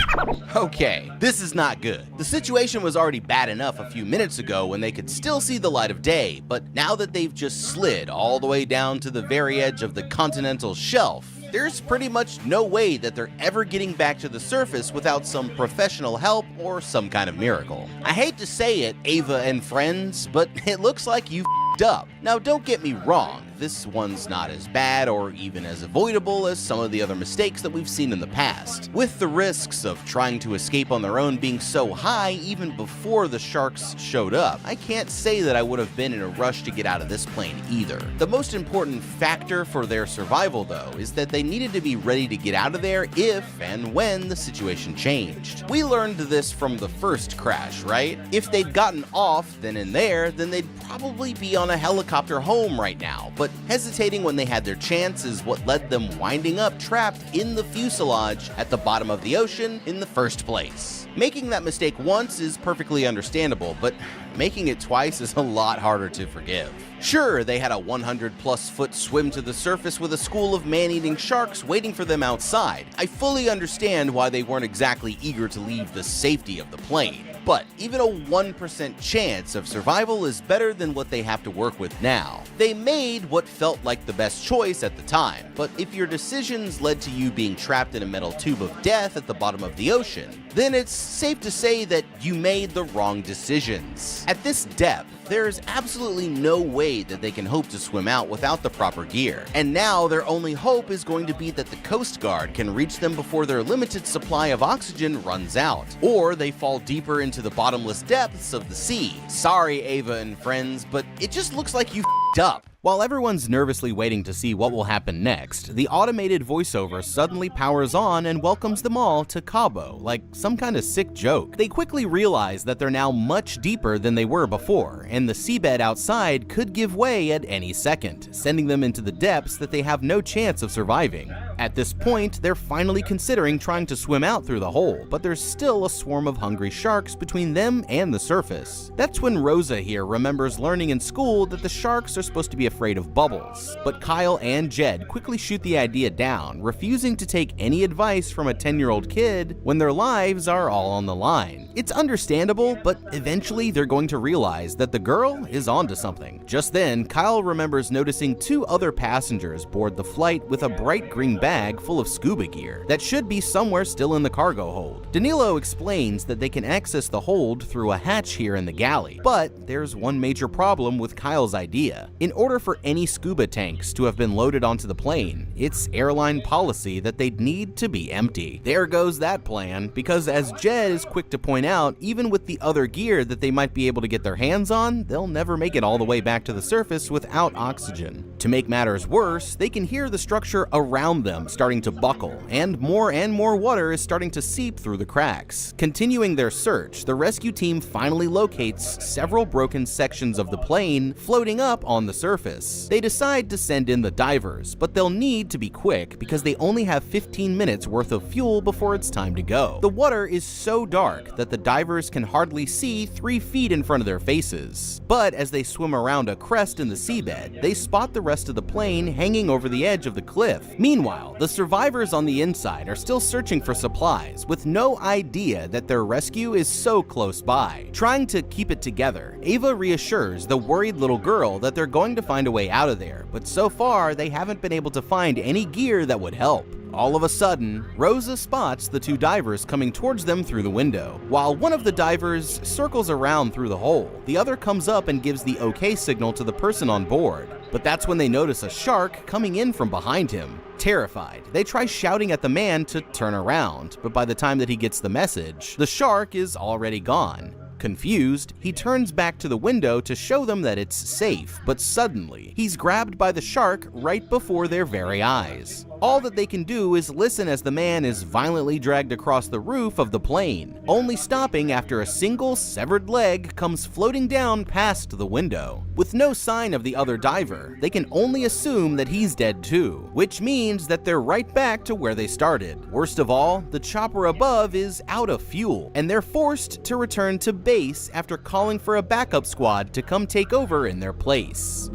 Okay, this is not good. The situation was already bad enough a few minutes ago when they could still see the light of day, but now that they've just slid all the way down to the very edge of the continental shelf, there's pretty much no way that they're ever getting back to the surface without some professional help or some kind of miracle. I hate to say it, Ava and friends, but it looks like you f***ed up. Now don't get me wrong, this one's not as bad or even as avoidable as some of the other mistakes that we've seen in the past, with the risks of trying to escape on their own being so high even before the sharks showed up. I can't say that I would have been in a rush to get out of this plane either. The most important factor for their survival though is that they needed to be ready to get out of there if and when the situation changed. We learned this from the first crash, right? If they'd gotten off then and there, then they'd probably be on a helicopter home right now, but hesitating when they had their chance is what led them winding up trapped in the fuselage at the bottom of the ocean in the first place. Making that mistake once is perfectly understandable, but making it twice is a lot harder to forgive. Sure, they had a 100+ foot swim to the surface with a school of man-eating sharks waiting for them outside. I fully understand why they weren't exactly eager to leave the safety of the plane. But even a 1% chance of survival is better than what they have to work with now. They made what felt like the best choice at the time, but if your decisions led to you being trapped in a metal tube of death at the bottom of the ocean, then it's safe to say that you made the wrong decisions. At this depth, there's absolutely no way that they can hope to swim out without the proper gear. And now their only hope is going to be that the Coast Guard can reach them before their limited supply of oxygen runs out, or they fall deeper into the bottomless depths of the sea. Sorry, Ava and friends, but it just looks like you f***ed up. While everyone's nervously waiting to see what will happen next, the automated voiceover suddenly powers on and welcomes them all to Cabo, like some kind of sick joke. They quickly realize that they're now much deeper than they were before, and the seabed outside could give way at any second, sending them into the depths that they have no chance of surviving. At this point, they're finally considering trying to swim out through the hole, but there's still a swarm of hungry sharks between them and the surface. That's when Rosa here remembers learning in school that the sharks are supposed to be afraid of bubbles, but Kyle and Jed quickly shoot the idea down, refusing to take any advice from a 10-year-old kid when their lives are all on the line. It's understandable, but eventually they're going to realize that the girl is onto something. Just then, Kyle remembers noticing 2 other passengers board the flight with a bright green bag full of scuba gear that should be somewhere still in the cargo hold. Danilo explains that they can access the hold through a hatch here in the galley, but there's one major problem with Kyle's idea. In order for any scuba tanks to have been loaded onto the plane, it's airline policy that they'd need to be empty. There goes that plan, because as Jed is quick to point out, even with the other gear that they might be able to get their hands on, they'll never make it all the way back to the surface without oxygen. To make matters worse, they can hear the structure around them starting to buckle, and more water is starting to seep through the cracks. Continuing their search, the rescue team finally locates several broken sections of the plane floating up on the surface. They decide to send in the divers, but they'll need to be quick because they only have 15 minutes worth of fuel before it's time to go. The water is so dark that the divers can hardly see 3 feet in front of their faces. But as they swim around a crest in the seabed, they spot the rest of the plane hanging over the edge of the cliff. Meanwhile, the survivors on the inside are still searching for supplies with no idea that their rescue is so close by. Trying to keep it together, Ava reassures the worried little girl that they're going to find a way out of there, but so far they haven't been able to find any gear that would help. All of a sudden, Rosa spots the 2 divers coming towards them through the window. While one of the divers circles around through the hole, the other comes up and gives the OK signal to the person on board. But that's when they notice a shark coming in from behind him. Terrified, they try shouting at the man to turn around, but by the time that he gets the message, the shark is already gone. Confused, he turns back to the window to show them that it's safe, but suddenly, he's grabbed by the shark right before their very eyes. All that they can do is listen as the man is violently dragged across the roof of the plane, only stopping after a single severed leg comes floating down past the window. With no sign of the other diver, they can only assume that he's dead too, which means that they're right back to where they started. Worst of all, the chopper above is out of fuel, and they're forced to return to base after calling for a backup squad to come take over in their place.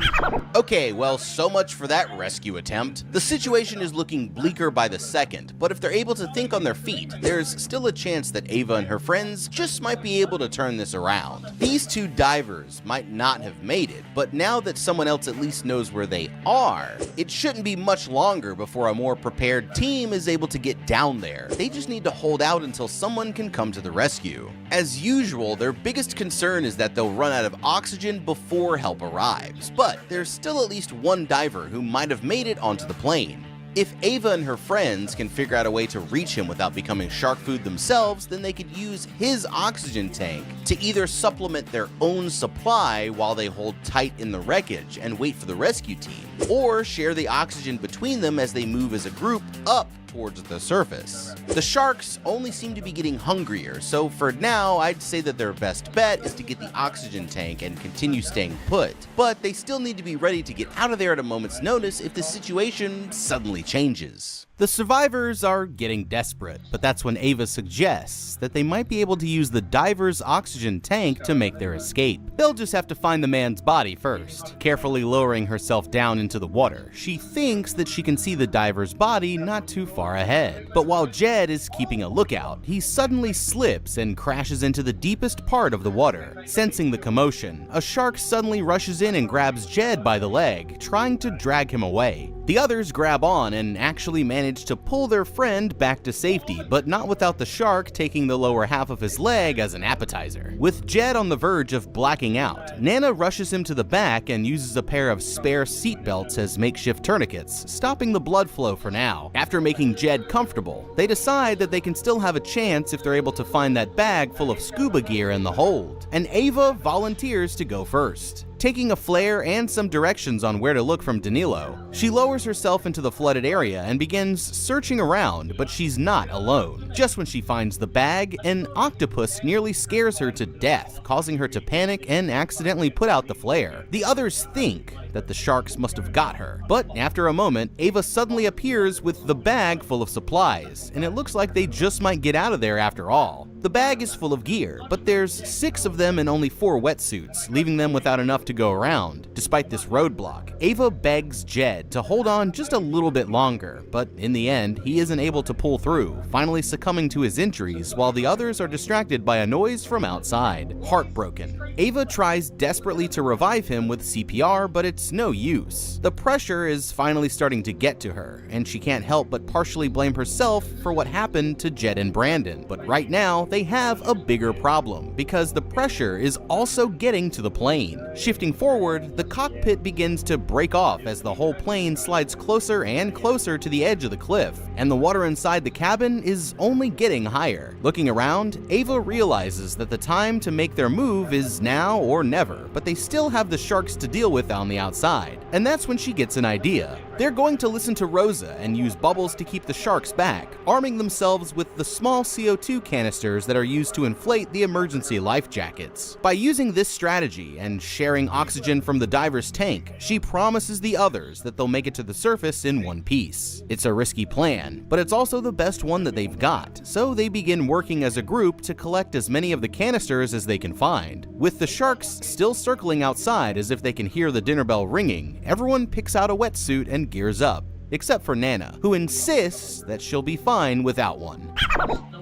Okay, well, so much for that rescue attempt. The situation is looking bleaker by the second, but if they're able to think on their feet, there's still a chance that Ava and her friends just might be able to turn this around. These two divers might not have made it, but now that someone else at least knows where they are, it shouldn't be much longer before a more prepared team is able to get down there. They just need to hold out until someone can come to the rescue. As usual, their biggest concern is that they'll run out of oxygen before help arrives, but there's still at least one diver who might have made it onto the plane. If Ava and her friends can figure out a way to reach him without becoming shark food themselves, then they could use his oxygen tank to either supplement their own supply while they hold tight in the wreckage and wait for the rescue team, or share the oxygen between them as they move as a group up towards the surface. The sharks only seem to be getting hungrier, so for now, I'd say that their best bet is to get the oxygen tank and continue staying put, but they still need to be ready to get out of there at a moment's notice if the situation suddenly changes. The survivors are getting desperate, but that's when Ava suggests that they might be able to use the diver's oxygen tank to make their escape. They'll just have to find the man's body first. Carefully lowering herself down into the water, she thinks that she can see the diver's body not too far ahead. But while Jed is keeping a lookout, he suddenly slips and crashes into the deepest part of the water. Sensing the commotion, a shark suddenly rushes in and grabs Jed by the leg, trying to drag him away. The others grab on and actually manage to pull their friend back to safety, but not without the shark taking the lower half of his leg as an appetizer. With Jed on the verge of blacking out, Nana rushes him to the back and uses a pair of spare seatbelts as makeshift tourniquets, stopping the blood flow for now. After making Jed comfortable, they decide that they can still have a chance if they're able to find that bag full of scuba gear in the hold, and Ava volunteers to go first. Taking a flare and some directions on where to look from Danilo, she lowers herself into the flooded area and begins searching around, but she's not alone. Just when she finds the bag, an octopus nearly scares her to death, causing her to panic and accidentally put out the flare. The others think that the sharks must have got her, but after a moment, Ava suddenly appears with the bag full of supplies, and it looks like they just might get out of there after all. The bag is full of gear, but there's 6 of them and only 4 wetsuits, leaving them without enough to go around. Despite this roadblock, Ava begs Jed to hold on just a little bit longer, but in the end, he isn't able to pull through, finally succumbing to his injuries while the others are distracted by a noise from outside. Heartbroken, Ava tries desperately to revive him with CPR, but it's no use. The pressure is finally starting to get to her, and she can't help but partially blame herself for what happened to Jed and Brandon. But right now, they have a bigger problem, because the pressure is also getting to the plane. Shifting forward, the cockpit begins to break off as the whole plane slides closer and closer to the edge of the cliff, and the water inside the cabin is only getting higher. Looking around, Ava realizes that the time to make their move is now or never, but they still have the sharks to deal with on the outside. And that's when she gets an idea. They're going to listen to Rosa and use bubbles to keep the sharks back, arming themselves with the small CO2 canisters that are used to inflate the emergency life jackets. By using this strategy and sharing oxygen from the diver's tank, she promises the others that they'll make it to the surface in one piece. It's a risky plan, but it's also the best one that they've got, so they begin working as a group to collect as many of the canisters as they can find. With the sharks still circling outside as if they can hear the dinner bell ringing, everyone picks out a wetsuit and gears up, except for Nana, who insists that she'll be fine without one.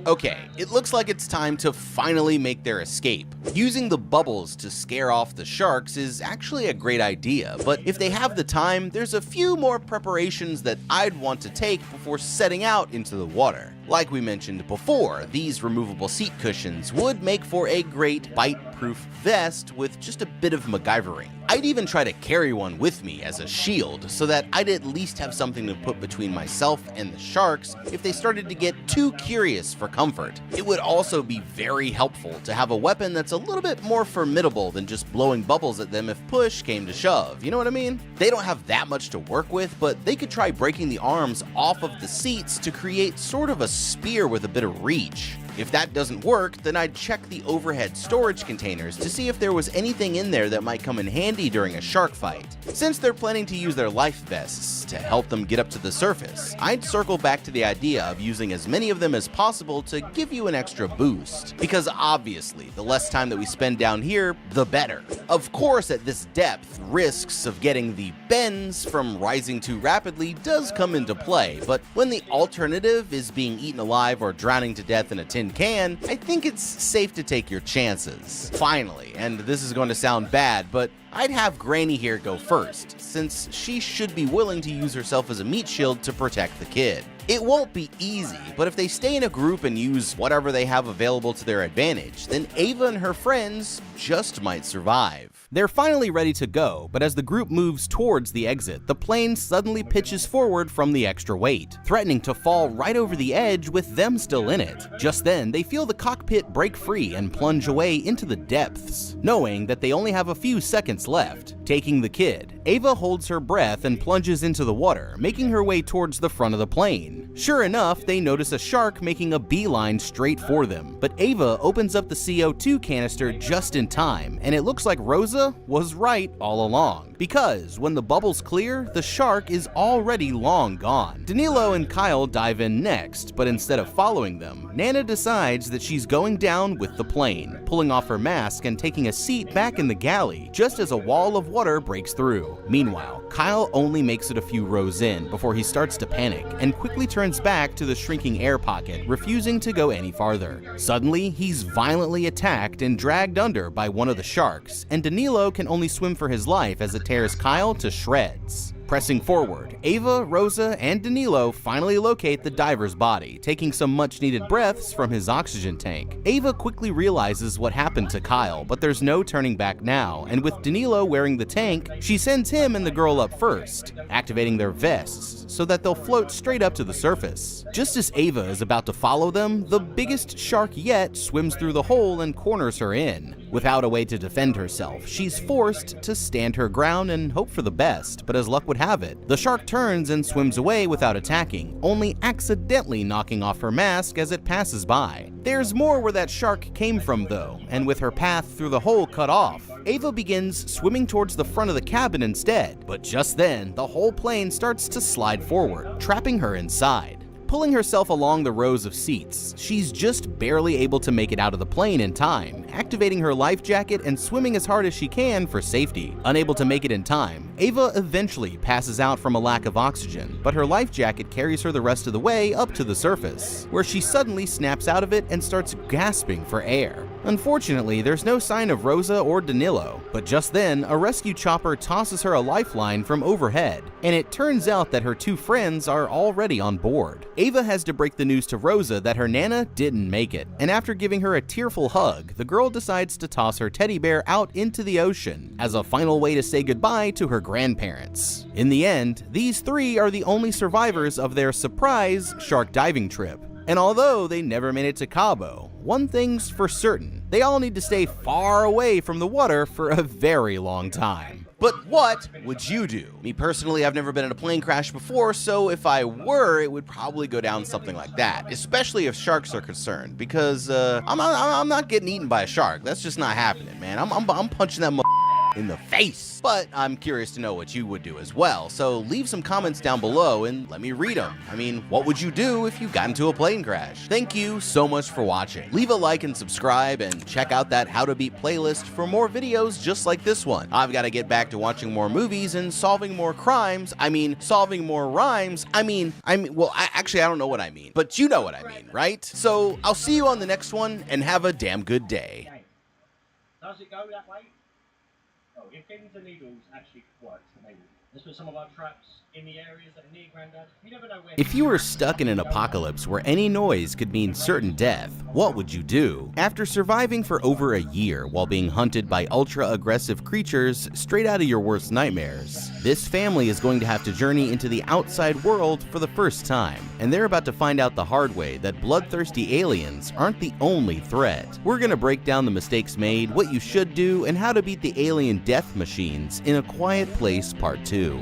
Okay, it looks like it's time to finally make their escape. Using the bubbles to scare off the sharks is actually a great idea, but if they have the time, there's a few more preparations that I'd want to take before setting out into the water. Like we mentioned before, these removable seat cushions would make for a great bite-proof vest with just a bit of MacGyvering. I'd even try to carry one with me as a shield so that I'd at least have something to put between myself and the sharks if they started to get too curious for comfort. It would also be very helpful to have a weapon that's a little bit more formidable than just blowing bubbles at them if push came to shove, you know what I mean? They don't have that much to work with, but they could try breaking the arms off of the seats to create sort of a spear with a bit of reach. If that doesn't work, then I'd check the overhead storage containers to see if there was anything in there that might come in handy during a shark fight. Since they're planning to use their life vests to help them get up to the surface, I'd circle back to the idea of using as many of them as possible to give you an extra boost. Because obviously, the less time that we spend down here, the better. Of course, at this depth, risks of getting the bends from rising too rapidly does come into play, but when the alternative is being eaten alive or drowning to death in a tin can, I think it's safe to take your chances. Finally, and this is going to sound bad, but I'd have Granny here go first, since she should be willing to use herself as a meat shield to protect the kid. It won't be easy, but if they stay in a group and use whatever they have available to their advantage, then Ava and her friends just might survive. They're finally ready to go, but as the group moves towards the exit, the plane suddenly pitches forward from the extra weight, threatening to fall right over the edge with them still in it. Just then, they feel the cockpit break free and plunge away into the depths, knowing that they only have a few seconds left. Taking the kid, Ava holds her breath and plunges into the water, making her way towards the front of the plane. Sure enough, they notice a shark making a beeline straight for them, but Ava opens up the CO2 canister just in time, and it looks like Rosa was right all along, because when the bubbles clear, the shark is already long gone. Danilo and Kyle dive in next, but instead of following them, Nana decides that she's going down with the plane, pulling off her mask and taking a seat back in the galley, just as a wall of water breaks through. Meanwhile, Kyle only makes it a few rows in before he starts to panic and quickly turns back to the shrinking air pocket, refusing to go any farther. Suddenly, he's violently attacked and dragged under by one of the sharks, and Danilo can only swim for his life as it tears Kyle to shreds. Pressing forward, Ava, Rosa, and Danilo finally locate the diver's body, taking some much-needed breaths from his oxygen tank. Ava quickly realizes what happened to Kyle, but there's no turning back now, and with Danilo wearing the tank, she sends him and the girl up first, activating their vests so that they'll float straight up to the surface. Just as Ava is about to follow them, the biggest shark yet swims through the hole and corners her in. Without a way to defend herself, she's forced to stand her ground and hope for the best, but as luck would have it, the shark turns and swims away without attacking, only accidentally knocking off her mask as it passes by. There's more where that shark came from though, and with her path through the hole cut off, Ava begins swimming towards the front of the cabin instead, but just then, the whole plane starts to slide forward, trapping her inside. Pulling herself along the rows of seats, she's just barely able to make it out of the plane in time, activating her life jacket and swimming as hard as she can for safety. Unable to make it in time, Ava eventually passes out from a lack of oxygen, but her life jacket carries her the rest of the way up to the surface, where she suddenly snaps out of it and starts gasping for air. Unfortunately, there's no sign of Rosa or Danilo, but just then, a rescue chopper tosses her a lifeline from overhead, and it turns out that her two friends are already on board. Ava has to break the news to Rosa that her Nana didn't make it, and after giving her a tearful hug, the girl decides to toss her teddy bear out into the ocean as a final way to say goodbye to her grandparents. In the end, these three are the only survivors of their surprise shark diving trip. And although they never made it to Cabo, one thing's for certain, they all need to stay far away from the water for a very long time. But what would you do? Me personally, I've never been in a plane crash before, so if I were, it would probably go down something like that, especially if sharks are concerned, because I'm not getting eaten by a shark. That's just not happening, man. I'm punching that in the face. But I'm curious to know what you would do as well, so leave some comments down below and let me read them. I mean, what would you do if you got into a plane crash? Thank you so much for watching. Leave a like and subscribe, and check out that How to Beat playlist for more videos just like this one. I've got to get back to watching more movies and solving more crimes. I mean, solving more rhymes. Well, actually, I don't know what I mean, but you know what I mean, right? So I'll see you on the next one, and have a damn good day. Does it go that way? Oh, if pins and needles actually works, maybe. Let's put some of our traps in the areas that are near Grandad. You never know where. If you were stuck in an apocalypse where any noise could mean certain death, what would you do? After surviving for over a year while being hunted by ultra-aggressive creatures straight out of your worst nightmares, this family is going to have to journey into the outside world for the first time, and they're about to find out the hard way that bloodthirsty aliens aren't the only threat. We're gonna break down the mistakes made, what you should do, and how to beat the alien death machines in A Quiet Place Part 2.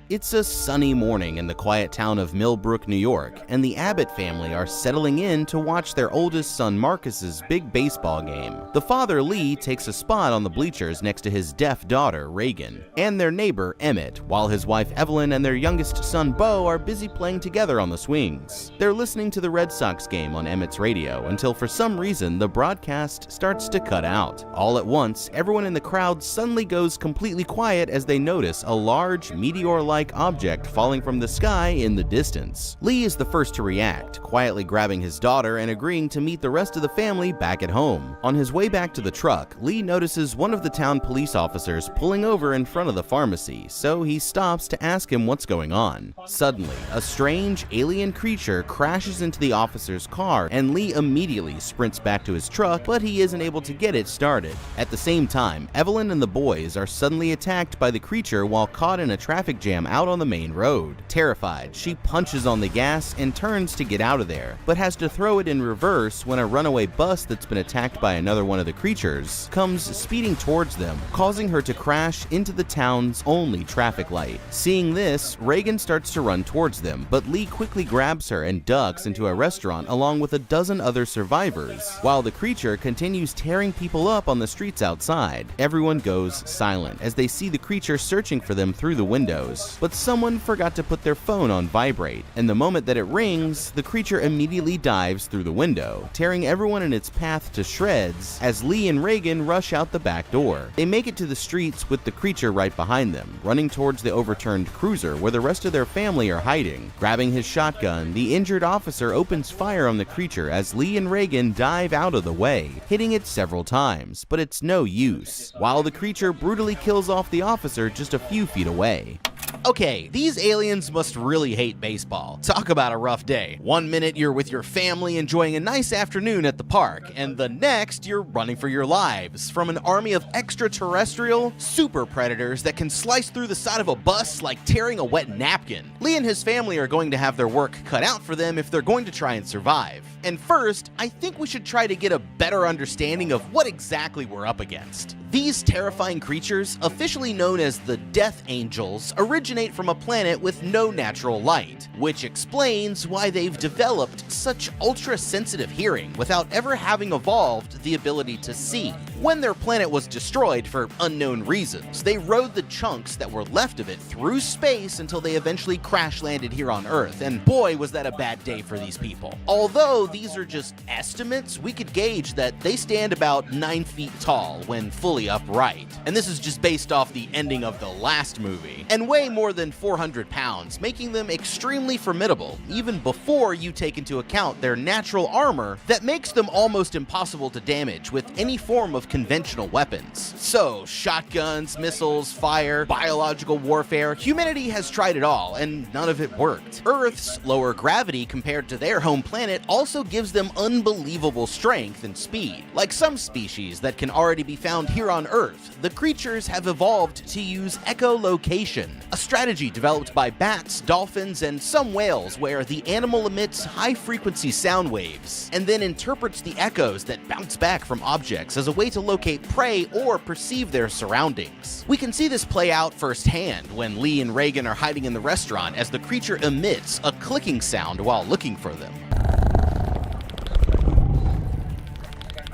It's a sunny morning in the quiet town of Millbrook, New York, and the Abbott family are settling in to watch their oldest son Marcus's big baseball game. The father, Lee, takes a spot on the bleachers next to his deaf daughter, Reagan, and their neighbor, Emmett, while his wife, Evelyn, and their youngest son, Bo, are busy playing together on the swings. They're listening to the Red Sox game on Emmett's radio until for some reason the broadcast starts to cut out. All at once, everyone in the crowd suddenly goes completely quiet as they notice a large, meteor-like object falling from the sky in the distance. Lee is the first to react, quietly grabbing his daughter and agreeing to meet the rest of the family back at home. On his way back to the truck, Lee notices one of the town police officers pulling over in front of the pharmacy, so he stops to ask him what's going on. Suddenly, a strange alien creature crashes into the officer's car, and Lee immediately sprints back to his truck, but he isn't able to get it started. At the same time, Evelyn and the boys are suddenly attacked by the creature while caught in a traffic jam out on the main road. Terrified, she punches on the gas and turns to get out of there, but has to throw it in reverse when a runaway bus that's been attacked by another one of the creatures comes speeding towards them, causing her to crash into the town's only traffic light. Seeing this, Reagan starts to run towards them, but Lee quickly grabs her and ducks into a restaurant along with a dozen other survivors. While the creature continues tearing people up on the streets outside, everyone goes silent as they see the creature searching for them through the windows. But someone forgot to put their phone on vibrate, and the moment that it rings, the creature immediately dives through the window, tearing everyone in its path to shreds as Lee and Reagan rush out the back door. They make it to the streets with the creature right behind them, running towards the overturned cruiser where the rest of their family are hiding. Grabbing his shotgun, the injured officer opens fire on the creature as Lee and Reagan dive out of the way, hitting it several times, but it's no use, while the creature brutally kills off the officer just a few feet away. Okay, these aliens must really hate baseball. Talk about a rough day. One minute you're with your family enjoying a nice afternoon at the park, and the next you're running for your lives from an army of extraterrestrial super predators that can slice through the side of a bus like tearing a wet napkin. Lee and his family are going to have their work cut out for them if they're going to try and survive. And first, I think we should try to get a better understanding of what exactly we're up against. These terrifying creatures, officially known as the Death Angels, originate from a planet with no natural light, which explains why they've developed such ultra-sensitive hearing without ever having evolved the ability to see. When their planet was destroyed for unknown reasons, they rode the chunks that were left of it through space until they eventually crash-landed here on Earth, and boy was that a bad day for these people. Although these are just estimates, we could gauge that they stand about 9 feet tall when fully upright. And this is just based off the ending of the last movie, and weigh more than 400 pounds, making them extremely formidable, even before you take into account their natural armor that makes them almost impossible to damage with any form of conventional weapons. So, shotguns, missiles, fire, biological warfare, humanity has tried it all, and none of it worked. Earth's lower gravity compared to their home planet also gives them unbelievable strength and speed. Like some species that can already be found here on Earth, the creatures have evolved to use echolocation, a strategy developed by bats, dolphins, and some whales where the animal emits high-frequency sound waves and then interprets the echoes that bounce back from objects as a way to locate prey or perceive their surroundings. We can see this play out firsthand when Lee and Reagan are hiding in the restaurant as the creature emits a clicking sound while looking for them.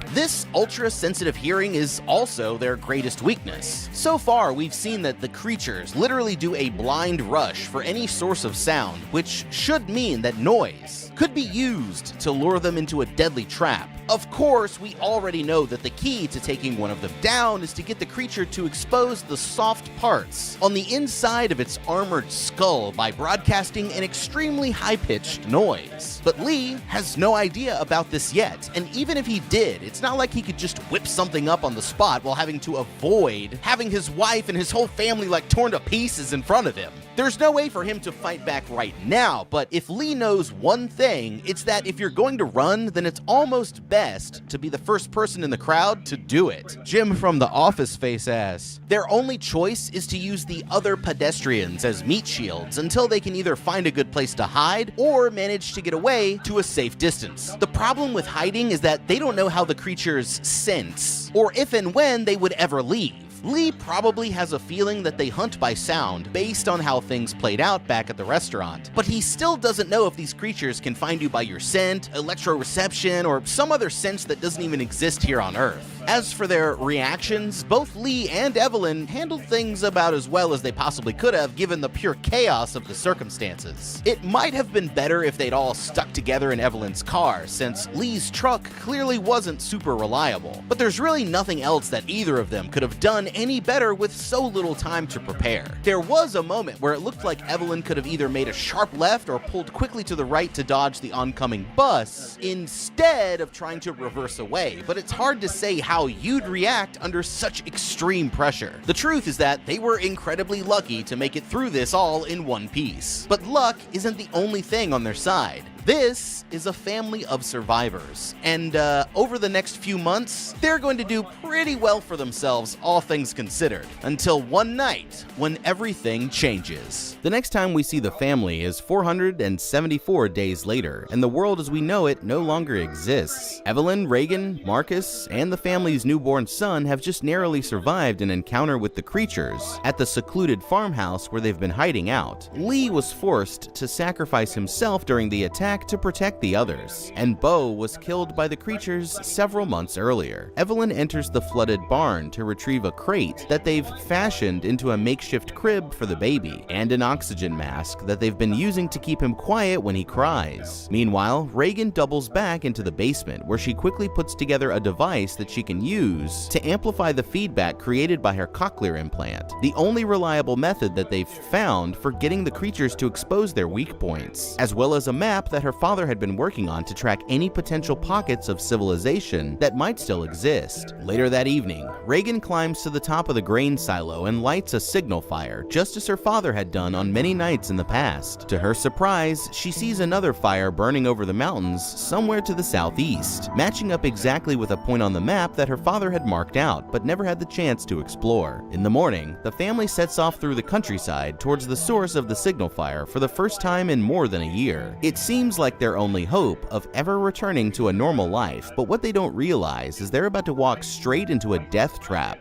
This ultra-sensitive hearing is also their greatest weakness. So far, we've seen that the creatures literally do a blind rush for any source of sound, which should mean that noise could be used to lure them into a deadly trap. Of course, we already know that the key to taking one of them down is to get the creature to expose the soft parts on the inside of its armored skull by broadcasting an extremely high-pitched noise. But Lee has no idea about this yet, and even if he did, it's not like he could just whip something up on the spot while having to avoid having his wife and his whole family like torn to pieces in front of him. There's no way for him to fight back right now, but if Lee knows one thing, it's that if you're going to run, then it's almost best to be the first person in the crowd to do it. Jim from The Office face ass. Their only choice is to use the other pedestrians as meat shields until they can either find a good place to hide or manage to get away to a safe distance. The problem with hiding is that they don't know how the creatures sense, or if and when they would ever leave. Lee probably has a feeling that they hunt by sound based on how things played out back at the restaurant, but he still doesn't know if these creatures can find you by your scent, electroreception, or some other sense that doesn't even exist here on Earth. As for their reactions, both Lee and Evelyn handled things about as well as they possibly could have given the pure chaos of the circumstances. It might have been better if they'd all stuck together in Evelyn's car, since Lee's truck clearly wasn't super reliable, but there's really nothing else that either of them could have done any better with so little time to prepare. There was a moment where it looked like Evelyn could have either made a sharp left or pulled quickly to the right to dodge the oncoming bus, instead of trying to reverse away, but it's hard to say how you'd react under such extreme pressure. The truth is that they were incredibly lucky to make it through this all in one piece. But luck isn't the only thing on their side. This is a family of survivors, and over the next few months, they're going to do pretty well for themselves, all things considered, until one night when everything changes. The next time we see the family is 474 days later, and the world as we know it no longer exists. Evelyn, Reagan, Marcus, and the family's newborn son have just narrowly survived an encounter with the creatures at the secluded farmhouse where they've been hiding out. Lee was forced to sacrifice himself during the attack to protect the others, and Bo was killed by the creatures several months earlier. Evelyn enters the flooded barn to retrieve a crate that they've fashioned into a makeshift crib for the baby, and an oxygen mask that they've been using to keep him quiet when he cries. Meanwhile, Reagan doubles back into the basement, where she quickly puts together a device that she can use to amplify the feedback created by her cochlear implant, the only reliable method that they've found for getting the creatures to expose their weak points, as well as a map that her father had been working on to track any potential pockets of civilization that might still exist. Later that evening, Reagan climbs to the top of the grain silo and lights a signal fire, just as her father had done on many nights in the past. To her surprise, she sees another fire burning over the mountains somewhere to the southeast, matching up exactly with a point on the map that her father had marked out, but never had the chance to explore. In the morning, the family sets off through the countryside towards the source of the signal fire for the first time in more than a year. It seems like their only hope of ever returning to a normal life, but what they don't realize is they're about to walk straight into a death trap.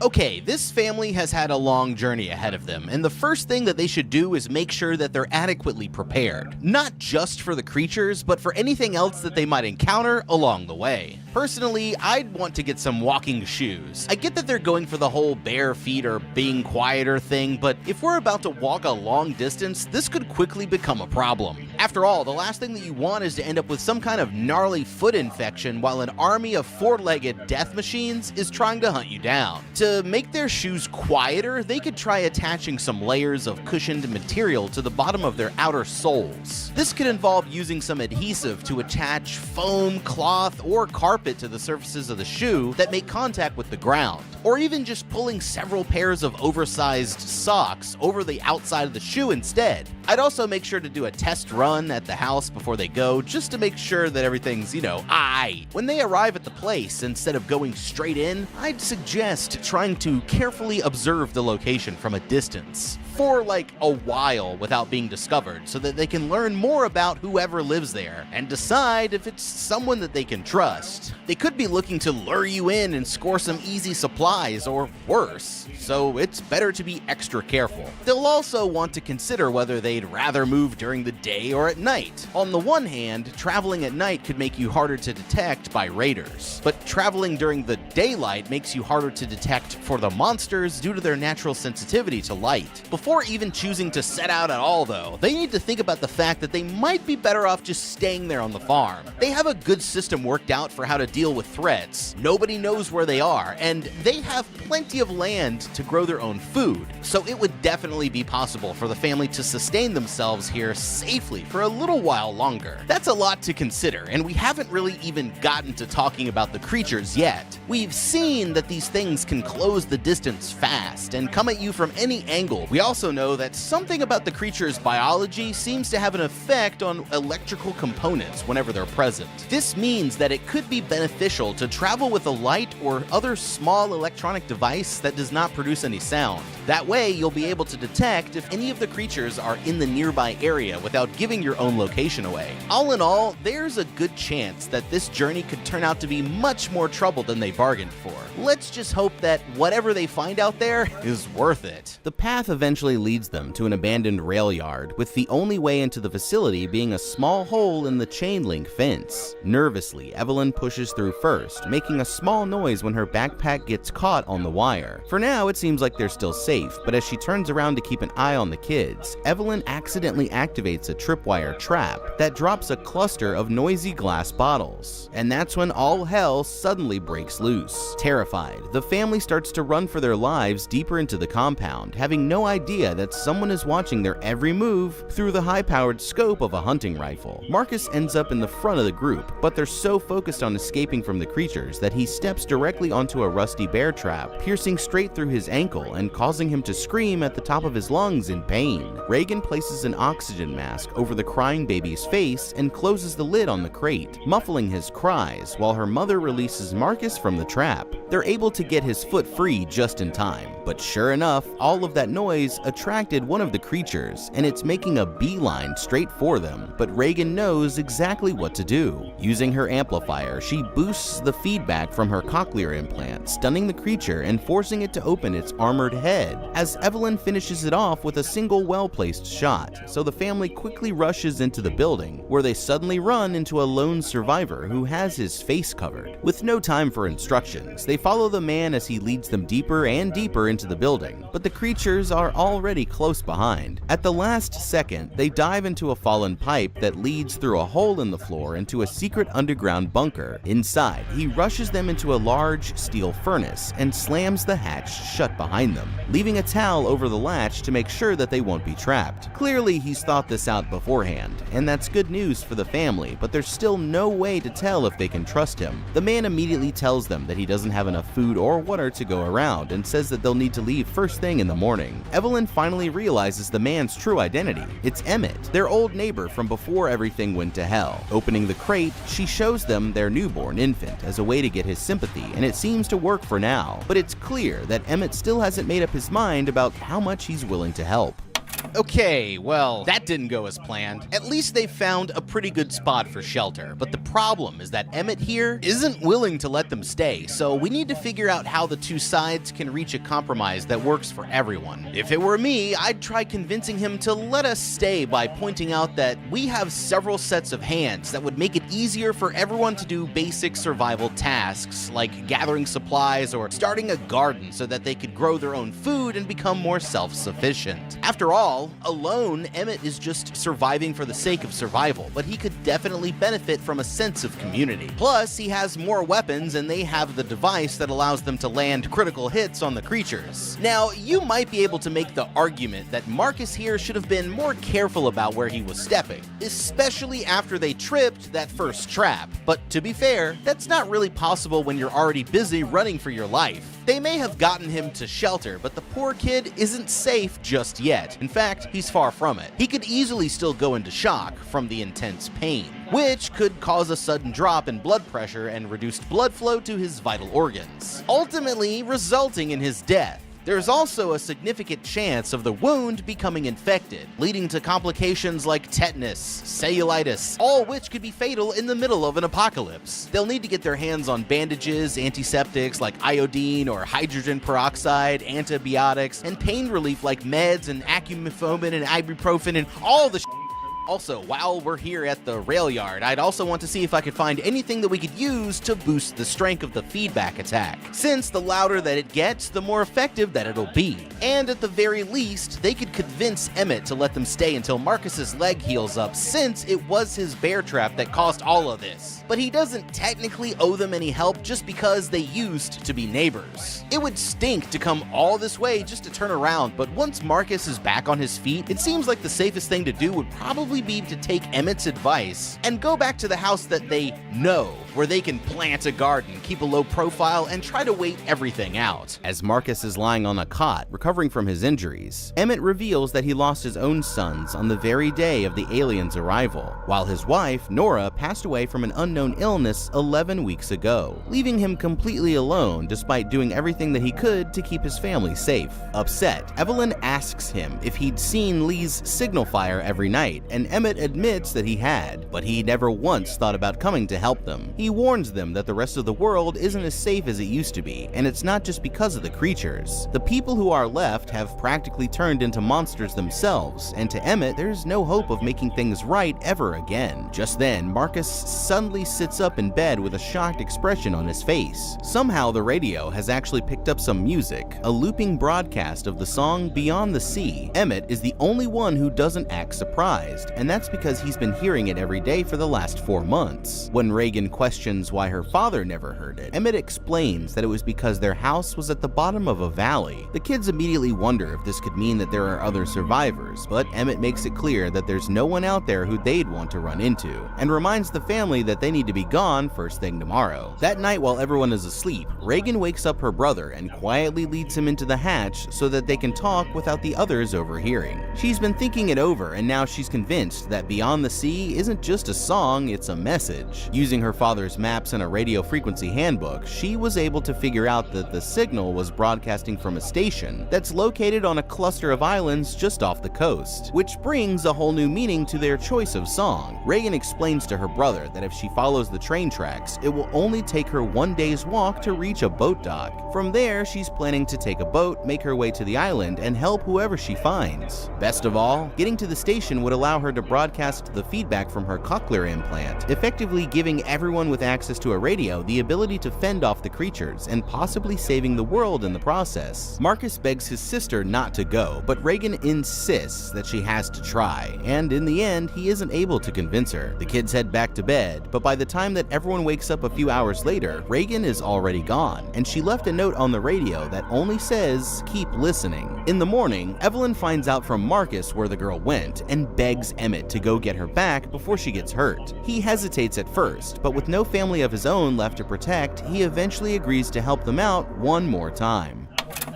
Okay, this family has had a long journey ahead of them, and the first thing that they should do is make sure that they're adequately prepared. Not just for the creatures, but for anything else that they might encounter along the way. Personally, I'd want to get some walking shoes. I get that they're going for the whole bare feet or being quieter thing, but if we're about to walk a long distance, this could quickly become a problem. After all, the last thing that you want is to end up with some kind of gnarly foot infection while an army of four-legged death machines is trying to hunt you down. To make their shoes quieter, they could try attaching some layers of cushioned material to the bottom of their outer soles. This could involve using some adhesive to attach foam, cloth, or carpet to the surfaces of the shoe that make contact with the ground, or even just pulling several pairs of oversized socks over the outside of the shoe instead. I'd also make sure to do a test run at the house before they go, just to make sure that everything's, aight. When they arrive at the place, instead of going straight in, I'd suggest trying to carefully observe the location from a distance for like a while without being discovered, so that they can learn more about whoever lives there and decide if it's someone that they can trust. They could be looking to lure you in and score some easy supplies or worse, so it's better to be extra careful. They'll also want to consider whether they'd rather move during the day or at night. On the one hand, traveling at night could make you harder to detect by raiders, but traveling during the daylight makes you harder to detect for the monsters due to their natural sensitivity to light. Before Before even choosing to set out at all though, they need to think about the fact that they might be better off just staying there on the farm. They have a good system worked out for how to deal with threats, nobody knows where they are, and they have plenty of land to grow their own food, so it would definitely be possible for the family to sustain themselves here safely for a little while longer. That's a lot to consider, and we haven't really even gotten to talking about the creatures yet. We've seen that these things can close the distance fast and come at you from any angle. We also know that something about the creature's biology seems to have an effect on electrical components whenever they're present. This means that it could be beneficial to travel with a light or other small electronic device that does not produce any sound. That way, you'll be able to detect if any of the creatures are in the nearby area without giving your own location away. All in all, there's a good chance that this journey could turn out to be much more trouble than they bargained for. Let's just hope that whatever they find out there is worth it. The path eventually leads them to an abandoned rail yard, with the only way into the facility being a small hole in the chain link fence. Nervously, Evelyn pushes through first, making a small noise when her backpack gets caught on the wire. For now, it seems like they're still safe, but as she turns around to keep an eye on the kids, Evelyn accidentally activates a tripwire trap that drops a cluster of noisy glass bottles. And that's when all hell suddenly breaks loose. Terrified, the family starts to run for their lives deeper into the compound, having no idea that someone is watching their every move through the high-powered scope of a hunting rifle. Marcus ends up in the front of the group, but they're so focused on escaping from the creatures that he steps directly onto a rusty bear trap, piercing straight through his ankle and causing him to scream at the top of his lungs in pain. Reagan places an oxygen mask over the crying baby's face and closes the lid on the crate, muffling his cries while her mother releases Marcus from the trap. They're able to get his foot free just in time, but sure enough, all of that noise attracted one of the creatures, and it's making a beeline straight for them, but Reagan knows exactly what to do. Using her amplifier, she boosts the feedback from her cochlear implant, stunning the creature and forcing it to open its armored head, as Evelyn finishes it off with a single well-placed shot, so the family quickly rushes into the building, where they suddenly run into a lone survivor who has his face covered. With no time for instructions, they follow the man as he leads them deeper and deeper into the building, but the creatures are already close behind. At the last second, they dive into a fallen pipe that leads through a hole in the floor into a secret underground bunker. Inside, he rushes them into a large steel furnace and slams the hatch shut behind them, leaving a towel over the latch to make sure that they won't be trapped. Clearly, he's thought this out beforehand, and that's good news for the family, but there's still no way to tell if they can trust him. The man immediately tells them that he doesn't have enough food or water to go around and says that they'll need to leave first thing in the morning. Evelyn finally realizes the man's true identity. It's Emmett, their old neighbor from before everything went to hell. Opening the crate, she shows them their newborn infant as a way to get his sympathy, and it seems to work for now. But it's clear that Emmett still hasn't made up his mind about how much he's willing to help. Okay, well, that didn't go as planned. At least they found a pretty good spot for shelter, but the problem is that Emmett here isn't willing to let them stay, so we need to figure out how the two sides can reach a compromise that works for everyone. If it were me, I'd try convincing him to let us stay by pointing out that we have several sets of hands that would make it easier for everyone to do basic survival tasks, like gathering supplies or starting a garden so that they could grow their own food and become more self-sufficient. After all, alone, Emmett is just surviving for the sake of survival, but he could definitely benefit from a sense of community. Plus, he has more weapons and they have the device that allows them to land critical hits on the creatures. Now, you might be able to make the argument that Marcus here should have been more careful about where he was stepping, especially after they tripped that first trap. But to be fair, that's not really possible when you're already busy running for your life. They may have gotten him to shelter, but the poor kid isn't safe just yet. In fact, he's far from it. He could easily still go into shock from the intense pain, which could cause a sudden drop in blood pressure and reduced blood flow to his vital organs, ultimately resulting in his death. There's also a significant chance of the wound becoming infected, leading to complications like tetanus, cellulitis, all which could be fatal in the middle of an apocalypse. They'll need to get their hands on bandages, antiseptics like iodine or hydrogen peroxide, antibiotics, and pain relief like meds and acumethopin and ibuprofen and all the Also, while we're here at the rail yard, I'd also want to see if I could find anything that we could use to boost the strength of the feedback attack, since the louder that it gets, the more effective that it'll be. And at the very least, they could convince Emmett to let them stay until Marcus's leg heals up, since it was his bear trap that caused all of this. But he doesn't technically owe them any help just because they used to be neighbors. It would stink to come all this way just to turn around, but once Marcus is back on his feet, it seems like the safest thing to do would probably be to take Emmett's advice and go back to the house that they know, where they can plant a garden, keep a low profile, and try to wait everything out. As Marcus is lying on a cot, recovering from his injuries, Emmett reveals that he lost his own sons on the very day of the aliens' arrival, while his wife, Nora, passed away from an unknown illness 11 weeks ago, leaving him completely alone despite doing everything that he could to keep his family safe. Upset, Evelyn asks him if he'd seen Lee's signal fire every night, and Emmett admits that he had, but he never once thought about coming to help them. He warns them that the rest of the world isn't as safe as it used to be, and it's not just because of the creatures. The people who are left have practically turned into monsters themselves, and to Emmett, there's no hope of making things right ever again. Just then, Marcus suddenly sits up in bed with a shocked expression on his face. Somehow the radio has actually picked up some music, a looping broadcast of the song Beyond the Sea. Emmett is the only one who doesn't act surprised, and that's because he's been hearing it every day for the last 4 months. When Reagan questions why her father never heard it, Emmett explains that it was because their house was at the bottom of a valley. The kids immediately wonder if this could mean that there are other survivors, but Emmett makes it clear that there's no one out there who they'd want to run into, and reminds the family that they need to be gone first thing tomorrow. That night, while everyone is asleep, Reagan wakes up her brother and quietly leads him into the hatch so that they can talk without the others overhearing. She's been thinking it over, and now she's convinced that Beyond the Sea isn't just a song, it's a message. Using her father's maps and a radio frequency handbook, she was able to figure out that the signal was broadcasting from a station that's located on a cluster of islands just off the coast, which brings a whole new meaning to their choice of song. Reagan explains to her brother that if she follows the train tracks, it will only take her 1 day's walk to reach a boat dock. From there, she's planning to take a boat, make her way to the island, and help whoever she finds. Best of all, getting to the station would allow her to broadcast the feedback from her cochlear implant, effectively giving everyone with access to a radio the ability to fend off the creatures and possibly saving the world in the process. Marcus begs his sister not to go, but Reagan insists that she has to try, and in the end, he isn't able to convince her. The kids head back to bed, but by the time that everyone wakes up a few hours later, Reagan is already gone, and she left a note on the radio that only says, "Keep listening." In the morning, Evelyn finds out from Marcus where the girl went and begs Emmett to go get her back before she gets hurt. He hesitates at first, but with no family of his own left to protect, he eventually agrees to help them out one more time.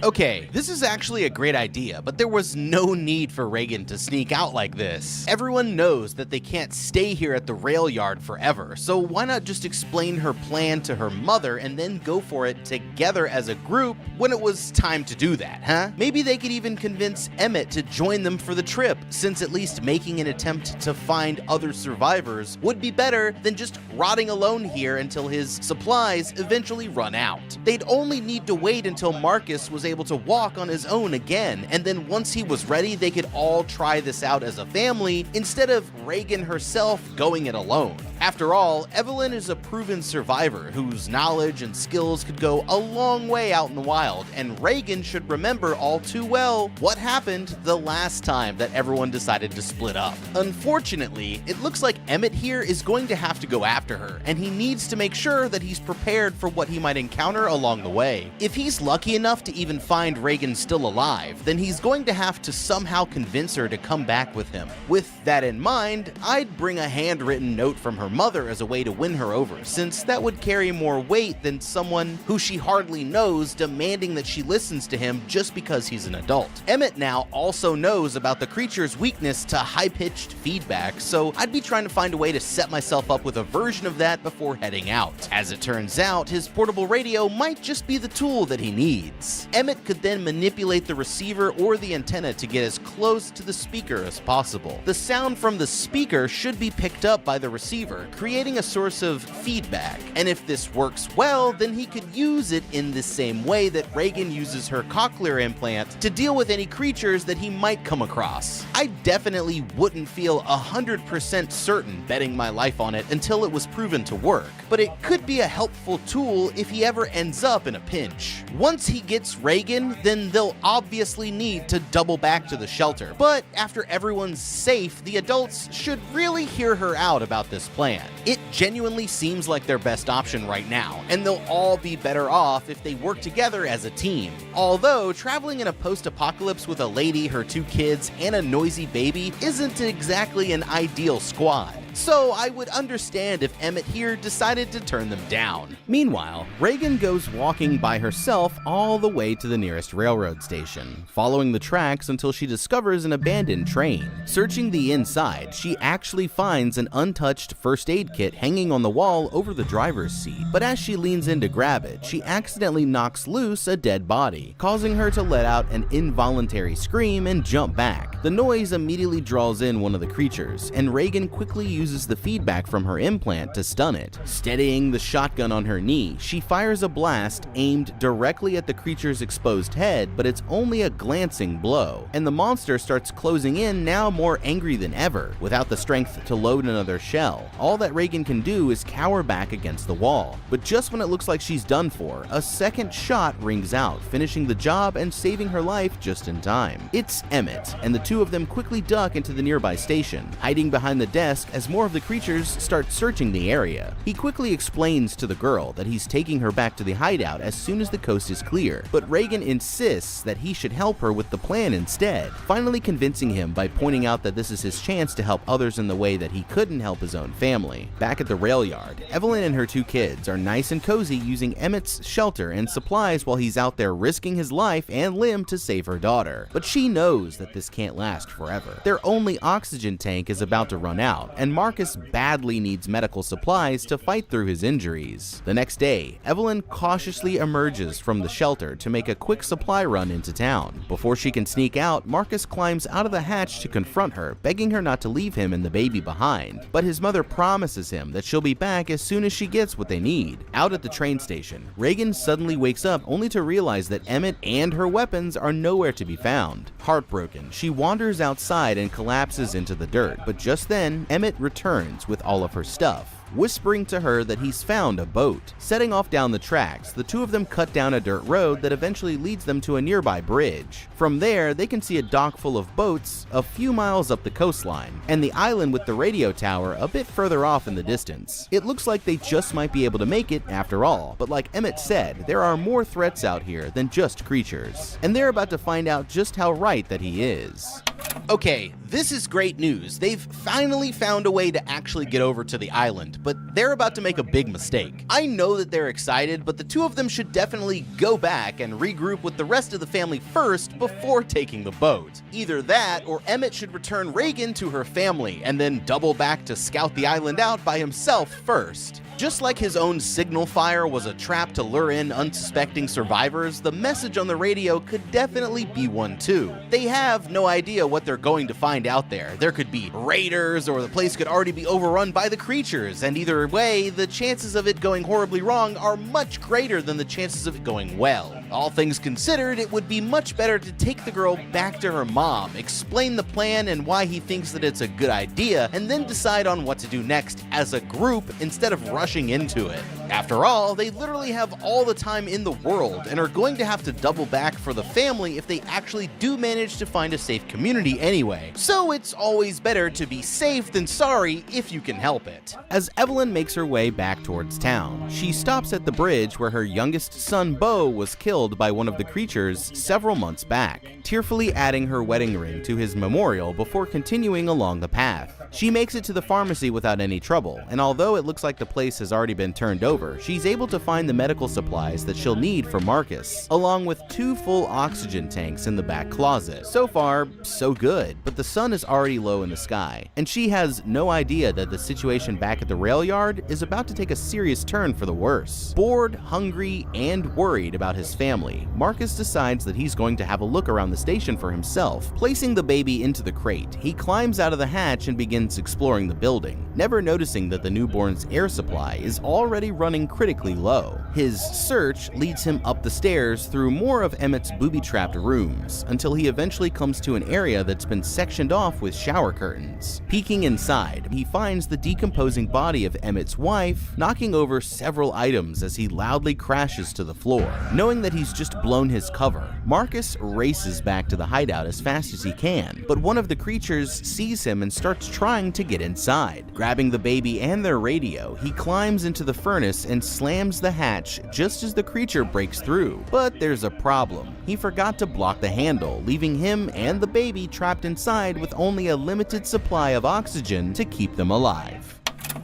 Okay, this is actually a great idea, but there was no need for Reagan to sneak out like this. Everyone knows that they can't stay here at the rail yard forever, so why not just explain her plan to her mother and then go for it together as a group when it was time to do that, huh? Maybe they could even convince Emmett to join them for the trip, since at least making an attempt to find other survivors would be better than just rotting alone here until his supplies eventually run out. They'd only need to wait until Marcus was able to walk on his own again, and then once he was ready, they could all try this out as a family instead of Reagan herself going it alone. After all, Evelyn is a proven survivor whose knowledge and skills could go a long way out in the wild, and Reagan should remember all too well what happened the last time that everyone decided to split up. Unfortunately, it looks like Emmett here is going to have to go after her, and he needs to make sure that he's prepared for what he might encounter along the way. If he's lucky enough to even find Reagan still alive, then he's going to have to somehow convince her to come back with him. With that in mind, I'd bring a handwritten note from her mother as a way to win her over, since that would carry more weight than someone who she hardly knows demanding that she listens to him just because he's an adult. Emmett now also knows about the creature's weakness to high-pitched feedback, so I'd be trying to find a way to set myself up with a version of that before heading out. As it turns out, his portable radio might just be the tool that he needs. Emmett could then manipulate the receiver or the antenna to get as close to the speaker as possible. The sound from the speaker should be picked up by the receiver, her, creating a source of feedback. And if this works well, then he could use it in the same way that Reagan uses her cochlear implant to deal with any creatures that he might come across. I definitely wouldn't feel 100% certain betting my life on it until it was proven to work, but it could be a helpful tool if he ever ends up in a pinch. Once he gets Reagan, then they'll obviously need to double back to the shelter, but after everyone's safe, the adults should really hear her out about this plan. It genuinely seems like their best option right now, and they'll all be better off if they work together as a team. Although, traveling in a post-apocalypse with a lady, her 2 kids, and a noisy baby isn't exactly an ideal squad. So I would understand if Emmett here decided to turn them down. Meanwhile, Reagan goes walking by herself all the way to the nearest railroad station, following the tracks until she discovers an abandoned train. Searching the inside, she actually finds an untouched first aid kit hanging on the wall over the driver's seat, but as she leans in to grab it, she accidentally knocks loose a dead body, causing her to let out an involuntary scream and jump back. The noise immediately draws in one of the creatures, and Reagan quickly uses the feedback from her implant to stun it. Steadying the shotgun on her knee, she fires a blast aimed directly at the creature's exposed head, but it's only a glancing blow, and the monster starts closing in, now more angry than ever. Without the strength to load another shell, all that Reagan can do is cower back against the wall. But just when it looks like she's done for, a second shot rings out, finishing the job and saving her life just in time. It's Emmett, and the two of them quickly duck into the nearby station, hiding behind the desk as more of the creatures start searching the area. He quickly explains to the girl that he's taking her back to the hideout as soon as the coast is clear, but Reagan insists that he should help her with the plan instead, finally convincing him by pointing out that this is his chance to help others in the way that he couldn't help his own family. Back at the rail yard, Evelyn and her 2 kids are nice and cozy using Emmett's shelter and supplies while he's out there risking his life and limb to save her daughter. But she knows that this can't last forever. Their only oxygen tank is about to run out, and Marcus badly needs medical supplies to fight through his injuries. The next day, Evelyn cautiously emerges from the shelter to make a quick supply run into town. Before she can sneak out, Marcus climbs out of the hatch to confront her, begging her not to leave him and the baby behind. But his mother promises him that she'll be back as soon as she gets what they need. Out at the train station, Reagan suddenly wakes up only to realize that Emmett and her weapons are nowhere to be found. Heartbroken, she wanders outside and collapses into the dirt, but just then, Emmett returns with all of her stuff, whispering to her that he's found a boat. Setting off down the tracks, the two of them cut down a dirt road that eventually leads them to a nearby bridge. From there, they can see a dock full of boats a few miles up the coastline, and the island with the radio tower a bit further off in the distance. It looks like they just might be able to make it after all, but like Emmett said, there are more threats out here than just creatures, and they're about to find out just how right that he is. Okay, this is great news. They've finally found a way to actually get over to the island, but they're about to make a big mistake. I know that they're excited, but the two of them should definitely go back and regroup with the rest of the family first before taking the boat. Either that, or Emmett should return Reagan to her family and then double back to scout the island out by himself first. Just like his own signal fire was a trap to lure in unsuspecting survivors, the message on the radio could definitely be one too. They have no idea what they're going to find out there. There could be raiders, or the place could already be overrun by the creatures, and either way, the chances of it going horribly wrong are much greater than the chances of it going well. All things considered, it would be much better to take the girl back to her mom, explain the plan and why he thinks that it's a good idea, and then decide on what to do next as a group instead of rushing into it. After all, they literally have all the time in the world and are going to have to double back for the family if they actually do manage to find a safe community anyway. So it's always better to be safe than sorry if you can help it. As Evelyn makes her way back towards town, she stops at the bridge where her youngest son Bo was killed by one of the creatures several months back, tearfully adding her wedding ring to his memorial before continuing along the path. She makes it to the pharmacy without any trouble, and although it looks like the place has already been turned over, she's able to find the medical supplies that she'll need for Marcus, along with 2 full oxygen tanks in the back closet. So far, so good, but the sun is already low in the sky, and she has no idea that the situation back at the rail yard is about to take a serious turn for the worse. Bored, hungry, and worried about his family, family, Marcus decides that he's going to have a look around the station for himself. Placing the baby into the crate, he climbs out of the hatch and begins exploring the building, never noticing that the newborn's air supply is already running critically low. His search leads him up the stairs through more of Emmett's booby-trapped rooms, until he eventually comes to an area that's been sectioned off with shower curtains. Peeking inside, he finds the decomposing body of Emmett's wife, knocking over several items as he loudly crashes to the floor. Knowing that he's just blown his cover, Marcus races back to the hideout as fast as he can, but one of the creatures sees him and starts trying to get inside. Grabbing the baby and their radio, he climbs into the furnace and slams the hatch just as the creature breaks through. But there's a problem. He forgot to block the handle, leaving him and the baby trapped inside with only a limited supply of oxygen to keep them alive.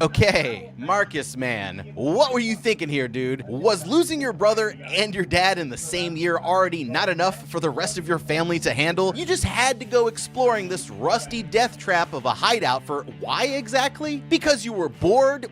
Okay, Marcus, man, what were you thinking here, dude? Was losing your brother and your dad in the same year already not enough for the rest of your family to handle? You just had to go exploring this rusty death trap of a hideout for why exactly? Because you were bored?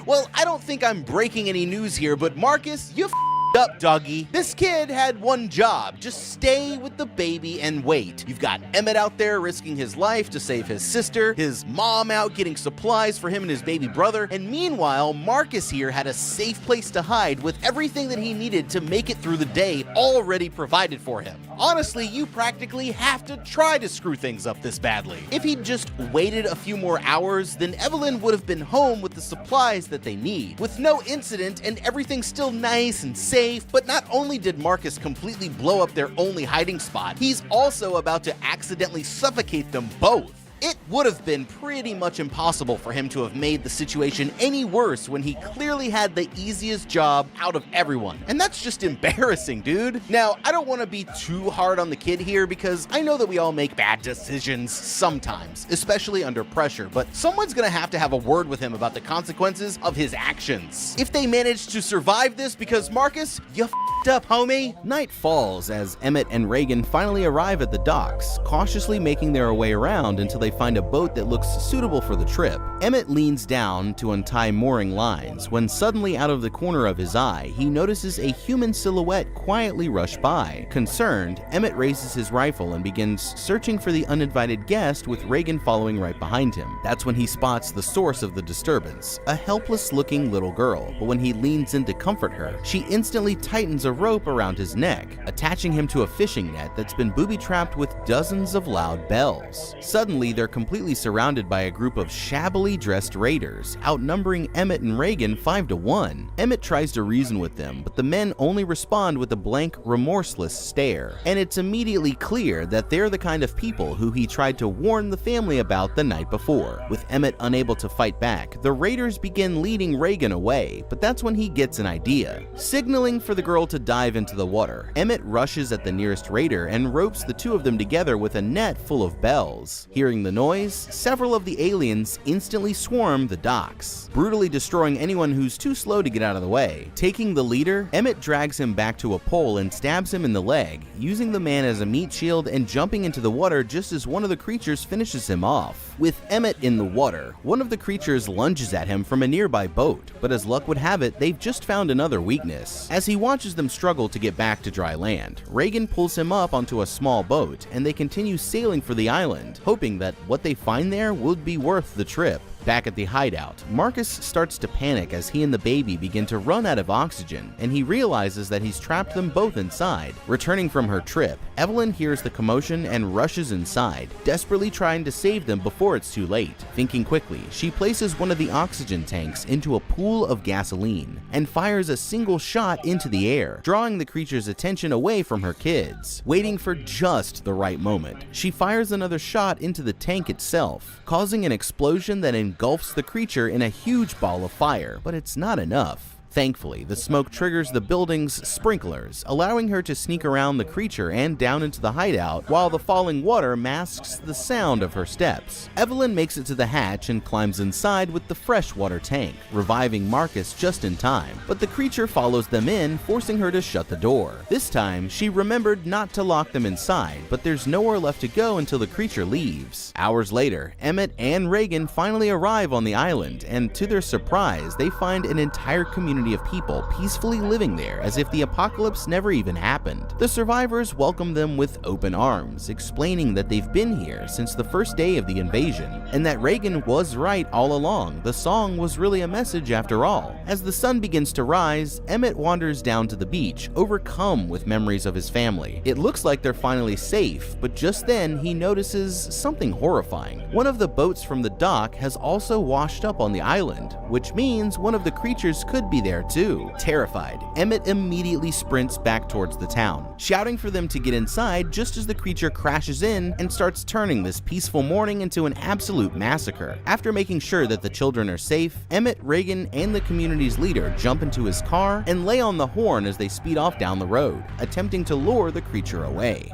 Well, I don't think I'm breaking any news here, but Marcus, you up, doggy. This kid had one job: just stay with the baby and wait. You've got Emmett out there risking his life to save his sister, his mom out getting supplies for him and his baby brother, and meanwhile, Marcus here had a safe place to hide with everything that he needed to make it through the day already provided for him. Honestly, you practically have to try to screw things up this badly. If he'd just waited a few more hours, then Evelyn would have been home with the supplies that they need, with no incident and everything still nice and safe. But not only did Marcus completely blow up their only hiding spot, he's also about to accidentally suffocate them both. It would have been pretty much impossible for him to have made the situation any worse when he clearly had the easiest job out of everyone. And that's just embarrassing, dude. Now, I don't want to be too hard on the kid here because I know that we all make bad decisions sometimes, especially under pressure, but someone's gonna have to have a word with him about the consequences of his actions. If they manage to survive this, because Marcus, you f***ed up, homie. Night falls as Emmett and Reagan finally arrive at the docks, cautiously making their way around until they find a boat that looks suitable for the trip. Emmett leans down to untie mooring lines when suddenly out of the corner of his eye, he notices a human silhouette quietly rush by. Concerned, Emmett raises his rifle and begins searching for the uninvited guest with Reagan following right behind him. That's when he spots the source of the disturbance, a helpless-looking little girl, but when he leans in to comfort her, she instantly tightens a rope around his neck, attaching him to a fishing net that's been booby-trapped with dozens of loud bells. Suddenly, they're completely surrounded by a group of shabbily dressed raiders, outnumbering Emmett and Reagan 5-1. Emmett tries to reason with them, but the men only respond with a blank, remorseless stare. And it's immediately clear that they're the kind of people who he tried to warn the family about the night before. With Emmett unable to fight back, the raiders begin leading Reagan away, but that's when he gets an idea. Signaling for the girl to dive into the water, Emmett rushes at the nearest raider and ropes the two of them together with a net full of bells. Hearing the noise, several of the aliens instantly swarm the docks, brutally destroying anyone who's too slow to get out of the way. Taking the leader, Emmett drags him back to a pole and stabs him in the leg, using the man as a meat shield and jumping into the water just as one of the creatures finishes him off. With Emmett in the water, one of the creatures lunges at him from a nearby boat, but as luck would have it, they've just found another weakness. As he watches them struggle to get back to dry land, Reagan pulls him up onto a small boat and they continue sailing for the island, hoping that what they find there would be worth the trip. Back at the hideout, Marcus starts to panic as he and the baby begin to run out of oxygen, and he realizes that he's trapped them both inside. Returning from her trip, Evelyn hears the commotion and rushes inside, desperately trying to save them before it's too late. Thinking quickly, she places one of the oxygen tanks into a pool of gasoline and fires a single shot into the air, drawing the creature's attention away from her kids. Waiting for just the right moment, she fires another shot into the tank itself, causing an explosion that engulfs the creature in a huge ball of fire, but it's not enough. Thankfully, the smoke triggers the building's sprinklers, allowing her to sneak around the creature and down into the hideout while the falling water masks the sound of her steps. Evelyn makes it to the hatch and climbs inside with the freshwater tank, reviving Marcus just in time, but the creature follows them in, forcing her to shut the door. This time, she remembered not to lock them inside, but there's nowhere left to go until the creature leaves. Hours later, Emmett and Reagan finally arrive on the island, and to their surprise, they find an entire community community of people peacefully living there as if the apocalypse never even happened. The survivors welcome them with open arms, explaining that they've been here since the first day of the invasion, and that Reagan was right all along. The song was really a message after all. As the sun begins to rise, Emmett wanders down to the beach, overcome with memories of his family. It looks like they're finally safe, but just then he notices something horrifying. One of the boats from the dock has also washed up on the island, which means one of the creatures could be there too. Terrified, Emmett immediately sprints back towards the town, shouting for them to get inside just as the creature crashes in and starts turning this peaceful morning into an absolute massacre. After making sure that the children are safe, Emmett, Reagan, and the community's leader jump into his car and lay on the horn as they speed off down the road, attempting to lure the creature away.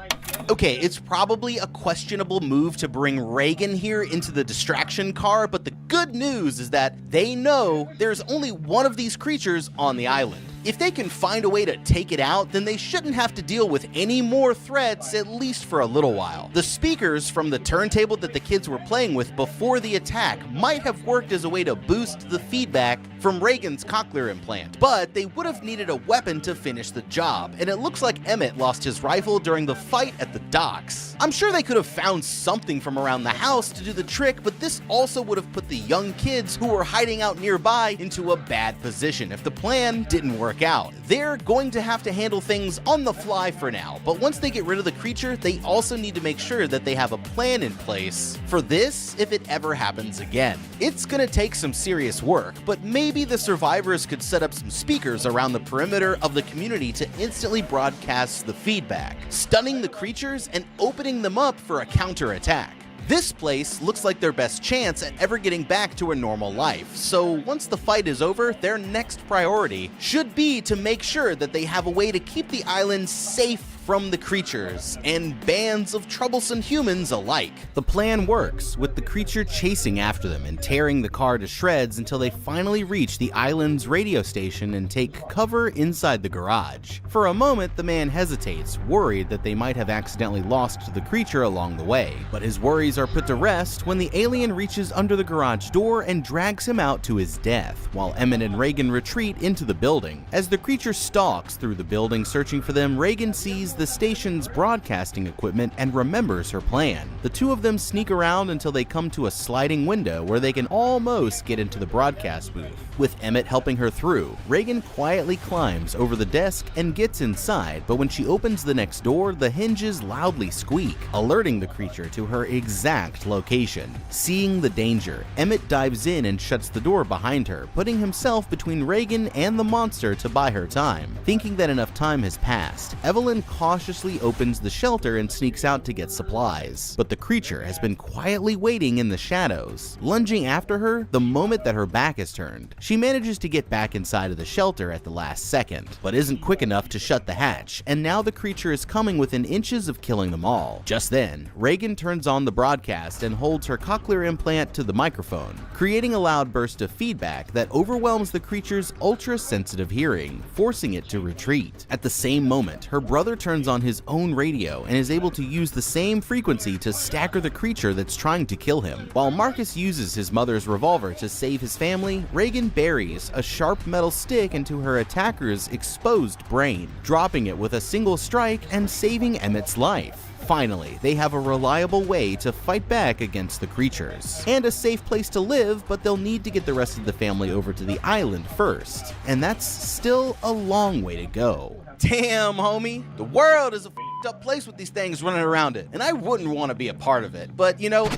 Okay, it's probably a questionable move to bring Reagan here into the distraction car, but the good news is that they know there's only one of these creatures on the island. If they can find a way to take it out, then they shouldn't have to deal with any more threats, at least for a little while. The speakers from the turntable that the kids were playing with before the attack might have worked as a way to boost the feedback from Reagan's cochlear implant, but they would have needed a weapon to finish the job, and it looks like Emmett lost his rifle during the fight at the docks. I'm sure they could have found something from around the house to do the trick, but this also would have put the young kids who were hiding out nearby into a bad position if the plan didn't work out. They're going to have to handle things on the fly for now, but once they get rid of the creature, they also need to make sure that they have a plan in place for this if it ever happens again. It's gonna take some serious work, but maybe the survivors could set up some speakers around the perimeter of the community to instantly broadcast the feedback, stunning the creatures and opening them up for a counterattack. This place looks like their best chance at ever getting back to a normal life, so once the fight is over, their next priority should be to make sure that they have a way to keep the island safe from the creatures and bands of troublesome humans alike. The plan works, with the creature chasing after them and tearing the car to shreds until they finally reach the island's radio station and take cover inside the garage. For a moment, the man hesitates, worried that they might have accidentally lost the creature along the way, but his worries are put to rest when the alien reaches under the garage door and drags him out to his death, while Emmett and Reagan retreat into the building. As the creature stalks through the building searching for them, Reagan sees the station's broadcasting equipment and remembers her plan. The two of them sneak around until they come to a sliding window where they can almost get into the broadcast booth. With Emmett helping her through, Reagan quietly climbs over the desk and gets inside, but when she opens the next door, the hinges loudly squeak, alerting the creature to her exact location. Seeing the danger, Emmett dives in and shuts the door behind her, putting himself between Reagan and the monster to buy her time. Thinking that enough time has passed, Evelyn cautiously opens the shelter and sneaks out to get supplies, but the creature has been quietly waiting in the shadows, lunging after her the moment that her back is turned. She manages to get back inside of the shelter at the last second, but isn't quick enough to shut the hatch, and now the creature is coming within inches of killing them all. Just then, Reagan turns on the broadcast and holds her cochlear implant to the microphone, creating a loud burst of feedback that overwhelms the creature's ultra-sensitive hearing, forcing it to retreat. At the same moment, her brother turns on his own radio and is able to use the same frequency to stagger the creature that's trying to kill him. While Marcus uses his mother's revolver to save his family, Reagan buries a sharp metal stick into her attacker's exposed brain, dropping it with a single strike and saving Emmett's life. Finally, they have a reliable way to fight back against the creatures, and a safe place to live, but they'll need to get the rest of the family over to the island first, and that's still a long way to go. Damn, homie, the world is a f***ed up place with these things running around it, and I wouldn't want to be a part of it, but you know,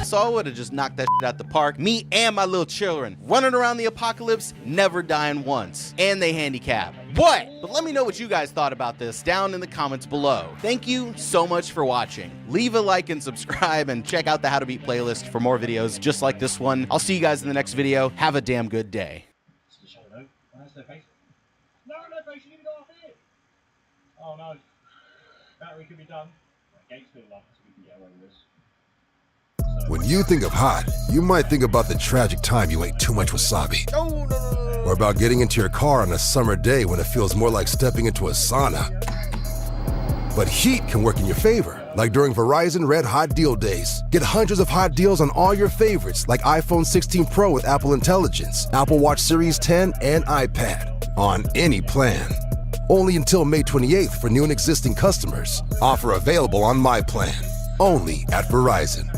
so I would have just knocked that shit out the park. Me and my little children running around the apocalypse, never dying once. And they handicap. What? But let me know what you guys thought about this down in the comments below. Thank you so much for watching. Leave a like and subscribe and check out the How to Beat playlist for more videos just like this one. I'll see you guys in the next video. Have a damn good day. Oh no. Battery could be done. Gate's still locked, so we can get away with this. When you think of hot, you might think about the tragic time you ate too much wasabi. Or about getting into your car on a summer day when it feels more like stepping into a sauna. But heat can work in your favor. Like during Verizon Red Hot Deal Days. Get hundreds of hot deals on all your favorites like iPhone 16 Pro with Apple Intelligence, Apple Watch Series 10, and iPad on any plan. Only until May 28th for new and existing customers. Offer available on My Plan. Only at Verizon.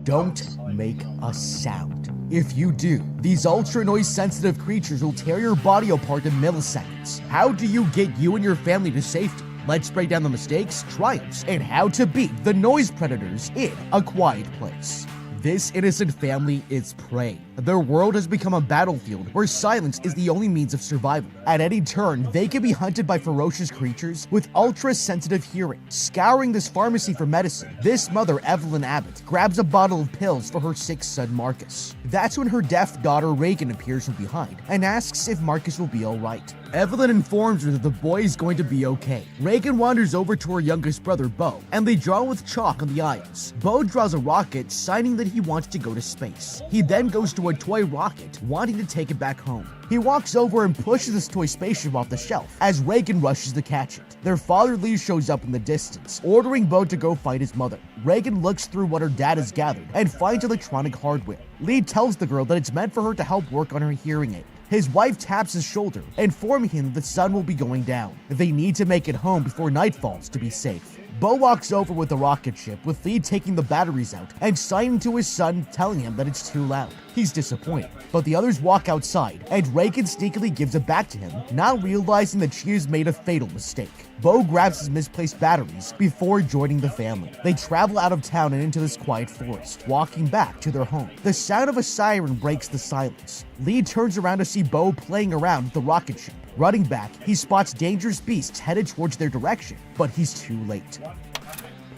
Don't make a sound. If you do, these ultra noise sensitive creatures will tear your body apart in milliseconds. How do you get you and your family to safety? Let's break down the mistakes, triumphs, and how to beat the noise predators in A Quiet Place. This innocent family is prey. Their world has become a battlefield where silence is the only means of survival. At any turn, they can be hunted by ferocious creatures with ultra-sensitive hearing. Scouring this pharmacy for medicine, this mother, Evelyn Abbott, grabs a bottle of pills for her sick son, Marcus. That's when her deaf daughter, Reagan, appears from behind and asks if Marcus will be alright. Evelyn informs her that the boy is going to be okay. Reagan wanders over to her youngest brother, Bo, and they draw with chalk on the aisles. Bo draws a rocket, signing that he wants to go to space. He then goes to a toy rocket, wanting to take it back home. He walks over and pushes this toy spaceship off the shelf as Reagan rushes to catch it. Their father, Lee, shows up in the distance, ordering Bo to go fight his mother. Reagan looks through what her dad has gathered and finds electronic hardware. Lee tells the girl that it's meant for her to help work on her hearing aid. His wife taps his shoulder, informing him that the sun will be going down. They need to make it home before night falls to be safe. Bo walks over with the rocket ship, with Lee taking the batteries out and signing to his son, telling him that it's too loud. He's disappointed, but the others walk outside, and Reagan sneakily gives it back to him, not realizing that she has made a fatal mistake. Bo grabs his misplaced batteries before joining the family. They travel out of town and into this quiet forest, walking back to their home. The sound of a siren breaks the silence. Lee turns around to see Bo playing around with the rocket ship. Running back, he spots dangerous beasts headed towards their direction, but he's too late.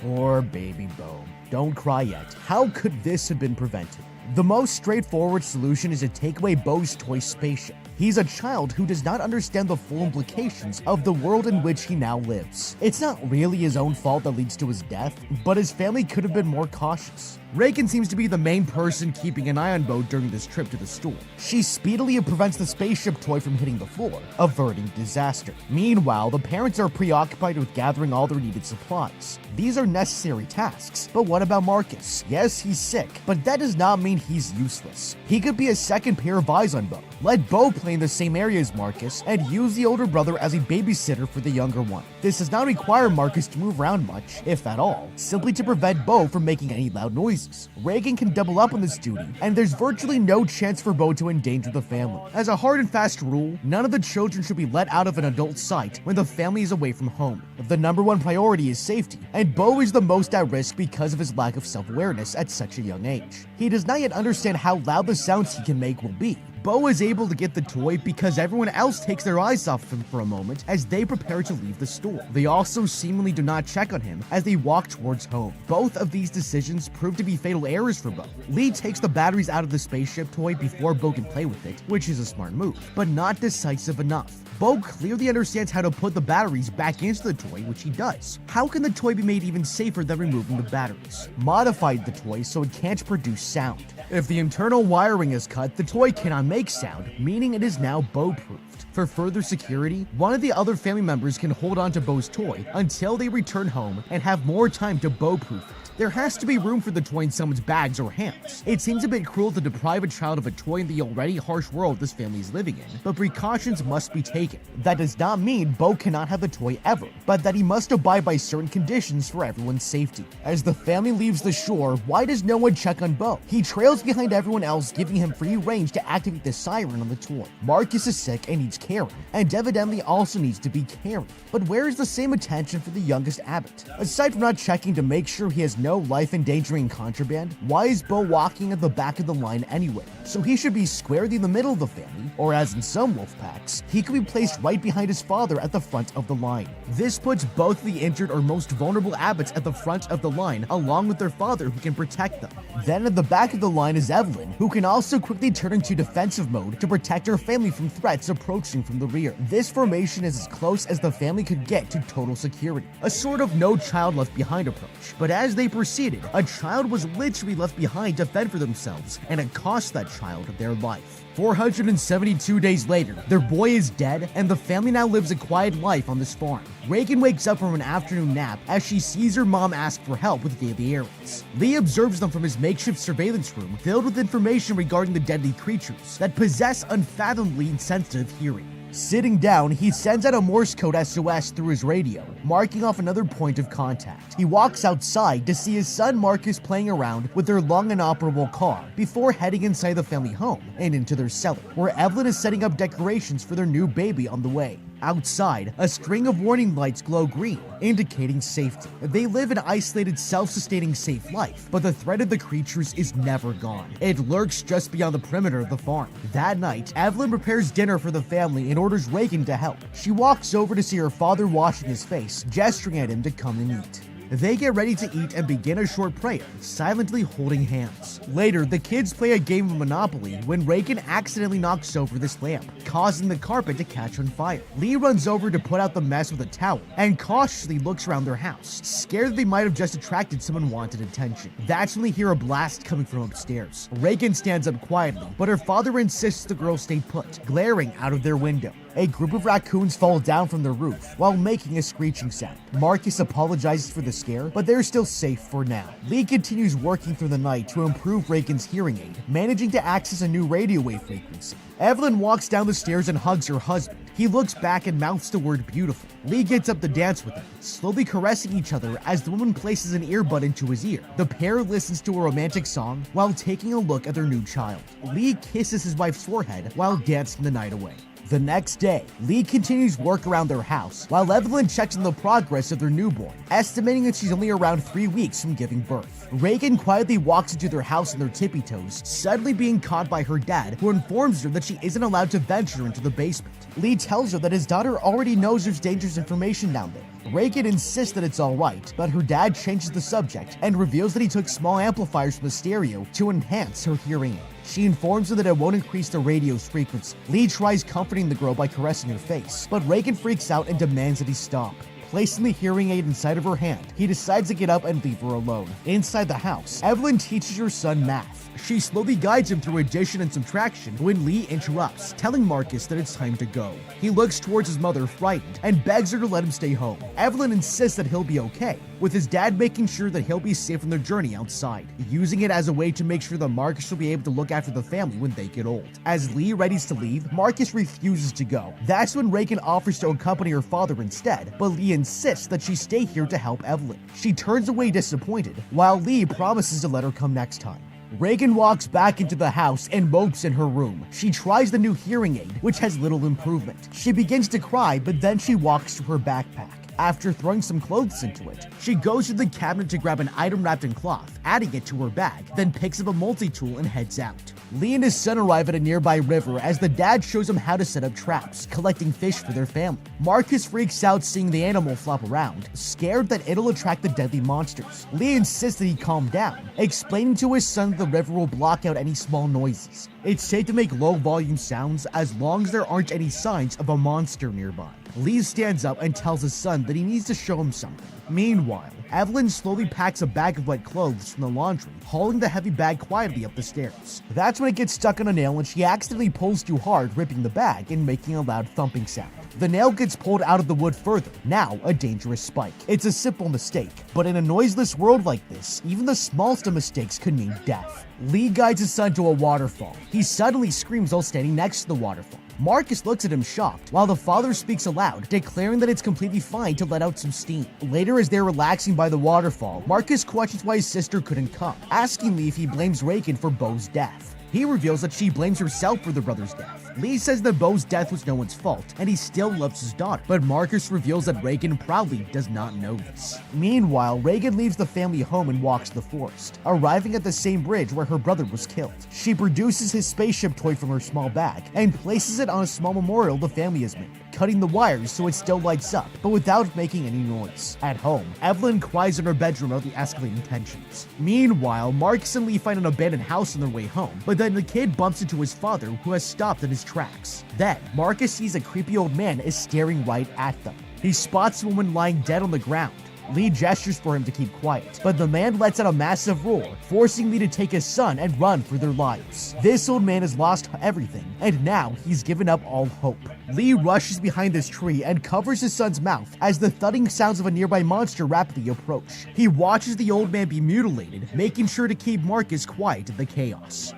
Poor baby Bo. Don't cry yet. How could this have been prevented? The most straightforward solution is to take away Bo's toy spaceship. He's a child who does not understand the full implications of the world in which he now lives. It's not really his own fault that leads to his death, but his family could have been more cautious. Reagan seems to be the main person keeping an eye on Bo during this trip to the store. She speedily prevents the spaceship toy from hitting the floor, averting disaster. Meanwhile, the parents are preoccupied with gathering all their needed supplies. These are necessary tasks, but what about Marcus? Yes, he's sick, but that does not mean he's useless. He could be a second pair of eyes on Bo. Let Bo play in the same area as Marcus and use the older brother as a babysitter for the younger one. This does not require Marcus to move around much, if at all, simply to prevent Bo from making any loud noises. Reagan can double up on this duty, and there's virtually no chance for Bo to endanger the family. As a hard and fast rule, none of the children should be let out of an adult's sight when the family is away from home. The number one priority is safety, and Bo is the most at risk because of his lack of self-awareness at such a young age. He does not yet understand how loud the sounds he can make will be. Bo is able to get the toy because everyone else takes their eyes off of him for a moment as they prepare to leave the store. They also seemingly do not check on him as they walk towards home. Both of these decisions prove to be fatal errors for Bo. Lee takes the batteries out of the spaceship toy before Bo can play with it, which is a smart move, but not decisive enough. Bo clearly understands how to put the batteries back into the toy, which he does. How can the toy be made even safer than removing the batteries? Modified the toy so it can't produce sound. If the internal wiring is cut, the toy cannot make sound, meaning it is now Bo-proofed. For further security, one of the other family members can hold on to Bo's toy until they return home and have more time to Bo-proof it. There has to be room for the toy in someone's bags or hands. It seems a bit cruel to deprive a child of a toy in the already harsh world this family is living in, but precautions must be taken. That does not mean Bo cannot have the toy ever, but that he must abide by certain conditions for everyone's safety. As the family leaves the shore, why does no one check on Bo? He trails behind everyone else, giving him free range to activate the siren on the toy. Marcus is sick and needs caring, and evidently also needs to be caring. But where is the same attention for the youngest Abbott? Aside from not checking to make sure he has no life-endangering contraband, why is Bo walking at the back of the line anyway? So he should be squarely in the middle of the family, or as in some wolf packs, he could be placed right behind his father at the front of the line. This puts both the injured or most vulnerable Abbotts at the front of the line, along with their father who can protect them. Then at the back of the line is Evelyn, who can also quickly turn into defensive mode to protect her family from threats approaching from the rear. This formation is as close as the family could get to total security, a sort of no child left behind approach. But as they proceeded, a child was literally left behind to fend for themselves, and it cost that child their life. 472 days later, their boy is dead, and the family now lives a quiet life on this farm. Reagan wakes up from an afternoon nap as she sees her mom ask for help with daily errands. Lee observes them from his makeshift surveillance room filled with information regarding the deadly creatures that possess unfathomably sensitive hearing. Sitting down, he sends out a Morse code SOS through his radio, marking off another point of contact. He walks outside to see his son Marcus playing around with their long inoperable car before heading inside the family home and into their cellar, where Evelyn is setting up decorations for their new baby on the way. Outside, a string of warning lights glow green, indicating safety. They live an isolated, self-sustaining, safe life, but the threat of the creatures is never gone. It lurks just beyond the perimeter of the farm. That night, Evelyn prepares dinner for the family and orders Reagan to help. She walks over to see her father washing his face, gesturing at him to come and eat. They get ready to eat and begin a short prayer, silently holding hands. Later, the kids play a game of Monopoly when Reagan accidentally knocks over this lamp, causing the carpet to catch on fire. Lee runs over to put out the mess with a towel and cautiously looks around their house, scared that they might have just attracted someone wanted attention. That's when they hear a blast coming from upstairs. Reagan stands up quietly, but her father insists the girls stay put, glaring out of their window. A group of raccoons fall down from the roof while making a screeching sound. Marcus apologizes for the scare, but they're still safe for now. Lee continues working through the night to improve Reagan's hearing aid, managing to access a new radio wave frequency. Evelyn walks down the stairs and hugs her husband. He looks back and mouths the word beautiful. Lee gets up to dance with him, slowly caressing each other as the woman places an earbud into his ear. The pair listens to a romantic song while taking a look at their new child. Lee kisses his wife's forehead while dancing the night away. The next day, Lee continues work around their house, while Evelyn checks on the progress of their newborn, estimating that she's only around 3 weeks from giving birth. Reagan quietly walks into their house on their tippy toes, suddenly being caught by her dad, who informs her that she isn't allowed to venture into the basement. Lee tells her that his daughter already knows there's dangerous information down there. Reagan insists that it's alright, but her dad changes the subject and reveals that he took small amplifiers from the stereo to enhance her hearing aid. She informs her that it won't increase the radio's frequency. Lee tries comforting the girl by caressing her face, but Reagan freaks out and demands that he stop. Placing the hearing aid inside of her hand, he decides to get up and leave her alone. Inside the house, Evelyn teaches her son math. She slowly guides him through addition and subtraction when Lee interrupts, telling Marcus that it's time to go. He looks towards his mother, frightened, and begs her to let him stay home. Evelyn insists that he'll be okay, with his dad making sure that he'll be safe on their journey outside, using it as a way to make sure that Marcus will be able to look after the family when they get old. As Lee readies to leave, Marcus refuses to go. That's when Reagan offers to accompany her father instead, but Lee insists that she stay here to help Evelyn. She turns away disappointed, while Lee promises to let her come next time. Reagan walks back into the house and mopes in her room. She tries the new hearing aid, which has little improvement. She begins to cry, but then she walks to her backpack. After throwing some clothes into it, she goes to the cabinet to grab an item wrapped in cloth, adding it to her bag, then picks up a multi-tool and heads out. Lee and his son arrive at a nearby river as the dad shows him how to set up traps, collecting fish for their family. Marcus freaks out seeing the animal flop around, scared that it'll attract the deadly monsters. Lee insists that he calm down, explaining to his son that the river will block out any small noises. It's safe to make low-volume sounds as long as there aren't any signs of a monster nearby. Lee stands up and tells his son that he needs to show him something. Meanwhile, Evelyn slowly packs a bag of wet clothes from the laundry, hauling the heavy bag quietly up the stairs. That's when it gets stuck on a nail and she accidentally pulls too hard, ripping the bag and making a loud thumping sound. The nail gets pulled out of the wood further, now a dangerous spike. It's a simple mistake, but in a noiseless world like this, even the smallest of mistakes could mean death. Lee guides his son to a waterfall. He suddenly screams while standing next to the waterfall. Marcus looks at him shocked, while the father speaks aloud, declaring that it's completely fine to let out some steam. Later, as they're relaxing by the waterfall, Marcus questions why his sister couldn't come, asking Lee if he blames Reagan for Bo's death. He reveals that she blames herself for the brother's death. Lee says that Bo's death was no one's fault, and he still loves his daughter, but Marcus reveals that Reagan proudly does not know this. Meanwhile, Reagan leaves the family home and walks to the forest, arriving at the same bridge where her brother was killed. She produces his spaceship toy from her small bag and places it on a small memorial the family has made, cutting the wires so it still lights up, but without making any noise. At home, Evelyn cries in her bedroom about the escalating tensions. Meanwhile, Marcus and Lee find an abandoned house on their way home, but then the kid bumps into his father, who has stopped in his tracks. Then, Marcus sees a creepy old man is staring right at them. He spots a woman lying dead on the ground. Lee gestures for him to keep quiet, but the man lets out a massive roar, forcing Lee to take his son and run for their lives. This old man has lost everything, and now he's given up all hope. Lee rushes behind this tree and covers his son's mouth as the thudding sounds of a nearby monster rapidly approach. He watches the old man be mutilated, making sure to keep Marcus quiet in the chaos.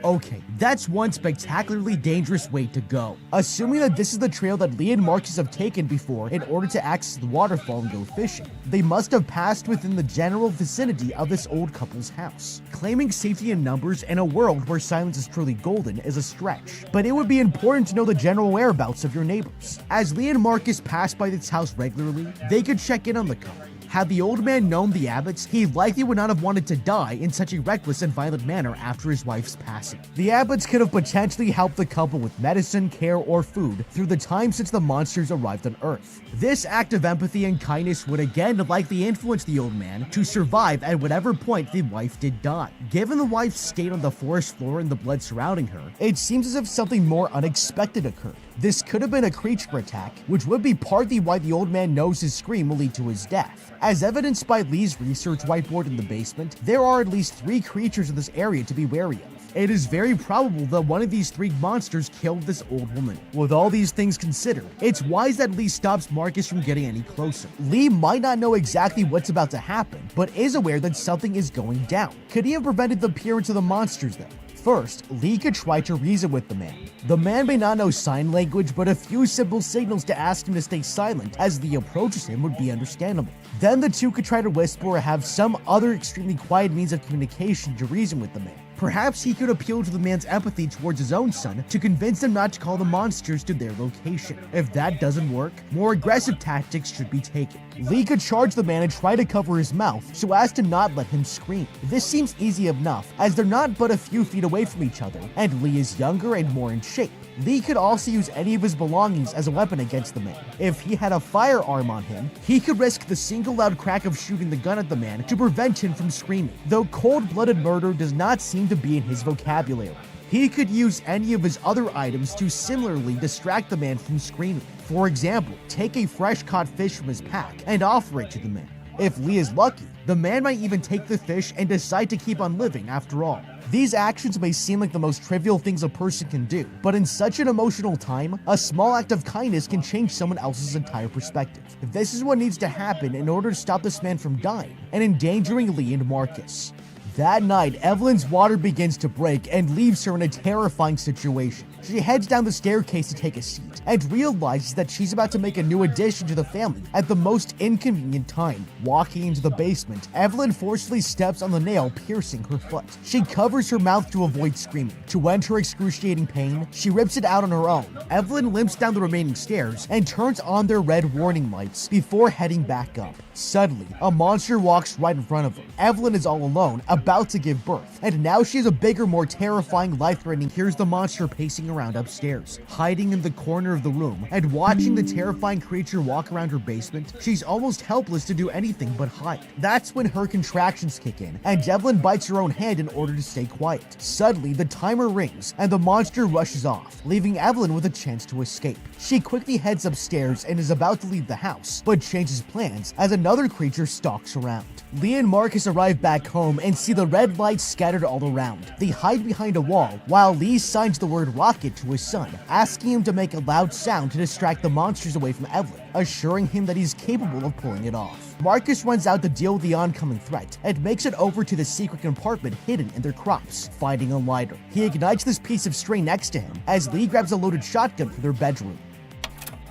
Okay, that's one spectacularly dangerous way to go. Assuming that this is the trail that Lee and Marcus have taken before in order to access the waterfall and go fishing, they must have passed within the general vicinity of this old couple's house. Claiming safety in numbers in a world where silence is truly golden is a stretch, but it would be important to know the general whereabouts of your neighbors. As Lee and Marcus pass by this house regularly, they could check in on the couple. Had the old man known the Abbotts, he likely would not have wanted to die in such a reckless and violent manner after his wife's passing. The Abbotts could have potentially helped the couple with medicine, care, or food through the time since the monsters arrived on Earth. This act of empathy and kindness would again likely influence the old man to survive at whatever point the wife did die. Given the wife's state on the forest floor and the blood surrounding her, it seems as if something more unexpected occurred. This could have been a creature attack, which would be partly why the old man knows his scream will lead to his death. As evidenced by Lee's research whiteboard in the basement, there are at least 3 creatures in this area to be wary of. It is very probable that one of these 3 monsters killed this old woman. With all these things considered, it's wise that Lee stops Marcus from getting any closer. Lee might not know exactly what's about to happen, but is aware that something is going down. Could he have prevented the appearance of the monsters though? First, Lee could try to reason with the man. The man may not know sign language, but a few simple signals to ask him to stay silent as Lee approaches him would be understandable. Then the two could try to whisper or have some other extremely quiet means of communication to reason with the man. Perhaps he could appeal to the man's empathy towards his own son to convince him not to call the monsters to their location. If that doesn't work, more aggressive tactics should be taken. Lee could charge the man and try to cover his mouth so as to not let him scream. This seems easy enough, as they're not but a few feet away from each other, and Lee is younger and more in shape. Lee could also use any of his belongings as a weapon against the man. If he had a firearm on him, he could risk the single loud crack of shooting the gun at the man to prevent him from screaming, though cold-blooded murder does not seem to be in his vocabulary. He could use any of his other items to similarly distract the man from screaming. For example, take a fresh-caught fish from his pack and offer it to the man. If Lee is lucky, the man might even take the fish and decide to keep on living after all. These actions may seem like the most trivial things a person can do, but in such an emotional time, a small act of kindness can change someone else's entire perspective. This is what needs to happen in order to stop this man from dying and endangering Lee and Marcus. That night, Evelyn's water begins to break and leaves her in a terrifying situation. She heads down the staircase to take a seat and realizes that she's about to make a new addition to the family at the most inconvenient time. Walking into the basement, Evelyn forcefully steps on the nail piercing her foot. She covers her mouth to avoid screaming. To end her excruciating pain, she rips it out on her own. Evelyn limps down the remaining stairs and turns on their red warning lights before heading back up. Suddenly, a monster walks right in front of her. Evelyn is all alone, about to give birth, and now she has a bigger, more terrifying, life-threatening. Here's the monster pacing around upstairs, hiding in the corner of the room, and watching the terrifying creature walk around her basement. She's almost helpless to do anything but hide. That's when her contractions kick in, and Evelyn bites her own hand in order to stay quiet. Suddenly, the timer rings, and the monster rushes off, leaving Evelyn with a chance to escape. She quickly heads upstairs and is about to leave the house, but changes plans as another creature stalks around. Lee and Marcus arrive back home and see the red lights scattered all around. They hide behind a wall while Lee signs the word rocket to his son, asking him to make a loud sound to distract the monsters away from Evelyn, assuring him that he's capable of pulling it off. Marcus runs out to deal with the oncoming threat and makes it over to the secret compartment hidden in their crops, finding a lighter. He ignites this piece of string next to him as Lee grabs a loaded shotgun from their bedroom.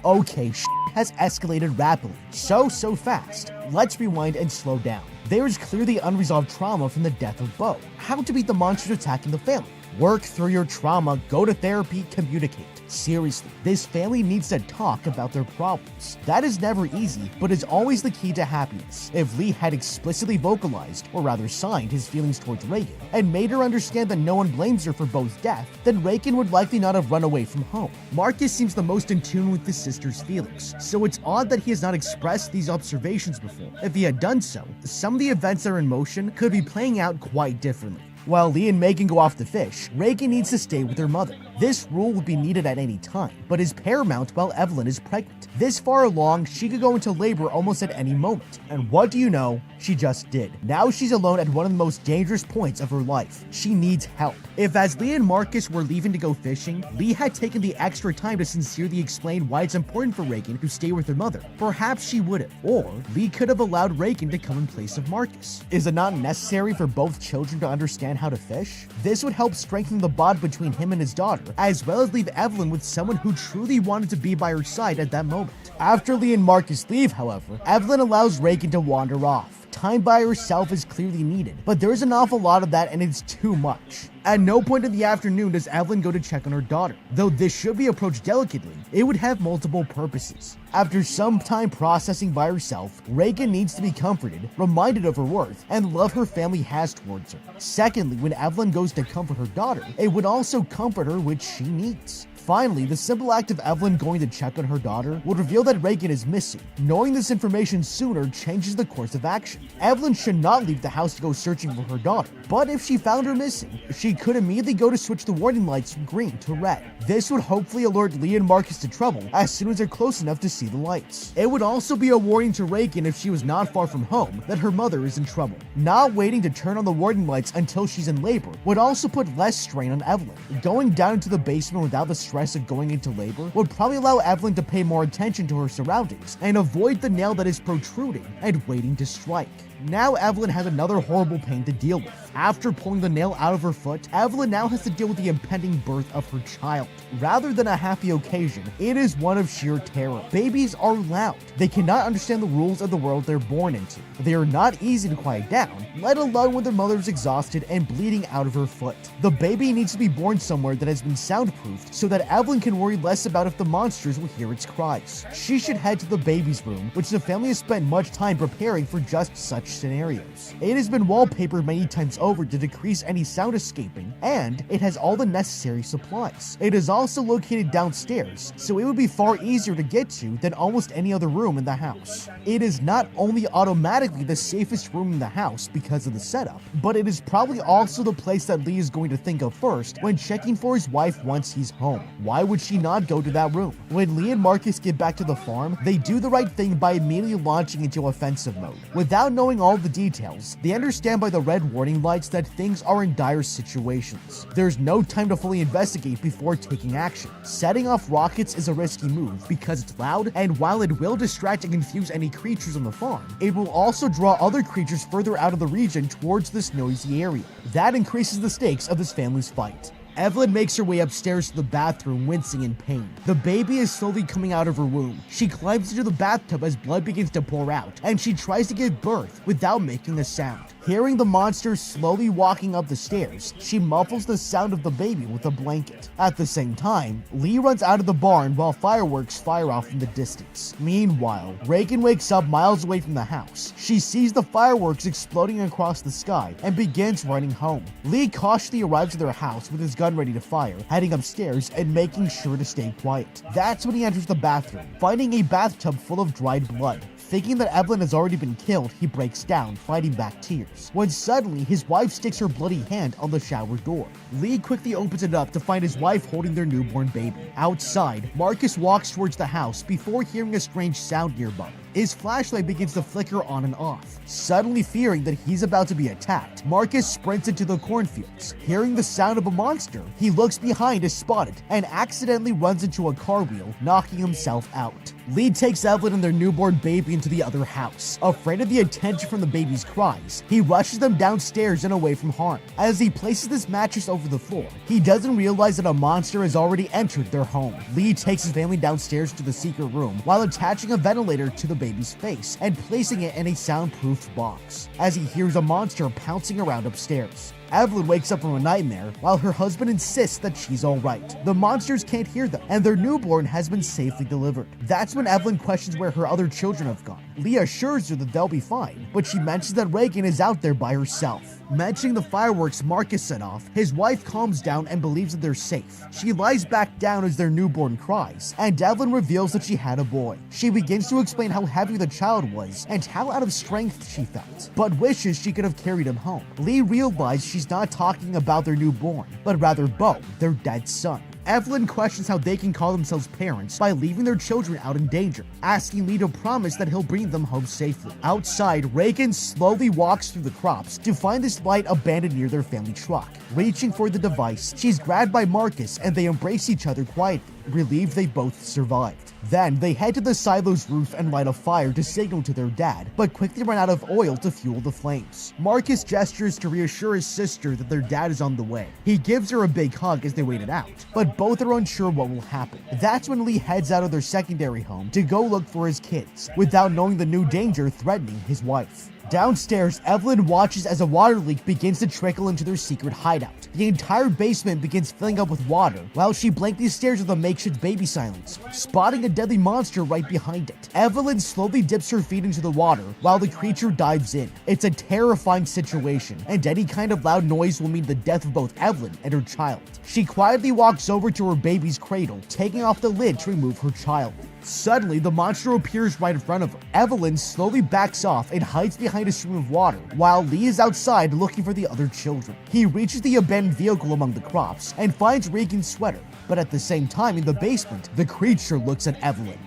Okay, has escalated rapidly. So fast. Let's rewind and slow down. There is clearly unresolved trauma from the death of Bo. How to beat the monsters attacking the family? Work through your trauma, go to therapy, communicate. Seriously, this family needs to talk about their problems. That is never easy, but is always the key to happiness. If Lee had explicitly vocalized, or rather signed, his feelings towards Reagan, and made her understand that no one blames her for Bo's death, then Reagan would likely not have run away from home. Marcus seems the most in tune with his sister's feelings, so it's odd that he has not expressed these observations before. If he had done so, some of the events that are in motion could be playing out quite differently. While Lee and Megan go off to fish, Reagan needs to stay with her mother. This rule would be needed at any time, but is paramount while Evelyn is pregnant. This far along, she could go into labor almost at any moment. And what do you know? She just did. Now she's alone at one of the most dangerous points of her life. She needs help. If as Lee and Marcus were leaving to go fishing, Lee had taken the extra time to sincerely explain why it's important for Reagan to stay with her mother, perhaps she would have. Or Lee could have allowed Reagan to come in place of Marcus. Is it not necessary for both children to understand how to fish? This would help strengthen the bond between him and his daughter, as well as leave Evelyn with someone who truly wanted to be by her side at that moment. After Lee and Marcus leave, however, Evelyn allows Reagan to wander off. Time by herself is clearly needed, but there's an awful lot of that and it's too much. At no point in the afternoon does Evelyn go to check on her daughter. Though this should be approached delicately, it would have multiple purposes. After some time processing by herself, Reagan needs to be comforted, reminded of her worth, and the love her family has towards her. Secondly, when Evelyn goes to comfort her daughter, it would also comfort her, which she needs. Finally, the simple act of Evelyn going to check on her daughter would reveal that Reagan is missing. Knowing this information sooner changes the course of action. Evelyn should not leave the house to go searching for her daughter, but if she found her missing, she could immediately go to switch the warning lights from green to red. This would hopefully alert Lee and Marcus to trouble as soon as they're close enough to see the lights. It would also be a warning to Reagan if she was not far from home that her mother is in trouble. Not waiting to turn on the warning lights until she's in labor would also put less strain on Evelyn. Going down into the basement without the stress of going into labor would probably allow Evelyn to pay more attention to her surroundings and avoid the nail that is protruding and waiting to strike. Now Evelyn has another horrible pain to deal with. After pulling the nail out of her foot, Evelyn now has to deal with the impending birth of her child. Rather than a happy occasion, it is one of sheer terror. Babies are loud. They cannot understand the rules of the world they're born into. They are not easy to quiet down, let alone when their mother is exhausted and bleeding out of her foot. The baby needs to be born somewhere that has been soundproofed so that Evelyn can worry less about if the monsters will hear its cries. She should head to the baby's room, which the family has spent much time preparing for just such scenarios. It has been wallpapered many times over to decrease any sound escaping, and it has all the necessary supplies. It is also located downstairs, so it would be far easier to get to than almost any other room in the house. It is not only automatically the safest room in the house because of the setup, but it is probably also the place that Lee is going to think of first when checking for his wife once he's home. Why would she not go to that room? When Lee and Marcus get back to the farm, they do the right thing by immediately launching into offensive mode. Without knowing all the details, they understand by the red warning lights that things are in dire situations. There's no time to fully investigate before taking action. Setting off rockets is a risky move because it's loud, and while it will distract and confuse any creatures on the farm, it will also draw other creatures further out of the region towards this noisy area. That increases the stakes of this family's fight. Evelyn makes her way upstairs to the bathroom, wincing in pain. The baby is slowly coming out of her womb. She climbs into the bathtub as blood begins to pour out, and she tries to give birth without making a sound. Hearing the monster slowly walking up the stairs, she muffles the sound of the baby with a blanket. At the same time, Lee runs out of the barn while fireworks fire off in the distance. Meanwhile, Reagan wakes up miles away from the house. She sees the fireworks exploding across the sky and begins running home. Lee cautiously arrives at their house with his gun ready to fire, heading upstairs and making sure to stay quiet. That's when he enters the bathroom, finding a bathtub full of dried blood. Thinking that Evelyn has already been killed, he breaks down, fighting back tears, when suddenly his wife sticks her bloody hand on the shower door. Lee quickly opens it up to find his wife holding their newborn baby. Outside, Marcus walks towards the house before hearing a strange sound nearby. His flashlight begins to flicker on and off. Suddenly fearing that he's about to be attacked, Marcus sprints into the cornfields. Hearing the sound of a monster, he looks behind as spotted and accidentally runs into a car wheel, knocking himself out. Lee takes Evelyn and their newborn baby into the other house. Afraid of the attention from the baby's cries, he rushes them downstairs and away from harm. As he places this mattress over the floor, he doesn't realize that a monster has already entered their home. Lee takes his family downstairs to the secret room while attaching a ventilator to the baby's face and placing it in a soundproof box, as he hears a monster pouncing around upstairs. Evelyn wakes up from a nightmare while her husband insists that she's alright. The monsters can't hear them, and their newborn has been safely delivered. That's when Evelyn questions where her other children have gone. Lee assures her that they'll be fine, but she mentions that Reagan is out there by herself. Mentioning the fireworks Marcus set off, his wife calms down and believes that they're safe. She lies back down as their newborn cries, and Evelyn reveals that she had a boy. She begins to explain how heavy the child was and how out of strength she felt, but wishes she could have carried him home. Lee realized she she's not talking about their newborn, but rather Bo, their dead son. Evelyn questions how they can call themselves parents by leaving their children out in danger, asking Lee to promise that he'll bring them home safely. Outside, Reagan slowly walks through the crops to find this light abandoned near their family truck. Reaching for the device, she's grabbed by Marcus and they embrace each other quietly, relieved they both survived. Then, they head to the silo's roof and light a fire to signal to their dad, but quickly run out of oil to fuel the flames. Marcus gestures to reassure his sister that their dad is on the way. He gives her a big hug as they wait it out, but both are unsure what will happen. That's when Lee heads out of their secondary home to go look for his kids, without knowing the new danger threatening his wife. Downstairs, Evelyn watches as a water leak begins to trickle into their secret hideout. The entire basement begins filling up with water, while she blankly stares at the makeshift baby silencer, spotting a deadly monster right behind it. Evelyn slowly dips her feet into the water, while the creature dives in. It's a terrifying situation, and any kind of loud noise will mean the death of both Evelyn and her child. She quietly walks over to her baby's cradle, taking off the lid to remove her child. Suddenly, the monster appears right in front of her. Evelyn slowly backs off and hides behind a stream of water, while Lee is outside looking for the other children. He reaches the abandoned vehicle among the crops and finds Regan's sweater, but at the same time in the basement, the creature looks at Evelyn.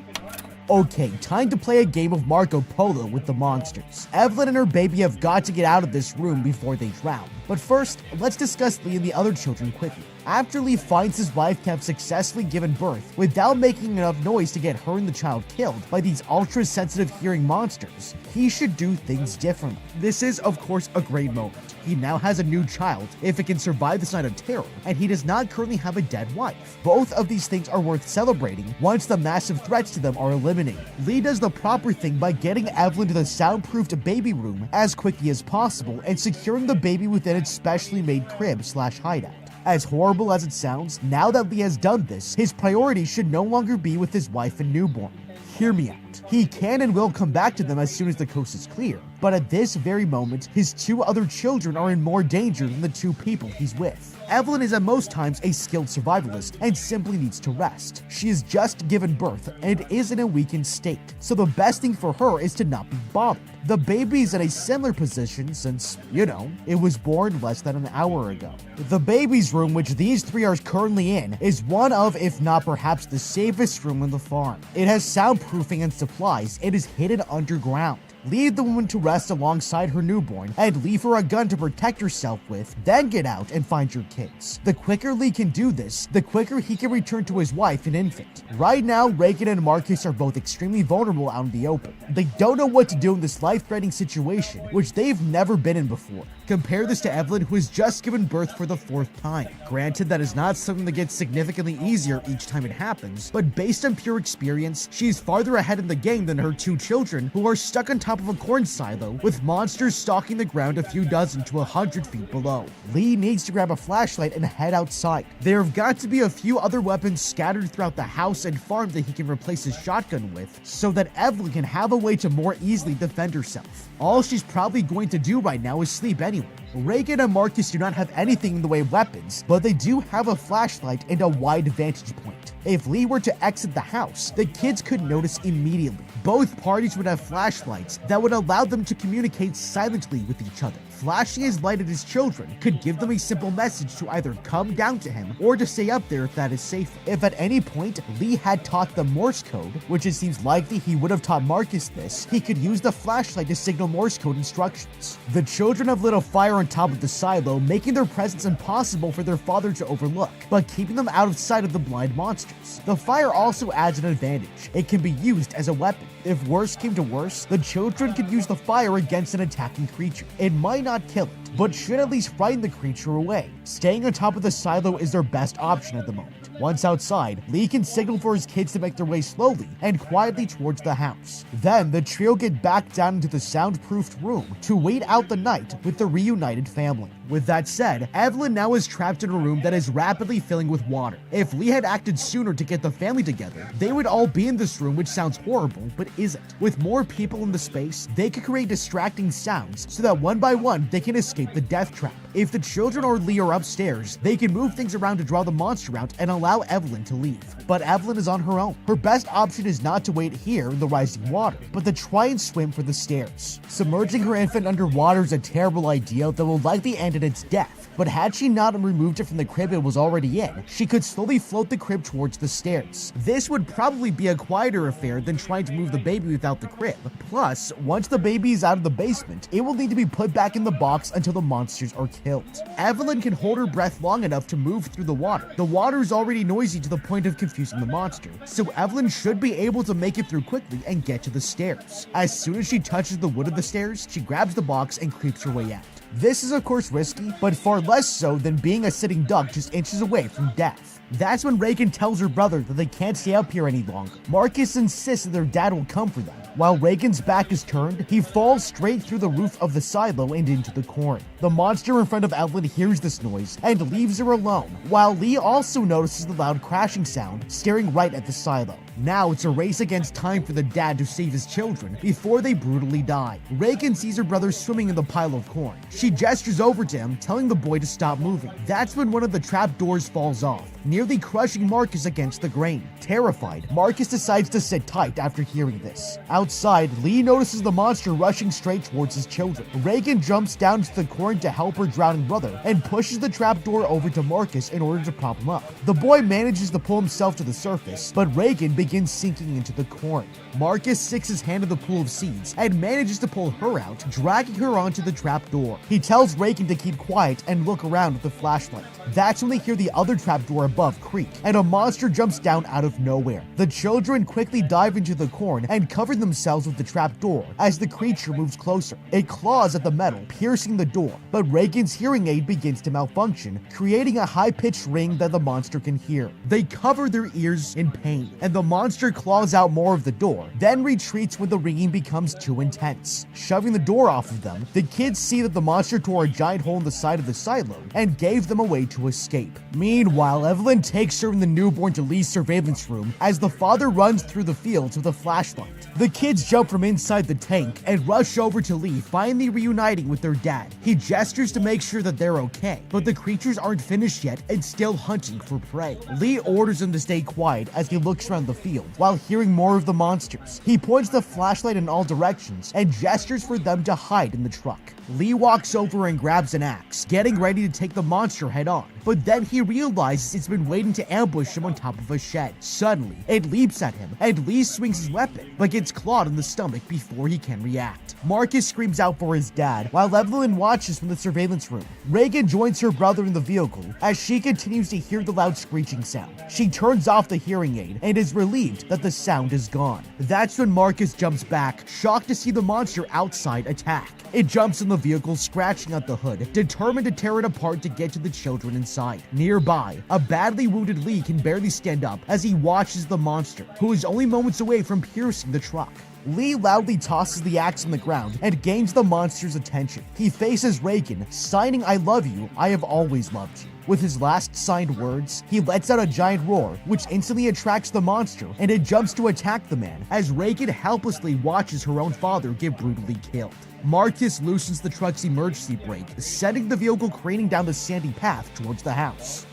Okay, time to play a game of Marco Polo with the monsters. Evelyn and her baby have got to get out of this room before they drown. But first, let's discuss Lee and the other children quickly. After Lee finds his wife to have successfully given birth without making enough noise to get her and the child killed by these ultra-sensitive hearing monsters, he should do things differently. This is, of course, a great moment. He now has a new child, if it can survive this night of terror, and he does not currently have a dead wife. Both of these things are worth celebrating once the massive threats to them are eliminated. Lee does the proper thing by getting Evelyn to the soundproofed baby room as quickly as possible and securing the baby within its specially made crib/hideout. As horrible as it sounds, now that Lee has done this, his priority should no longer be with his wife and newborn. Hear me out. He can and will come back to them as soon as the coast is clear, but at this very moment, his two other children are in more danger than the two people he's with. Evelyn is at most times a skilled survivalist and simply needs to rest. She has just given birth and is in a weakened state, so the best thing for her is to not be bothered. The baby is in a similar position since, it was born less than an hour ago. The baby's room, which these three are currently in, is one of, if not perhaps the safest room on the farm. It has soundproofing and supplies and is hidden underground. Leave the woman to rest alongside her newborn and leave her a gun to protect herself with, then get out and find your kids. The quicker Lee can do this, the quicker he can return to his wife and infant. Right now, Reagan and Marcus are both extremely vulnerable out in the open. They don't know what to do in this life-threatening situation, which they've never been in before. Compare this to Evelyn, who has just given birth for the 4th time. Granted, that is not something that gets significantly easier each time it happens, but based on pure experience, she's farther ahead in the game than her two children, who are stuck on top of a corn silo with monsters stalking the ground a few dozen to 100 feet below. Lee needs to grab a flashlight and head outside. There have got to be a few other weapons scattered throughout the house and farm that he can replace his shotgun with, so that Evelyn can have a way to more easily defend herself. All she's probably going to do right now is sleep anyway. Reagan and Marcus do not have anything in the way of weapons, but they do have a flashlight and a wide vantage point. If Lee were to exit the house, the kids could notice immediately. Both parties would have flashlights that would allow them to communicate silently with each other. Flashing his light at his children could give them a simple message to either come down to him or to stay up there if that is safe. If at any point Lee had taught them Morse code, which it seems likely he would have taught Marcus this, he could use the flashlight to signal Morse code instructions. The children have lit a fire on top of the silo, making their presence impossible for their father to overlook, but keeping them out of sight of the blind monsters. The fire also adds an advantage. It can be used as a weapon. If worse came to worse, the children could use the fire against an attacking creature. It might not kill it, but should at least frighten the creature away. Staying on top of the silo is their best option at the moment. Once outside, Lee can signal for his kids to make their way slowly and quietly towards the house. Then, the trio get back down into the soundproofed room to wait out the night with the reunited family. With that said, Evelyn now is trapped in a room that is rapidly filling with water. If Lee had acted sooner to get the family together, they would all be in this room, which sounds horrible, but isn't. With more people in the space, they could create distracting sounds so that one by one they can escape the death trap. If the children or Lee are upstairs, they can move things around to draw the monster out and allow Evelyn to leave. But Evelyn is on her own. Her best option is not to wait here in the rising water, but to try and swim for the stairs. Submerging her infant underwater is a terrible idea that will likely end in its death. But had she not removed it from the crib it was already in, she could slowly float the crib towards the stairs. This would probably be a quieter affair than trying to move the baby without the crib. Plus, once the baby is out of the basement, it will need to be put back in the box until the monsters are killed. Evelyn can hold her breath long enough to move through the water. The water is already noisy to the point of confusing the monster, so Evelyn should be able to make it through quickly and get to the stairs. As soon as she touches the wood of the stairs, she grabs the box and creeps her way out. This is of course risky, but far less so than being a sitting duck just inches away from death. That's when Reagan tells her brother that they can't stay up here any longer. Marcus insists that their dad will come for them. While Reagan's back is turned, he falls straight through the roof of the silo and into the corn. The monster in front of Evelyn hears this noise and leaves her alone, while Lee also notices the loud crashing sound, staring right at the silo. Now it's a race against time for the dad to save his children before they brutally die. Reagan sees her brother swimming in the pile of corn. She gestures over to him, telling the boy to stop moving. That's when one of the trap doors falls off, nearly crushing Marcus against the grain. Terrified, Marcus decides to sit tight after hearing this. Outside, Lee notices the monster rushing straight towards his children. Reagan jumps down to the corn to help her drowning brother and pushes the trap door over to Marcus in order to prop him up. The boy manages to pull himself to the surface, but Reagan begins sinking into the corn. Marcus sticks his hand in the pool of seeds and manages to pull her out, dragging her onto the trap door. He tells Reagan to keep quiet and look around with the flashlight. That's when they hear the other trap door above creak, and a monster jumps down out of nowhere. The children quickly dive into the corn and cover themselves with the trap door as the creature moves closer. It claws at the metal, piercing the door, but Reagan's hearing aid begins to malfunction, creating a high-pitched ring that the monster can hear. They cover their ears in pain, and the monster claws out more of the door, then retreats when the ringing becomes too intense. Shoving the door off of them, the kids see that the monster tore a giant hole in the side of the silo and gave them a way to escape. Meanwhile, Evelyn takes her and the newborn to Lee's surveillance room as the father runs through the fields with a flashlight. The kids jump from inside the tank and rush over to Lee, finally reuniting with their dad. He gestures to make sure that they're okay, but the creatures aren't finished yet and still hunting for prey. Lee orders them to stay quiet as he looks around the field while hearing more of the monsters. He points the flashlight in all directions and gestures for them to hide in the truck. Lee walks over and grabs an axe, getting ready to take the monster head on, but then he realizes it's been waiting to ambush him on top of a shed. Suddenly, it leaps at him, and Lee swings his weapon, but gets clawed in the stomach before he can react. Marcus screams out for his dad, while Evelyn watches from the surveillance room. Reagan joins her brother in the vehicle as she continues to hear the loud screeching sound. She turns off the hearing aid and is relieved that the sound is gone. That's when Marcus jumps back, shocked to see the monster outside attack. It jumps in the vehicle, scratching at the hood, determined to tear it apart to get to the children inside. Nearby, a badly wounded Lee can barely stand up as he watches the monster, who is only moments away from piercing the truck. Lee loudly tosses the axe on the ground and gains the monster's attention. He faces Reagan, signing "I love you, I have always loved you." With his last signed words, he lets out a giant roar, which instantly attracts the monster, and it jumps to attack the man as Reagan helplessly watches her own father get brutally killed. Marcus loosens the truck's emergency brake, setting the vehicle careening down the sandy path towards the house.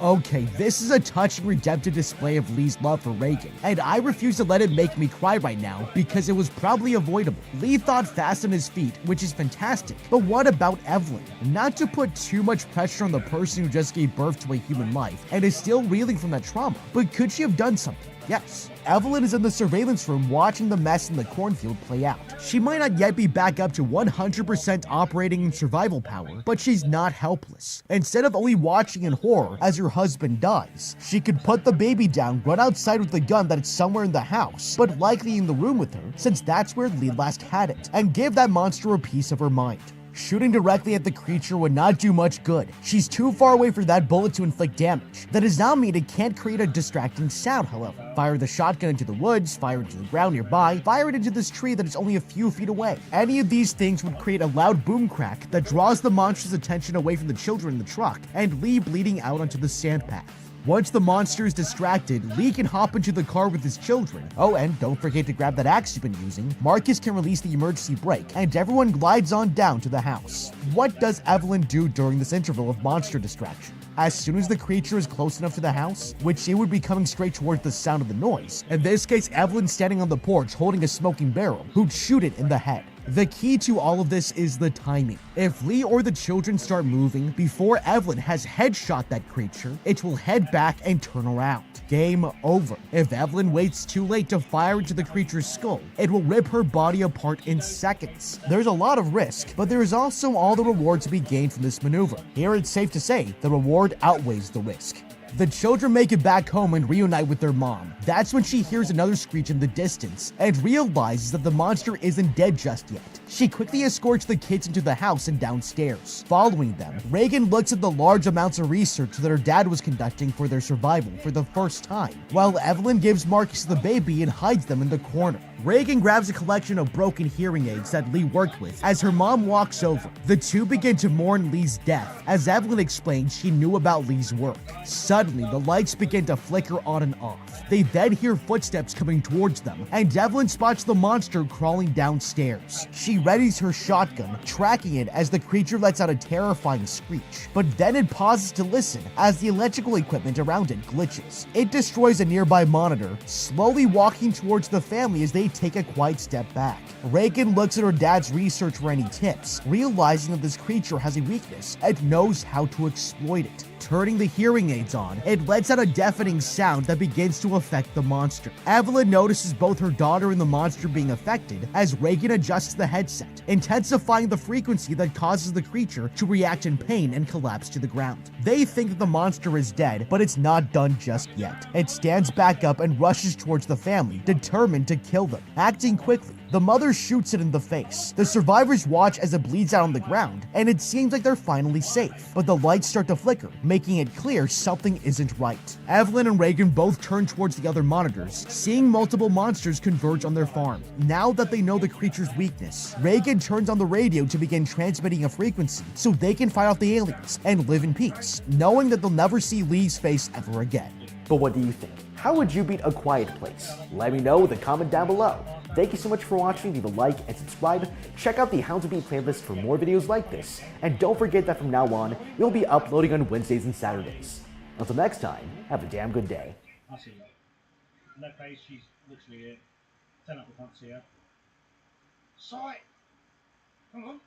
Okay, this is a touching redemptive display of Lee's love for Reagan, and I refuse to let it make me cry right now because it was probably avoidable. Lee thought fast on his feet, which is fantastic, but what about Evelyn? Not to put too much pressure on the person who just gave birth to a human life and is still reeling from that trauma, but could she have done something? Yes. Evelyn is in the surveillance room watching the mess in the cornfield play out. She might not yet be back up to 100% operating in survival power, but she's not helpless. Instead of only watching in horror as her husband dies, she could put the baby down, run outside with the gun that is somewhere in the house, but likely in the room with her, since that's where Lee last had it, and give that monster a piece of her mind. Shooting directly at the creature would not do much good. She's too far away for that bullet to inflict damage. That does not mean it can't create a distracting sound, however. Fire the shotgun into the woods, fire it into the ground nearby, fire it into this tree that is only a few feet away. Any of these things would create a loud boom crack that draws the monster's attention away from the children in the truck and Lee bleeding out onto the sand path. Once the monster is distracted, Lee can hop into the car with his children. Oh, and don't forget to grab that axe you've been using. Marcus can release the emergency brake, and everyone glides on down to the house. What does Evelyn do during this interval of monster distraction? As soon as the creature is close enough to the house, which it would be coming straight towards the sound of the noise, in this case Evelyn's standing on the porch holding a smoking barrel, who'd shoot it in the head. The key to all of this is the timing. If Lee or the children start moving before Evelyn has headshot that creature, it will head back and turn around. Game over. If Evelyn waits too late to fire into the creature's skull, it will rip her body apart in seconds. There's a lot of risk, but there is also all the reward to be gained from this maneuver. Here it's safe to say the reward outweighs the risk. The children make it back home and reunite with their mom. That's when she hears another screech in the distance and realizes that the monster isn't dead just yet. She quickly escorts the kids into the house and downstairs. Following them, Reagan looks at the large amounts of research that her dad was conducting for their survival for the first time, while Evelyn gives Marcus the baby and hides them in the corner. Reagan grabs a collection of broken hearing aids that Lee worked with as her mom walks over. The two begin to mourn Lee's death, as Evelyn explains she knew about Lee's work. Suddenly, the lights begin to flicker on and off. They then hear footsteps coming towards them, and Evelyn spots the monster crawling downstairs. She readies her shotgun, tracking it as the creature lets out a terrifying screech. But then it pauses to listen as the electrical equipment around it glitches. It destroys a nearby monitor, slowly walking towards the family as they take a quiet step back. Reagan looks at her dad's research for any tips, realizing that this creature has a weakness and knows how to exploit it. Turning the hearing aids on, it lets out a deafening sound that begins to affect the monster. Evelyn notices both her daughter and the monster being affected as Reagan adjusts the headset, intensifying the frequency that causes the creature to react in pain and collapse to the ground. They think that the monster is dead, but it's not done just yet. It stands back up and rushes towards the family, determined to kill them. Acting quickly, the mother shoots it in the face. The survivors watch as it bleeds out on the ground, and it seems like they're finally safe. But the lights start to flicker, making it clear something isn't right. Evelyn and Reagan both turn towards the other monitors, seeing multiple monsters converge on their farm. Now that they know the creature's weakness, Reagan turns on the radio to begin transmitting a frequency so they can fight off the aliens and live in peace, knowing that they'll never see Lee's face ever again. But what do you think? How would you beat A Quiet Place? Let me know with a comment down below. Thank you so much for watching, leave a like and subscribe. Check out the How to Beat playlist for more videos like this. And don't forget that from now on, we'll be uploading on Wednesdays and Saturdays. Until next time, have a damn good day. I see that. In that case, she's literally here. 10 up, I can't see her. Sight! Come on.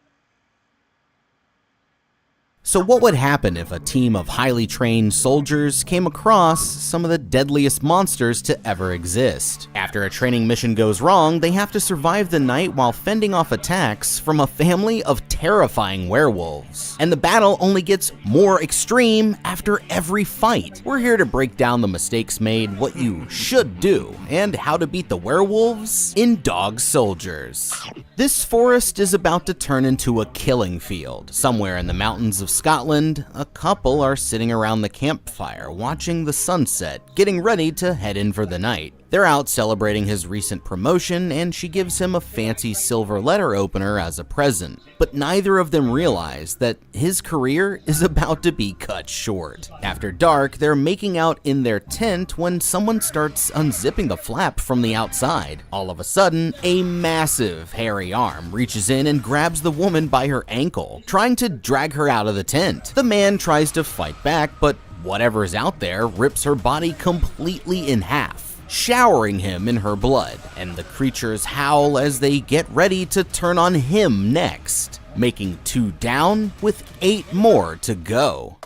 So what would happen if a team of highly trained soldiers came across some of the deadliest monsters to ever exist? After a training mission goes wrong, they have to survive the night while fending off attacks from a family of terrifying werewolves. And the battle only gets more extreme after every fight. We're here to break down the mistakes made, what you should do, and how to beat the werewolves in Dog Soldiers. This forest is about to turn into a killing field. Somewhere in the mountains of Scotland, a couple are sitting around the campfire watching the sunset, getting ready to head in for the night. They're out celebrating his recent promotion, and she gives him a fancy silver letter opener as a present. But neither of them realize that his career is about to be cut short. After dark, they're making out in their tent when someone starts unzipping the flap from the outside. All of a sudden, a massive hairy arm reaches in and grabs the woman by her ankle, trying to drag her out of the tent. The man tries to fight back, but whatever's out there rips her body completely in half, showering him in her blood, and the creatures howl as they get ready to turn on him next, making 2 down with 8 more to go.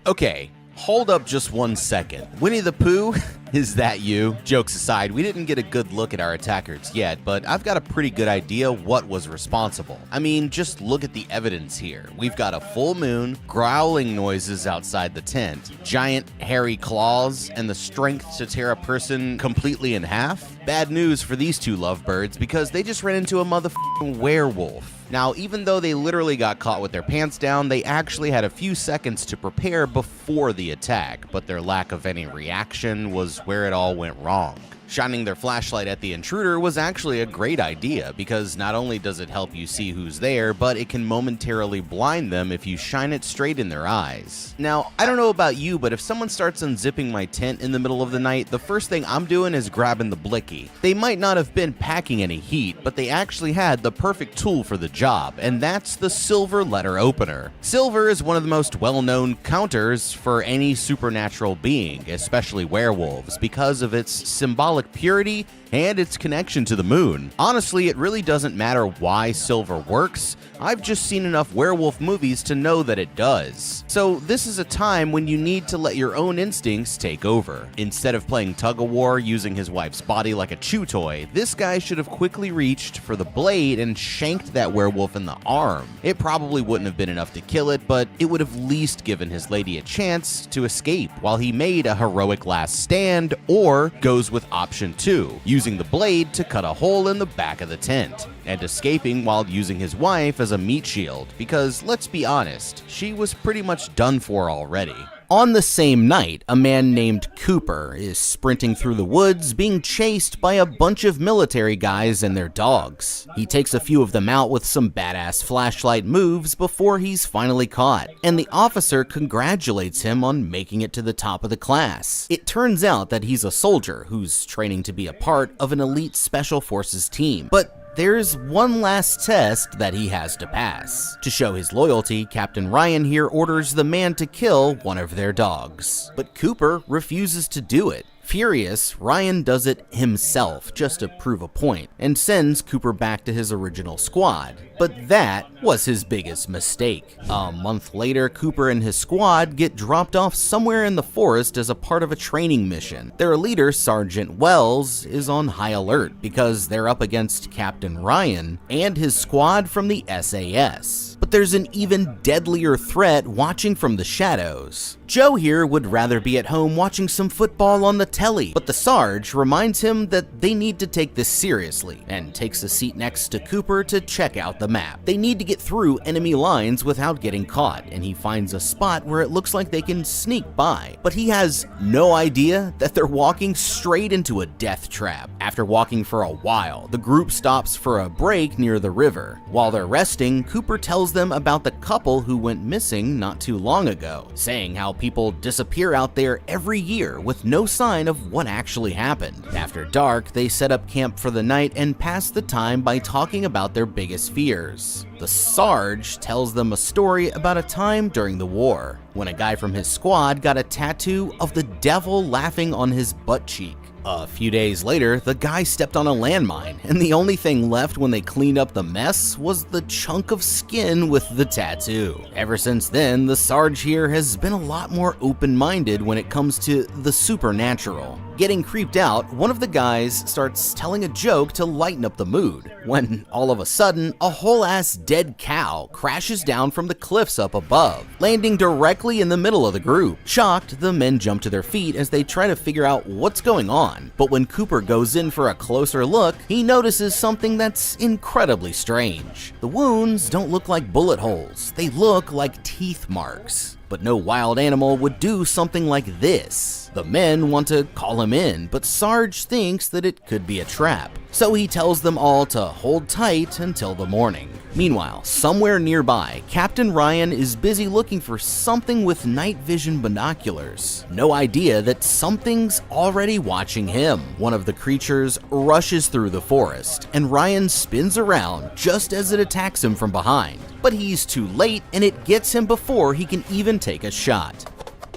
Okay, hold up just 1 second. Winnie the Pooh? Is that you? Jokes aside, we didn't get a good look at our attackers yet, but I've got a pretty good idea what was responsible. I mean, just look at the evidence here. We've got a full moon, growling noises outside the tent, giant hairy claws, and the strength to tear a person completely in half. Bad news for these 2 lovebirds because they just ran into a motherfucking werewolf. Now, even though they literally got caught with their pants down, they actually had a few seconds to prepare before the attack, but their lack of any reaction was where it all went wrong. Shining their flashlight at the intruder was actually a great idea because not only does it help you see who's there, but it can momentarily blind them if you shine it straight in their eyes. Now, I don't know about you, but if someone starts unzipping my tent in the middle of the night, the first thing I'm doing is grabbing the blicky. They might not have been packing any heat, but they actually had the perfect tool for the job, and that's the silver letter opener. Silver is one of the most well-known counters for any supernatural being, especially werewolves, because of its symbolic purity and its connection to the moon. Honestly, it really doesn't matter why silver works. I've just seen enough werewolf movies to know that it does. So this is a time when you need to let your own instincts take over. Instead of playing tug-of-war using his wife's body like a chew toy, this guy should have quickly reached for the blade and shanked that werewolf in the arm. It probably wouldn't have been enough to kill it, but it would have at least given his lady a chance to escape while he made a heroic last stand, or goes with option 2, using the blade to cut a hole in the back of the tent, and escaping while using his wife as a meat shield, because let's be honest, she was pretty much done for already. On the same night, a man named Cooper is sprinting through the woods being chased by a bunch of military guys and their dogs. He takes a few of them out with some badass flashlight moves before he's finally caught, and the officer congratulates him on making it to the top of the class. It turns out that he's a soldier who's training to be a part of an elite special forces team, but there's one last test that he has to pass. To show his loyalty, Captain Ryan here orders the man to kill one of their dogs, but Cooper refuses to do it. Furious, Ryan does it himself just to prove a point, and sends Cooper back to his original squad. But that was his biggest mistake. A month later, Cooper and his squad get dropped off somewhere in the forest as a part of a training mission. Their leader, Sergeant Wells, is on high alert because they're up against Captain Ryan and his squad from the SAS. But there's an even deadlier threat watching from the shadows. Joe here would rather be at home watching some football on the telly, but the Sarge reminds him that they need to take this seriously and takes a seat next to Cooper to check out the map. They need to get through enemy lines without getting caught, and he finds a spot where it looks like they can sneak by, but he has no idea that they're walking straight into a death trap. After walking for a while, the group stops for a break near the river. While they're resting, Cooper tells them about the couple who went missing not too long ago, saying how people disappear out there every year with no sign of what actually happened. After dark, they set up camp for the night and pass the time by talking about their biggest fears. The Sarge tells them a story about a time during the war, when a guy from his squad got a tattoo of the devil laughing on his butt cheek. A few days later, the guy stepped on a landmine, and the only thing left when they cleaned up the mess was the chunk of skin with the tattoo. Ever since then, the Sarge here has been a lot more open-minded when it comes to the supernatural. Getting creeped out, one of the guys starts telling a joke to lighten up the mood, when all of a sudden, a whole-ass dead cow crashes down from the cliffs up above, landing directly in the middle of the group. Shocked, the men jump to their feet as they try to figure out what's going on. But when Cooper goes in for a closer look, he notices something that's incredibly strange. The wounds don't look like bullet holes, they look like teeth marks. But no wild animal would do something like this. The men want to call him in, but Sarge thinks that it could be a trap, so he tells them all to hold tight until the morning. Meanwhile, somewhere nearby, Captain Ryan is busy looking for something with night vision binoculars. No idea that something's already watching him. One of the creatures rushes through the forest, and Ryan spins around just as it attacks him from behind. But he's too late, and it gets him before he can even take a shot.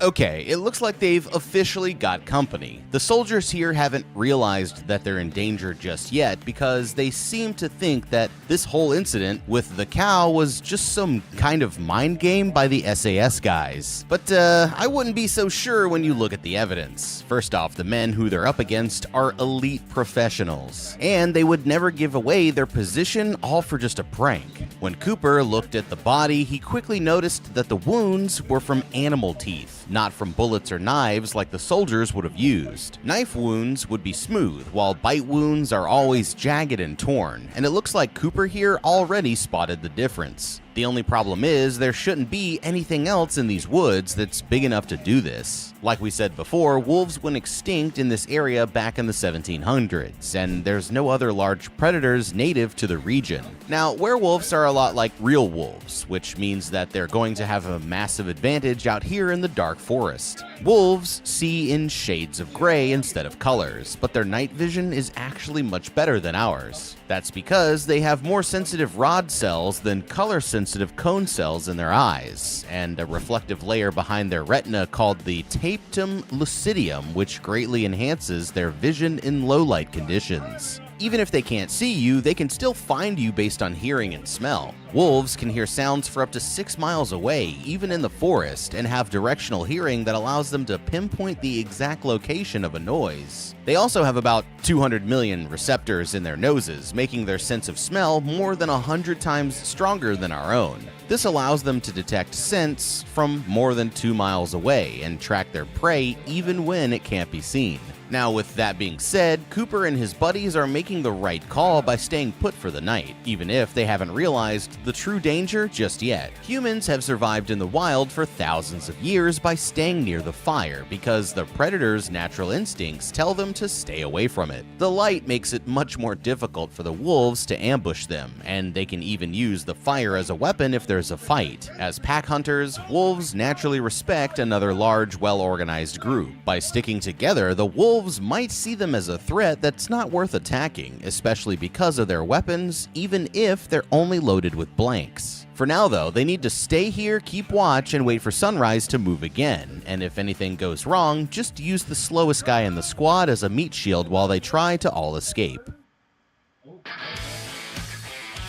Okay, it looks like they've officially got company. The soldiers here haven't realized that they're in danger just yet because they seem to think that this whole incident with the cow was just some kind of mind game by the SAS guys. But I wouldn't be so sure when you look at the evidence. First off, the men who they're up against are elite professionals, and they would never give away their position all for just a prank. When Cooper looked at the body, he quickly noticed that the wounds were from animal teeth, not from bullets or knives like the soldiers would have used. Knife wounds would be smooth, while bite wounds are always jagged and torn, and it looks like Cooper here already spotted the difference. The only problem is there shouldn't be anything else in these woods that's big enough to do this. Like we said before, wolves went extinct in this area back in the 1700s, and there's no other large predators native to the region. Now, werewolves are a lot like real wolves, which means that they're going to have a massive advantage out here in the dark forest. Wolves see in shades of gray instead of colors, but their night vision is actually much better than ours. That's because they have more sensitive rod cells than color-sensitive cone cells in their eyes, and a reflective layer behind their retina called the tapetum lucidium, which greatly enhances their vision in low-light conditions. Even if they can't see you, they can still find you based on hearing and smell. Wolves can hear sounds for up to 6 miles away, even in the forest, and have directional hearing that allows them to pinpoint the exact location of a noise. They also have about 200 million receptors in their noses, making their sense of smell more than 100 times stronger than our own. This allows them to detect scents from more than 2 miles away and track their prey even when it can't be seen. Now, with that being said, Cooper and his buddies are making the right call by staying put for the night, even if they haven't realized the true danger just yet. Humans have survived in the wild for thousands of years by staying near the fire because the predator's natural instincts tell them to stay away from it. The light makes it much more difficult for the wolves to ambush them, and they can even use the fire as a weapon if there's a fight. As pack hunters, wolves naturally respect another large, well-organized group. By sticking together, the wolves might see them as a threat that's not worth attacking, especially because of their weapons, even if they're only loaded with blanks. For now though, they need to stay here, keep watch, and wait for sunrise to move again, and if anything goes wrong, just use the slowest guy in the squad as a meat shield while they try to all escape.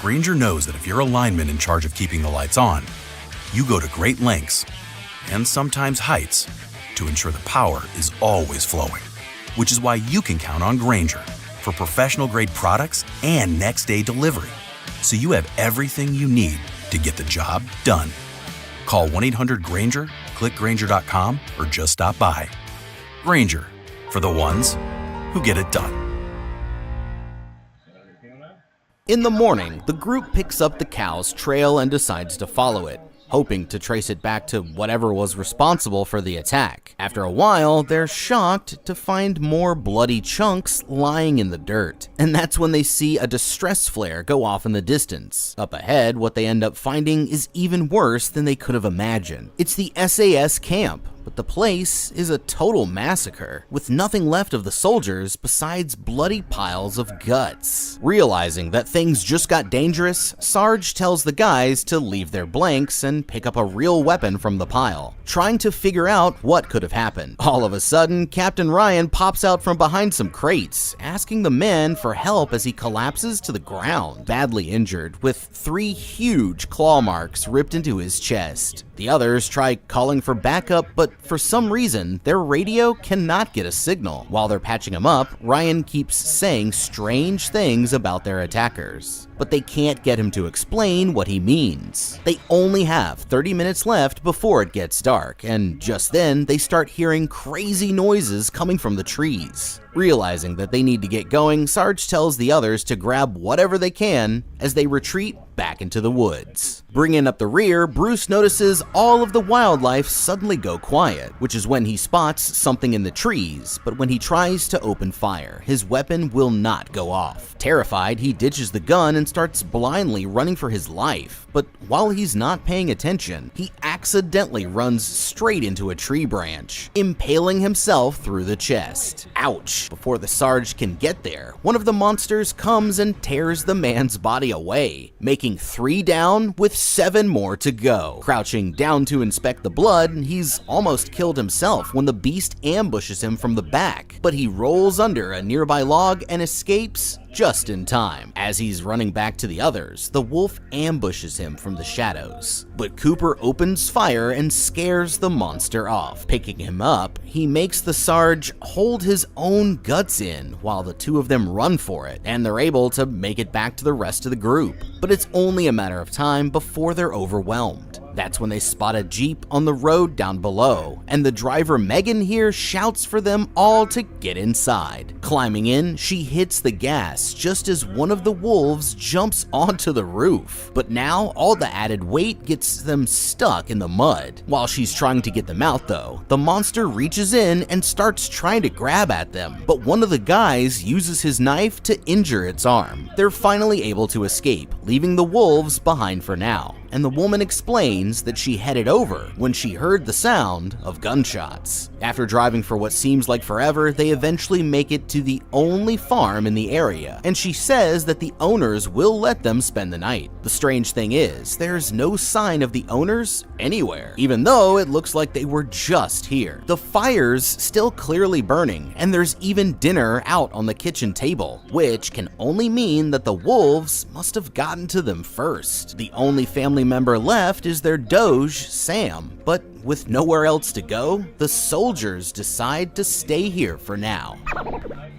Granger knows that if you're a lineman in charge of keeping the lights on, you go to great lengths, and sometimes heights, to ensure the power is always flowing. Which is why you can count on Granger for professional-grade products and next-day delivery, so you have everything you need to get the job done. Call 1-800-GRANGER, click Granger.com, or just stop by. Granger, for the ones who get it done. In the morning, the group picks up the cow's trail and decides to follow it, hoping to trace it back to whatever was responsible for the attack. After a while, they're shocked to find more bloody chunks lying in the dirt, and that's when they see a distress flare go off in the distance. Up ahead, what they end up finding is even worse than they could have imagined. It's the SAS camp, but the place is a total massacre, with nothing left of the soldiers besides bloody piles of guts. Realizing that things just got dangerous, Sarge tells the guys to leave their blanks and pick up a real weapon from the pile, trying to figure out what could have happened. All of a sudden, Captain Ryan pops out from behind some crates, asking the men for help as he collapses to the ground, badly injured, with 3 huge claw marks ripped into his chest. The others try calling for backup, but for some reason, their radio cannot get a signal. While they're patching him up, Ryan keeps saying strange things about their attackers, but they can't get him to explain what he means. They only have 30 minutes left before it gets dark, and just then, they start hearing crazy noises coming from the trees. Realizing that they need to get going, Sarge tells the others to grab whatever they can as they retreat back into the woods. Bringing up the rear, Bruce notices all of the wildlife suddenly go quiet, which is when he spots something in the trees, but when he tries to open fire, his weapon will not go off. Terrified, he ditches the gun and starts blindly running for his life, but while he's not paying attention, he accidentally runs straight into a tree branch, impaling himself through the chest. Ouch! Before the Sarge can get there, one of the monsters comes and tears the man's body away, making 3 down with 7 more to go. Crouching down to inspect the blood, he's almost killed himself when the beast ambushes him from the back, but he rolls under a nearby log and escapes just in time. As he's running back to the others, the wolf ambushes him from the shadows, but Cooper opens fire and scares the monster off. Picking him up, he makes the Sarge hold his own guts in while the 2 of them run for it, and they're able to make it back to the rest of the group. but it's only a matter of time before they're overwhelmed. That's when they spot a Jeep on the road down below, and the driver Megan here shouts for them all to get inside. Climbing in, she hits the gas just as one of the wolves jumps onto the roof. But now all the added weight gets them stuck in the mud. While she's trying to get them out though, the monster reaches in and starts trying to grab at them, but one of the guys uses his knife to injure its arm. They're finally able to escape, leaving the wolves behind for now, and the woman explains that she headed over when she heard the sound of gunshots. After driving for what seems like forever, they eventually make it to the only farm in the area, and she says that the owners will let them spend the night. The strange thing is, there's no sign of the owners anywhere, even though it looks like they were just here. The fire's still clearly burning, and there's even dinner out on the kitchen table, which can only mean that the wolves must have gotten to them first. The only family member left is their doge, Sam, but with nowhere else to go, the soldiers decide to stay here for now.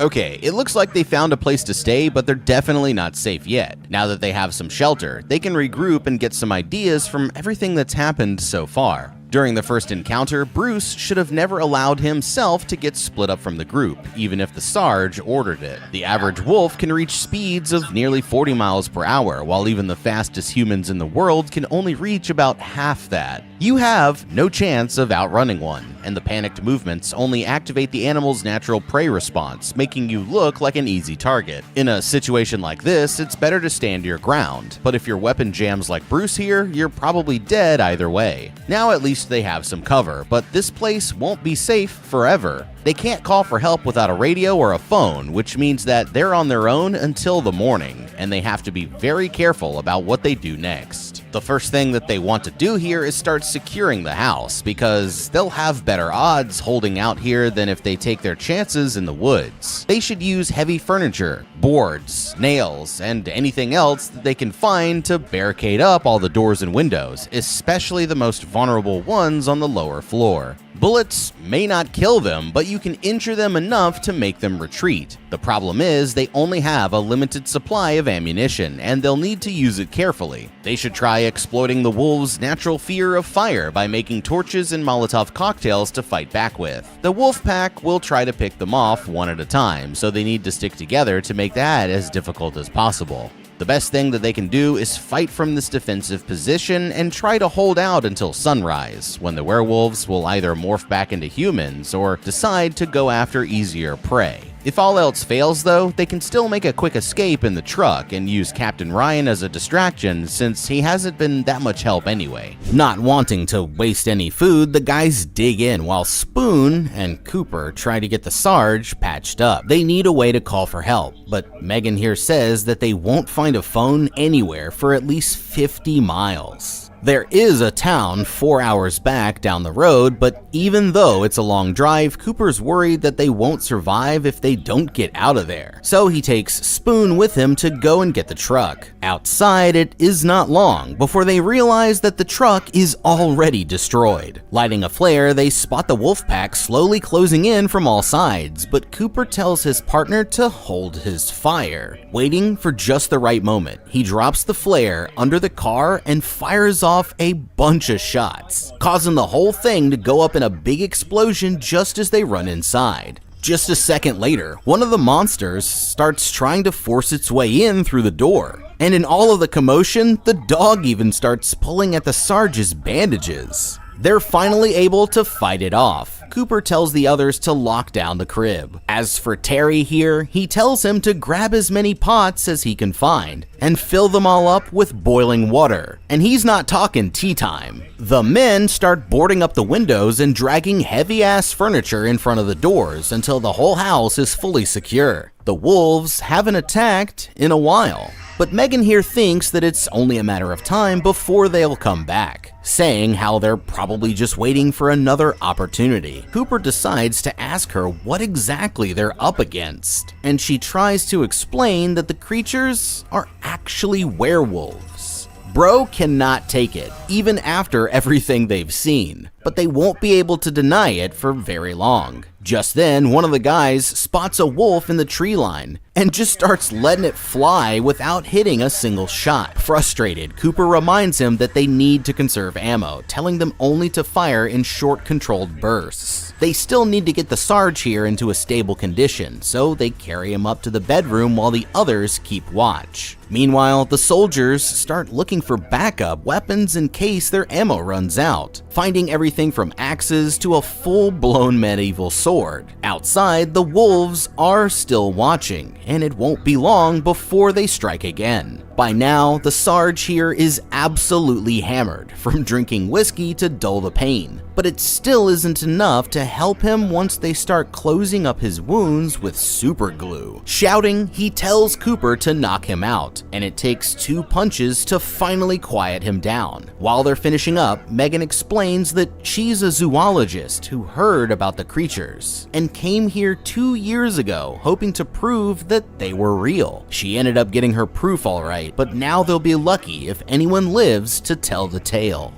Okay, it looks like they found a place to stay, but they're definitely not safe yet. Now that they have some shelter, they can regroup and get some ideas from everything that's happened so far. During the first encounter, Bruce should have never allowed himself to get split up from the group, even if the Sarge ordered it. The average wolf can reach speeds of nearly 40 miles per hour, while even the fastest humans in the world can only reach about half that. You have no chance of outrunning one, and the panicked movements only activate the animal's natural prey response, making you look like an easy target. In a situation like this, it's better to stand your ground, but if your weapon jams like Bruce here, you're probably dead either way. Now at least they have some cover, but this place won't be safe forever. They can't call for help without a radio or a phone, which means that they're on their own until the morning, and they have to be very careful about what they do next. The first thing that they want to do here is start securing the house, because they'll have better odds holding out here than if they take their chances in the woods. They should use heavy furniture, boards, nails, and anything else that they can find to barricade up all the doors and windows, especially the most vulnerable ones on the lower floor. Bullets may not kill them, but you can injure them enough to make them retreat. The problem is they only have a limited supply of ammunition, and they'll need to use it carefully. They should try exploiting the wolves' natural fear of fire by making torches and Molotov cocktails to fight back with. The wolf pack will try to pick them off one at a time, so they need to stick together to make that as difficult as possible. The best thing that they can do is fight from this defensive position and try to hold out until sunrise, when the werewolves will either morph back into humans or decide to go after easier prey. If all else fails though, they can still make a quick escape in the truck and use Captain Ryan as a distraction since he hasn't been that much help anyway. Not wanting to waste any food, the guys dig in while Spoon and Cooper try to get the Sarge patched up. They need a way to call for help, but Megan here says that they won't find a phone anywhere for at least 50 miles. There is a town 4 hours back down the road, but even though it's a long drive, Cooper's worried that they won't survive if they don't get out of there. So he takes Spoon with him to go and get the truck. Outside, it is not long before they realize that the truck is already destroyed. Lighting a flare, they spot the wolf pack slowly closing in from all sides, but Cooper tells his partner to hold his fire. Waiting for just the right moment, he drops the flare under the car and fires off a bunch of shots, causing the whole thing to go up in a big explosion just as they run inside. Just a second later, one of the monsters starts trying to force its way in through the door. And in all of the commotion, the dog even starts pulling at the Sarge's bandages. They're finally able to fight it off. Cooper tells the others to lock down the crib. As for Terry here, he tells him to grab as many pots as he can find and fill them all up with boiling water. And he's not talking tea time. The men start boarding up the windows and dragging heavy-ass furniture in front of the doors until the whole house is fully secure. The wolves haven't attacked in a while. But Megan here thinks that it's only a matter of time before they'll come back, saying how they're probably just waiting for another opportunity. Cooper decides to ask her what exactly they're up against, and she tries to explain that the creatures are actually werewolves. Bro cannot take it, even after everything they've seen, but they won't be able to deny it for very long. Just then, one of the guys spots a wolf in the tree line and just starts letting it fly without hitting a single shot. Frustrated, Cooper reminds him that they need to conserve ammo, telling them only to fire in short, controlled bursts. They still need to get the Sarge here into a stable condition, so they carry him up to the bedroom while the others keep watch. Meanwhile, the soldiers start looking for backup weapons in case their ammo runs out, finding everything from axes to a full-blown medieval sword. Outside, the wolves are still watching, and it won't be long before they strike again. By now, the Sarge here is absolutely hammered, from drinking whiskey to dull the pain, but it still isn't enough to help him once they start closing up his wounds with super glue. Shouting, he tells Cooper to knock him out, and it takes 2 punches to finally quiet him down. While they're finishing up, Megan explains that she's a zoologist who heard about the creatures and came here 2 years ago hoping to prove that they were real. She ended up getting her proof alright, but now they'll be lucky if anyone lives to tell the tale.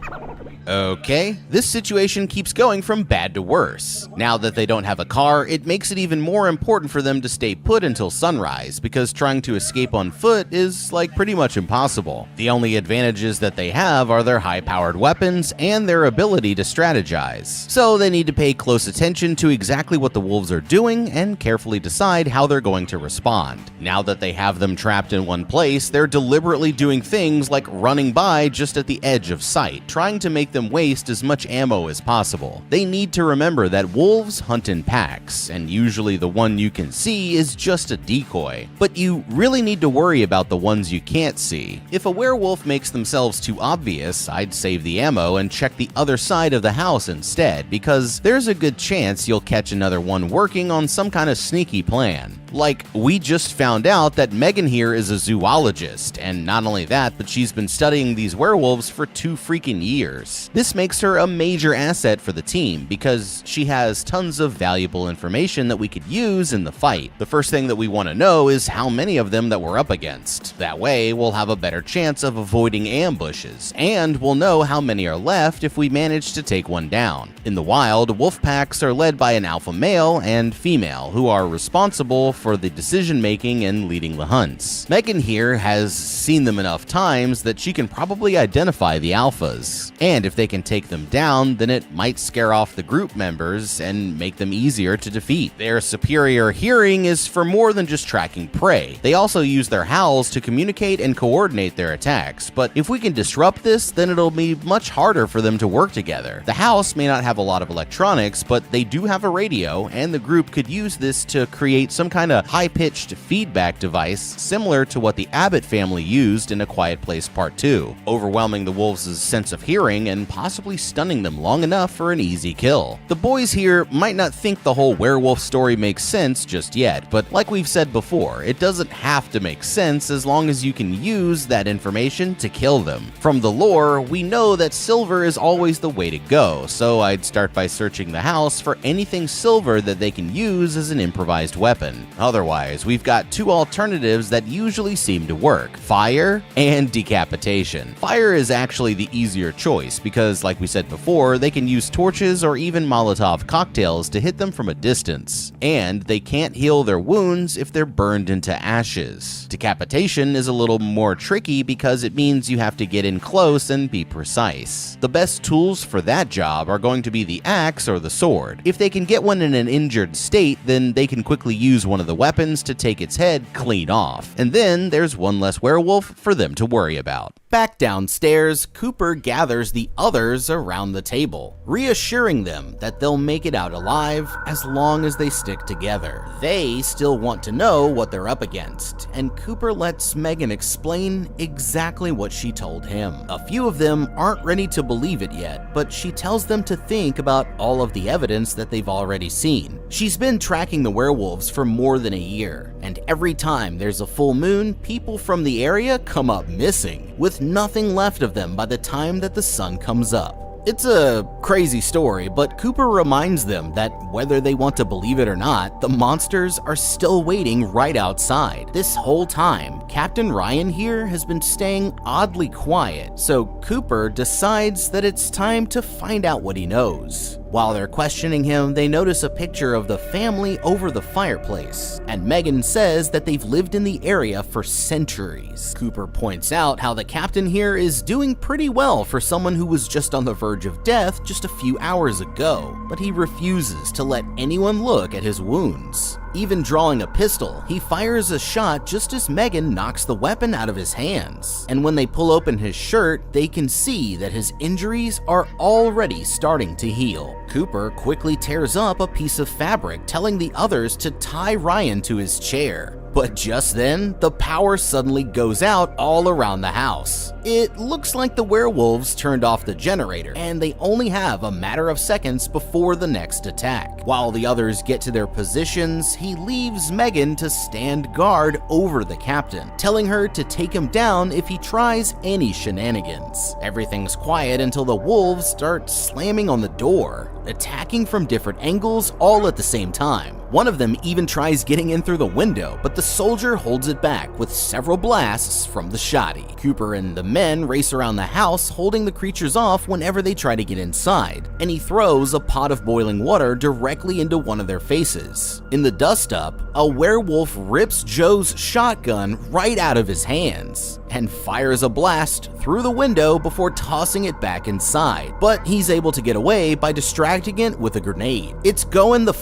Okay, this situation keeps going from bad to worse. Now that they don't have a car, it makes it even more important for them to stay put until sunrise, because trying to escape on foot is like pretty much impossible. The only advantages that they have are their high-powered weapons and their ability to strategize. So they need to pay close attention to exactly what the wolves are doing and carefully decide how they're going to respond. Now that they have them trapped in one place, they're deliberately doing things like running by just at the edge of sight, trying to make them waste as much ammo as possible. They need to remember that wolves hunt in packs, and usually the one you can see is just a decoy. But you really need to worry about the ones you can't see. If a werewolf makes themselves too obvious, I'd save the ammo and check the other side of the house instead, because there's a good chance you'll catch another one working on some kind of sneaky plan. Like, we just found out that Megan here is a zoologist, and not only that, but she's been studying these werewolves for 2 freaking years. This makes her a major asset for the team because she has tons of valuable information that we could use in the fight. The first thing that we want to know is how many of them that we're up against. That way, we'll have a better chance of avoiding ambushes, and we'll know how many are left if we manage to take one down. In the wild, wolf packs are led by an alpha male and female who are responsible for the decision-making and leading the hunts. Megan here has seen them enough times that she can probably identify the alphas, and if they can take them down, then it might scare off the group members and make them easier to defeat. Their superior hearing is for more than just tracking prey. They also use their howls to communicate and coordinate their attacks, but if we can disrupt this, then it'll be much harder for them to work together. The house may not have a lot of electronics, but they do have a radio, and the group could use this to create some kind of high-pitched feedback device similar to what the Abbott family used in A Quiet Place Part 2, overwhelming the wolves' sense of hearing and possibly stunning them long enough for an easy kill. The boys here might not think the whole werewolf story makes sense just yet, but like we've said before, it doesn't have to make sense as long as you can use that information to kill them. From the lore, we know that silver is always the way to go, so I'd start by searching the house for anything silver that they can use as an improvised weapon. Otherwise, we've got 2 alternatives that usually seem to work: fire and decapitation. Fire is actually the easier choice because, like we said before, they can use torches or even Molotov cocktails to hit them from a distance, and they can't heal their wounds if they're burned into ashes. Decapitation is a little more tricky because it means you have to get in close and be precise. The best tools for that job are going to be the axe or the sword. If they can get one in an injured state, then they can quickly use one of the weapons to take its head clean off, and then there's one less werewolf for them to worry about. Back downstairs, Cooper gathers the others around the table, reassuring them that they'll make it out alive as long as they stick together. They still want to know what they're up against, and Cooper lets Megan explain exactly what she told him. A few of them aren't ready to believe it yet, but she tells them to think about all of the evidence that they've already seen. She's been tracking the werewolves for more than a year, and every time there's a full moon, people from the area come up missing, with nothing left of them by the time that the sun comes up. It's a crazy story, but Cooper reminds them that whether they want to believe it or not, the monsters are still waiting right outside. This whole time, Captain Ryan here has been staying oddly quiet, so Cooper decides that it's time to find out what he knows. While they're questioning him, they notice a picture of the family over the fireplace, and Megan says that they've lived in the area for centuries. Cooper points out how the captain here is doing pretty well for someone who was just on the verge of death just a few hours ago, but he refuses to let anyone look at his wounds. Even drawing a pistol, he fires a shot just as Megan knocks the weapon out of his hands. And when they pull open his shirt, they can see that his injuries are already starting to heal. Cooper quickly tears up a piece of fabric, telling the others to tie Ryan to his chair. But just then, the power suddenly goes out all around the house. It looks like the werewolves turned off the generator, and they only have a matter of seconds before the next attack. While the others get to their positions, he leaves Megan to stand guard over the captain, telling her to take him down if he tries any shenanigans. Everything's quiet until the wolves start slamming on the door, attacking from different angles all at the same time. One of them even tries getting in through the window, but the soldier holds it back with several blasts from the shotty. Cooper and the men race around the house, holding the creatures off whenever they try to get inside, and he throws a pot of boiling water directly into one of their faces. In the dust-up, a werewolf rips Joe's shotgun right out of his hands and fires a blast through the window before tossing it back inside, but he's able to get away by distracting it with a grenade. It's going the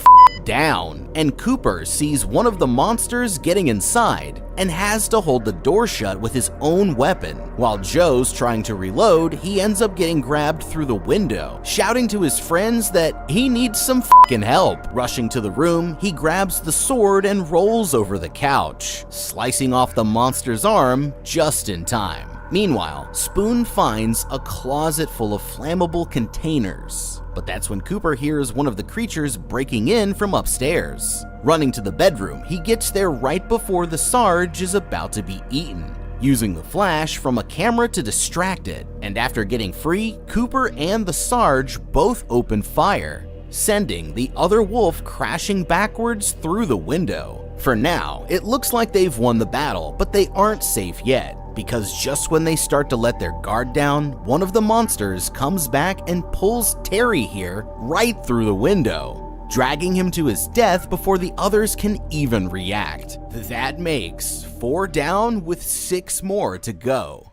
down, and Cooper sees one of the monsters getting inside and has to hold the door shut with his own weapon. While Joe's trying to reload, he ends up getting grabbed through the window, shouting to his friends that he needs some fucking help. Rushing to the room, he grabs the sword and rolls over the couch, slicing off the monster's arm just in time. Meanwhile, Spoon finds a closet full of flammable containers. But that's when Cooper hears one of the creatures breaking in from upstairs. Running to the bedroom, he gets there right before the Sarge is about to be eaten, using the flash from a camera to distract it. And after getting free, Cooper and the Sarge both open fire, sending the other wolf crashing backwards through the window. For now, it looks like they've won the battle, but they aren't safe yet, because just when they start to let their guard down, one of the monsters comes back and pulls Terry here right through the window, dragging him to his death before the others can even react. That makes 4 down with 6 more to go.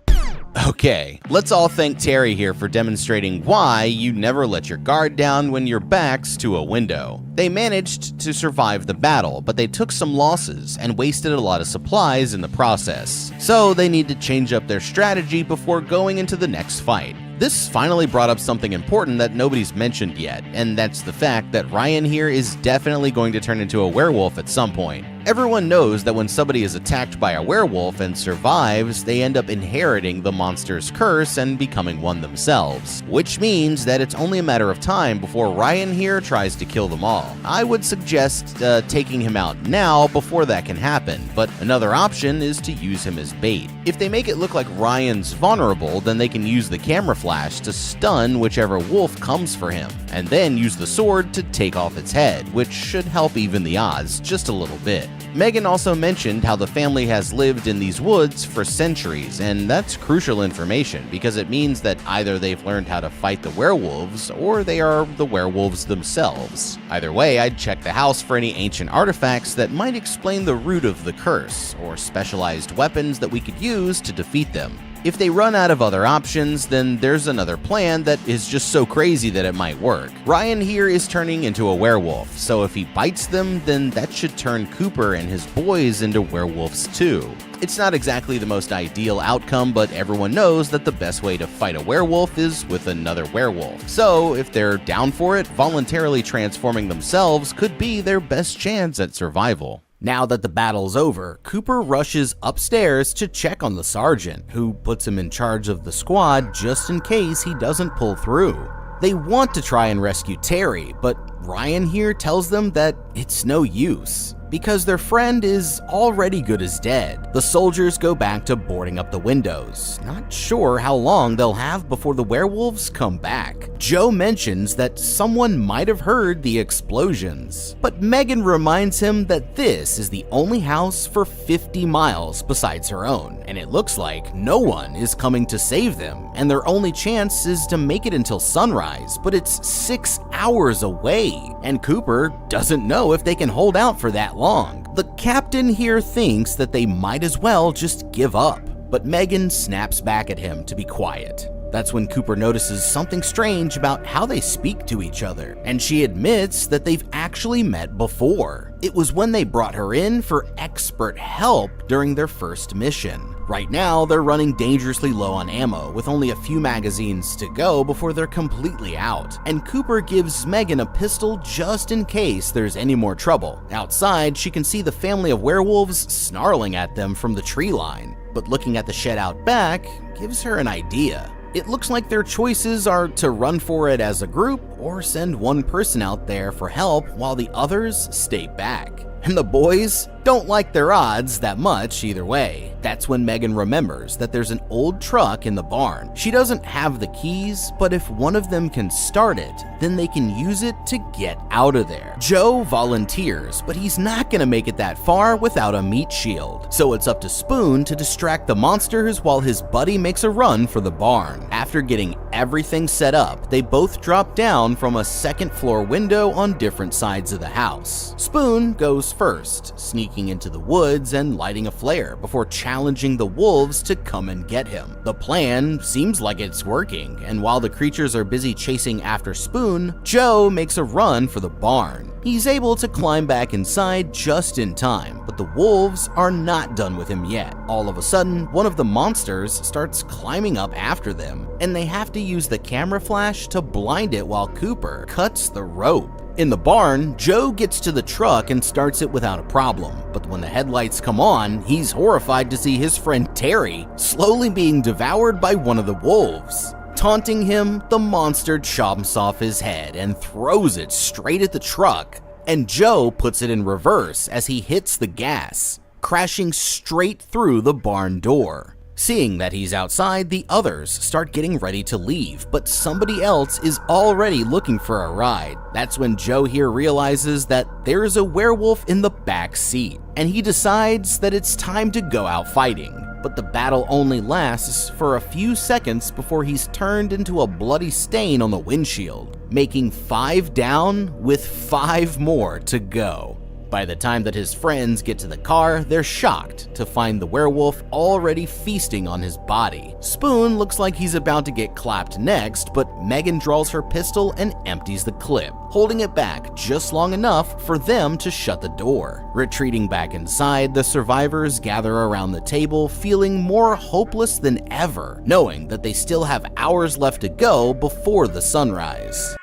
Okay, let's all thank Terry here for demonstrating why you never let your guard down when your back's to a window. They managed to survive the battle, but they took some losses and wasted a lot of supplies in the process. So they need to change up their strategy before going into the next fight. This finally brought up something important that nobody's mentioned yet, and that's the fact that Ryan here is definitely going to turn into a werewolf at some point. Everyone knows that when somebody is attacked by a werewolf and survives, they end up inheriting the monster's curse and becoming one themselves, which means that it's only a matter of time before Ryan here tries to kill them all. I would suggest taking him out now before that can happen, but another option is to use him as bait. If they make it look like Ryan's vulnerable, then they can use the camera flash to stun whichever wolf comes for him, and then use the sword to take off its head, which should help even the odds just a little bit. Megan also mentioned how the family has lived in these woods for centuries, and that's crucial information because it means that either they've learned how to fight the werewolves or they are the werewolves themselves. Either way, I'd check the house for any ancient artifacts that might explain the root of the curse, or specialized weapons that we could use to defeat them. If they run out of other options, then there's another plan that is just so crazy that it might work. Ryan here is turning into a werewolf, so if he bites them, then that should turn Cooper and his boys into werewolves too. It's not exactly the most ideal outcome, but everyone knows that the best way to fight a werewolf is with another werewolf. So if they're down for it, voluntarily transforming themselves could be their best chance at survival. Now that the battle's over, Cooper rushes upstairs to check on the sergeant, who puts him in charge of the squad just in case he doesn't pull through. They want to try and rescue Terry, but Ryan here tells them that it's no use. because their friend is already good as dead. The soldiers go back to boarding up the windows, not sure how long they'll have before the werewolves come back. Joe mentions that someone might have heard the explosions, but Megan reminds him that this is the only house for 50 miles besides her own, and it looks like no one is coming to save them, and their only chance is to make it until sunrise, but it's 6 hours away, and Cooper doesn't know if they can hold out for that long. The captain here thinks that they might as well just give up, but Megan snaps back at him to be quiet. That's when Cooper notices something strange about how they speak to each other, and she admits that they've actually met before. It was when they brought her in for expert help during their first mission. Right now, they're running dangerously low on ammo, with only a few magazines to go before they're completely out, and Cooper gives Megan a pistol just in case there's any more trouble. Outside, she can see the family of werewolves snarling at them from the tree line, but looking at the shed out back gives her an idea. It looks like their choices are to run for it as a group or send one person out there for help while the others stay back. And the boys don't like their odds that much either way. That's when Megan remembers that there's an old truck in the barn. She doesn't have the keys, but if one of them can start it, then they can use it to get out of there. Joe volunteers, but he's not gonna make it that far without a meat shield. So it's up to Spoon to distract the monsters while his buddy makes a run for the barn. After getting everything set up, they both drop down from a second-floor window on different sides of the house. Spoon goes first, sneaking into the woods and lighting a flare before challenging the wolves to come and get him. The plan seems like it's working, and while the creatures are busy chasing after Spoon, Joe makes a run for the barn. He's able to climb back inside just in time, but the wolves are not done with him yet. All of a sudden, one of the monsters starts climbing up after them, and they have to use the camera flash to blind it while Cooper cuts the rope. In the barn, Joe gets to the truck and starts it without a problem, but when the headlights come on, he's horrified to see his friend Terry slowly being devoured by one of the wolves. Taunting him, the monster chomps off his head and throws it straight at the truck, and Joe puts it in reverse as he hits the gas, crashing straight through the barn door. Seeing that he's outside, the others start getting ready to leave, but somebody else is already looking for a ride. That's when Joe here realizes that there's a werewolf in the back seat, and he decides that it's time to go out fighting. But the battle only lasts for a few seconds before he's turned into a bloody stain on the windshield, making 5 down with 5 more to go. By the time that his friends get to the car, they're shocked to find the werewolf already feasting on his body. Spoon looks like he's about to get clapped next, but Megan draws her pistol and empties the clip, holding it back just long enough for them to shut the door. Retreating back inside, the survivors gather around the table, feeling more hopeless than ever, knowing that they still have hours left to go before the sunrise.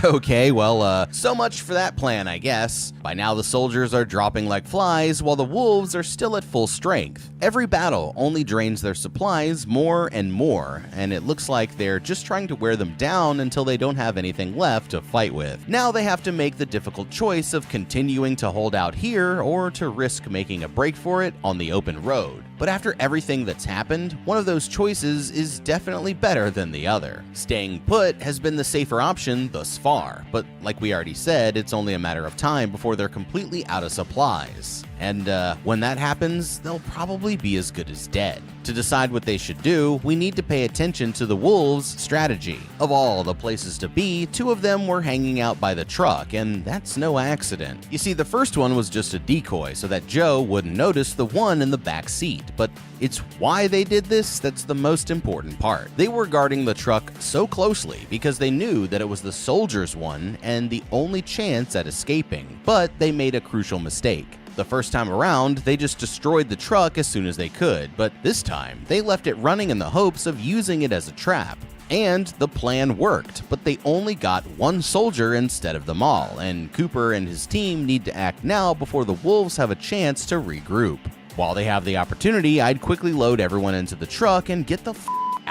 Okay, well, so much for that plan, I guess. By now the soldiers are dropping like flies while the wolves are still at full strength. Every battle only drains their supplies more and more, and it looks like they're just trying to wear them down until they don't have anything left to fight with. Now they have to make the difficult choice of continuing to hold out here or to risk making a break for it on the open road. But after everything that's happened, one of those choices is definitely better than the other. Staying put has been the safer option thus far, but like we already said, it's only a matter of time before they're completely out of supplies. And when that happens, they'll probably be as good as dead. To decide what they should do, we need to pay attention to the wolves' strategy. Of all the places to be, 2 of them were hanging out by the truck, and that's no accident. You see, the first one was just a decoy so that Joe wouldn't notice the one in the back seat, but it's why they did this that's the most important part. They were guarding the truck so closely because they knew that it was the soldiers' one and the only chance at escaping, but they made a crucial mistake. The first time around, they just destroyed the truck as soon as they could, but this time, they left it running in the hopes of using it as a trap. And the plan worked, but they only got 1 soldier instead of them all, and Cooper and his team need to act now before the wolves have a chance to regroup. While they have the opportunity, I'd quickly load everyone into the truck and get the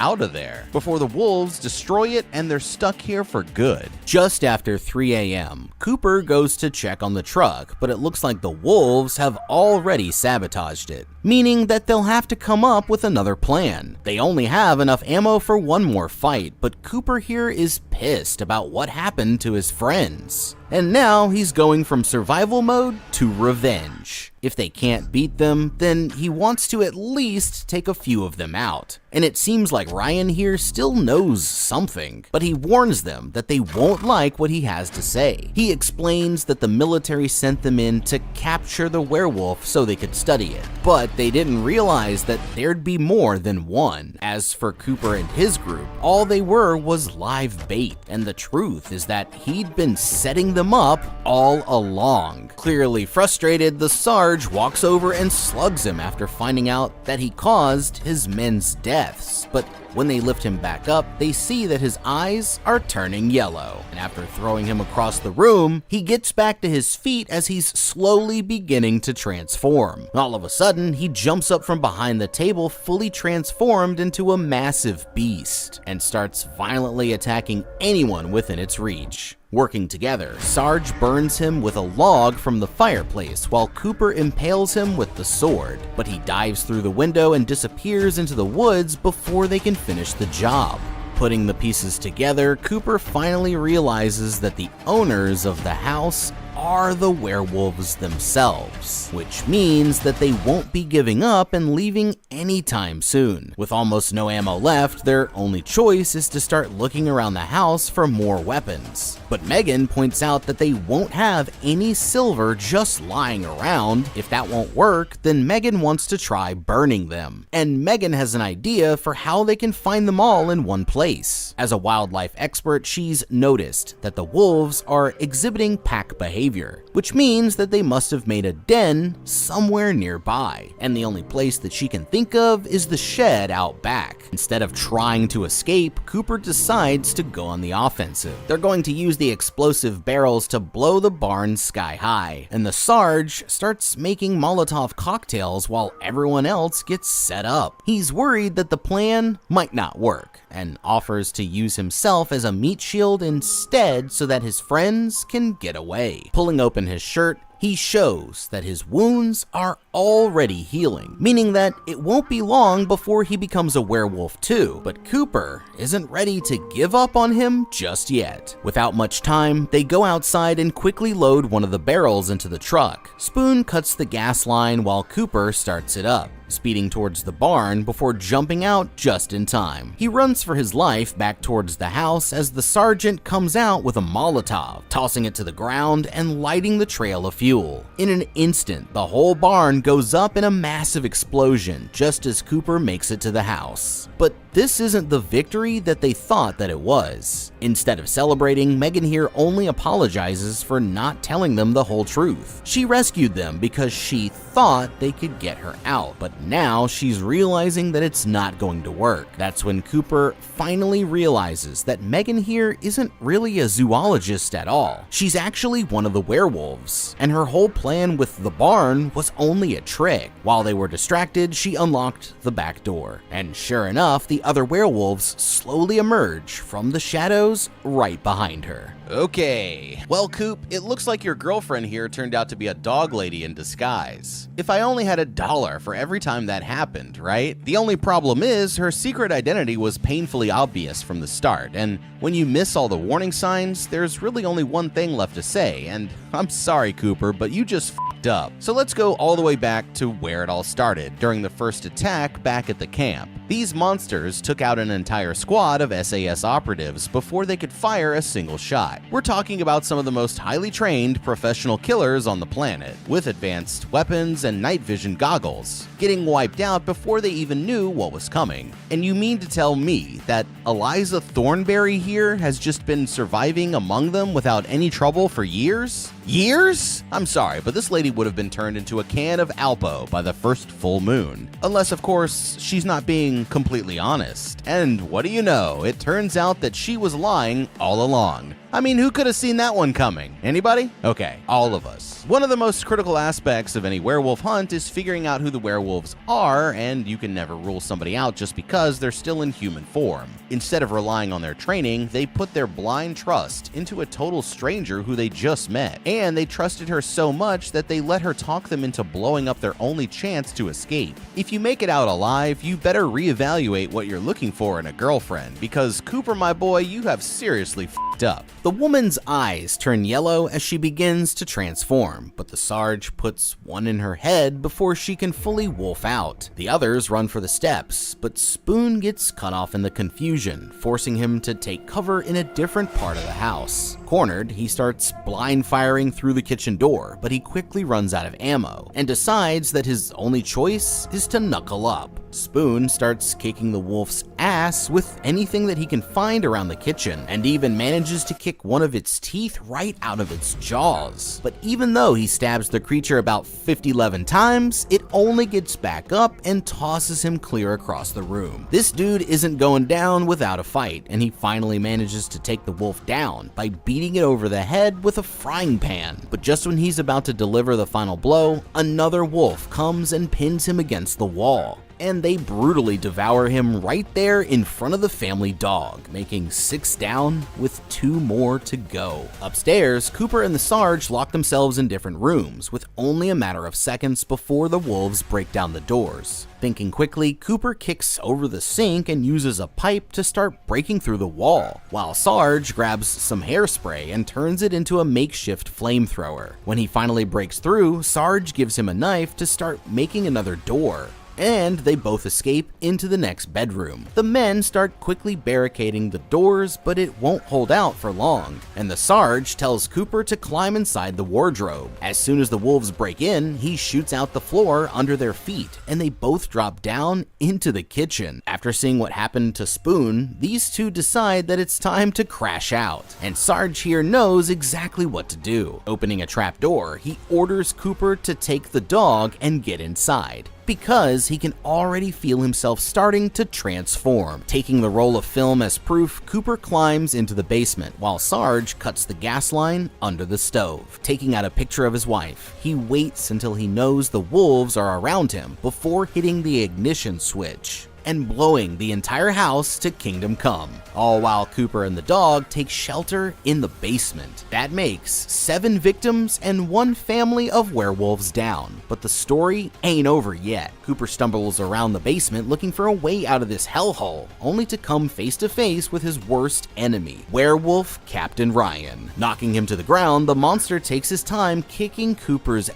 out of there before the wolves destroy it and they're stuck here for good. Just after 3 a.m., Cooper goes to check on the truck, but it looks like the wolves have already sabotaged it, meaning that they'll have to come up with another plan. They only have enough ammo for one more fight, but Cooper here is pissed about what happened to his friends. And now he's going from survival mode to revenge. If they can't beat them, then he wants to at least take a few of them out. And it seems like Ryan here still knows something, but he warns them that they won't like what he has to say. He explains that the military sent them in to capture the werewolf so they could study it, but they didn't realize that there'd be more than one. As for Cooper and his group, all they were was live bait, and the truth is that he'd been setting them up all along. Clearly frustrated, the Sarge walks over and slugs him after finding out that he caused his men's deaths, but when they lift him back up, they see that his eyes are turning yellow, and after throwing him across the room, he gets back to his feet as he's slowly beginning to transform. All of a sudden, he jumps up from behind the table fully transformed into a massive beast, and starts violently attacking anyone within its reach. Working together, Sarge burns him with a log from the fireplace while Cooper impales him with the sword, but he dives through the window and disappears into the woods before they can finish the job. Putting the pieces together, Cooper finally realizes that the owners of the house are the werewolves themselves, which means that they won't be giving up and leaving anytime soon. With almost no ammo left, their only choice is to start looking around the house for more weapons. But Megan points out that they won't have any silver just lying around. If that won't work, then Megan wants to try burning them. And Megan has an idea for how they can find them all in one place. As a wildlife expert, she's noticed that the wolves are exhibiting pack behavior, which means that they must have made a den somewhere nearby, and the only place that she can think of is the shed out back. Instead of trying to escape, Cooper decides to go on the offensive. They're going to use the explosive barrels to blow the barn sky high, and the Sarge starts making Molotov cocktails while everyone else gets set up. He's worried that the plan might not work, and offers to use himself as a meat shield instead so that his friends can get away. Pulling open his shirt, he shows that his wounds are already healing, meaning that it won't be long before he becomes a werewolf too. But Cooper isn't ready to give up on him just yet. Without much time, they go outside and quickly load one of the barrels into the truck. Spoon cuts the gas line while Cooper starts it up, speeding towards the barn before jumping out just in time. He runs for his life back towards the house as the sergeant comes out with a Molotov, tossing it to the ground and lighting the trail of fuel. In an instant, the whole barn goes up in a massive explosion just as Cooper makes it to the house. But this isn't the victory that they thought that it was. Instead of celebrating, Megan here only apologizes for not telling them the whole truth. She rescued them because she thought they could get her out, but now she's realizing that it's not going to work. That's when Cooper finally realizes that Megan here isn't really a zoologist at all. She's actually one of the werewolves, and her whole plan with the barn was only a trick. While they were distracted, she unlocked the back door, and sure enough, the other werewolves slowly emerge from the shadows right behind her. Okay, well Coop, it looks like your girlfriend here turned out to be a dog lady in disguise. If I only had $1 for every time that happened, right? The only problem is her secret identity was painfully obvious from the start, and when you miss all the warning signs, there's really only one thing left to say, and I'm sorry Cooper, but you just f***ed up. So let's go all the way back to where it all started, during the first attack back at the camp. These monsters took out an entire squad of SAS operatives before they could fire a single shot. We're talking about some of the most highly trained professional killers on the planet, with advanced weapons and night vision goggles, getting wiped out before they even knew what was coming. And you mean to tell me that Eliza Thornberry here has just been surviving among them without any trouble for years? Years? I'm sorry, but this lady would have been turned into a can of Alpo by the first full moon. Unless, of course, she's not being being completely honest. And what do you know? It turns out that she was lying all along. I mean, who could have seen that one coming? Anybody? Okay, all of us. One of the most critical aspects of any werewolf hunt is figuring out who the werewolves are, and you can never rule somebody out just because they're still in human form. Instead of relying on their training, they put their blind trust into a total stranger who they just met. And they trusted her so much that they let her talk them into blowing up their only chance to escape. If you make it out alive, you better reevaluate what you're looking for in a girlfriend, because Cooper, my boy, you have seriously f***ed up. The woman's eyes turn yellow as she begins to transform, but the Sarge puts one in her head before she can fully wolf out. The others run for the steps, but Spoon gets cut off in the confusion, forcing him to take cover in a different part of the house. Cornered, he starts blind firing through the kitchen door, but he quickly runs out of ammo and decides that his only choice is to knuckle up. Spoon starts kicking the wolf's ass with anything that he can find around the kitchen, and even manages to kick one of its teeth right out of its jaws. But even though he stabs the creature about 50-11 times, it only gets back up and tosses him clear across the room. This dude isn't going down without a fight, and he finally manages to take the wolf down by beating it over the head with a frying pan. But just when he's about to deliver the final blow, another wolf comes and pins him against the wall, and they brutally devour him right there in front of the family dog, making 6 down with 2 more to go. Upstairs, Cooper and the Sarge lock themselves in different rooms, with only a matter of seconds before the wolves break down the doors. Thinking quickly, Cooper kicks over the sink and uses a pipe to start breaking through the wall, while Sarge grabs some hairspray and turns it into a makeshift flamethrower. When he finally breaks through, Sarge gives him a knife to start making another door, and they both escape into the next bedroom. The men start quickly barricading the doors, but it won't hold out for long, and the Sarge tells Cooper to climb inside the wardrobe. As soon as the wolves break in, he shoots out the floor under their feet, and they both drop down into the kitchen. After seeing what happened to Spoon, these two decide that it's time to crash out, and Sarge here knows exactly what to do. Opening a trap door, he orders Cooper to take the dog and get inside, because he can already feel himself starting to transform. Taking the roll of film as proof, Cooper climbs into the basement, while Sarge cuts the gas line under the stove. Taking out a picture of his wife, he waits until he knows the wolves are around him before hitting the ignition switch and blowing the entire house to kingdom come, all while Cooper and the dog take shelter in the basement. That makes 7 victims and 1 family of werewolves down, but the story ain't over yet. Cooper stumbles around the basement looking for a way out of this hellhole, only to come face to face with his worst enemy, werewolf Captain Ryan. Knocking him to the ground, the monster takes his time kicking Cooper's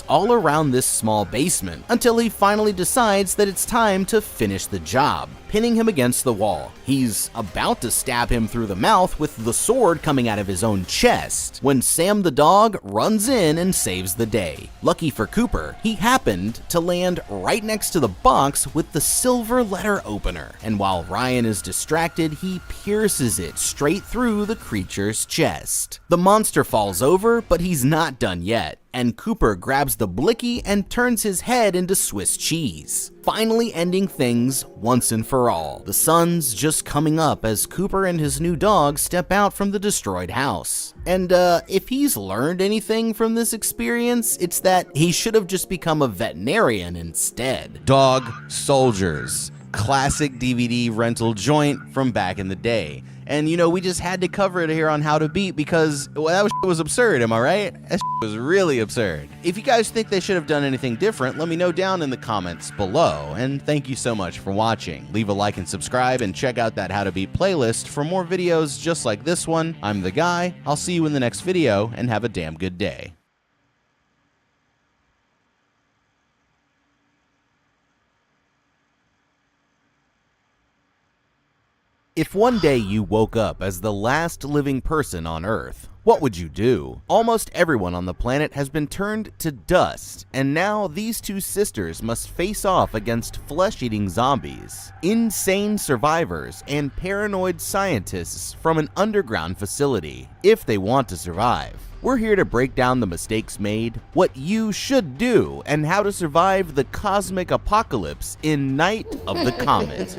all around this small basement until he finally decides that it's time to finish the job, pinning him against the wall. He's about to stab him through the mouth with the sword coming out of his own chest when Sam the dog runs in and saves the day. Lucky for Cooper, he happened to land right next to the box with the silver letter opener, and while Ryan is distracted, he pierces it straight through the creature's chest. The monster falls over, but he's not done yet, and Cooper grabs the blicky and turns his head into Swiss cheese, finally ending things once and for all. The sun's just coming up as Cooper and his new dog step out from the destroyed house. And if he's learned anything from this experience, it's that he should have just become a veterinarian instead. Dog Soldiers, classic DVD rental joint from back in the day. And you know, we just had to cover it here on How to Beat because, well, that was absurd, am I right? That was really absurd. If you guys think they should have done anything different, let me know down in the comments below. And thank you so much for watching. Leave a like and subscribe, and check out that How to Beat playlist for more videos just like this one. I'm the guy. I'll see you in the next video, and have a damn good day. If one day you woke up as the last living person on Earth, What would you do? Almost everyone on the planet has been turned to dust, and now these two sisters must face off against flesh-eating zombies, insane survivors, and paranoid scientists from an underground facility, if they want to survive. We're here to break down the mistakes made, what you should do, and how to survive the cosmic apocalypse in Night of the Comet.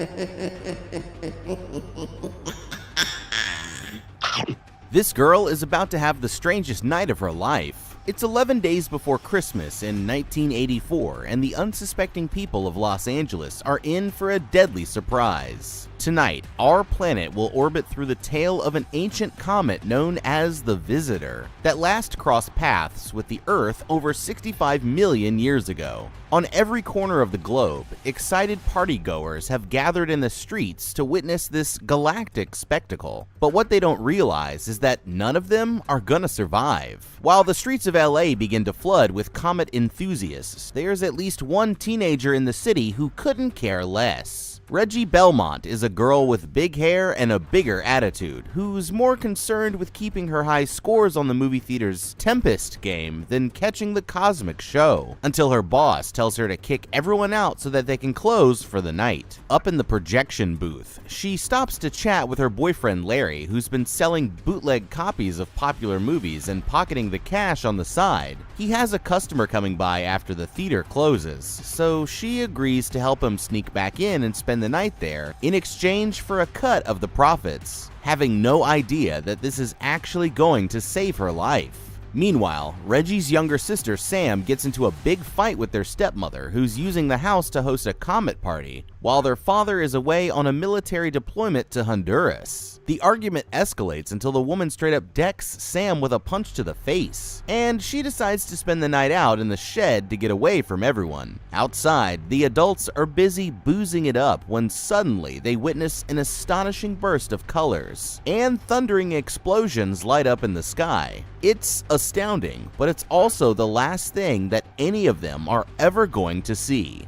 This girl is about to have the strangest night of her life. It's 11 days before Christmas in 1984, and the unsuspecting people of Los Angeles are in for a deadly surprise. Tonight, our planet will orbit through the tail of an ancient comet known as the Visitor, that last crossed paths with the Earth over 65 million years ago. On every corner of the globe, excited partygoers have gathered in the streets to witness this galactic spectacle. But what they don't realize is that none of them are gonna survive. While the streets of LA begin to flood with comet enthusiasts, there's at least one teenager in the city who couldn't care less. Reggie Belmont is a girl with big hair and a bigger attitude, who's more concerned with keeping her high scores on the movie theater's Tempest game than catching the cosmic show, until her boss tells her to kick everyone out so that they can close for the night. Up in the projection booth, she stops to chat with her boyfriend Larry, who's been selling bootleg copies of popular movies and pocketing the cash on the side. He has a customer coming by after the theater closes, so she agrees to help him sneak back in and spend the night there in exchange for a cut of the profits, having no idea that this is actually going to save her life. Meanwhile, Reggie's younger sister Sam gets into a big fight with their stepmother, who's using the house to host a comet party, while their father is away on a military deployment to Honduras. The argument escalates until the woman straight up decks Sam with a punch to the face, and she decides to spend the night out in the shed to get away from everyone. Outside, the adults are busy boozing it up when suddenly they witness an astonishing burst of colors, and thundering explosions light up in the sky. It's astounding, but it's also the last thing that any of them are ever going to see.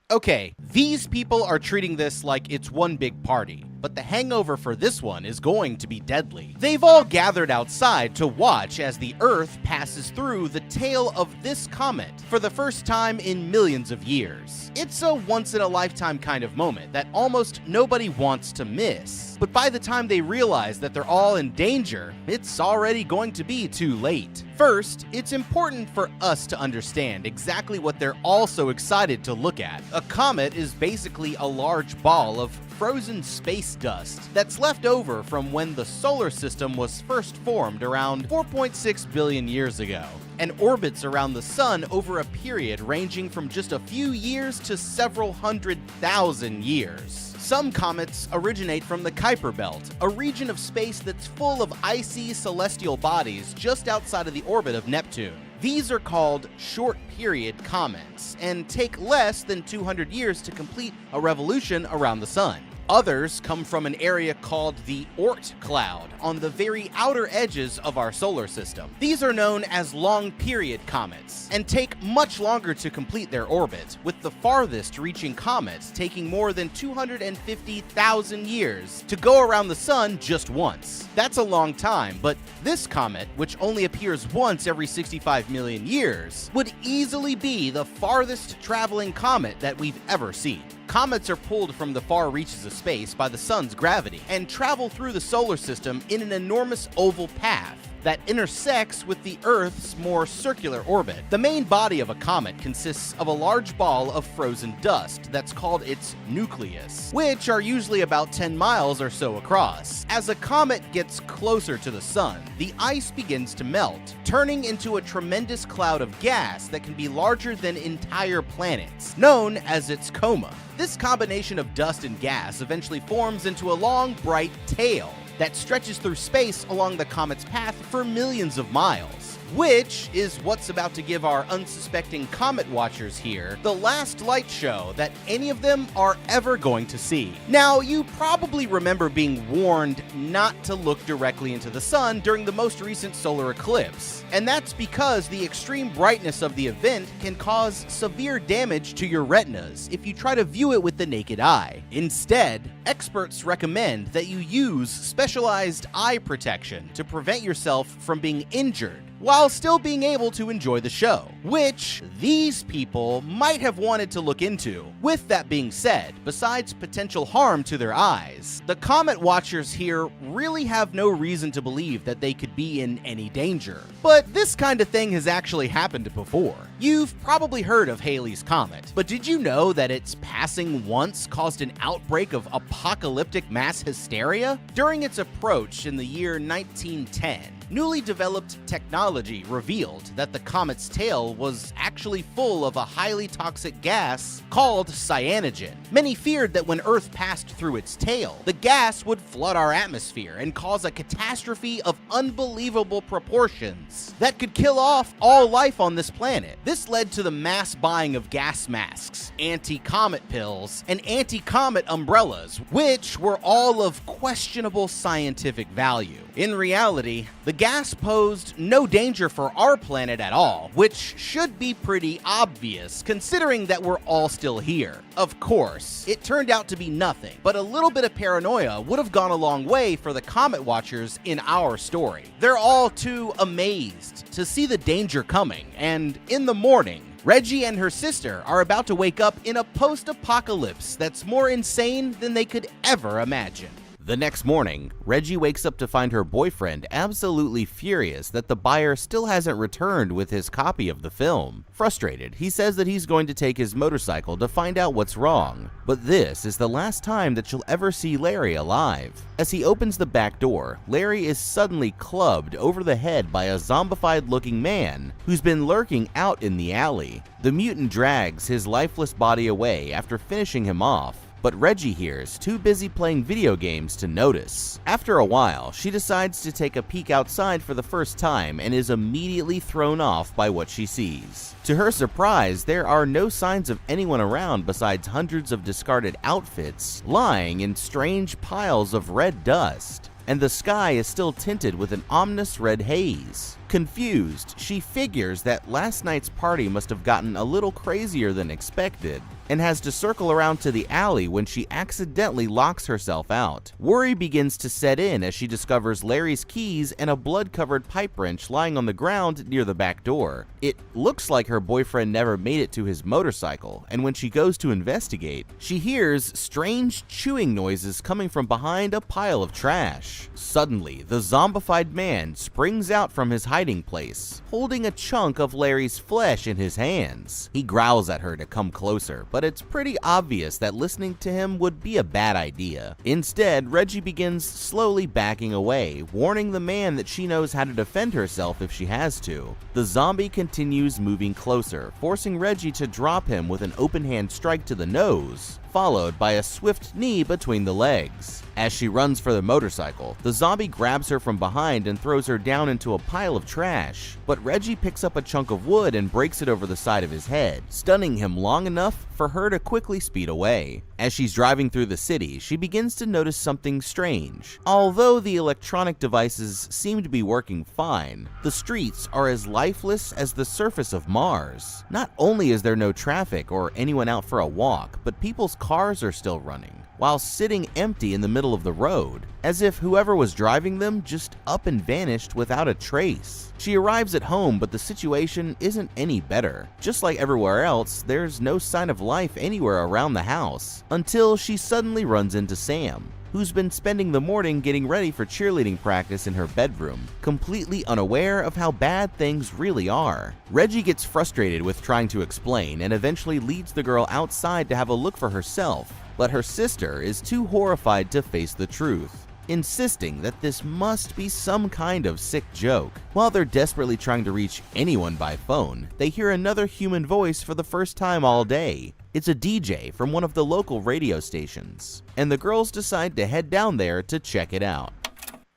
Okay, these people are treating this like it's one big party, but the hangover for this one is going to be deadly. They've all gathered outside to watch as the Earth passes through the tail of this comet for the first time in millions of years. It's a once-in-a-lifetime kind of moment that almost nobody wants to miss. But by the time they realize that they're all in danger, it's already going to be too late. First, it's important for us to understand exactly what they're all so excited to look at. A comet is basically a large ball of frozen space dust that's left over from when the solar system was first formed around 4.6 billion years ago, and orbits around the sun over a period ranging from just a few years to several 100,000 years. Some comets originate from the Kuiper Belt, a region of space that's full of icy celestial bodies just outside of the orbit of Neptune. These are called short-period comets and take less than 200 years to complete a revolution around the sun. Others come from an area called the Oort cloud on the very outer edges of our solar system. These are known as long-period comets and take much longer to complete their orbit, with the farthest reaching comets taking more than 250,000 years to go around the sun just once. That's a long time, but this comet, which only appears once every 65 million years, would easily be the farthest traveling comet that we've ever seen. Comets are pulled from the far reaches of space by the sun's gravity and travel through the solar system in an enormous oval path that intersects with the Earth's more circular orbit. The main body of a comet consists of a large ball of frozen dust that's called its nucleus, which are usually about 10 miles or so across. As a comet gets closer to the sun, the ice begins to melt, turning into a tremendous cloud of gas that can be larger than entire planets, known as its coma. This combination of dust and gas eventually forms into a long, bright tail that stretches through space along the comet's path for millions of miles. which is what's about to give our unsuspecting comet watchers here the last light show that any of them are ever going to see. Now, you probably remember being warned not to look directly into the sun during the most recent solar eclipse, and that's because the extreme brightness of the event can cause severe damage to your retinas if you try to view it with the naked eye. Instead, experts recommend that you use specialized eye protection to prevent yourself from being injured while still being able to enjoy the show, which these people might have wanted to look into. With that being said, besides potential harm to their eyes, the comet watchers here really have no reason to believe that they could be in any danger. But this kind of thing has actually happened before. You've probably heard of Halley's Comet, but did you know that its passing once caused an outbreak of apocalyptic mass hysteria? During its approach in the year 1910, newly developed technology revealed that the comet's tail was actually full of a highly toxic gas called cyanogen. Many feared that when Earth passed through its tail, the gas would flood our atmosphere and cause a catastrophe of unbelievable proportions that could kill off all life on this planet. This led to the mass buying of gas masks, anti-comet pills, and anti-comet umbrellas, which were all of questionable scientific value. In reality, the gas posed no danger for our planet at all, which should be pretty obvious considering that we're all still here. Of course, it turned out to be nothing, but a little bit of paranoia would have gone a long way for the comet watchers in our story. They're all too amazed to see the danger coming, and in the morning, Reggie and her sister are about to wake up in a post-apocalypse that's more insane than they could ever imagine. The next morning, Reggie wakes up to find her boyfriend absolutely furious that the buyer still hasn't returned with his copy of the film. Frustrated, he says that he's going to take his motorcycle to find out what's wrong, but this is the last time that you'll ever see Larry alive. As he opens the back door, Larry is suddenly clubbed over the head by a zombified-looking man who's been lurking out in the alley. The mutant drags his lifeless body away after finishing him off, but Reggie here is too busy playing video games to notice. After a while, she decides to take a peek outside for the first time and is immediately thrown off by what she sees. To her surprise, there are no signs of anyone around besides hundreds of discarded outfits lying in strange piles of red dust, and the sky is still tinted with an ominous red haze. Confused, she figures that last night's party must have gotten a little crazier than expected, and has to circle around to the alley when she accidentally locks herself out. Worry begins to set in as she discovers Larry's keys and a blood-covered pipe wrench lying on the ground near the back door. It looks like her boyfriend never made it to his motorcycle, and when she goes to investigate, she hears strange chewing noises coming from behind a pile of trash. Suddenly, the zombified man springs out from his hiding place, holding a chunk of Larry's flesh in his hands. He growls at her to come closer, but it's pretty obvious that listening to him would be a bad idea. Instead, Reggie begins slowly backing away, warning the man that she knows how to defend herself if she has to. The zombie continues moving closer, forcing Reggie to drop him with an open hand strike to the nose, followed by a swift knee between the legs. As she runs for the motorcycle, the zombie grabs her from behind and throws her down into a pile of trash, but Reggie picks up a chunk of wood and breaks it over the side of his head, stunning him long enough for her to quickly speed away. As she's driving through the city, she begins to notice something strange. Although the electronic devices seem to be working fine, the streets are as lifeless as the surface of Mars. Not only is there no traffic or anyone out for a walk, but people's cars are still running, while sitting empty in the middle of the road, as if whoever was driving them just up and vanished without a trace. She arrives at home, but the situation isn't any better. Just like everywhere else, there's no sign of life anywhere around the house, until she suddenly runs into Sam, who's been spending the morning getting ready for cheerleading practice in her bedroom, completely unaware of how bad things really are. Reggie gets frustrated with trying to explain and eventually leads the girl outside to have a look for herself, but her sister is too horrified to face the truth, insisting that this must be some kind of sick joke. While they're desperately trying to reach anyone by phone, they hear another human voice for the first time all day. It's a DJ from one of the local radio stations, and the girls decide to head down there to check it out.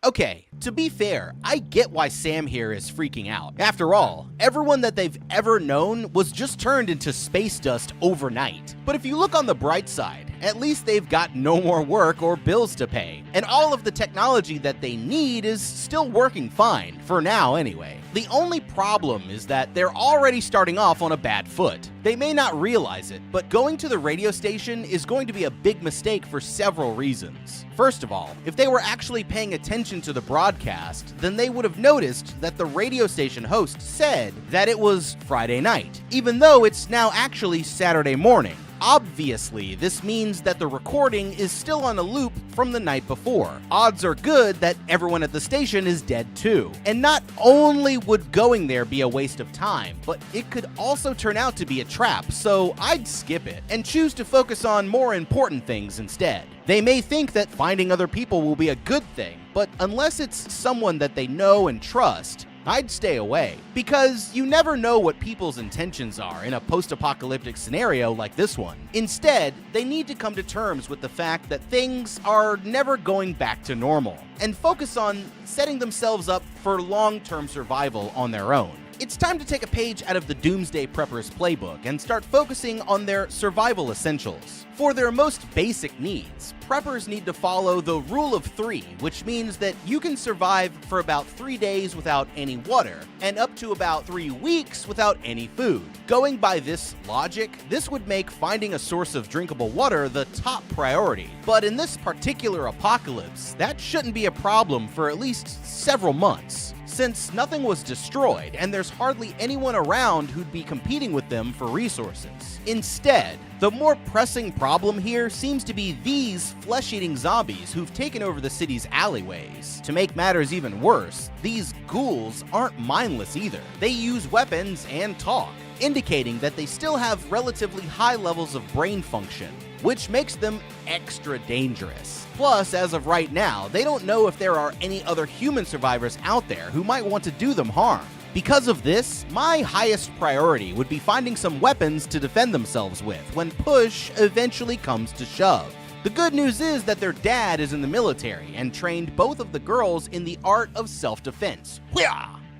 Okay, to be fair, I get why Sam here is freaking out. After all, everyone that they've ever known was just turned into space dust overnight. But if you look on the bright side, at least they've got no more work or bills to pay, and all of the technology that they need is still working fine, for now anyway. The only problem is that they're already starting off on a bad foot. They may not realize it, but going to the radio station is going to be a big mistake for several reasons. First of all, if they were actually paying attention to the broadcast, then they would have noticed that the radio station host said that it was Friday night, even though it's now actually Saturday morning. Obviously, this means that the recording is still on a loop from the night before. Odds are good that everyone at the station is dead too. And not only would going there be a waste of time, but it could also turn out to be a trap, so I'd skip it and choose to focus on more important things instead. They may think that finding other people will be a good thing, but unless it's someone that they know and trust, I'd stay away, because you never know what people's intentions are in a post-apocalyptic scenario like this one. Instead, they need to come to terms with the fact that things are never going back to normal, and focus on setting themselves up for long-term survival on their own. It's time to take a page out of the Doomsday Prepper's playbook and start focusing on their survival essentials. For their most basic needs, preppers need to follow the rule of 3, which means that you can survive for about 3 days without any water, and up to about 3 weeks without any food. Going by this logic, this would make finding a source of drinkable water the top priority. But in this particular apocalypse, that shouldn't be a problem for at least several months, since nothing was destroyed and there's hardly anyone around who'd be competing with them for resources. Instead, the more pressing problem here seems to be these flesh-eating zombies who've taken over the city's alleyways. To make matters even worse, these ghouls aren't mindless either. They use weapons and talk, indicating that they still have relatively high levels of brain function, which makes them extra dangerous. Plus, as of right now, they don't know if there are any other human survivors out there who might want to do them harm. Because of this, my highest priority would be finding some weapons to defend themselves with when push eventually comes to shove. The good news is that their dad is in the military and trained both of the girls in the art of self-defense.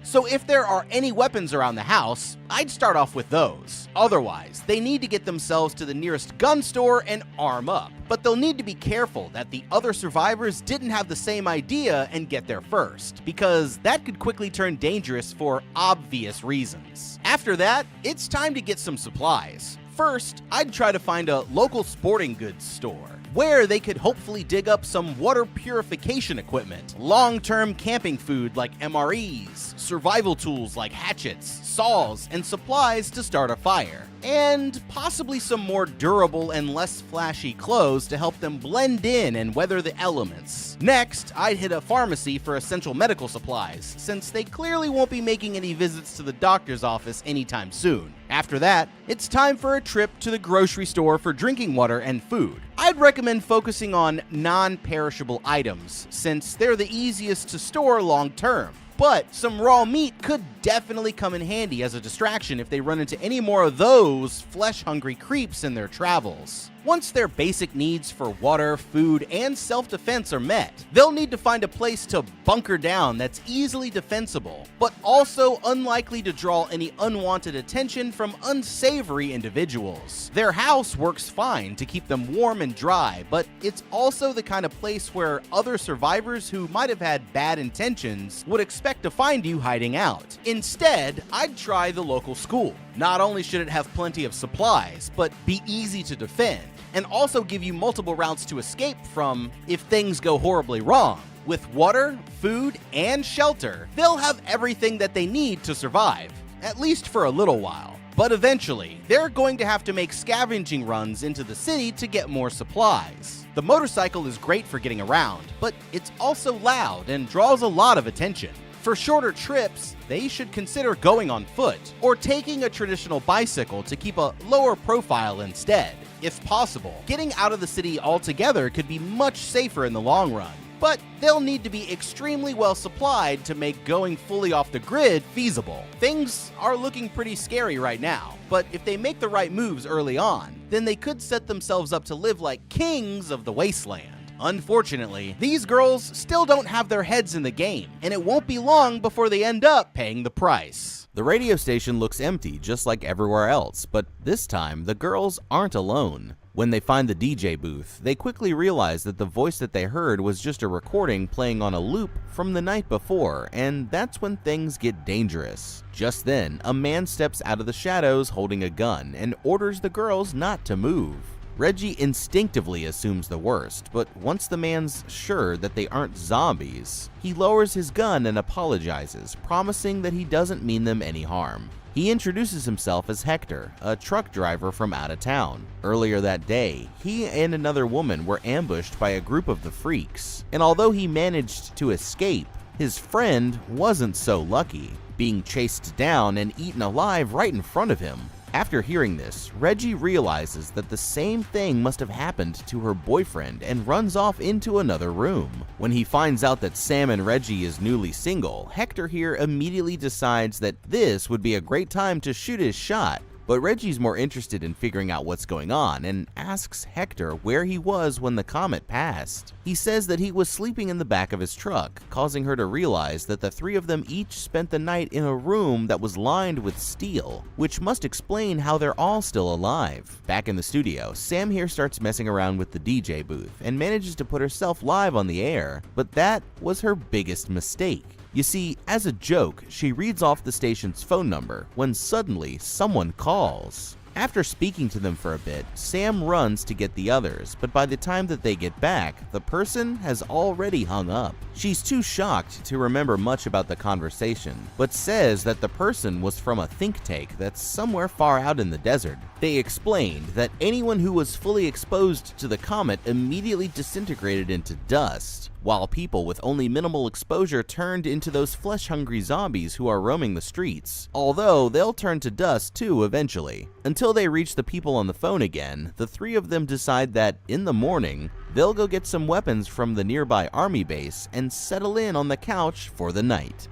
So if there are any weapons around the house, I'd start off with those. Otherwise, they need to get themselves to the nearest gun store and arm up. But they'll need to be careful that the other survivors didn't have the same idea and get there first, because that could quickly turn dangerous for obvious reasons. After that, it's time to get some supplies. First, I'd try to find a local sporting goods store, where they could hopefully dig up some water purification equipment, long-term camping food like MREs, survival tools like hatchets, saws, and supplies to start a fire, and possibly some more durable and less flashy clothes to help them blend in and weather the elements. Next, I'd hit a pharmacy for essential medical supplies, since they clearly won't be making any visits to the doctor's office anytime soon. After that, it's time for a trip to the grocery store for drinking water and food. I'd recommend focusing on non-perishable items, since they're the easiest to store long-term. But some raw meat could definitely come in handy as a distraction if they run into any more of those flesh-hungry creeps in their travels. Once their basic needs for water, food, and self-defense are met, they'll need to find a place to bunker down that's easily defensible, but also unlikely to draw any unwanted attention from unsavory individuals. Their house works fine to keep them warm and dry, but it's also the kind of place where other survivors who might have had bad intentions would expect to find you hiding out. Instead, I'd try the local school. Not only should it have plenty of supplies, but be easy to defend, and also give you multiple routes to escape from if things go horribly wrong. With water, food, and shelter, they'll have everything that they need to survive, at least for a little while. But eventually, they're going to have to make scavenging runs into the city to get more supplies. The motorcycle is great for getting around, but it's also loud and draws a lot of attention. For shorter trips, they should consider going on foot or taking a traditional bicycle to keep a lower profile instead. If possible, getting out of the city altogether could be much safer in the long run, but they'll need to be extremely well supplied to make going fully off the grid feasible. Things are looking pretty scary right now, but if they make the right moves early on, then they could set themselves up to live like kings of the wasteland. Unfortunately, these girls still don't have their heads in the game, and it won't be long before they end up paying the price. The radio station looks empty just like everywhere else, but this time the girls aren't alone. When they find the DJ booth, they quickly realize that the voice that they heard was just a recording playing on a loop from the night before, and that's when things get dangerous. Just then, a man steps out of the shadows holding a gun and orders the girls not to move. Reggie instinctively assumes the worst, but once the man's sure that they aren't zombies, he lowers his gun and apologizes, promising that he doesn't mean them any harm. He introduces himself as Hector, a truck driver from out of town. Earlier that day, he and another woman were ambushed by a group of the freaks, and although he managed to escape, his friend wasn't so lucky, being chased down and eaten alive right in front of him. After hearing this, Reggie realizes that the same thing must have happened to her boyfriend and runs off into another room. When he finds out that Sam and Reggie is newly single, Hector here immediately decides that this would be a great time to shoot his shot. But Reggie's more interested in figuring out what's going on and asks Hector where he was when the comet passed. He says that he was sleeping in the back of his truck, causing her to realize that the three of them each spent the night in a room that was lined with steel, which must explain how they're all still alive. Back in the studio, Sam here starts messing around with the DJ booth and manages to put herself live on the air, but that was her biggest mistake. You see, as a joke, she reads off the station's phone number when suddenly someone calls. After speaking to them for a bit, Sam runs to get the others, but by the time that they get back, the person has already hung up. She's too shocked to remember much about the conversation, but says that the person was from a think tank that's somewhere far out in the desert. They explained that anyone who was fully exposed to the comet immediately disintegrated into dust, while people with only minimal exposure turned into those flesh-hungry zombies who are roaming the streets, although they'll turn to dust too eventually. Until they reach the people on the phone again, the three of them decide that, in the morning, they'll go get some weapons from the nearby army base and settle in on the couch for the night.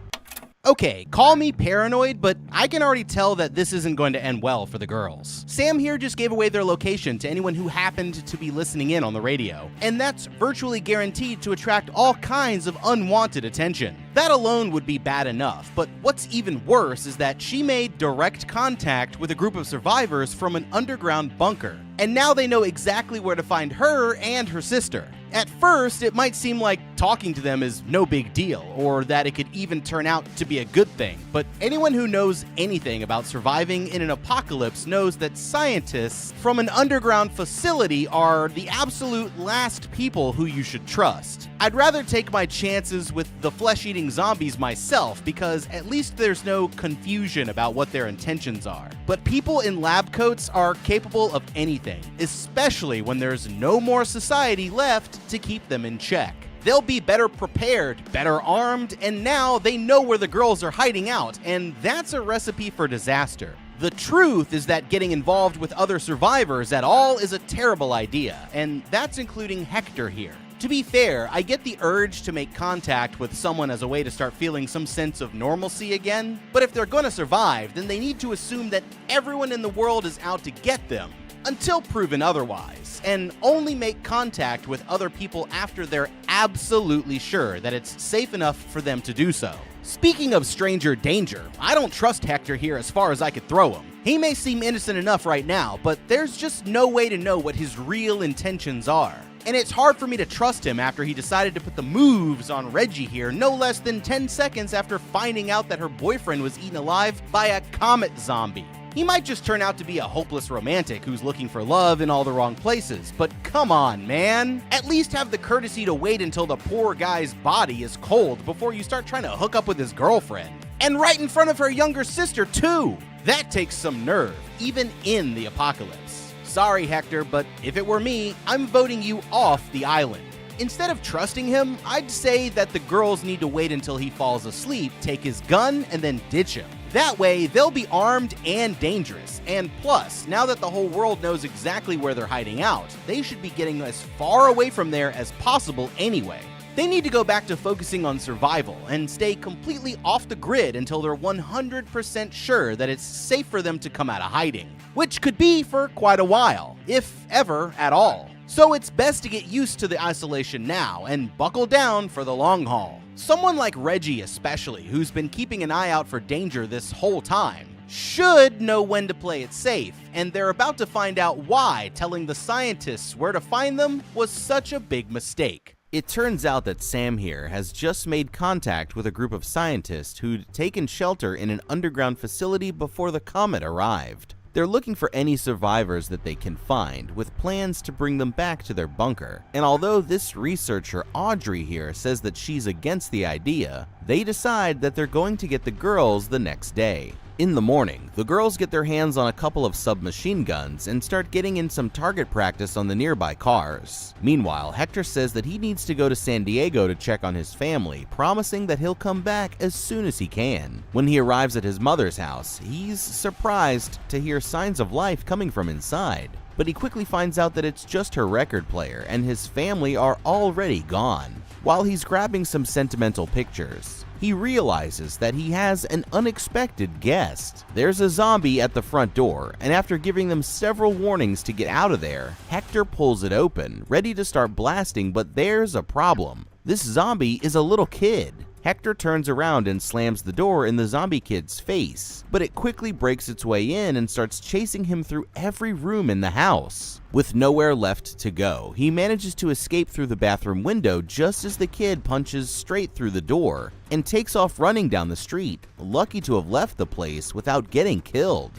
Okay, call me paranoid, but I can already tell that this isn't going to end well for the girls. Sam here just gave away their location to anyone who happened to be listening in on the radio, and that's virtually guaranteed to attract all kinds of unwanted attention. That alone would be bad enough, but what's even worse is that she made direct contact with a group of survivors from an underground bunker, and now they know exactly where to find her and her sister. At first, it might seem like talking to them is no big deal, or that it could even turn out to be a good thing, but anyone who knows anything about surviving in an apocalypse knows that scientists from an underground facility are the absolute last people who you should trust. I'd rather take my chances with the flesh-eating zombies myself, because at least there's no confusion about what their intentions are. But people in lab coats are capable of anything, especially when there's no more society left to keep them in check. They'll be better prepared, better armed, and now they know where the girls are hiding out, and that's a recipe for disaster. The truth is that getting involved with other survivors at all is a terrible idea, and that's including Hector here. To be fair, I get the urge to make contact with someone as a way to start feeling some sense of normalcy again, but if they're gonna survive, then they need to assume that everyone in the world is out to get them, until proven otherwise, and only make contact with other people after they're absolutely sure that it's safe enough for them to do so. Speaking of stranger danger, I don't trust Hector here as far as I could throw him. He may seem innocent enough right now, but there's just no way to know what his real intentions are. And it's hard for me to trust him after he decided to put the moves on Reggie here no less than 10 seconds after finding out that her boyfriend was eaten alive by a comet zombie. He might just turn out to be a hopeless romantic who's looking for love in all the wrong places, but come on, man. At least have the courtesy to wait until the poor guy's body is cold before you start trying to hook up with his girlfriend. And right in front of her younger sister, too. That takes some nerve, even in the apocalypse. Sorry, Hector, but if it were me, I'm voting you off the island. Instead of trusting him, I'd say that the girls need to wait until he falls asleep, take his gun, and then ditch him. That way, they'll be armed and dangerous. And plus, now that the whole world knows exactly where they're hiding out, they should be getting as far away from there as possible anyway. They need to go back to focusing on survival and stay completely off the grid until they're 100% sure that it's safe for them to come out of hiding, which could be for quite a while, if ever at all. So it's best to get used to the isolation now and buckle down for the long haul. Someone like Reggie especially, who's been keeping an eye out for danger this whole time, should know when to play it safe, and they're about to find out why telling the scientists where to find them was such a big mistake. It turns out that Sam here has just made contact with a group of scientists who'd taken shelter in an underground facility before the comet arrived. They're looking for any survivors that they can find, with plans to bring them back to their bunker. And although this researcher Audrey here says that she's against the idea, they decide that they're going to get the girls the next day. In the morning, the girls get their hands on a couple of submachine guns and start getting in some target practice on the nearby cars. Meanwhile, Hector says that he needs to go to San Diego to check on his family, promising that he'll come back as soon as he can. When he arrives at his mother's house, he's surprised to hear signs of life coming from inside. But he quickly finds out that it's just her record player and his family are already gone. While he's grabbing some sentimental pictures, he realizes that he has an unexpected guest. There's a zombie at the front door, and after giving them several warnings to get out of there, Hector pulls it open, ready to start blasting, but there's a problem. This zombie is a little kid. Hector turns around and slams the door in the zombie kid's face, but it quickly breaks its way in and starts chasing him through every room in the house. With nowhere left to go, he manages to escape through the bathroom window just as the kid punches straight through the door and takes off running down the street, lucky to have left the place without getting killed.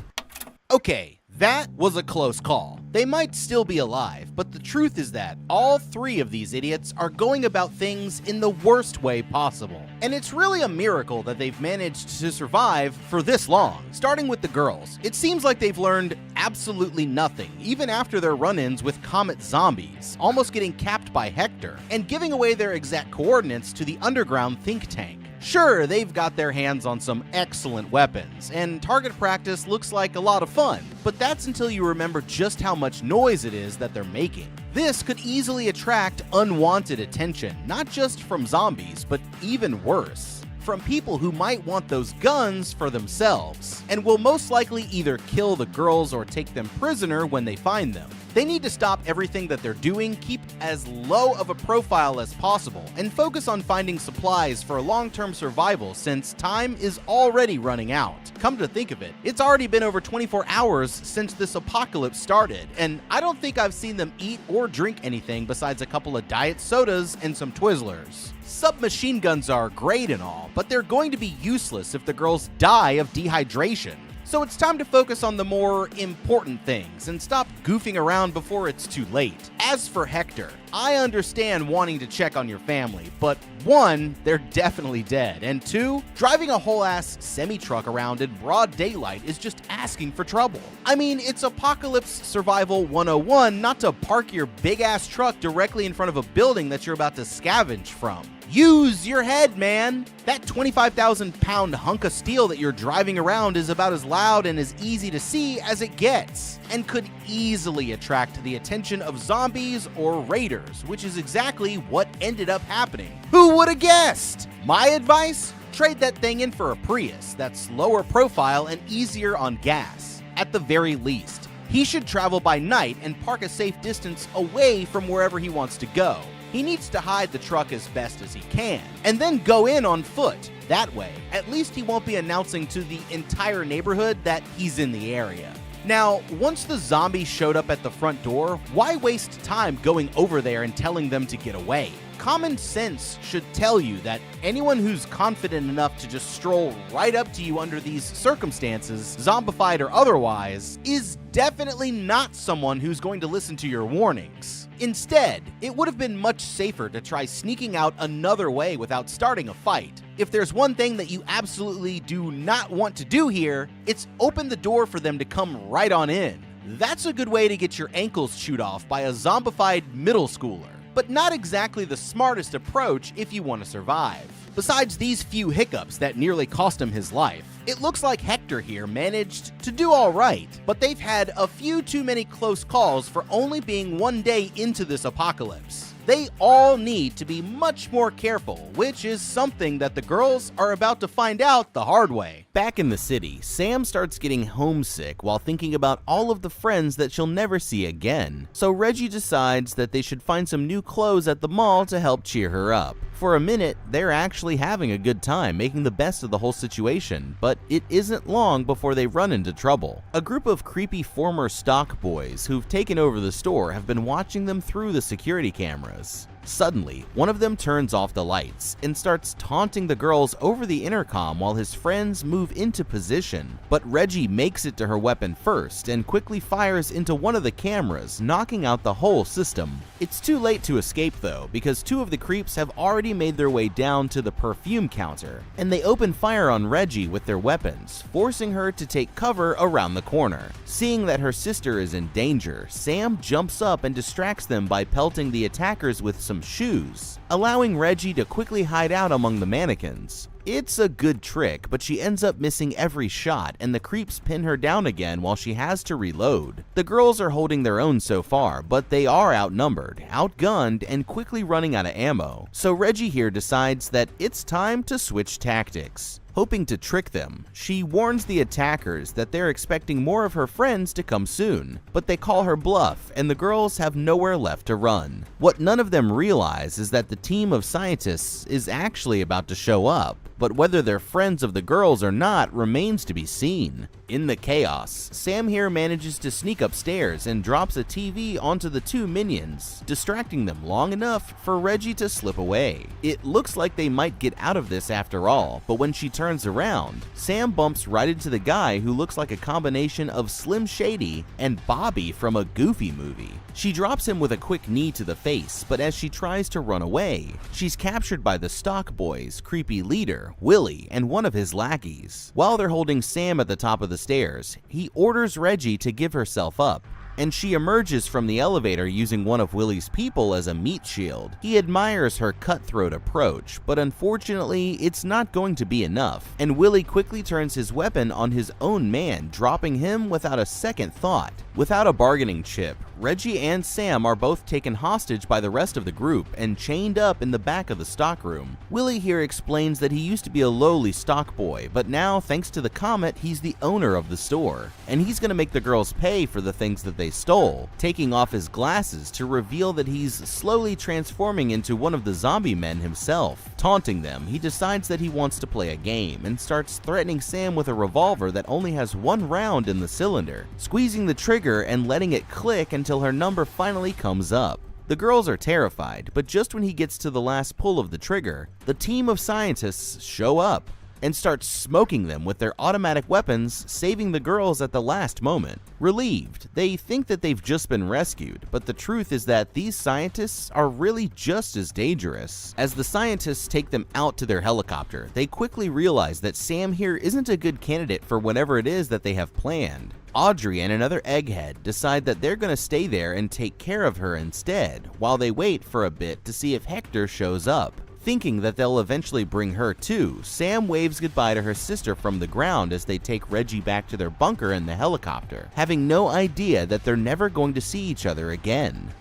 Okay, that was a close call. They might still be alive, but the truth is that all three of these idiots are going about things in the worst way possible. And it's really a miracle that they've managed to survive for this long. Starting with the girls, it seems like they've learned absolutely nothing, even after their run-ins with comet zombies, almost getting capped by Hector, and giving away their exact coordinates to the underground think tank. Sure, they've got their hands on some excellent weapons, and target practice looks like a lot of fun, but that's until you remember just how much noise it is that they're making. This could easily attract unwanted attention, not just from zombies, but even worse, from people who might want those guns for themselves, and will most likely either kill the girls or take them prisoner when they find them. They need to stop everything that they're doing, keep as low of a profile as possible, and focus on finding supplies for long-term survival since time is already running out. Come to think of it, it's already been over 24 hours since this apocalypse started, and I don't think I've seen them eat or drink anything besides a couple of diet sodas and some Twizzlers. Submachine guns are great and all, but they're going to be useless if the girls die of dehydration. So it's time to focus on the more important things and stop goofing around before it's too late. As for Hector, I understand wanting to check on your family, but 1, they're definitely dead, and 2, driving a whole-ass semi-truck around in broad daylight is just asking for trouble. I mean, it's Apocalypse Survival 101 not to park your big-ass truck directly in front of a building that you're about to scavenge from. Use your head, man! That 25,000-pound hunk of steel that you're driving around is about as loud and as easy to see as it gets, and could easily attract the attention of zombies or raiders, which is exactly what ended up happening. Who would have guessed? My advice? Trade that thing in for a Prius that's lower profile and easier on gas. At the very least, he should travel by night and park a safe distance away from wherever he wants to go. He needs to hide the truck as best as he can, and then go in on foot. That way, at least he won't be announcing to the entire neighborhood that he's in the area. Now, once the zombies showed up at the front door, why waste time going over there and telling them to get away? Common sense should tell you that anyone who's confident enough to just stroll right up to you under these circumstances, zombified or otherwise, is definitely not someone who's going to listen to your warnings. Instead, it would have been much safer to try sneaking out another way without starting a fight. If there's one thing that you absolutely do not want to do here, it's open the door for them to come right on in. That's a good way to get your ankles chewed off by a zombified middle schooler, but not exactly the smartest approach if you want to survive. Besides these few hiccups that nearly cost him his life, it looks like Hector here managed to do alright, but they've had a few too many close calls for only being one day into this apocalypse. They all need to be much more careful, which is something that the girls are about to find out the hard way. Back in the city, Sam starts getting homesick while thinking about all of the friends that she'll never see again. So Reggie decides that they should find some new clothes at the mall to help cheer her up. For a minute, they're actually having a good time, making the best of the whole situation, but it isn't long before they run into trouble. A group of creepy former stock boys who've taken over the store have been watching them through the security cameras. Suddenly, one of them turns off the lights and starts taunting the girls over the intercom while his friends move into position. But Reggie makes it to her weapon first and quickly fires into one of the cameras, knocking out the whole system. It's too late to escape though, because two of the creeps have already made their way down to the perfume counter, and they open fire on Reggie with their weapons, forcing her to take cover around the corner. Seeing that her sister is in danger, Sam jumps up and distracts them by pelting the attackers with some shoes, allowing Reggie to quickly hide out among the mannequins. It's a good trick, but she ends up missing every shot, and the creeps pin her down again while she has to reload. The girls are holding their own so far, but they are outnumbered, outgunned, and quickly running out of ammo. So Reggie here decides that it's time to switch tactics. Hoping to trick them, she warns the attackers that they're expecting more of her friends to come soon, but they call her bluff and the girls have nowhere left to run. What none of them realize is that the team of scientists is actually about to show up, but whether they're friends of the girls or not remains to be seen. In the chaos, Sam here manages to sneak upstairs and drops a TV onto the two minions, distracting them long enough for Reggie to slip away. It looks like they might get out of this after all, but when she turns around, Sam bumps right into the guy who looks like a combination of Slim Shady and Bobby from a Goofy movie. She drops him with a quick knee to the face, but as she tries to run away, she's captured by the Stock Boys' creepy leader, Willie, and one of his lackeys. While they're holding Sam at the top of the stairs, he orders Reggie to give herself up, and she emerges from the elevator using one of Willie's people as a meat shield. He admires her cutthroat approach, but unfortunately, it's not going to be enough, and Willie quickly turns his weapon on his own man, dropping him without a second thought. Without a bargaining chip, Reggie and Sam are both taken hostage by the rest of the group and chained up in the back of the stockroom. Willie here explains that he used to be a lowly stock boy, but now, thanks to the comet, he's the owner of the store, and he's gonna make the girls pay for the things that they stole, taking off his glasses to reveal that he's slowly transforming into one of the zombie men himself. Taunting them, he decides that he wants to play a game and starts threatening Sam with a revolver that only has one round in the cylinder, squeezing the trigger and letting it click until her number finally comes up. The girls are terrified, but just when he gets to the last pull of the trigger, the team of scientists show up and start smoking them with their automatic weapons, saving the girls at the last moment. Relieved, they think that they've just been rescued, but the truth is that these scientists are really just as dangerous. As the scientists take them out to their helicopter, they quickly realize that Sam here isn't a good candidate for whatever it is that they have planned. Audrey and another egghead decide that they're going to stay there and take care of her instead, while they wait for a bit to see if Hector shows up. Thinking that they'll eventually bring her too, Sam waves goodbye to her sister from the ground as they take Reggie back to their bunker in the helicopter, having no idea that they're never going to see each other again.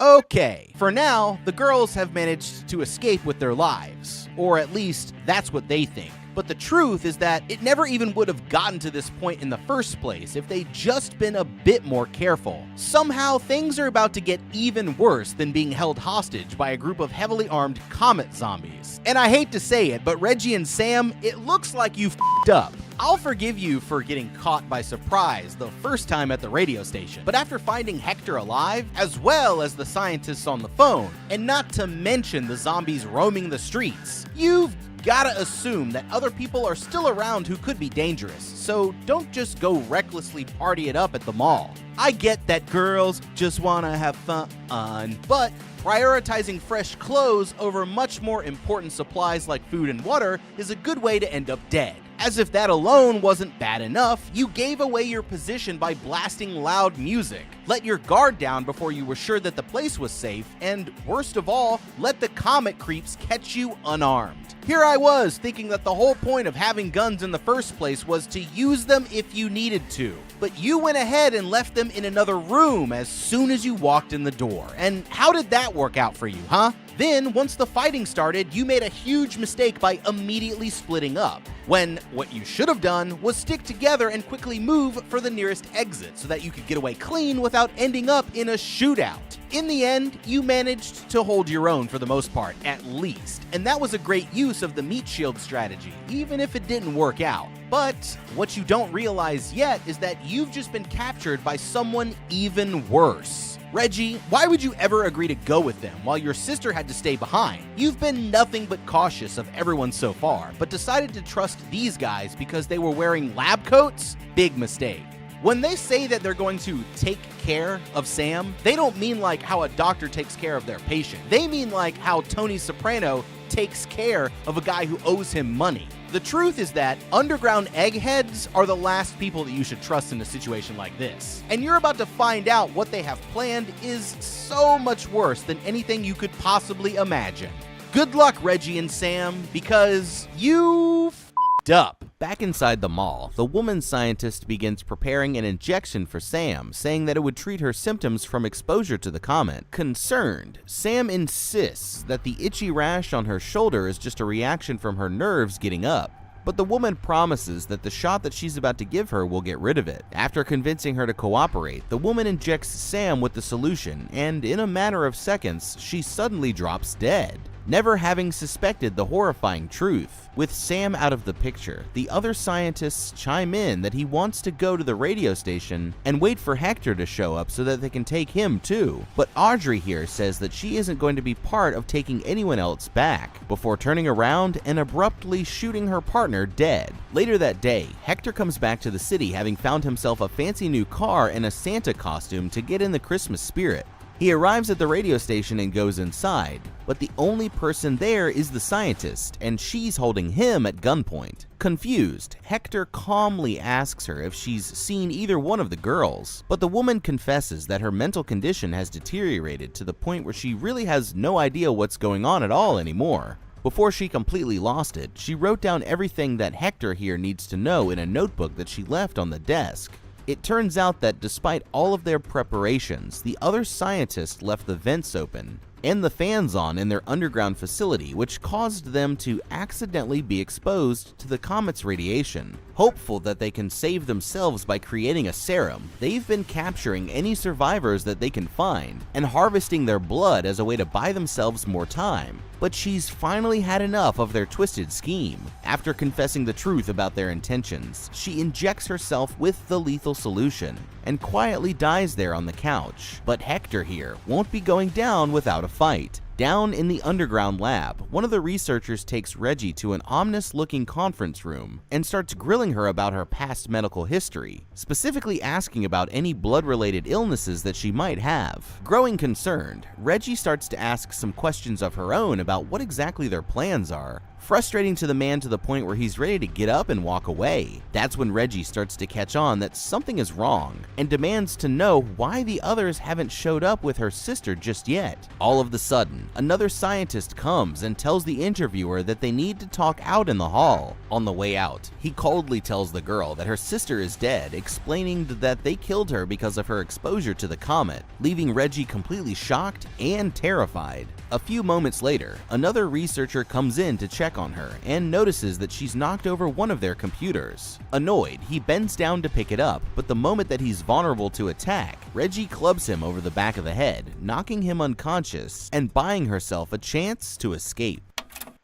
Okay, for now, the girls have managed to escape with their lives, or at least that's what they think. But the truth is that it never even would have gotten to this point in the first place if they'd just been a bit more careful. Somehow, things are about to get even worse than being held hostage by a group of heavily armed comet zombies. And I hate to say it, but Reggie and Sam, it looks like you f***ed up. I'll forgive you for getting caught by surprise the first time at the radio station, but after finding Hector alive, as well as the scientists on the phone, and not to mention the zombies roaming the streets, you've gotta assume that other people are still around who could be dangerous, so don't just go recklessly party it up at the mall. I get that girls just wanna have fun, but prioritizing fresh clothes over much more important supplies like food and water is a good way to end up dead. As if that alone wasn't bad enough, you gave away your position by blasting loud music, let your guard down before you were sure that the place was safe, and worst of all, let the comet creeps catch you unarmed. Here I was, thinking that the whole point of having guns in the first place was to use them if you needed to. But you went ahead and left them in another room as soon as you walked in the door. And how did that work out for you, huh? Then, once the fighting started, you made a huge mistake by immediately splitting up, when what you should have done was stick together and quickly move for the nearest exit so that you could get away clean without ending up in a shootout. In the end, you managed to hold your own for the most part, at least, and that was a great use of the meat shield strategy, even if it didn't work out. But what you don't realize yet is that you've just been captured by someone even worse. Reggie, why would you ever agree to go with them while your sister had to stay behind? You've been nothing but cautious of everyone so far, but decided to trust these guys because they were wearing lab coats? Big mistake. When they say that they're going to take care of Sam, they don't mean like how a doctor takes care of their patient. They mean like how Tony Soprano takes care of a guy who owes him money. The truth is that underground eggheads are the last people that you should trust in a situation like this. And you're about to find out what they have planned is so much worse than anything you could possibly imagine. Good luck, Reggie and Sam, because you f***ed up. Back inside the mall, the woman scientist begins preparing an injection for Sam, saying that it would treat her symptoms from exposure to the comet. Concerned, Sam insists that the itchy rash on her shoulder is just a reaction from her nerves getting up. But the woman promises that the shot that she's about to give her will get rid of it. After convincing her to cooperate, the woman injects Sam with the solution, and in a matter of seconds, she suddenly drops dead, never having suspected the horrifying truth. With Sam out of the picture, the other scientists chime in that he wants to go to the radio station and wait for Hector to show up so that they can take him too. But Audrey here says that she isn't going to be part of taking anyone else back, before turning around and abruptly shooting her partner dead. Later that day, Hector comes back to the city having found himself a fancy new car and a Santa costume to get in the Christmas spirit. He arrives at the radio station and goes inside, but the only person there is the scientist, and she's holding him at gunpoint. Confused, Hector calmly asks her if she's seen either one of the girls, but the woman confesses that her mental condition has deteriorated to the point where she really has no idea what's going on at all anymore. Before she completely lost it, she wrote down everything that Hector here needs to know in a notebook that she left on the desk. It turns out that despite all of their preparations, the other scientists left the vents open and the fans on in their underground facility, which caused them to accidentally be exposed to the comet's radiation. Hopeful that they can save themselves by creating a serum, they've been capturing any survivors that they can find and harvesting their blood as a way to buy themselves more time. But she's finally had enough of their twisted scheme. After confessing the truth about their intentions, she injects herself with the lethal solution and quietly dies there on the couch. But Hector here won't be going down without a fight. Down in the underground lab, one of the researchers takes Reggie to an ominous-looking conference room and starts grilling her about her past medical history, specifically asking about any blood-related illnesses that she might have. Growing concerned, Reggie starts to ask some questions of her own about what exactly their plans are, frustrating to the man to the point where he's ready to get up and walk away. That's when Reggie starts to catch on that something is wrong and demands to know why the others haven't showed up with her sister just yet. All of the sudden, another scientist comes and tells the interviewer that they need to talk out in the hall. On the way out, he coldly tells the girl that her sister is dead, explaining that they killed her because of her exposure to the comet, leaving Reggie completely shocked and terrified. A few moments later, another researcher comes in to check on her and notices that she's knocked over one of their computers. Annoyed, he bends down to pick it up, but the moment that he's vulnerable to attack, Reggie clubs him over the back of the head, knocking him unconscious and buying herself a chance to escape.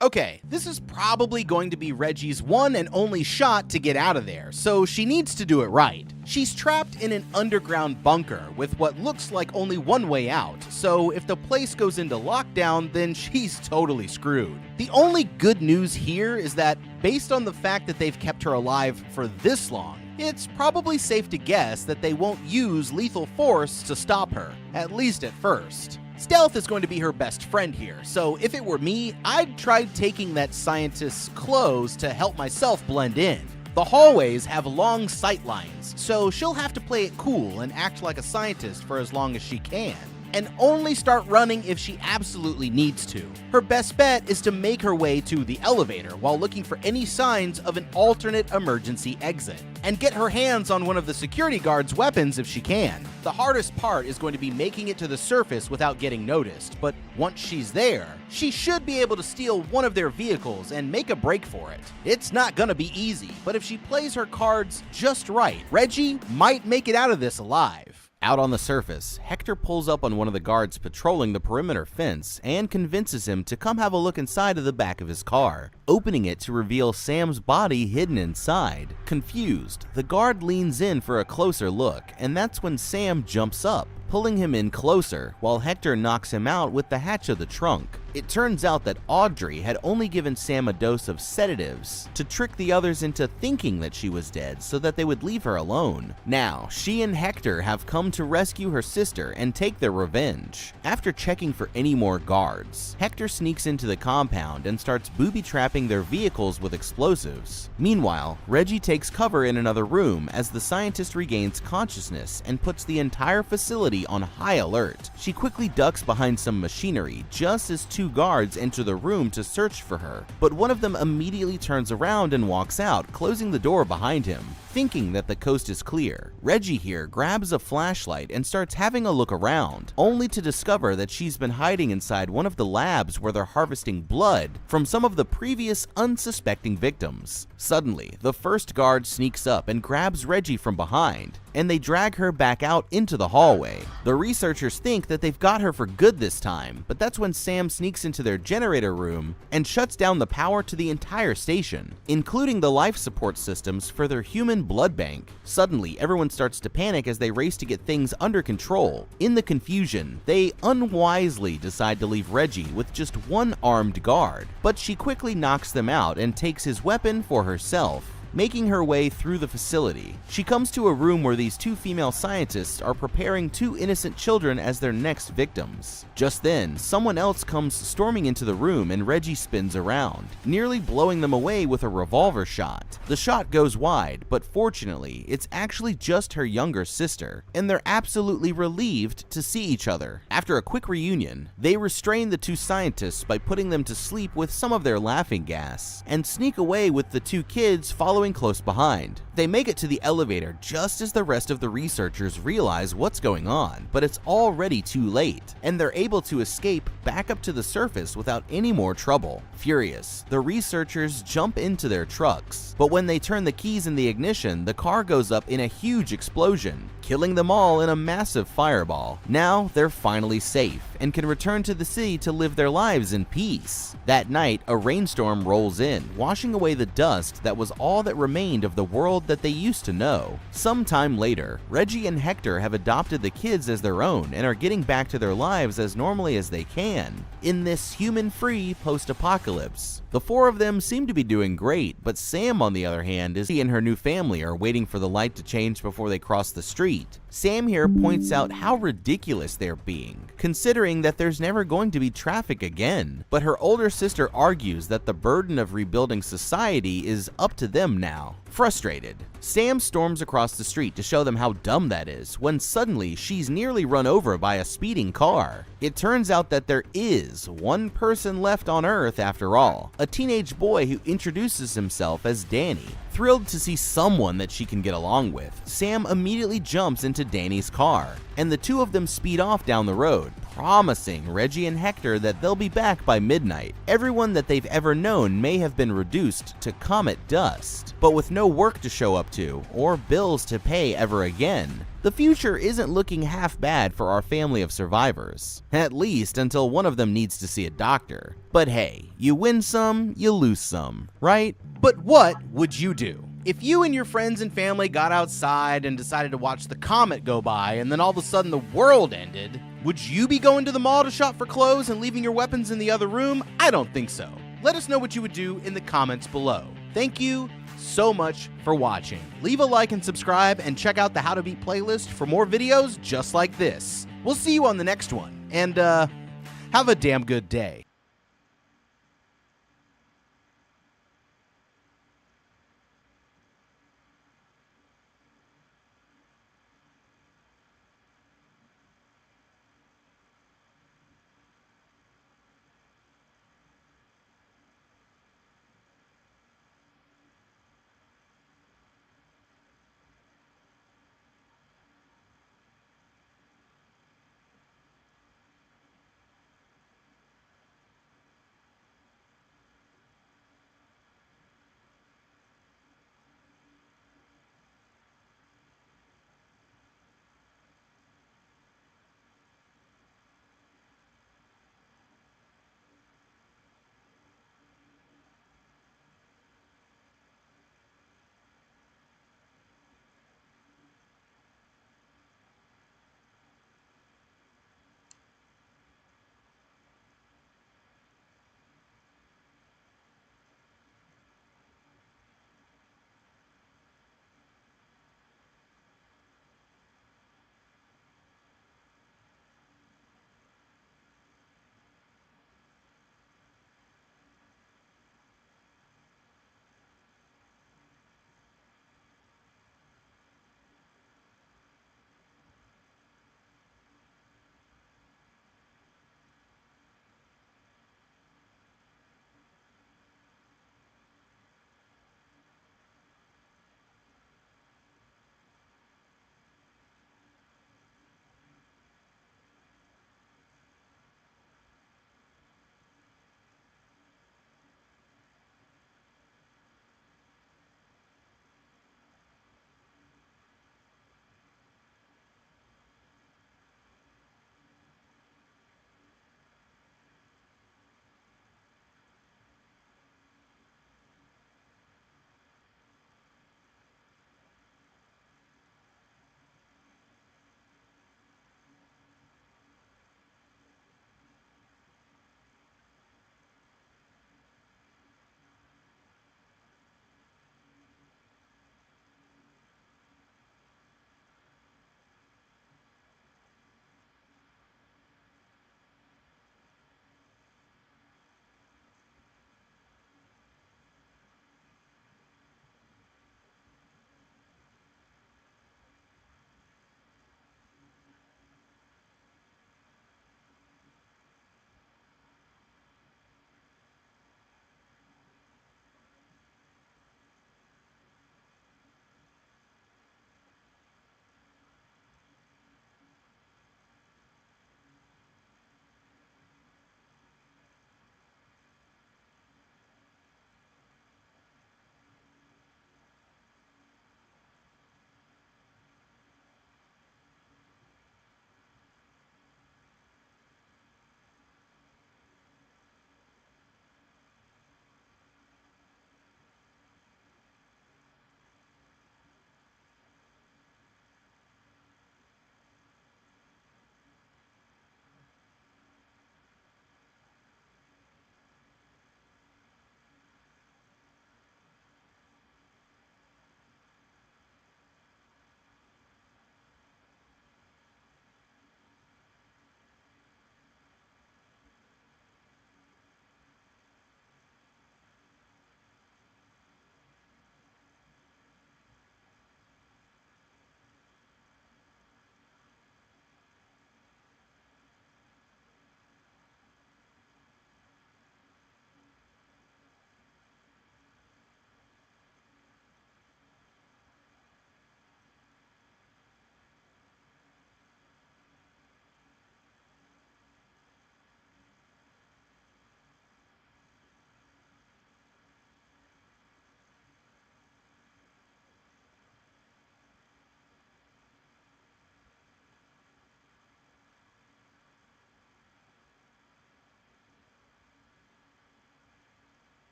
Okay, this is probably going to be Reggie's one and only shot to get out of there, so she needs to do it right. She's trapped in an underground bunker with what looks like only one way out, so if the place goes into lockdown, then she's totally screwed. The only good news here is that, based on the fact that they've kept her alive for this long, it's probably safe to guess that they won't use lethal force to stop her, at least at first. Stealth is going to be her best friend here, so if it were me, I'd try taking that scientist's clothes to help myself blend in. The hallways have long sight lines, so she'll have to play it cool and act like a scientist for as long as she can, and only start running if she absolutely needs to. Her best bet is to make her way to the elevator while looking for any signs of an alternate emergency exit, and get her hands on one of the security guard's weapons if she can. The hardest part is going to be making it to the surface without getting noticed, but once she's there, she should be able to steal one of their vehicles and make a break for it. It's not gonna be easy, but if she plays her cards just right, Reggie might make it out of this alive. Out on the surface, Hector pulls up on one of the guards patrolling the perimeter fence and convinces him to come have a look inside of the back of his car, opening it to reveal Sam's body hidden inside. Confused, the guard leans in for a closer look, and that's when Sam jumps up, pulling him in closer, while Hector knocks him out with the hatch of the trunk. It turns out that Audrey had only given Sam a dose of sedatives to trick the others into thinking that she was dead so that they would leave her alone. Now, she and Hector have come to rescue her sister and take their revenge. After checking for any more guards, Hector sneaks into the compound and starts booby-trapping their vehicles with explosives. Meanwhile, Reggie takes cover in another room as the scientist regains consciousness and puts the entire facility on high alert. She quickly ducks behind some machinery just as two guards enter the room to search for her, but one of them immediately turns around and walks out, closing the door behind him. Thinking that the coast is clear, Reggie here grabs a flashlight and starts having a look around, only to discover that she's been hiding inside one of the labs where they're harvesting blood from some of the previous unsuspecting victims. Suddenly, the first guard sneaks up and grabs Reggie from behind, and they drag her back out into the hallway. The researchers think that they've got her for good this time, but that's when Sam sneaks into their generator room and shuts down the power to the entire station, including the life support systems for their human blood bank. Suddenly, everyone starts to panic as they race to get things under control. In the confusion, they unwisely decide to leave Reggie with just one armed guard, but she quickly knocks them out and takes his weapon for herself. Making her way through the facility, she comes to a room where these two female scientists are preparing two innocent children as their next victims. Just then, someone else comes storming into the room and Reggie spins around, nearly blowing them away with a revolver shot. The shot goes wide, but fortunately, it's actually just her younger sister, and they're absolutely relieved to see each other. After a quick reunion, they restrain the two scientists by putting them to sleep with some of their laughing gas, and sneak away with the two kids following close behind. They make it to the elevator just as the rest of the researchers realize what's going on, but it's already too late, and they're able to escape back up to the surface without any more trouble. Furious, the researchers jump into their trucks, but when they turn the keys in the ignition, the car goes up in a huge explosion, killing them all in a massive fireball. Now they're finally safe and can return to the city to live their lives in peace. That night, a rainstorm rolls in, washing away the dust that was all that remained of the world that they used to know. Sometime later, Reggie and Hector have adopted the kids as their own and are getting back to their lives as normally as they can in this human-free post-apocalypse. The four of them seem to be doing great, but Sam, on the other hand, she and her new family are waiting for the light to change before they cross the street. Sam here points out how ridiculous they're being, considering that there's never going to be traffic again. But her older sister argues that the burden of rebuilding society is up to them now. Frustrated, Sam storms across the street to show them how dumb that is, when suddenly she's nearly run over by a speeding car. It turns out that there is one person left on Earth after all, a teenage boy who introduces himself as Danny. Thrilled to see someone that she can get along with, Sam immediately jumps into Danny's car, and the two of them speed off down the road, promising Reggie and Hector that they'll be back by midnight. Everyone that they've ever known may have been reduced to comet dust, but with no work to show up to or bills to pay ever again, the future isn't looking half bad for our family of survivors, at least until one of them needs to see a doctor. But hey, you win some, you lose some, right? But what would you do? If you and your friends and family got outside and decided to watch the comet go by and then all of a sudden the world ended, would you be going to the mall to shop for clothes and leaving your weapons in the other room? I don't think so. Let us know what you would do in the comments below. Thank you so much for watching. Leave a like and subscribe, and check out the How to Beat playlist for more videos just like this. We'll see you on the next one, and have a damn good day.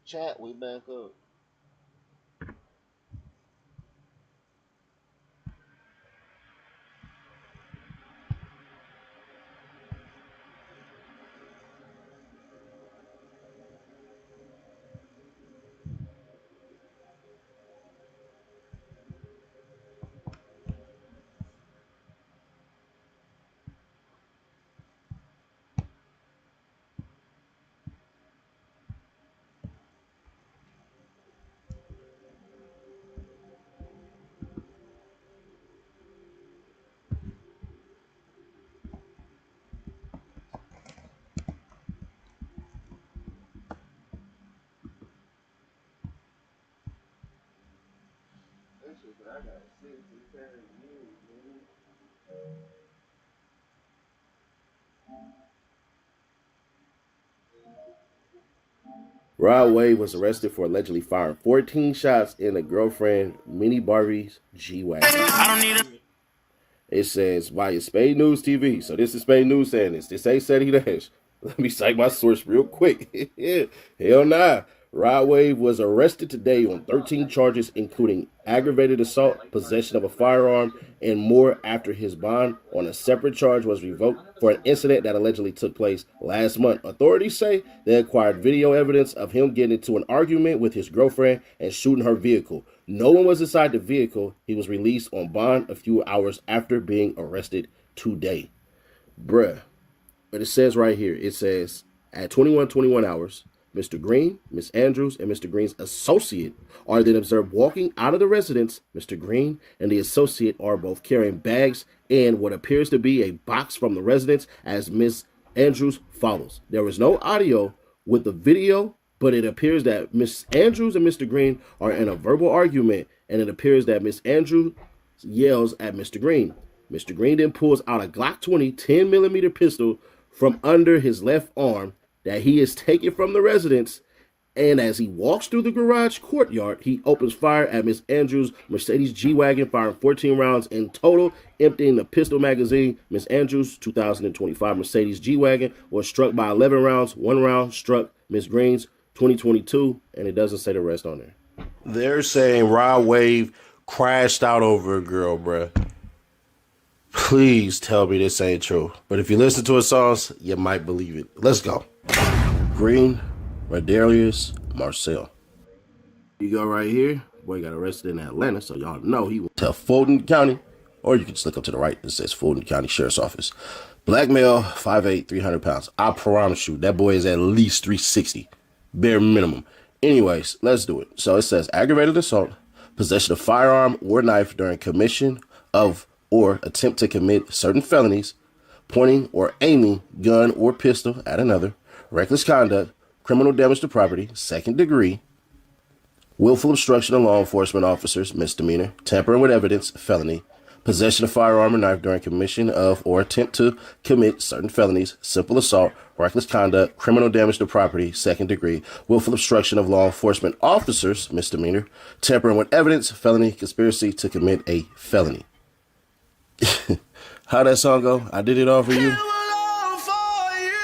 Chat, we back up. I got 67 years, man. Rod Wave was arrested for allegedly firing 14 shots in a girlfriend Minnie Barbie's G-Wagon. It says via Spade News TV. So this is Spade News saying this. This ain't Seti Nash. Let me cite my source real quick. Hell nah. Rod Wave was arrested today on 13 charges, including aggravated assault, possession of a firearm, and more after his bond on a separate charge was revoked for an incident that allegedly took place last month. Authorities say they acquired video evidence of him getting into an argument with his girlfriend and shooting her vehicle. No one was inside the vehicle. He was released on bond a few hours after being arrested today. Bruh. But it says right here, it says at 21 hours, Mr. Green, Miss Andrews, and Mr. Green's associate are then observed walking out of the residence. Mr. Green and the associate are both carrying bags and what appears to be a box from the residence as Miss Andrews follows. There is no audio with the video, but it appears that Miss Andrews and Mr. Green are in a verbal argument, and it appears that Miss Andrews yells at Mr. Green. Mr. Green then pulls out a Glock 20 10mm pistol from under his left arm that he is taken from the residence, and as he walks through the garage courtyard, he opens fire at Miss Andrews' Mercedes G-Wagon, firing 14 rounds in total, emptying the pistol magazine. Miss Andrews' 2025 Mercedes G-Wagon was struck by 11 rounds. 1 round struck Miss Green's 2022, and it doesn't say the rest on there. They're saying Rod Wave crashed out over a girl, bruh. Please tell me this ain't true. But if you listen to his songs, you might believe it. Let's go. Green, Radarius, Marcel. You go right here. Boy got arrested in Atlanta, so y'all know he went to Fulton County. Or you can just look up to the right. It says Fulton County Sheriff's Office. Black male, 5'8", 300 pounds. I promise you, that boy is at least 360. Bare minimum. Anyways, let's do it. So it says aggravated assault, possession of firearm or knife during commission of or attempt to commit certain felonies, pointing or aiming gun or pistol at another, reckless conduct, criminal damage to property, second degree, willful obstruction of law enforcement officers, misdemeanor, tampering with evidence, felony, possession of firearm or knife during commission of or attempt to commit certain felonies, simple assault, reckless conduct, criminal damage to property, second degree, willful obstruction of law enforcement officers, misdemeanor, tampering with evidence, felony, conspiracy to commit a felony. How that song go? I did it all for you.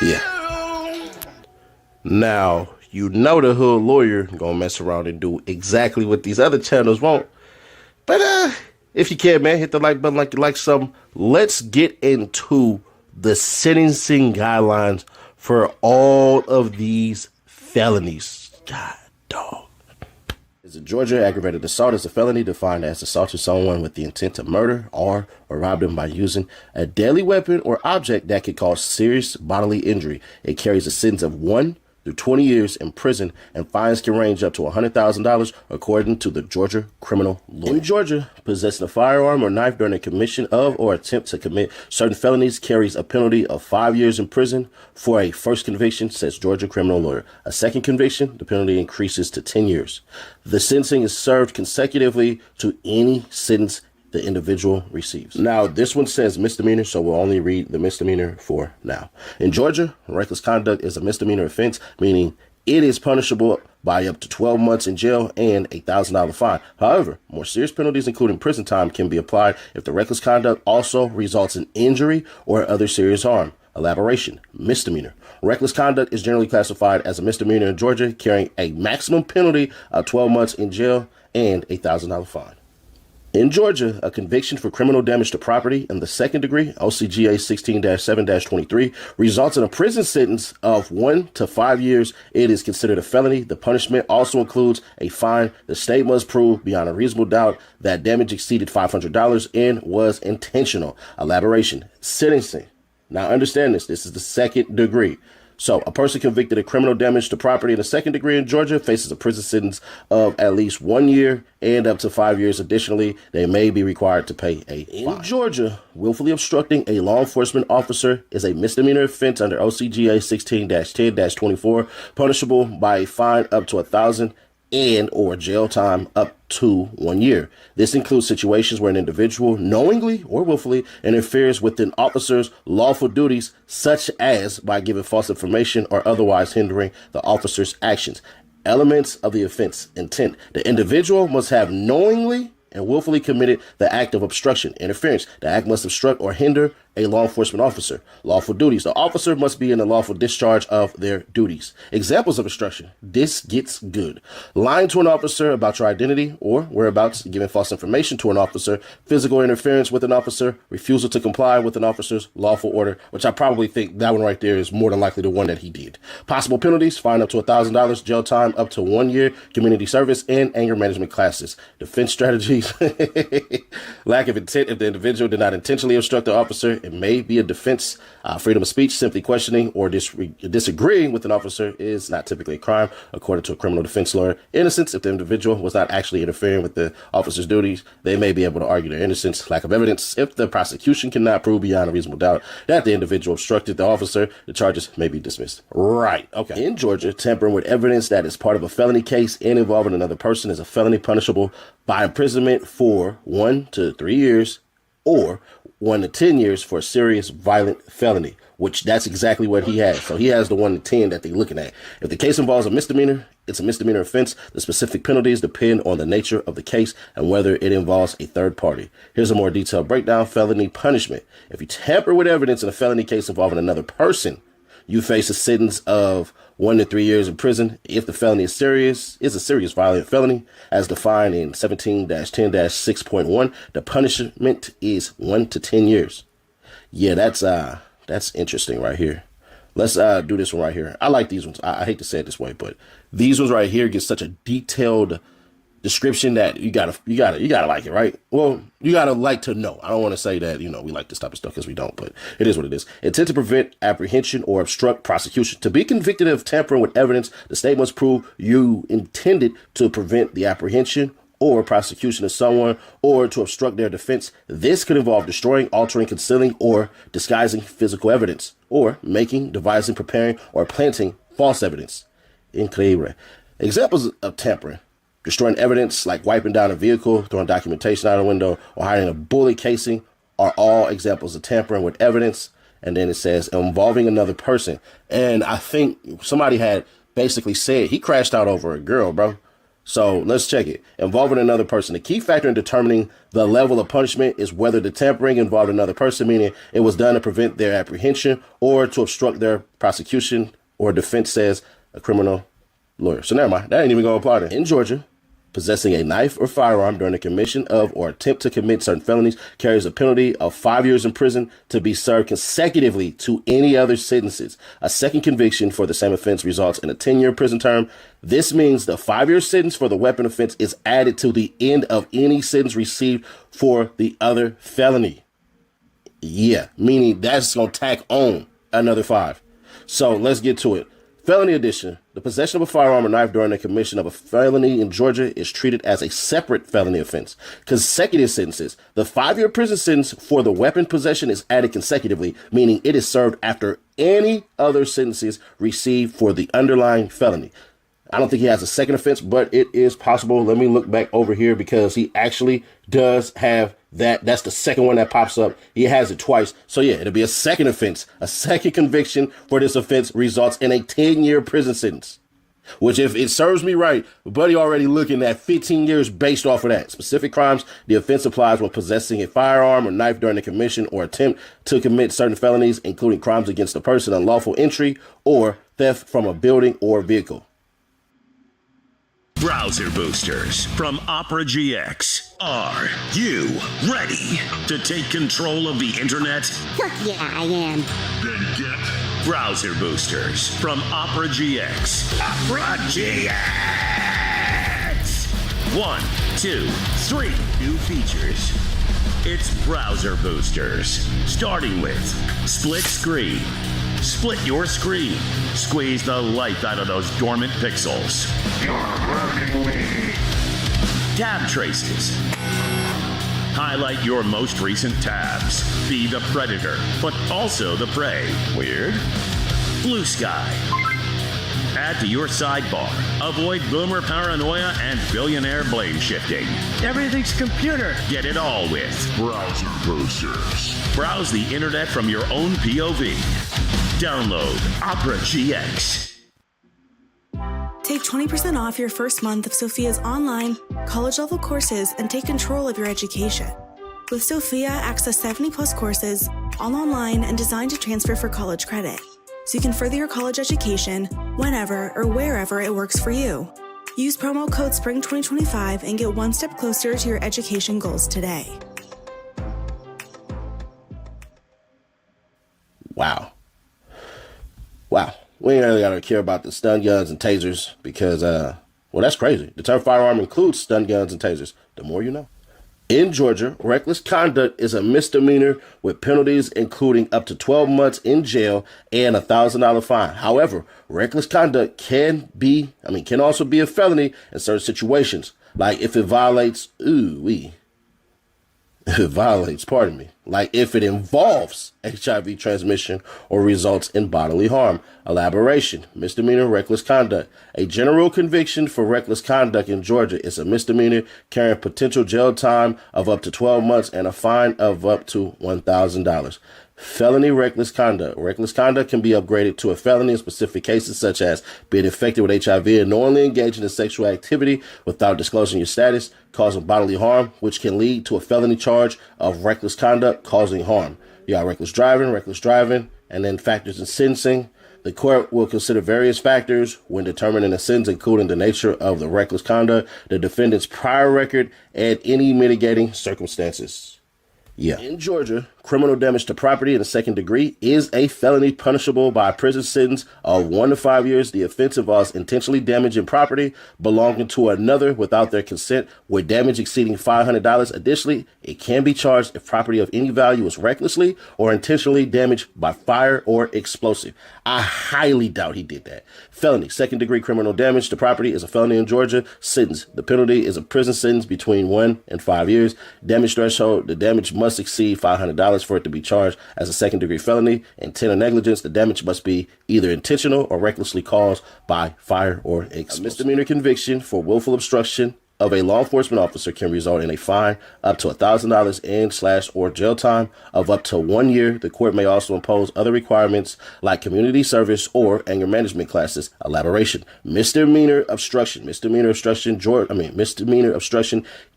Yeah. Now, you know the hood lawyer gonna mess around and do exactly what these other channels won't. But if you can, man, hit the like button like you like something. Let's get into the sentencing guidelines for all of these felonies. God, dog. In Georgia, aggravated assault is a felony defined as assaulting someone with the intent to murder or rob them by using a deadly weapon or object that could cause serious bodily injury. It carries a sentence of 1 through 20 years in prison, and fines can range up to $100,000 according to the Georgia criminal law. In Georgia, possessing a firearm or knife during the commission of or attempt to commit certain felonies carries a penalty of 5 years in prison for a first conviction, says Georgia criminal lawyer. A second conviction, the penalty increases to 10 years. The sentencing is served consecutively to any sentence the individual receives. Now, this one says misdemeanor, so we'll only read the misdemeanor for now. In Georgia, reckless conduct is a misdemeanor offense, meaning it is punishable by up to 12 months in jail and a $1,000 fine. However, more serious penalties, including prison time, can be applied if the reckless conduct also results in injury or other serious harm. Elaboration: misdemeanor. Reckless conduct is generally classified as a misdemeanor in Georgia, carrying a maximum penalty of 12 months in jail and a $1,000 fine. In Georgia, a conviction for criminal damage to property in the second degree, OCGA 16-7-23, results in a prison sentence of 1 to 5 years. It is considered a felony. The punishment also includes a fine. The state must prove beyond a reasonable doubt that damage exceeded $500 and was intentional. Elaboration: sentencing. Now understand this. This is the second degree. So a person convicted of criminal damage to property in the second degree in Georgia faces a prison sentence of at least 1 year and up to 5 years. Additionally, they may be required to pay a fine. In Georgia, willfully obstructing a law enforcement officer is a misdemeanor offense under OCGA 16-10-24, punishable by a fine up to $1,000 and or jail time up to 1 year. This includes situations where an individual knowingly or willfully interferes with an officer's lawful duties, such as by giving false information or otherwise hindering the officer's actions. Elements of the offense: intent. The individual must have knowingly and willfully committed the act of obstruction, interference. The act must obstruct or hinder a law enforcement officer. Lawful duties. The officer must be in the lawful discharge of their duties. Examples of obstruction: this gets good. Lying to an officer about your identity or whereabouts, giving false information to an officer, physical interference with an officer, refusal to comply with an officer's lawful order, which I probably think that one right there is more than likely the one that he did. Possible penalties: fine up to $1,000, jail time up to 1 year, community service, and anger management classes. Defense strategies: lack of intent. If the individual did not intentionally obstruct the officer, it may be a defense. Freedom of speech: simply questioning or disagreeing with an officer is not typically a crime, according to a criminal defense lawyer. Innocence: if the individual was not actually interfering with the officer's duties, they may be able to argue their innocence. Lack of evidence: if the prosecution cannot prove beyond a reasonable doubt that the individual obstructed the officer, the charges may be dismissed. Right. Okay. In Georgia, tampering with evidence that is part of a felony case and involving another person is a felony punishable by imprisonment for 1 to 3 years or 1 to 10 years for a serious violent felony, which that's exactly what he has. So he has the 1 to 10 that they're looking at. If the case involves a misdemeanor, it's a misdemeanor offense. The specific penalties depend on the nature of the case and whether it involves a third party. Here's a more detailed breakdown. Felony punishment: if you tamper with evidence in a felony case involving another person, you face a sentence of 1 to 3 years in prison. If the felony is a serious violent felony, as defined in 17-10-6.1, the punishment is 1 to 10 years. Yeah, that's interesting right here. Let's do this one right here. I like these ones. I hate to say it this way, but these ones right here get such a detailed description that you gotta like it, right? Well, you gotta like to know. I don't want to say that, we like this type of stuff, because we don't, but it is what it is. Intent to prevent apprehension or obstruct prosecution. To be convicted of tampering with evidence, the state must prove you intended to prevent the apprehension or prosecution of someone or to obstruct their defense. This could involve destroying, altering, concealing, or disguising physical evidence, or making, devising, preparing, or planting false evidence. Increíble. Examples of tampering: Destroying evidence like wiping down a vehicle, throwing documentation out a window, or hiding a bullet casing are all examples of tampering with evidence. And then it says involving another person. And I think somebody had basically said he crashed out over a girl, bro. So let's check it. Involving another person. The key factor in determining the level of punishment is whether the tampering involved another person, meaning it was done to prevent their apprehension or to obstruct their prosecution, or defense says a criminal lawyer. So never mind. That ain't even going to apply to. In Georgia, possessing a knife or firearm during the commission of or attempt to commit certain felonies carries a penalty of 5 years in prison to be served consecutively to any other sentences. A second conviction for the same offense results in a 10-year prison term. This means the 5-year sentence for the weapon offense is added to the end of any sentence received for the other felony. Yeah, meaning that's going to tack on another 5. So let's get to it. Felony addition. The possession of a firearm or knife during the commission of a felony in Georgia is treated as a separate felony offense. Consecutive sentences. The 5-year prison sentence for the weapon possession is added consecutively, meaning it is served after any other sentences received for the underlying felony. I don't think he has a second offense, but it is possible. Let me look back over here because he actually does have that. That's the second one that pops up. He has it twice. So yeah, it'll be a second offense. A second conviction for this offense results in a 10-year prison sentence, which if it serves me right, buddy already looking at 15 years based off of that. Specific crimes, the offense applies when possessing a firearm or knife during the commission or attempt to commit certain felonies, including crimes against a person, unlawful entry, or theft from a building or vehicle. Browser boosters from Opera GX. Are you ready to take control of the internet? Fuck yeah, I am. Then get browser boosters from Opera GX. Opera GX! 1, 2, 3 new features. It's browser boosters, starting with split screen. Split your screen. Squeeze the life out of those dormant pixels. You're hurting me. Tab traces. Highlight your most recent tabs. Be the predator, but also the prey. Weird. Blue sky. Add to your sidebar. Avoid boomer paranoia and billionaire blame shifting. Everything's computer. Get it all with Browser Boosters. Browse the internet from your own POV. Download Opera GX. Take 20% off your first month of Sophia's online, college-level courses and take control of your education. With Sophia, access 70-plus courses, all online and designed to transfer for college credit, so you can further your college education whenever or wherever it works for you. Use promo code SPRING2025 and get one step closer to your education goals today. Wow. We ain't really got to care about the stun guns and tasers because, well, that's crazy. The term firearm includes stun guns and tasers. The more you know. In Georgia, reckless conduct is a misdemeanor with penalties including up to 12 months in jail and a $1,000 fine. However, reckless conduct can also be a felony in certain situations, like if it violates, like if it involves HIV transmission or results in bodily harm. Elaboration: misdemeanor reckless conduct. A general conviction for reckless conduct in Georgia is a misdemeanor carrying potential jail time of up to 12 months and a fine of up to $1,000. Felony reckless conduct. Reckless conduct can be upgraded to a felony in specific cases such as being infected with HIV and knowingly engaging in sexual activity without disclosing your status, causing bodily harm, which can lead to a felony charge of reckless conduct causing harm. You got reckless driving, and then factors in sentencing. The court will consider various factors when determining a sentence, including the nature of the reckless conduct, the defendant's prior record, and any mitigating circumstances. Yeah. In Georgia, criminal damage to property in the second degree is a felony punishable by a prison sentence of 1 to 5 years. The offense involves intentionally damaging property belonging to another without their consent, with damage exceeding $500. Additionally, it can be charged if property of any value is recklessly or intentionally damaged by fire or explosive. I highly doubt he did that. Felony, second degree criminal damage to property is a felony in Georgia. Sentence, the penalty is a prison sentence between 1 and 5 years. Damage threshold, the damage must exceed $500. $1,000 for it to be charged as a second-degree felony. Intent or negligence, the damage must be either intentional or recklessly caused by fire or explosive. A misdemeanor conviction for willful obstruction of a law enforcement officer can result in a fine up to $1,000 and/or jail time of up to 1 year. The court may also impose other requirements like community service or anger management classes. Elaboration: misdemeanor obstruction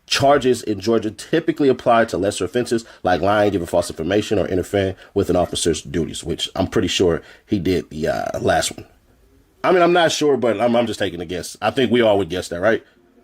charges in Georgia typically apply to lesser offenses like lying, giving false information, or interfering with an officer's duties, which I'm pretty sure he did the last one. I mean, I'm not sure, but I'm just taking a guess. I think we all would guess that, right?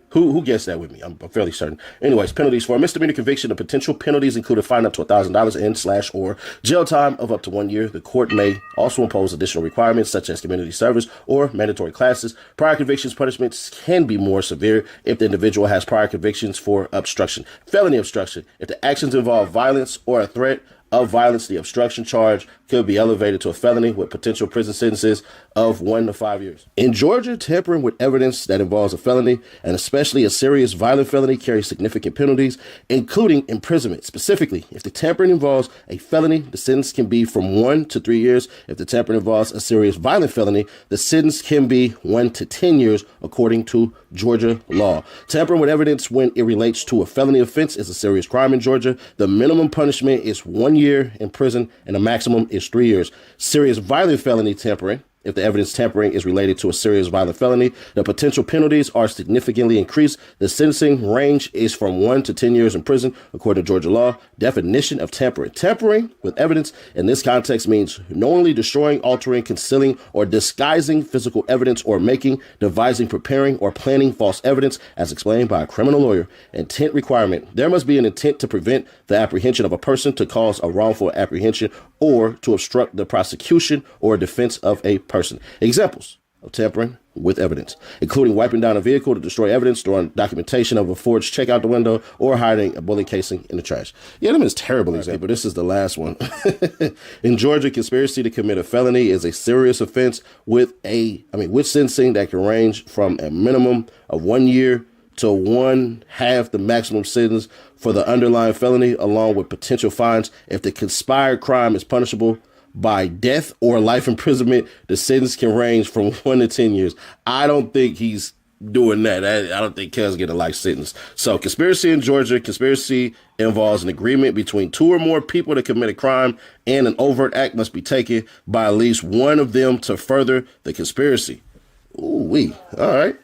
Who guessed that with me? I'm fairly certain. Anyways, penalties for a misdemeanor conviction. The potential penalties include a fine up to $1,000 and/or jail time of up to 1 year. The court may also impose additional requirements such as community service or mandatory classes. Prior convictions punishments can be more severe if the individual has prior convictions for obstruction. Felony obstruction. If the actions involve violence or a threat of violence, the obstruction charge could be elevated to a felony with potential prison sentences of 1 to 5 years. In Georgia, tampering with evidence that involves a felony, and especially a serious violent felony, carries significant penalties, including imprisonment. Specifically, if the tampering involves a felony, the sentence can be from 1 to 3 years. If the tampering involves a serious violent felony, the sentence can be 1 to 10 years, according to Georgia law. Tampering with evidence when it relates to a felony offense is a serious crime in Georgia. The minimum punishment is 1 year in prison and the maximum is 3 years. Serious violent felony tampering, if the evidence tampering is related to a serious violent felony, the potential penalties are significantly increased. The sentencing range is from 1 to 10 years in prison, according to Georgia law. Definition of tampering. Tampering with evidence in this context means knowingly destroying, altering, concealing, or disguising physical evidence, or making, devising, preparing, or planning false evidence, as explained by a criminal lawyer. Intent requirement. There must be an intent to prevent the apprehension of a person, to cause a wrongful apprehension, or to obstruct the prosecution or defense of a person. Examples of tampering with evidence, including wiping down a vehicle to destroy evidence, throwing documentation of a forged check out the window, or hiding a bullet casing in the trash. Yeah, that is a terrible example. This is the last one. In Georgia, conspiracy to commit a felony is a serious offense with sentencing that can range from a minimum of 1 year to 1/2 the maximum sentence for the underlying felony, along with potential fines. If the conspired crime is punishable by death or life imprisonment, the sentence can range from 1 to 10 years. I don't think he's doing that. I don't think Kel's getting a life sentence. So conspiracy in Georgia, conspiracy involves an agreement between 2 or more people to commit a crime, and an overt act must be taken by at least one of them to further the conspiracy. Ooh-wee. All right.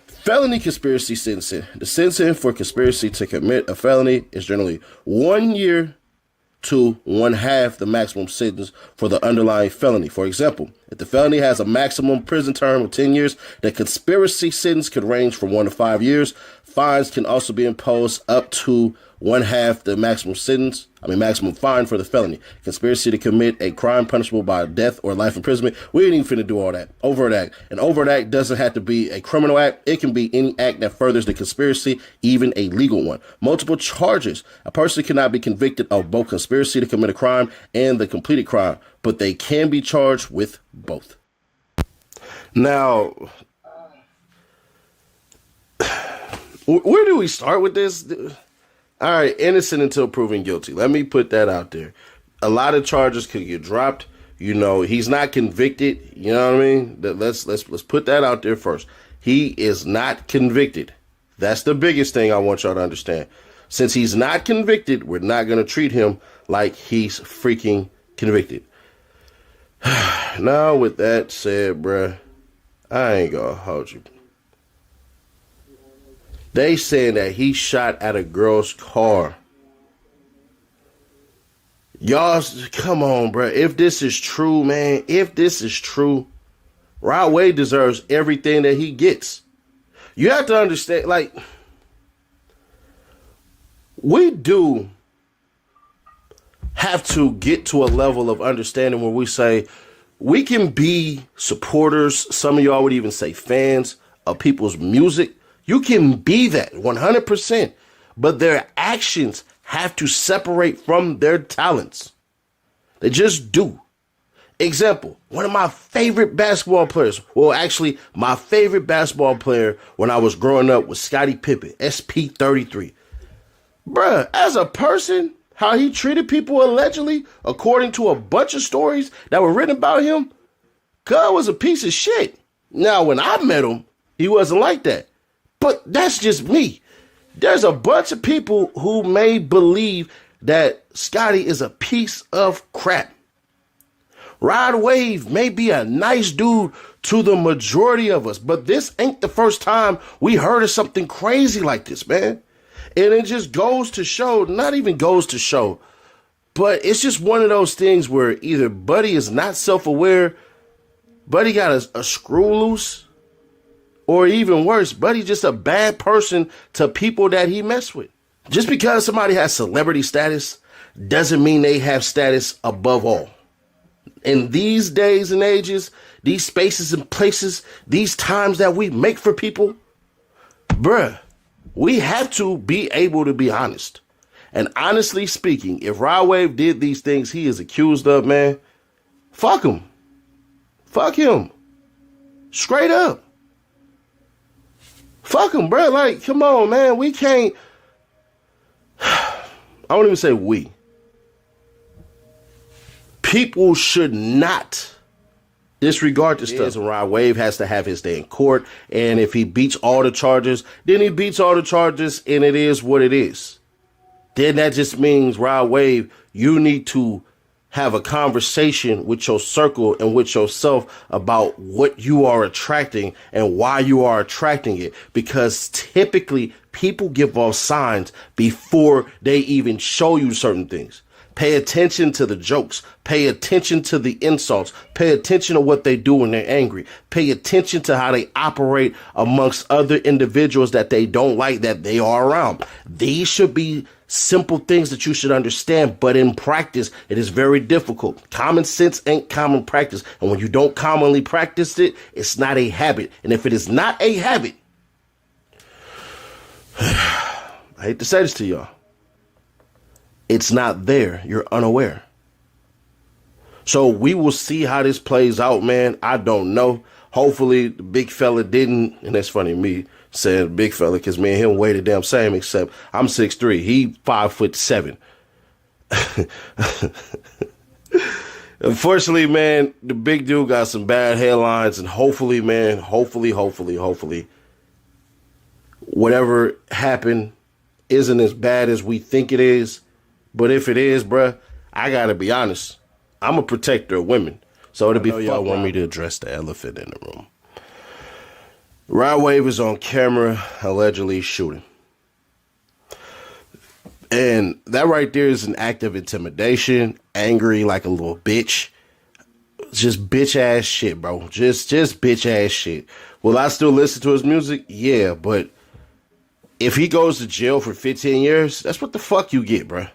Felony conspiracy sentencing. The sentencing for conspiracy to commit a felony is generally 1 year to 1/2 the maximum sentence for the underlying felony. For example, if the felony has a maximum prison term of 10 years, the conspiracy sentence could range from 1 to 5 years. Fines can also be imposed up to 1/2 the maximum fine for the felony. Conspiracy to commit a crime punishable by death or life imprisonment. We ain't even finna do all that. Overt act. An overt act doesn't have to be a criminal act. It can be any act that furthers the conspiracy, even a legal one. Multiple charges. A person cannot be convicted of both conspiracy to commit a crime and the completed crime, but they can be charged with both. Now, where do we start with this? All right, innocent until proven guilty. Let me put that out there. A lot of charges could get dropped. You know, he's not convicted. You know what I mean? Let's put that out there first. He is not convicted. That's the biggest thing I want y'all to understand. Since he's not convicted, we're not going to treat him like he's freaking convicted. Now, with that said, bruh, I ain't gonna hold you. They saying that he shot at a girl's car. Y'all, come on, bro. If this is true, man, if this is true, Rod Wade deserves everything that he gets. You have to understand, like, we do have to get to a level of understanding where we say we can be supporters. Some of y'all would even say fans of people's music. You can be that 100%, but their actions have to separate from their talents. They just do. Example, one of my favorite basketball players, well, actually, my favorite basketball player when I was growing up was Scottie Pippen, SP33. Bruh, as a person, how he treated people allegedly, according to a bunch of stories that were written about him, Cub was a piece of shit. Now, when I met him, he wasn't like that. But that's just me. There's a bunch of people who may believe that Scotty is a piece of crap. Rod Wave may be a nice dude to the majority of us, but this ain't the first time we heard of something crazy like this, man. And it just goes to show, not even goes to show, but it's just one of those things where either Buddy is not self-aware, Buddy got a screw loose, or even worse, Buddy's just a bad person to people that he mess with. Just because somebody has celebrity status doesn't mean they have status above all. In these days and ages, these spaces and places, these times that we make for people, bruh, we have to be able to be honest. And honestly speaking, if Rod Wave did these things he is accused of, man, fuck him. Fuck him. Straight up. Fuck him, bruh. Like, come on, man. We can't. I won't even say we. People should not disregard this stuff. And Rod Wave has to have his day in court. And if he beats all the charges, then he beats all the charges, and it is what it is. Then that just means, Rod Wave, you need to have a conversation with your circle and with yourself about what you are attracting and why you are attracting it. Because typically people give off signs before they even show you certain things. Pay attention to the jokes. Pay attention to the insults. Pay attention to what they do when they're angry. Pay attention to how they operate amongst other individuals that they don't like, that they are around. These should be simple things that you should understand, but in practice, it is very difficult. Common sense ain't common practice. And when you don't commonly practice it, it's not a habit. And if it is not a habit, I hate to say this to y'all, it's not there. You're unaware. So we will see how this plays out, man. I don't know. Hopefully the big fella didn't, and that's funny, me saying big fella, because me and him weigh the damn same, except I'm 6'3". He 5'7". Unfortunately, man, the big dude got some bad headlines, and hopefully, man, hopefully, whatever happened isn't as bad as we think it is. But if it is, bruh, I gotta be honest. I'm a protector of women. So it'll be fun. Y'all want me to address the elephant in the room. Rod Wave is on camera allegedly shooting. And that right there is an act of intimidation, angry like a little bitch. Just bitch ass shit, bro. Just bitch ass shit. Will I still listen to his music? Yeah, but if he goes to jail for 15 years, that's what the fuck you get, bruh.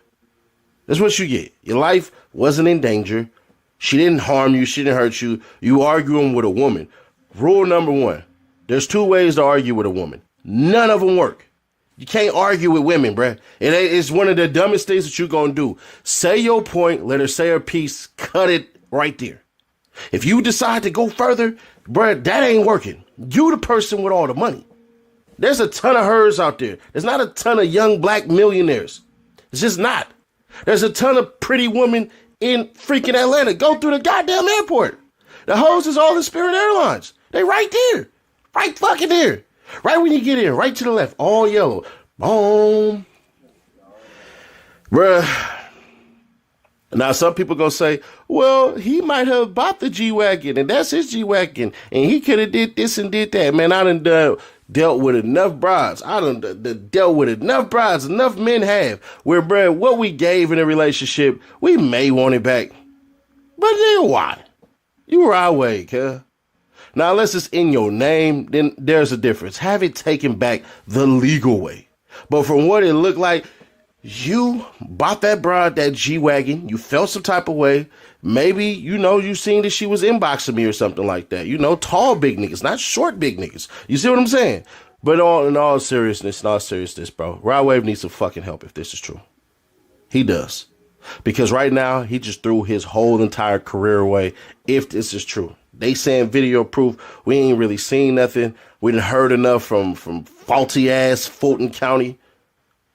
That's what you get. Your life wasn't in danger. She didn't harm you. She didn't hurt you. You arguing with a woman. Rule number 1. There's 2 ways to argue with a woman. None of them work. You can't argue with women, bruh. It's one of the dumbest things that you're going to do. Say your point. Let her say her piece. Cut it right there. If you decide to go further, bruh, that ain't working. You the person with all the money. There's a ton of hers out there. There's not a ton of young black millionaires. It's just not. There's a ton of pretty women in freaking Atlanta. Go through the goddamn airport. The hoes is all in Spirit Airlines. They right there. Right fucking there. Right when you get in. Right to the left. All yellow. Boom. Bruh. Now, some people gonna say, well, he might have bought the G-Wagon, and that's his G-Wagon, and he could have did this and did that. Man, I done dealt with enough brides. I done dealt with enough brides, enough men have, where, bruh, what we gave in a relationship, we may want it back. But then why? You were our way, cuz. Now, unless it's in your name, then there's a difference. Have it taken back the legal way. But from what it looked like, you bought that bride, that G-Wagon, you felt some type of way. Maybe, you seen that she was inboxing me or something like that. Tall big niggas, not short big niggas. You see what I'm saying? But in all seriousness, bro, Rod Wave needs some fucking help if this is true. He does. Because right now, he just threw his whole entire career away if this is true. They saying video proof. We ain't really seen nothing. We done heard enough from faulty ass Fulton County.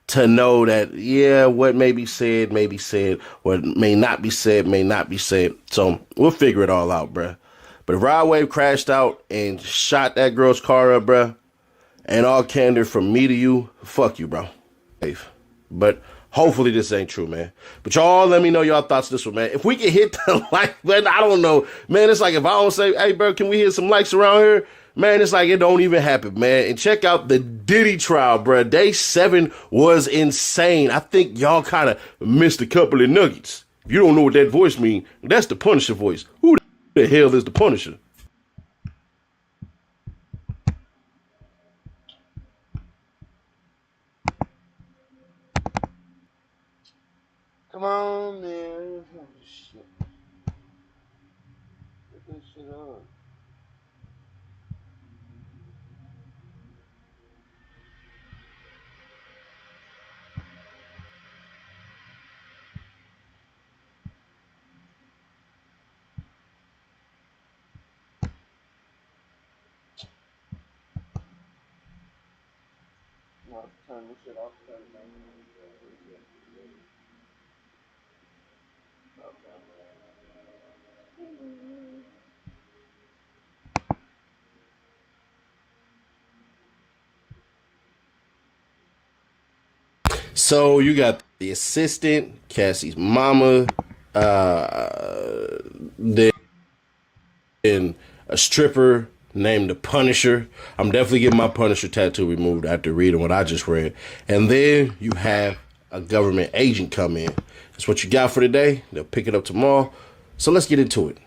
to know that, yeah, what may be said, what may not be said, may not be said. So we'll figure it all out, bruh. But if Rod Wave crashed out and shot that girl's car up, bruh, and all candor from me to you, fuck you, bro. But hopefully this ain't true, man. But y'all let me know y'all thoughts this one, man. If we can hit the like button, I don't know. Man, it's like if I don't say, hey, bro, can we hit some likes around here? Man, it's like it don't even happen, man. And check out the Diddy trial, bro. Day 7 was insane. I think y'all kind of missed a couple of nuggets. If you don't know what that voice means, that's the Punisher voice. Who the hell is the Punisher? Come on, man. Oh, shit. Put this shit on. No, turn this shit off. Turn it down. So you got the assistant, Cassie's mama, then a stripper named the Punisher. I'm definitely getting my Punisher tattoo removed after reading what I just read. And then you have a government agent come in. That's what you got for today. They'll pick it up tomorrow. So let's get into it.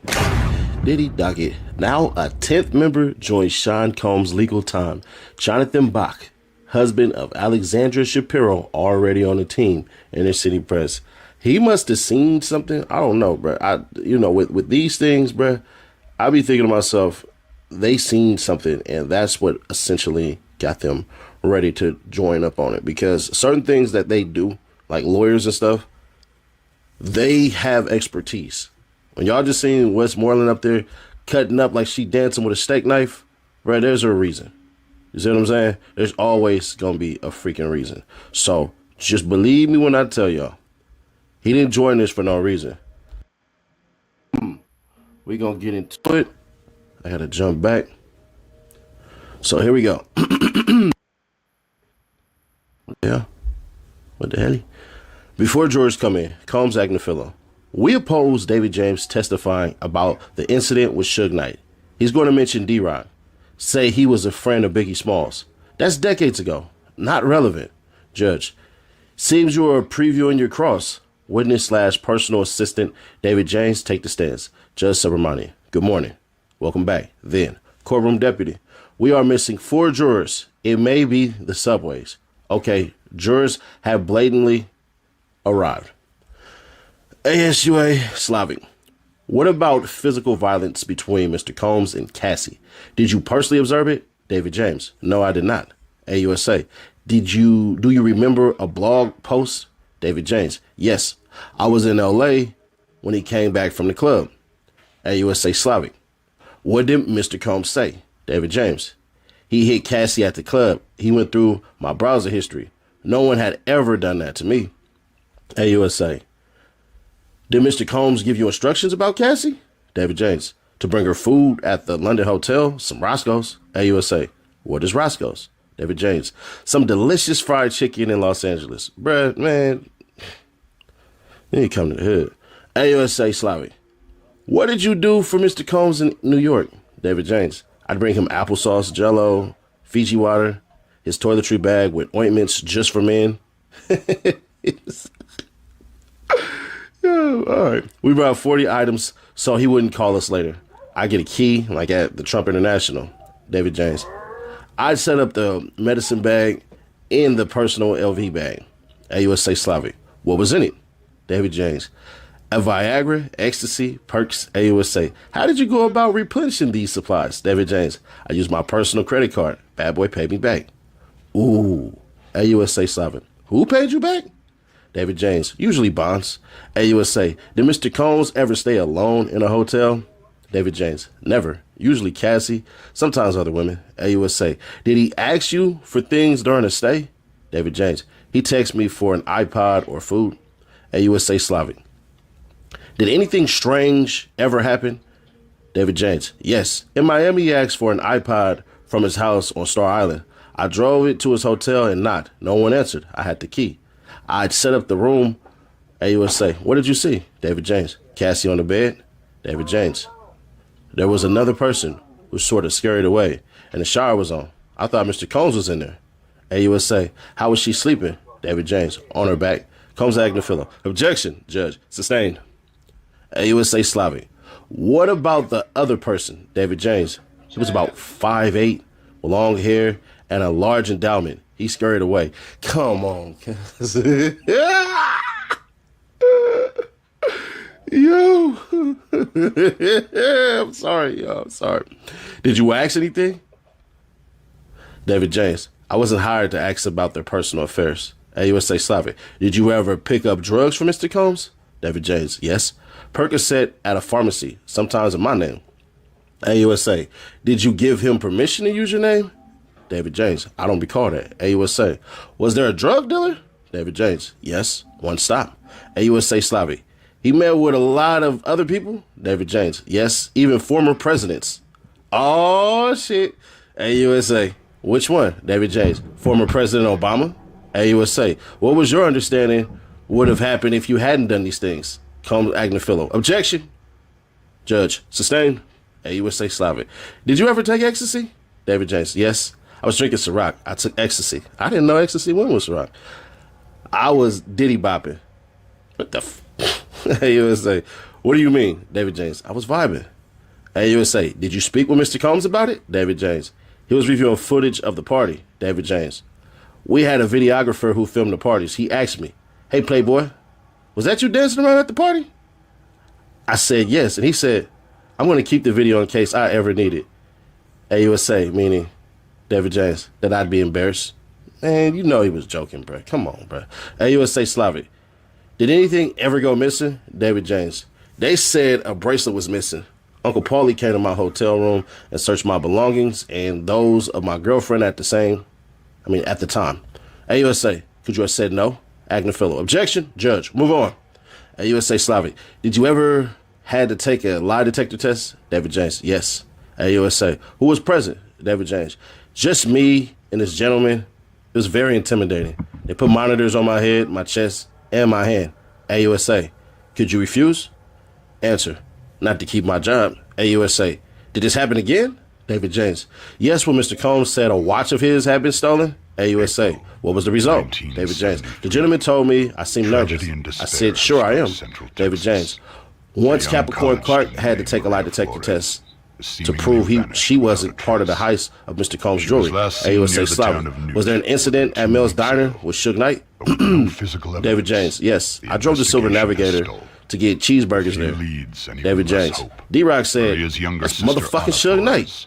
Diddy docket. Now a 10th member joins Sean Combs' legal time. Jonathan Bach, husband of Alexandra Shapiro, already on the team. Inner City Press. He must have seen something. I don't know, bro. With these things, bro, I be thinking to myself, they seen something, and that's what essentially got them ready to join up on it. Because certain things that they do, like lawyers and stuff, they have expertise. When y'all just seen Westmoreland up there cutting up like she dancing with a steak knife, bro, there's a reason. You see what I'm saying? There's always going to be a freaking reason. So just believe me when I tell y'all, he didn't join this for no reason. We're going to get into it. I got to jump back. So here we go. Yeah. What the hell? Before George come in, Combs Agnifilo. We oppose David James testifying about the incident with Suge Knight. He's going to mention D-Rock. Say he was a friend of Biggie Smalls. That's decades ago. Not relevant. Judge. Seems you are previewing your cross. Witness/personal assistant David James, take the stance. Judge Subramani. Good morning. Welcome back. Then, courtroom deputy. We are missing 4 jurors. It may be the subways. Okay, jurors have blatantly arrived. ASUA Slavic. What about physical violence between Mr. Combs and Cassie? Did you personally observe it? David James. No, I did not. AUSA. Do you remember a blog post? David James. Yes. I was in LA when he came back from the club. AUSA Slavic. What did Mr. Combs say? David James. He hit Cassie at the club. He went through my browser history. No one had ever done that to me. AUSA. Did Mr. Combs give you instructions about Cassie? David James. To bring her food at the London hotel, some Roscoe's. AUSA. What is Roscoe's? David James. Some delicious fried chicken in Los Angeles. Bruh, man. You ain't come to the hood. AUSA Slavic. What did you do for Mr. Combs in New York? David James. I'd bring him applesauce, Jell-O, Fiji water, his toiletry bag with ointments just for men. All right. We brought 40 items so he wouldn't call us later. I get a key like at the Trump International. David James. I'd set up the medicine bag in the personal LV bag. AUSA Slavic. What was in it? David James. A Viagra, ecstasy, perks, AUSA. How did you go about replenishing these supplies? David James. I used my personal credit card. Bad boy paid me back. Ooh. AUSA Slavic. Who paid you back? David James. Usually bonds. AUSA. Did Mr. Combs ever stay alone in a hotel? David James. Never. Usually Cassie. Sometimes other women. AUSA. Did he ask you for things during a stay? David James. He texted me for an iPod or food. AUSA Slavic. Did anything strange ever happen? David James. Yes. In Miami, he asked for an iPod from his house on Star Island. I drove it to his hotel and knocked. No one answered. I had the key. I'd set up the room. AUSA. What did you see? David James. Cassie on the bed. David James. There was another person who sort of scurried away, and the shower was on. I thought Mr. Combs was in there. AUSA. How was she sleeping? David James. On her back. Combs Agnafilo. Objection, Judge. Sustained. AUSA Slavic. What about the other person? David James. He was about 5'8", with long hair and a large endowment. He scurried away. Come on. Yo. I'm sorry, yo. I'm sorry. Did you ask anything? David James. I wasn't hired to ask about their personal affairs. AUSA Slavic. Did you ever pick up drugs from Mr. Combs? David James. Yes. Percocet at a pharmacy, sometimes in my name. AUSA. Did you give him permission to use your name? David James. I don't recall that. AUSA. Was there a drug dealer? David James. Yes. One stop. AUSA Slavic. He met with a lot of other people? David James. Yes. Even former presidents. Oh, shit. AUSA. Which one? David James. Former President Obama? AUSA. What was your understanding would have happened if you hadn't done these things? Combs Agnafilo. Objection. Judge. Sustained. AUSA Slavic. Did you ever take ecstasy? David James. Yes. I was drinking Ciroc. I took ecstasy. I didn't know ecstasy went with Ciroc. I was diddy bopping. What the AUSA. What do you mean? David James. I was vibing. AUSA. Did you speak with Mr. Combs about it? David James. He was reviewing footage of the party. David James. We had a videographer who filmed the parties. He asked me, hey, Playboy, was that you dancing around at the party? I said yes. And he said, I'm going to keep the video in case I ever need it. AUSA, meaning David James, that I'd be embarrassed. Man, you know he was joking, bro. Come on, bro. AUSA Slavic. Did anything ever go missing? David James. They said a bracelet was missing. Uncle Paulie came to my hotel room and searched my belongings and those of my girlfriend at the time. AUSA, could you have said no? Agnafilo. Objection. Judge. Move on. AUSA Slavic. Did you ever had to take a lie detector test? David James. Yes. AUSA. Who was present? David James. Just me and this gentleman. It was very intimidating. They put monitors on my head, my chest, and my hand. AUSA. Could you refuse? Answer. Not to keep my job. AUSA. Did this happen again? David James. Yes, when Mr. Combs said a watch of his had been stolen. AUSA. What was the result? David James. The gentleman told me I seemed nervous. I said, sure I am. David James. Once Capricorn Clark had to take a lie detector test to prove she wasn't part of the heist of Mr. Combs' jewelry. AUSA Slavic. Was there an incident at Mel's Diner with Suge Knight? David James. Yes. I drove the Silver Navigator to get cheeseburgers there. David James. D-Rock said, that's motherfucking Suge Knight.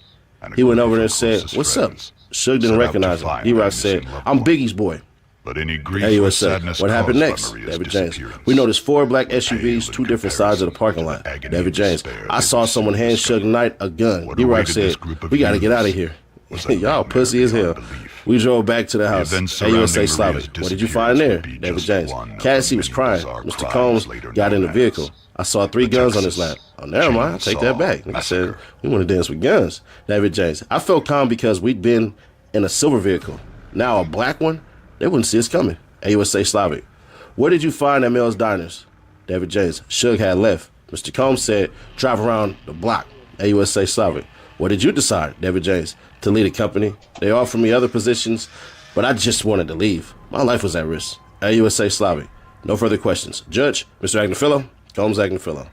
He went over there and said, what's up? Suge didn't recognize him. D-Rock said, I'm Biggie's boy. AUSA. What happened next? David James. We noticed 4 black SUVs, 2 different sides of the parking lot. David James. I saw someone hand Suge Knight a gun. D-Rock said, we got to get out of here. Y'all pussy as hell. We drove back to the house. AUSA Slavic. What did you find there? David James. Cassie was crying. Mr. Combs got in the vehicle. I saw 3 guns on his lap. Oh, never mind. I'll take that back. Nigga said, we want to dance with guns. David James. I felt calm because we'd been in a silver vehicle. Now a black one? They wouldn't see us coming. AUSA Slavic. What did you find at Mel's Diners? David James. Suge had left. Mr. Combs said, drive around the block. AUSA Slavic. What did you decide? David James. To lead a company. They offered me other positions, but I just wanted to leave. My life was at risk. AUSA Slavic. No further questions. Judge, Mr. Agnafilo, Combs Agnafilo.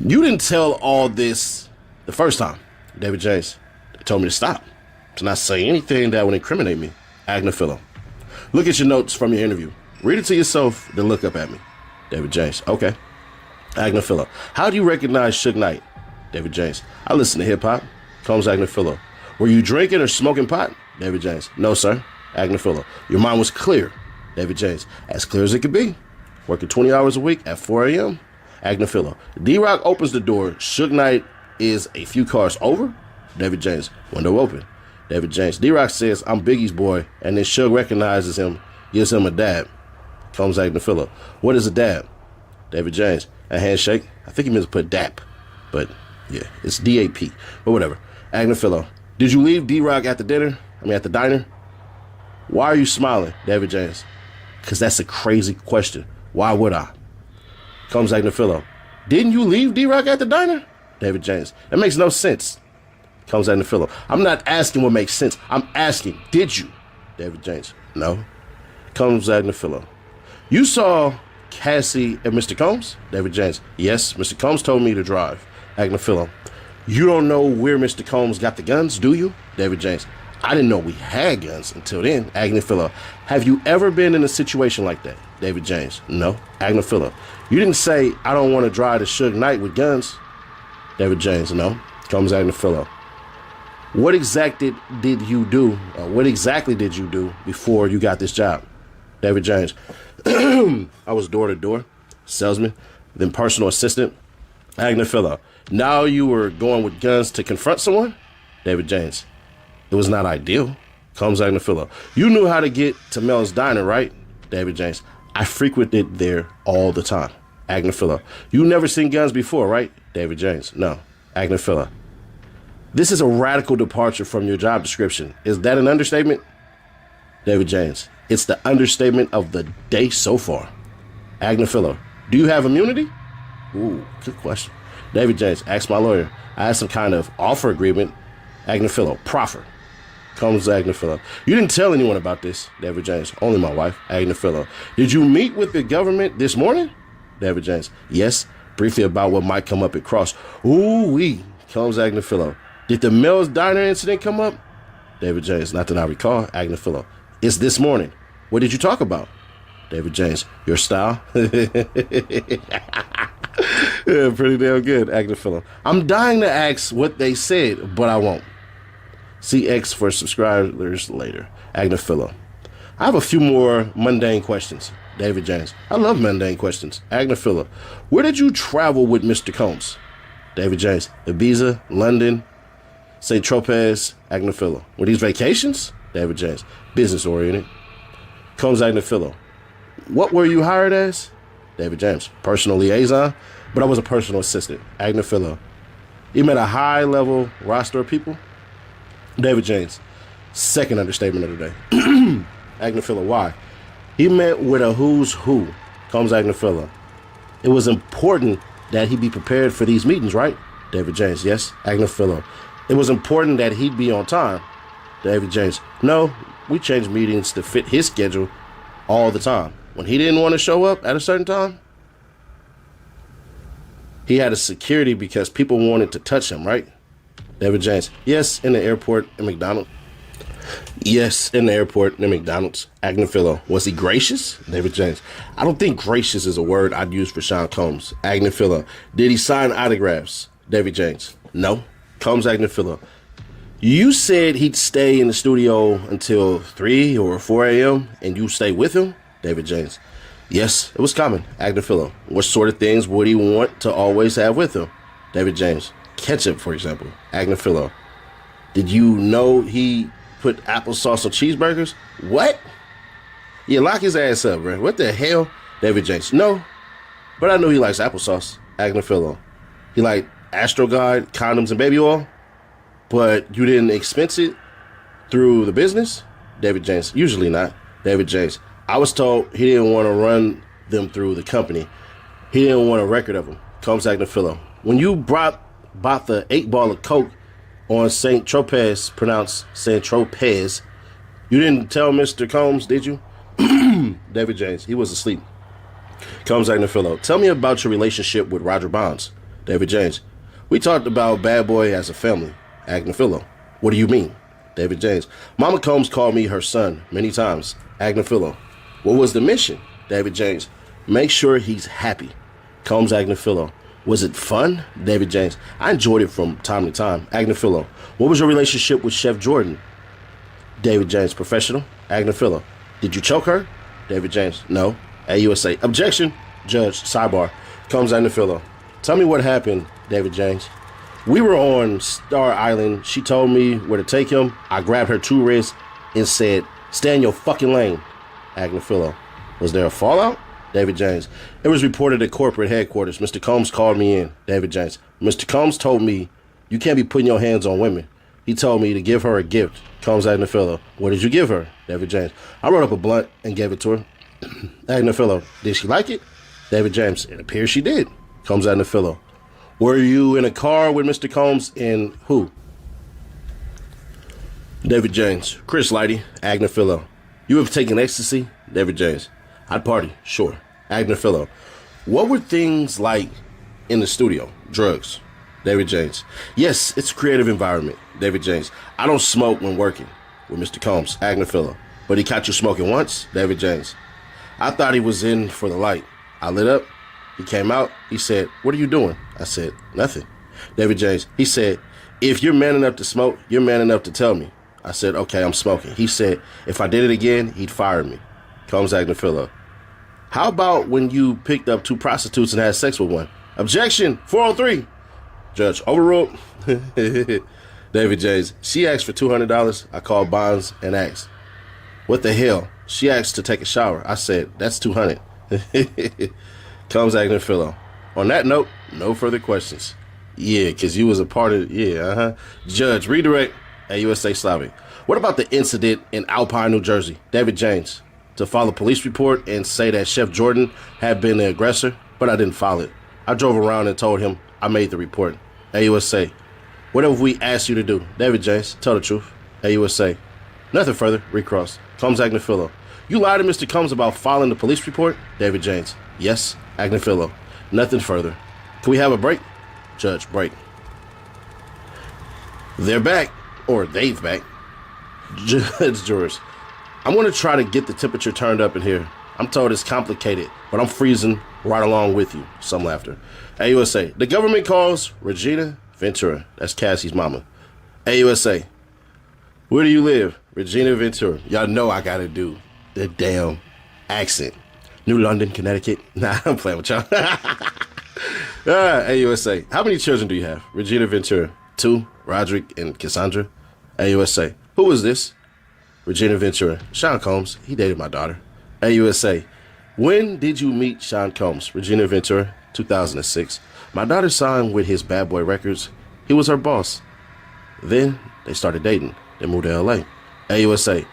You didn't tell all this the first time. David James. They told me to stop, to not say anything that would incriminate me. Agnafilo. Look at your notes from your interview. Read it to yourself, then look up at me. David James. Okay. Agnafilo. How do you recognize Suge Knight? David James. I listen to hip-hop. Combs Agnafilo. Were you drinking or smoking pot? David James. No, sir. Agnafilo. Your mind was clear. David James. As clear as it could be. Working 20 hours a week at 4 a.m. Agnafilo. D-Rock opens the door. Suge Knight is a few cars over. David James. Window open. David James. D-Rock says, I'm Biggie's boy, and then Suge recognizes him, gives him a dab. Combs Agnafilo. What is a dab? David James. A handshake? I think he meant to put dap, but yeah, it's D-A-P, but whatever. Agnafilo. Did you leave D-Rock at the diner? Why are you smiling, David James? Because that's a crazy question. Why would I? Combs Agnafilo. Didn't you leave D-Rock at the diner? David James. That makes no sense. Combs Agnafilo. I'm not asking what makes sense. I'm asking, did you? David James. No. Combs Agnafilo. You saw Cassie and Mr. Combs? David James. Yes, Mr. Combs told me to drive. Agnafilo. You don't know where Mr. Combs got the guns, do you? David James. I didn't know we had guns until then. Agnafilo. Have you ever been in a situation like that? David James. No. Agnafilo. You didn't say, I don't want to drive to Suge Knight with guns. David James. No. Combs Agnafilo. What exactly did you do before you got this job? David James. I was door-to-door, salesman, then personal assistant. Agnafilo. Now you were going with guns to confront someone? David James. It was not ideal. Combs Agnafilo. You knew how to get to Mel's Diner, right? David James. I frequented there all the time. Agnafilo. You never seen guns before, right? David James. No. Agnafilo. This is a radical departure from your job description. Is that an understatement? David James. It's the understatement of the day so far. Agnafilo. Do you have immunity? Ooh, good question. David James. Ask my lawyer. I had some kind of offer agreement. Agnafilo. Proffer. Combs Agnafilo. You didn't tell anyone about this. David James. Only my wife. Agnafilo. Did you meet with the government this morning? David James. Yes. Briefly about what might come up at Cross. Ooh-wee. Combs Agnafilo. Did the Mel's Diner incident come up? David James. Not that I recall. Agnafilo. It's this morning. What did you talk about? David James. Your style? Yeah, pretty damn good. Agnafilo. I'm dying to ask what they said, but I won't. See X for subscribers later. Agnafilo. I have a few more mundane questions. David James. I love mundane questions. Agnafilo. Where did you travel with Mr. Combs? David James. Ibiza, London, St. Tropez, Agnafilo. Were these vacations? David James. Business oriented. Combs Agnafilo. What were you hired as? David James. Personal liaison, but I was a personal assistant. Agnafilo. You met a high level roster of people? David James. Second understatement of the day. Agnafilo. Why? He met with a who's who. Combs Agnafilo. It was important that he be prepared for these meetings, right? David James. Yes. Agnafilo. It was important that he'd be on time. David James. No, we changed meetings to fit his schedule all the time. When he didn't want to show up at a certain time, he had a security because people wanted to touch him, right? David James. Yes, in the airport and McDonald's. Yes, in the airport and McDonald's. Agnafilo. Was he gracious? David James. I don't think gracious is a word I'd use for Sean Combs. Agnafilo. Did he sign autographs? David James. No. Combs Agnafilo. You said he'd stay in the studio until 3 or 4 a.m. and you stay with him? David James. Yes, it was common. Agnafilo. What sort of things would he want to always have with him? David James. Ketchup, for example. Agnafilo. Did you know he put applesauce on cheeseburgers? What? Yeah, lock his ass up, bro. What the hell? David James. No, but I knew he likes applesauce. Agnafilo. He liked Astro God, condoms, and baby oil, but you didn't expense it through the business? David James. Usually not. David James. I was told he didn't want to run them through the company. He didn't want a record of them. Combs Agnafilo. When you bought the 8-ball of Coke on St. Tropez, pronounced St. Tropez, you didn't tell Mr. Combs, did you? David James. He was asleep. Combs Agnafilo. Tell me about your relationship with Roger Bonds. David James. We talked about Bad Boy as a family. Agnafilo. What do you mean? David James. Mama Combs called me her son many times. Agnafilo. What was the mission? David James. Make sure he's happy. Combs Agnafilo. Was it fun? David James. I enjoyed it from time to time. Agnafilo. What was your relationship with Chef Jordan? David James. Professional. Agnafilo. Did you choke her? David James. No. AUSA. Objection. Judge. Sidebar. Combs Agnafilo. Tell me what happened, David James. We were on Star Island. She told me where to take him. I grabbed her 2 wrists and said, "Stay in your fucking lane." Agnifilo. Was there a fallout? David James. It was reported at corporate headquarters. Mr. Combs called me in. David James. Mr. Combs told me you can't be putting your hands on women. He told me to give her a gift. Combs Agnifilo. What did you give her? David James. I wrote up a blunt and gave it to her. Agnifilo. Did she like it? David James. It appears she did. Combs Agnifilo. Were you in a car with Mr. Combs and who? David James. Chris Lighty. Agnifilo. You have taken ecstasy? David James. I'd party. Sure. Agnifilo. What were things like in the studio? Drugs. David James. Yes, it's a creative environment. David James. I don't smoke when working with Mr. Combs. Agnifilo. But he caught you smoking once? David James. I thought he was in for the light. I lit up. He came out. He said, "What are you doing?" I said, "Nothing." David James. He said, "If you're man enough to smoke, you're man enough to tell me." I said, "Okay, I'm smoking." He said, "If I did it again, he'd fire me." Combs Agnifilo. How about when you picked up 2 prostitutes and had sex with one? Objection. 403. Judge, overruled. David James. She asked for $200. I called Bonds and asked, "What the hell?" She asked to take a shower. I said, "That's $200. Combs Agnifilo. On that note, no further questions. Yeah, because you was a part of it. Judge, redirect. AUSA Slavic. What about the incident in Alpine, New Jersey? David James. To file a police report and say that Chef Jordan had been the aggressor, but I didn't file it. I drove around and told him I made the report. AUSA. What have we asked you to do? David James. Tell the truth. AUSA. Nothing further. Recross. Combs Agnifilo. You lied to Mr. Combs about filing the police report? David James. Yes. Agnifilo. Nothing further. Can we have a break? Judge, break. They're back. Or they've back. Judge George. I'm going to try to get the temperature turned up in here. I'm told it's complicated, but I'm freezing right along with you. Some laughter. AUSA. The government calls Regina Ventura. That's Cassie's mama. AUSA. Where do you live? Regina Ventura. Y'all know I got to do the damn accent. New London, Connecticut. Nah, I'm playing with y'all. AUSA. How many children do you have? Regina Ventura. 2. Roderick and Cassandra. AUSA. Who is this? Regina Ventura. Sean Combs. He dated my daughter. AUSA. When did you meet Sean Combs? Regina Ventura. 2006. My daughter saw him with his Bad Boy Records. He was her boss. Then they started dating. They moved to LA. AUSA.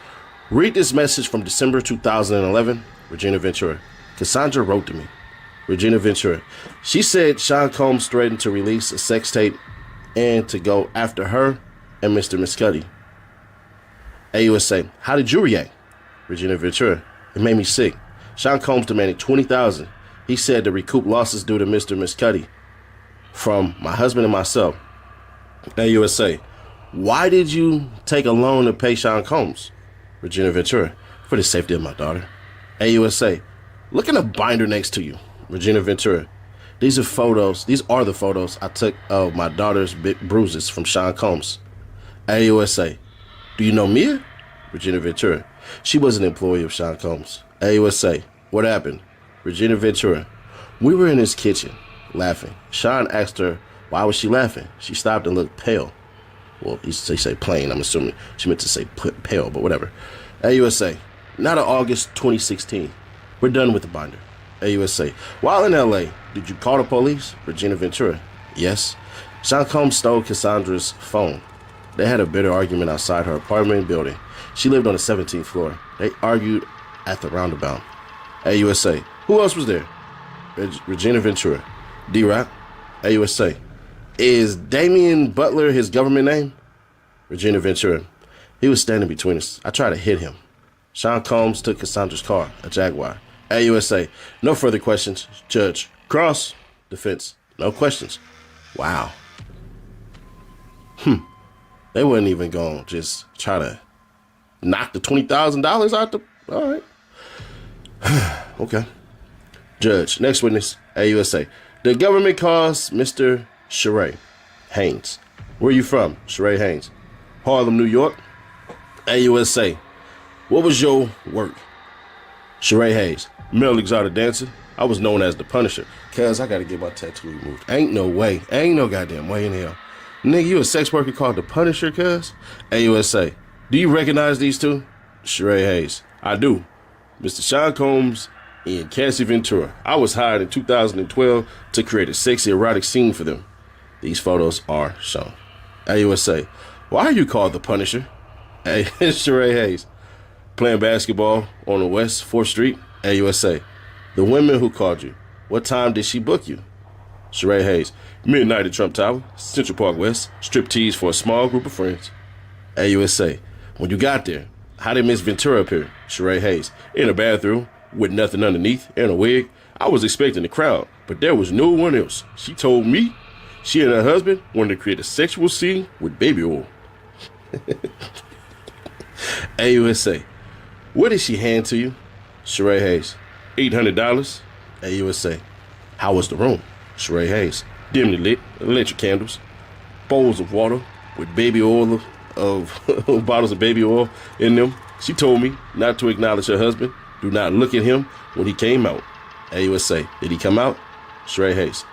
Read this message from December 2011. Regina Ventura. Cassandra wrote to me. Regina Ventura. She said Sean Combs threatened to release a sex tape and to go after her and Mr. Miscuddy. AUSA. How did you react? Regina Ventura. It made me sick. Sean Combs demanded $20,000. He said to recoup losses due to Mr. Miscuddy from my husband and myself. AUSA. Why did you take a loan to pay Sean Combs? Regina Ventura. For the safety of my daughter. AUSA. Look in the binder next to you. Regina Ventura. These are the photos I took of my daughter's big bruises from Sean Combs. AUSA. Do you know Mia? Regina Ventura. She was an employee of Sean Combs. AUSA. What happened? Regina Ventura. We were in his kitchen, laughing. Sean asked her, why was she laughing? She stopped and looked pale. Well, he say plain, I'm assuming she meant to say pale, but whatever. AUSA. Not in August 2016. We're done with the binder. AUSA. While in LA, did you call the police? Regina Ventura. Yes. Sean Combs stole Cassandra's phone. They had a bitter argument outside her apartment building. She lived on the 17th floor. They argued at the roundabout. AUSA. Who else was there? Regina Ventura. D-Rock. AUSA. Is Damian Butler his government name? Regina Ventura. He was standing between us. I tried to hit him. Sean Combs took Cassandra's car, a Jaguar. AUSA. No further questions. Judge. Cross. Defense. No questions. Wow. They wasn't even going to just try to knock the $20,000 out the... All right. Okay. Judge. Next witness. AUSA. The government calls Mr. Sheree Haynes. Where are you from? Sheree Haynes. Harlem, New York. AUSA. What was your work? Sheree Hayes. Male exotic dancer. I was known as the Punisher. Cuz I got to get my tattoo removed. Ain't no way. Ain't no goddamn way in hell. Nigga, you a sex worker called the Punisher, cuz? AUSA, do you recognize these two? Sheree Hayes, I do. Mr. Sean Combs and Cassie Ventura. I was hired in 2012 to create a sexy erotic scene for them. These photos are shown. AUSA, why are you called the Punisher? Hey, Sheree Hayes, playing basketball on the West 4th Street. AUSA, the woman who called you, what time did she book you? Sheree Hayes, midnight at Trump Tower, Central Park West, strip tease for a small group of friends. AUSA, when you got there, how did Miss Ventura appear? Sheree Hayes, in a bathroom with nothing underneath and a wig. I was expecting the crowd, but there was no one else. She told me she and her husband wanted to create a sexual scene with baby oil. AUSA, what did she hand to you? Sheree Hayes, $800. AUSA, how was the room? Sheree Hayes, dimly lit, electric candles, bowls of water with baby oil of bottles of baby oil in them. She told me not to acknowledge her husband. Do not look at him when he came out. AUSA, did he come out? Sheree Hayes,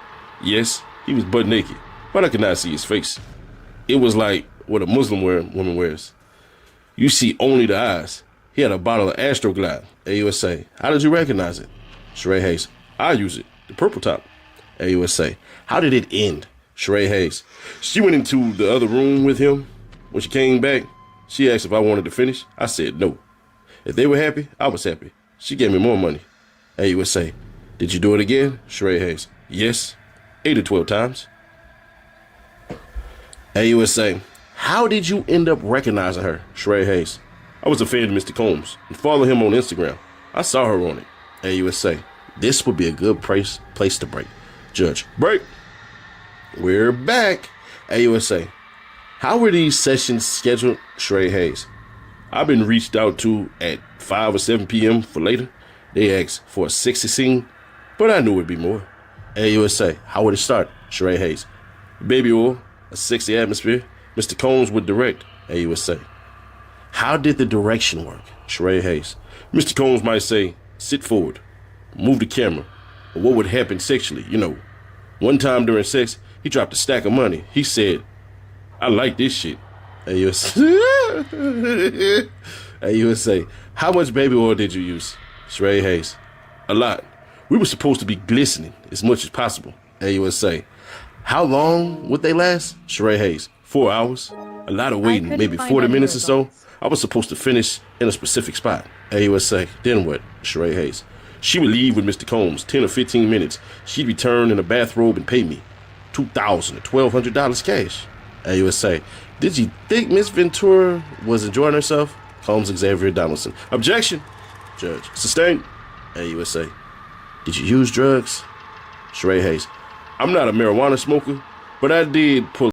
yes, he was butt naked, but I could not see his face. It was like what a Muslim woman wears. You see only the eyes. He had a bottle of Astroglide. AUSA, how did you recognize it? Sheree Hayes, I use it, the purple top. AUSA, how did it end? Sheree Hayes, she went into the other room with him. When she came back, she asked if I wanted to finish. I said no. If they were happy, I was happy. She gave me more money. AUSA, did you do it again? Sheree Hayes, yes, 8 or 12 times. AUSA, how did you end up recognizing her? Sheree Hayes, I was a fan of Mr. Combs and followed him on Instagram. I saw her on it. AUSA, this would be a good place to break. Judge, break. We're back. AUSA, how were these sessions scheduled? Sheree Hayes, I've been reached out to at 5 or 7 p.m. for later. They asked for a sexy scene, but I knew it'd be more. AUSA, how would it start? Sheree Hayes, baby oil, a sexy atmosphere. Mr. Combs would direct. AUSA, how did the direction work? Sheree Hayes, Mr. Combs might say, sit forward, move the camera, or what would happen sexually, you know. One time during sex, he dropped a stack of money. He said, I like this shit. AUSA, how much baby oil did you use? Sheree Hayes, a lot. We were supposed to be glistening as much as possible. AUSA, how long would they last? Sheree Hayes, 4 hours. A lot of waiting, maybe 40 minutes or so. I was supposed to finish in a specific spot. AUSA, then what? Sheree Hayes, she would leave with Mr. Combs, 10 or 15 minutes. She'd return in a bathrobe and pay me $2,000 to $1,200 cash. AUSA, did you think Miss Ventura was enjoying herself? Combs Xavier Donaldson, objection. Judge, sustained. AUSA, did you use drugs? Sheree Hayes, I'm not a marijuana smoker, but I did pull